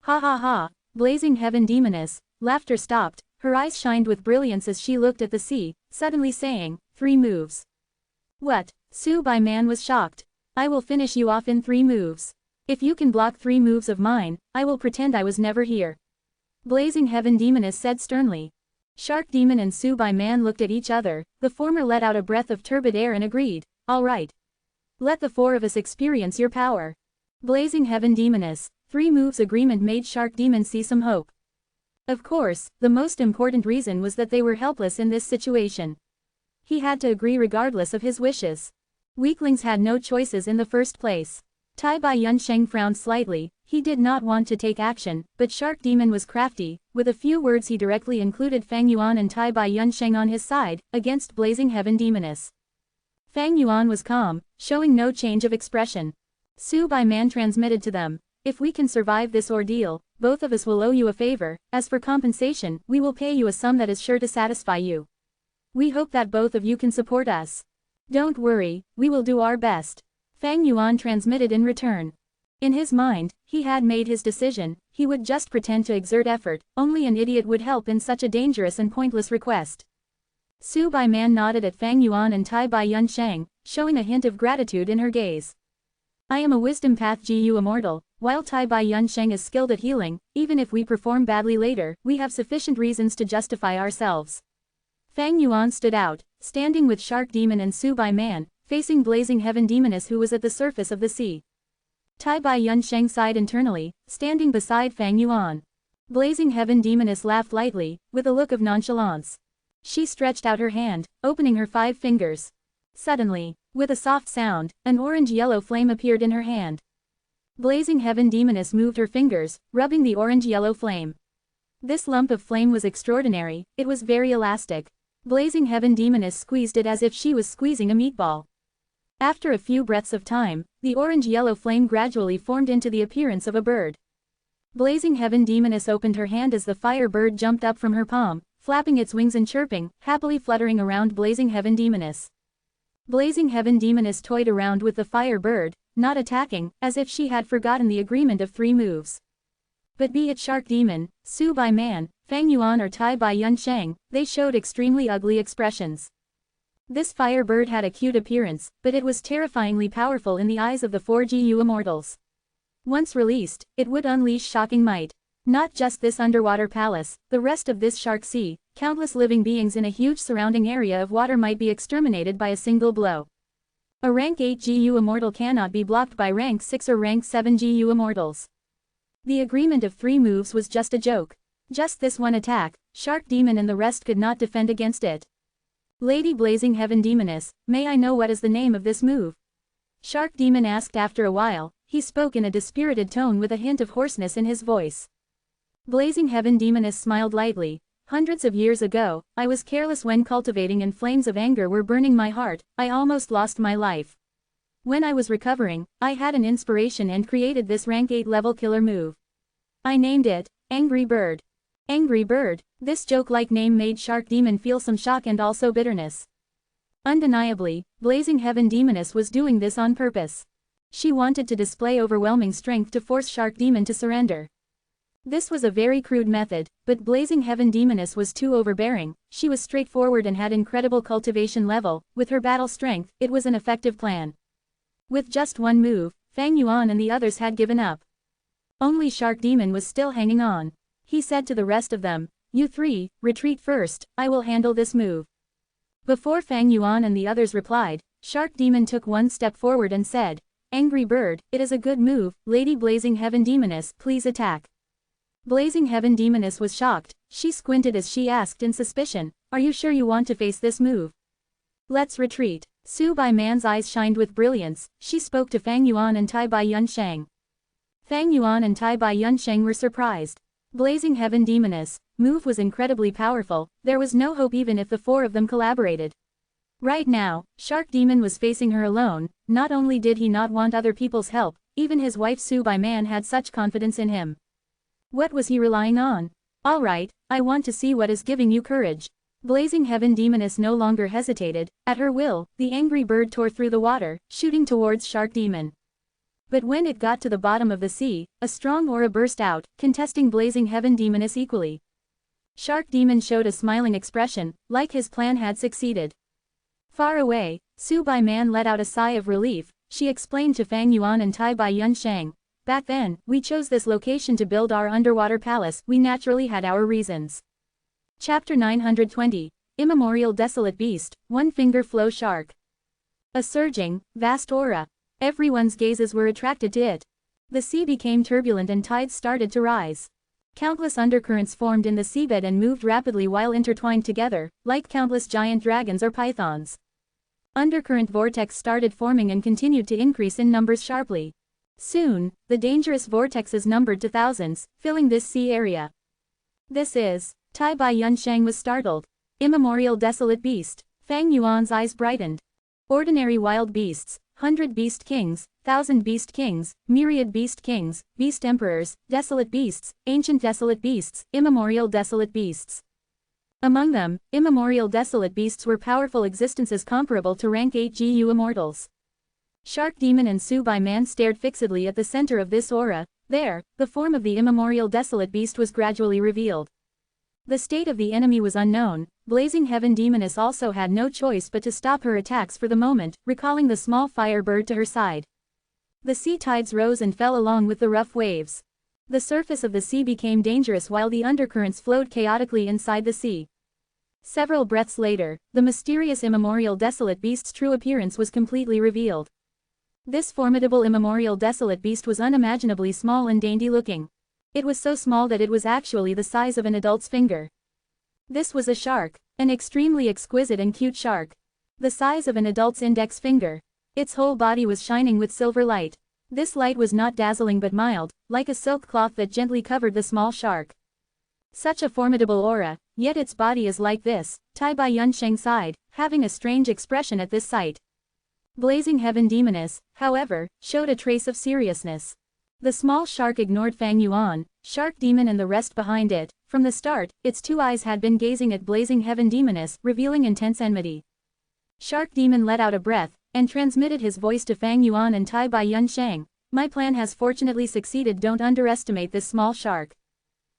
Ha ha ha, Blazing Heaven Demoness, laughter stopped, her eyes shined with brilliance as she looked at the sea, suddenly saying, 3 moves. What? Su Bai Man was shocked. I will finish you off in 3 moves. If you can block 3 moves of mine, I will pretend I was never here. Blazing Heaven Demoness said sternly. Shark Demon and Su Bai Man looked at each other, the former let out a breath of turbid air and agreed. All right. Let the 4 of us experience your power. Blazing Heaven Demoness, 3 moves agreement made Shark Demon see some hope. Of course, the most important reason was that they were helpless in this situation. He had to agree regardless of his wishes. Weaklings had no choices in the first place. Tai Bai Yunsheng frowned slightly, he did not want to take action, but Shark Demon was crafty, with a few words he directly included Fang Yuan and Tai Bai Yunsheng on his side, against Blazing Heaven Demoness. Fang Yuan was calm, showing no change of expression. Su Bai Man transmitted to them, if we can survive this ordeal, both of us will owe you a favor, as for compensation, we will pay you a sum that is sure to satisfy you. We hope that both of you can support us. Don't worry, we will do our best. Fang Yuan transmitted in return. In his mind, he had made his decision, he would just pretend to exert effort, only an idiot would help in such a dangerous and pointless request. Su Bai Man nodded at Fang Yuan and Tai Bai Yunsheng, showing a hint of gratitude in her gaze. I am a wisdom path GU Immortal, while Tai Bai Yunsheng is skilled at healing, even if we perform badly later, we have sufficient reasons to justify ourselves. Fang Yuan stood out, standing with Shark Demon and Su Bai Man, facing Blazing Heaven Demoness who was at the surface of the sea. Tai Bai Yunsheng sighed internally, standing beside Fang Yuan. Blazing Heaven Demoness laughed lightly, with a look of nonchalance. She stretched out her hand, opening her 5 fingers. Suddenly, with a soft sound, an orange-yellow flame appeared in her hand. Blazing Heaven Demoness moved her fingers, rubbing the orange-yellow flame. This lump of flame was extraordinary, it was very elastic. Blazing Heaven Demoness squeezed it as if she was squeezing a meatball. After a few breaths of time, the orange-yellow flame gradually formed into the appearance of a bird. Blazing Heaven Demoness opened her hand as the fire bird jumped up from her palm, flapping its wings and chirping, happily fluttering around Blazing Heaven Demoness. Blazing Heaven Demoness toyed around with the fire bird, not attacking, as if she had forgotten the agreement of 3 moves. But be it Shark Demon, Su Bai Man, Fang Yuan or Tai Bai Yun Sheng, they showed extremely ugly expressions. This fire bird had a cute appearance, but it was terrifyingly powerful in the eyes of the 4 GU Immortals. Once released, it would unleash shocking might. Not just this underwater palace, the rest of this shark sea, countless living beings in a huge surrounding area of water might be exterminated by a single blow. A rank 8 GU Immortal cannot be blocked by rank 6 or rank 7 GU Immortals. The agreement of 3 moves was just a joke. Just this one attack, Shark Demon and the rest could not defend against it. Lady Blazing Heaven Demoness, may I know what is the name of this move? Shark Demon asked after a while. He spoke in a dispirited tone with a hint of hoarseness in his voice. Blazing Heaven Demoness smiled lightly. Hundreds of years ago, I was careless when cultivating and flames of anger were burning my heart, I almost lost my life. When I was recovering, I had an inspiration and created this rank 8 level killer move. I named it, Angry Bird. Angry Bird, this joke-like name made Shark Demon feel some shock and also bitterness. Undeniably, Blazing Heaven Demoness was doing this on purpose. She wanted to display overwhelming strength to force Shark Demon to surrender. This was a very crude method, but Blazing Heaven Demoness was too overbearing. She was straightforward and had incredible cultivation level. With her battle strength, it was an effective plan. With just one move, Fang Yuan and the others had given up. Only Shark Demon was still hanging on. He said to the rest of them, "You 3, retreat first, I will handle this move." Before Fang Yuan and the others replied, Shark Demon took one step forward and said, "Angry Bird, it is a good move, Lady Blazing Heaven Demoness, please attack." Blazing Heaven Demoness was shocked. She squinted as she asked in suspicion, "Are you sure you want to face this move? Let's retreat." Su Bai Man's eyes shined with brilliance. She spoke to Fang Yuan and Tai Bai Yun Sheng. Fang Yuan and Tai Bai Yun Sheng were surprised. Blazing Heaven Demoness' move was incredibly powerful. There was no hope even if the 4 of them collaborated. Right now, Shark Demon was facing her alone. Not only did he not want other people's help, even his wife Su Bai Man had such confidence in him. What was he relying on? "Alright, I want to see what is giving you courage." Blazing Heaven Demoness no longer hesitated. At her will, the angry bird tore through the water, shooting towards Shark Demon. But when it got to the bottom of the sea, a strong aura burst out, contesting Blazing Heaven Demoness equally. Shark Demon showed a smiling expression, like his plan had succeeded. Far away, Su Bai Man let out a sigh of relief. She explained to Fang Yuan and Tai Bai Yun Sheng, "Back then, we chose this location to build our underwater palace. We naturally had our reasons." Chapter 920, Immemorial Desolate Beast, One Finger Flow Shark. A surging, vast aura. Everyone's gazes were attracted to it. The sea became turbulent and tides started to rise. Countless undercurrents formed in the seabed and moved rapidly while intertwined together, like countless giant dragons or pythons. Undercurrent vortex started forming and continued to increase in numbers sharply. Soon, the dangerous vortexes numbered to thousands, filling this sea area. "This is..." Tai Bai Yun Sheng was startled. "Immemorial Desolate Beast." Fang Yuan's eyes brightened. "Ordinary wild beasts, 100 beast kings, 1,000 beast kings, myriad beast kings, beast emperors, desolate beasts, ancient desolate beasts, immemorial desolate beasts." Among them, immemorial desolate beasts were powerful existences comparable to rank 8 GU Immortals. Shark Demon and Su Bai Man stared fixedly at the center of this aura. There, the form of the immemorial desolate beast was gradually revealed. The state of the enemy was unknown. Blazing Heaven Demoness also had no choice but to stop her attacks for the moment, recalling the small fire bird to her side. The sea tides rose and fell along with the rough waves. The surface of the sea became dangerous while the undercurrents flowed chaotically inside the sea. Several breaths later, the mysterious immemorial desolate beast's true appearance was completely revealed. This formidable immemorial desolate beast was unimaginably small and dainty-looking. It was so small that it was actually the size of an adult's finger. This was a shark. An extremely exquisite and cute shark. The size of an adult's index finger. Its whole body was shining with silver light. This light was not dazzling but mild, like a silk cloth that gently covered the small shark. Such a formidable aura, yet its body is like this, Tai Bai Yunsheng sighed, having a strange expression at this sight. Blazing Heaven Demoness, however, showed a trace of seriousness. The small shark ignored Fang Yuan, Shark Demon and the rest behind it. From the start, its two eyes had been gazing at Blazing Heaven Demoness, revealing intense enmity. Shark Demon let out a breath, and transmitted his voice to Fang Yuan and Tai Bai Yunsheng. My plan has fortunately succeeded. Don't underestimate this small shark.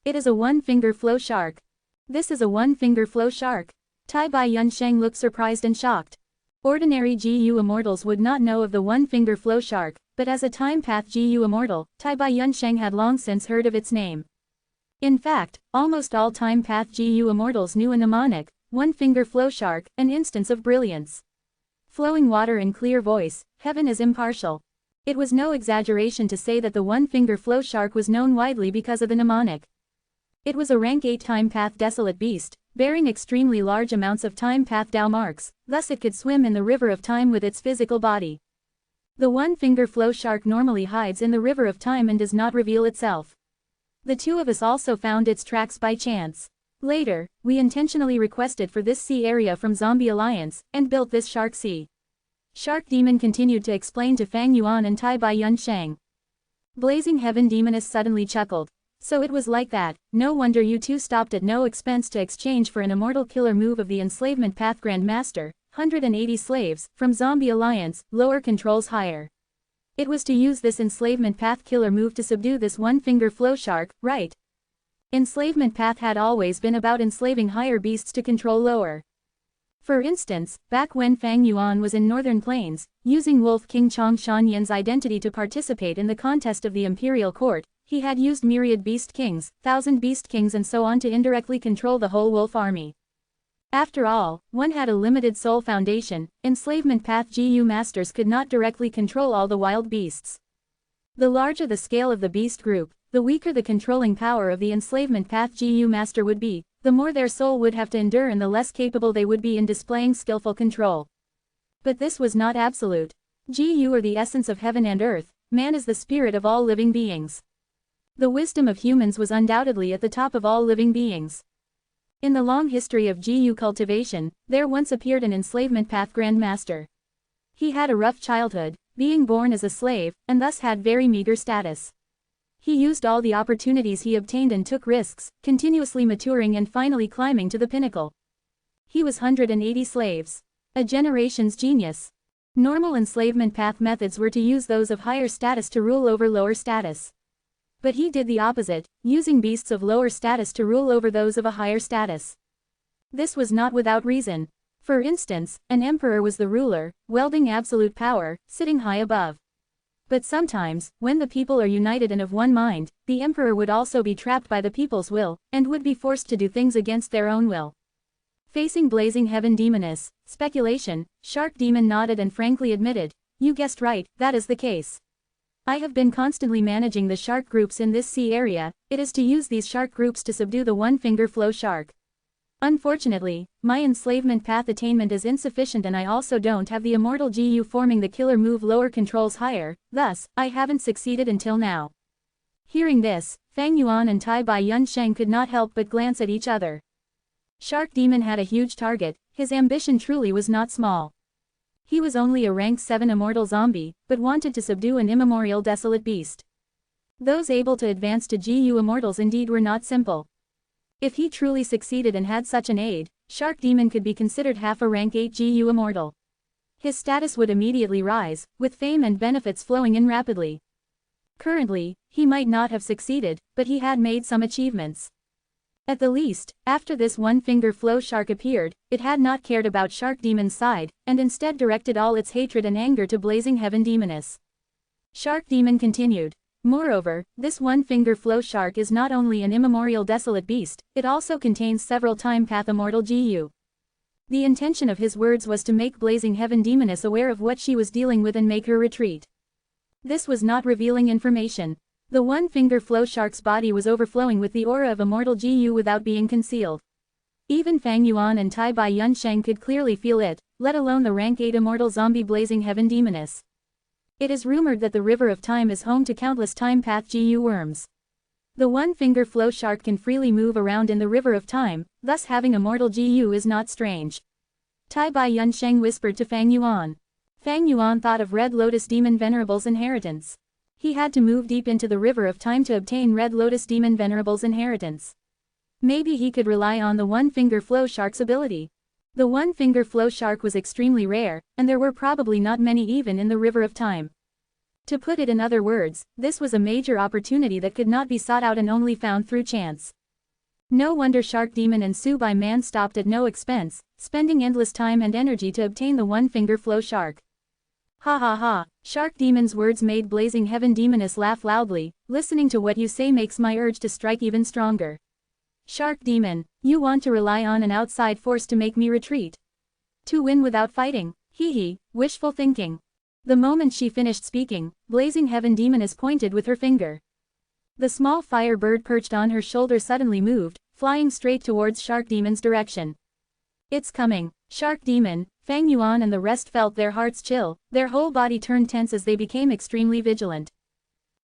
It is a one-finger flow shark. This is a one-finger flow shark. Tai Bai Yunsheng looked surprised and shocked. Ordinary GU immortals would not know of the one-finger flow shark, but as a time path GU immortal, Tai Bai Yunsheng had long since heard of its name. In fact, almost all time path GU immortals knew a mnemonic, one-finger flow shark, an instance of brilliance. Flowing water and clear voice, heaven is impartial. It was no exaggeration to say that the one-finger flow shark was known widely because of the mnemonic. It was a rank 8 time path desolate beast, bearing extremely large amounts of time path Dao marks, thus it could swim in the river of time with its physical body. The one-finger flow shark normally hides in the river of time and does not reveal itself. The two of us also found its tracks by chance. Later, we intentionally requested for this sea area from Zombie Alliance, and built this shark sea. Shark Demon continued to explain to Fang Yuan and Tai Bai Yunsheng. Blazing Heaven Demoness suddenly chuckled. So it was like that, no wonder you two stopped at no expense to exchange for an immortal killer move of the enslavement path Grand Master, 180 slaves, from Zombie Alliance, lower controls higher. It was to use this enslavement path killer move to subdue this one-finger flow shark, right? Enslavement path had always been about enslaving higher beasts to control lower. For instance, back when Fang Yuan was in Northern Plains, using Wolf King Chong Shanyan's identity to participate in the contest of the Imperial Court, he had used myriad beast kings, 1,000 beast kings and so on to indirectly control the whole wolf army. After all, one had a limited soul foundation, enslavement path GU masters could not directly control all the wild beasts. The larger the scale of the beast group, the weaker the controlling power of the enslavement path GU master would be, the more their soul would have to endure and the less capable they would be in displaying skillful control. But this was not absolute. GU are the essence of heaven and earth, man is the spirit of all living beings. The wisdom of humans was undoubtedly at the top of all living beings. In the long history of GU cultivation, there once appeared an enslavement path Grand Master. He had a rough childhood, being born as a slave, and thus had very meager status. He used all the opportunities he obtained and took risks, continuously maturing and finally climbing to the pinnacle. He was 180 slaves. A generation's genius. Normal enslavement path methods were to use those of higher status to rule over lower status. But he did the opposite, using beasts of lower status to rule over those of a higher status. This was not without reason. For instance, an emperor was the ruler, wielding absolute power, sitting high above. But sometimes, when the people are united and of one mind, the emperor would also be trapped by the people's will, and would be forced to do things against their own will. Facing Blazing Heaven Demoness, speculation, Shark Demon nodded and frankly admitted, "You guessed right, that is the case. I have been constantly managing the shark groups in this sea area, it is to use these shark groups to subdue the one-finger flow shark. Unfortunately, my enslavement path attainment is insufficient and I also don't have the immortal GU forming the killer move lower controls higher, thus, I haven't succeeded until now." Hearing this, Fang Yuan and Tai Bai Yunsheng could not help but glance at each other. Shark Demon had a huge target, his ambition truly was not small. He was only a rank 7 immortal zombie, but wanted to subdue an immemorial desolate beast. Those able to advance to GU immortals indeed were not simple. If he truly succeeded and had such an aid, Shark Demon could be considered half a rank 8 GU immortal. His status would immediately rise, with fame and benefits flowing in rapidly. Currently, he might not have succeeded, but he had made some achievements. At the least, after this one-finger flow shark appeared, it had not cared about Shark Demon's side, and instead directed all its hatred and anger to Blazing Heaven Demoness. Shark Demon continued. Moreover, this one-finger flow shark is not only an immemorial desolate beast, it also contains several time path immortal GU. The intention of his words was to make Blazing Heaven Demoness aware of what she was dealing with and make her retreat. This was not revealing information. The one-finger flow shark's body was overflowing with the aura of immortal GU without being concealed. Even Fang Yuan and Tai Bai Yunsheng could clearly feel it, let alone the rank 8 immortal zombie blazing heaven demoness. It is rumored that the river of time is home to countless time path GU worms. The one-finger flow shark can freely move around in the river of time, thus having immortal GU is not strange. Tai Bai Yunsheng whispered to Fang Yuan. Fang Yuan thought of Red Lotus Demon Venerable's inheritance. He had to move deep into the river of time to obtain Red Lotus Demon Venerable's inheritance. Maybe he could rely on the one-finger flow shark's ability. The one-finger flow shark was extremely rare, and there were probably not many even in the river of time. To put it in other words, this was a major opportunity that could not be sought out and only found through chance. No wonder Shark Demon and Su Bai Man stopped at no expense, spending endless time and energy to obtain the one-finger flow shark. Ha ha ha, Shark Demon's words made Blazing Heaven Demoness laugh loudly. Listening to what you say makes my urge to strike even stronger. Shark Demon, you want to rely on an outside force to make me retreat? To win without fighting? Hee hee, wishful thinking. The moment she finished speaking, Blazing Heaven Demoness pointed with her finger. The small fire bird perched on her shoulder suddenly moved, flying straight towards Shark Demon's direction. It's coming, Shark Demon. Fang Yuan and the rest felt their hearts chill, their whole body turned tense as they became extremely vigilant.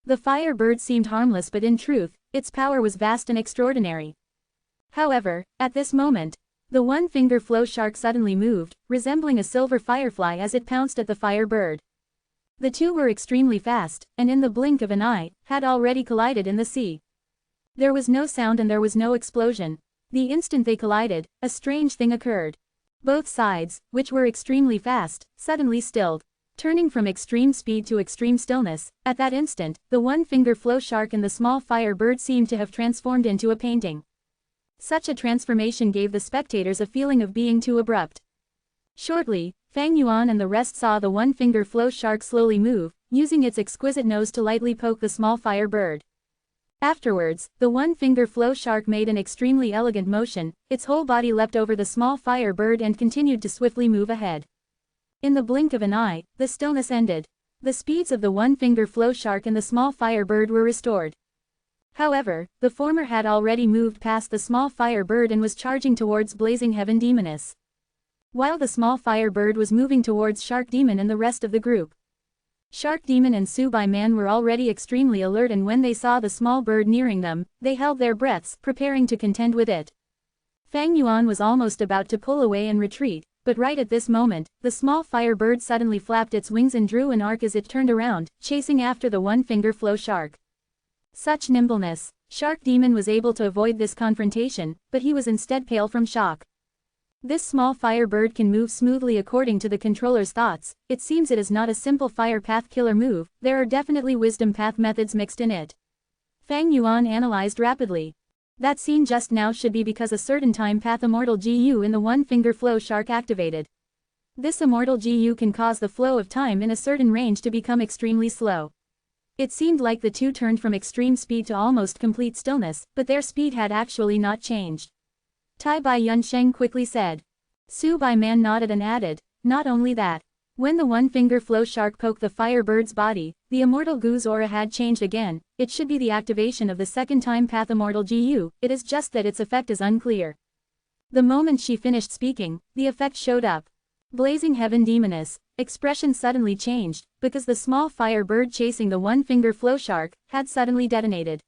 The fire bird seemed harmless, but in truth, its power was vast and extraordinary. However, at this moment, the one-finger flow shark suddenly moved, resembling a silver firefly as it pounced at the fire bird. The two were extremely fast, and in the blink of an eye, had already collided in the sea. There was no sound and there was no explosion. The instant they collided, a strange thing occurred. Both sides, which were extremely fast, suddenly stilled. Turning from extreme speed to extreme stillness, at that instant, the one-finger flow shark and the small fire bird seemed to have transformed into a painting. Such a transformation gave the spectators a feeling of being too abrupt. Shortly, Fang Yuan and the rest saw the one-finger flow shark slowly move, using its exquisite nose to lightly poke the small fire bird. Afterwards, the one-finger flow shark made an extremely elegant motion, its whole body leapt over the small fire bird and continued to swiftly move ahead. In the blink of an eye, the stillness ended. The speeds of the one-finger flow shark and the small fire bird were restored. However, the former had already moved past the small fire bird and was charging towards Blazing Heaven Demoness, while the small fire bird was moving towards Shark Demon and the rest of the group. Shark Demon and Su Bai Man were already extremely alert, and when they saw the small bird nearing them, they held their breaths, preparing to contend with it. Fang Yuan was almost about to pull away and retreat, but right at this moment, the small fire bird suddenly flapped its wings and drew an arc as it turned around, chasing after the one-finger flow shark. Such nimbleness! Shark Demon was able to avoid this confrontation, but he was instead pale from shock. This small fire bird can move smoothly according to the controller's thoughts. It seems it is not a simple fire path killer move, there are definitely wisdom path methods mixed in it. Fang Yuan analyzed rapidly. That scene just now should be because a certain time path immortal GU in the one-finger flow shark activated. This immortal GU can cause the flow of time in a certain range to become extremely slow. It seemed like the two turned from extreme speed to almost complete stillness, but their speed had actually not changed. Tai Bai Yunsheng quickly said. Su Bai Man nodded and added, not only that. When the one-finger flow shark poked the fire bird's body, the immortal GU's aura had changed again. It should be the activation of the second time path immortal GU, it is just that its effect is unclear. The moment she finished speaking, the effect showed up. Blazing Heaven Demoness, expression suddenly changed, because the small fire bird chasing the one-finger flow shark, had suddenly detonated.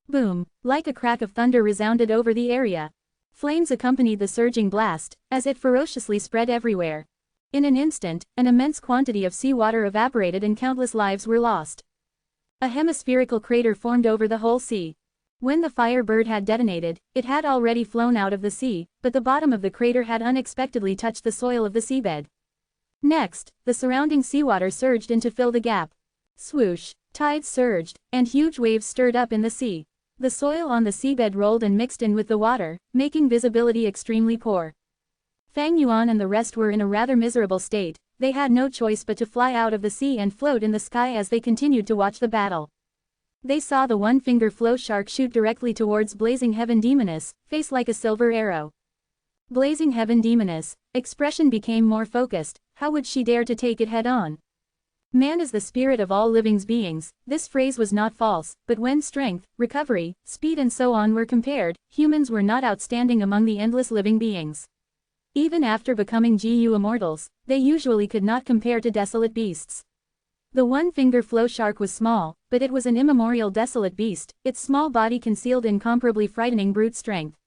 Boom, like a crack of thunder resounded over the area. Flames accompanied the surging blast, as it ferociously spread everywhere. In an instant, an immense quantity of seawater evaporated and countless lives were lost. A hemispherical crater formed over the whole sea. When the fire bird had detonated, it had already flown out of the sea, but the bottom of the crater had unexpectedly touched the soil of the seabed. Next, the surrounding seawater surged in to fill the gap. Swoosh, tides surged, and huge waves stirred up in the sea. The soil on the seabed rolled and mixed in with the water, making visibility extremely poor. Fang Yuan and the rest were in a rather miserable state. They had no choice but to fly out of the sea and float in the sky as they continued to watch the battle. They saw the one-finger flow shark shoot directly towards Blazing Heaven Demoness, face like a silver arrow. Blazing Heaven Demoness, expression became more focused. How would she dare to take it head-on? Man is the spirit of all living beings. This phrase was not false, but when strength, recovery, speed and so on were compared, humans were not outstanding among the endless living beings. Even after becoming immortals, they usually could not compare to desolate beasts. The one-finger flow shark was small, but it was an immemorial desolate beast, its small body concealed incomparably frightening brute strength.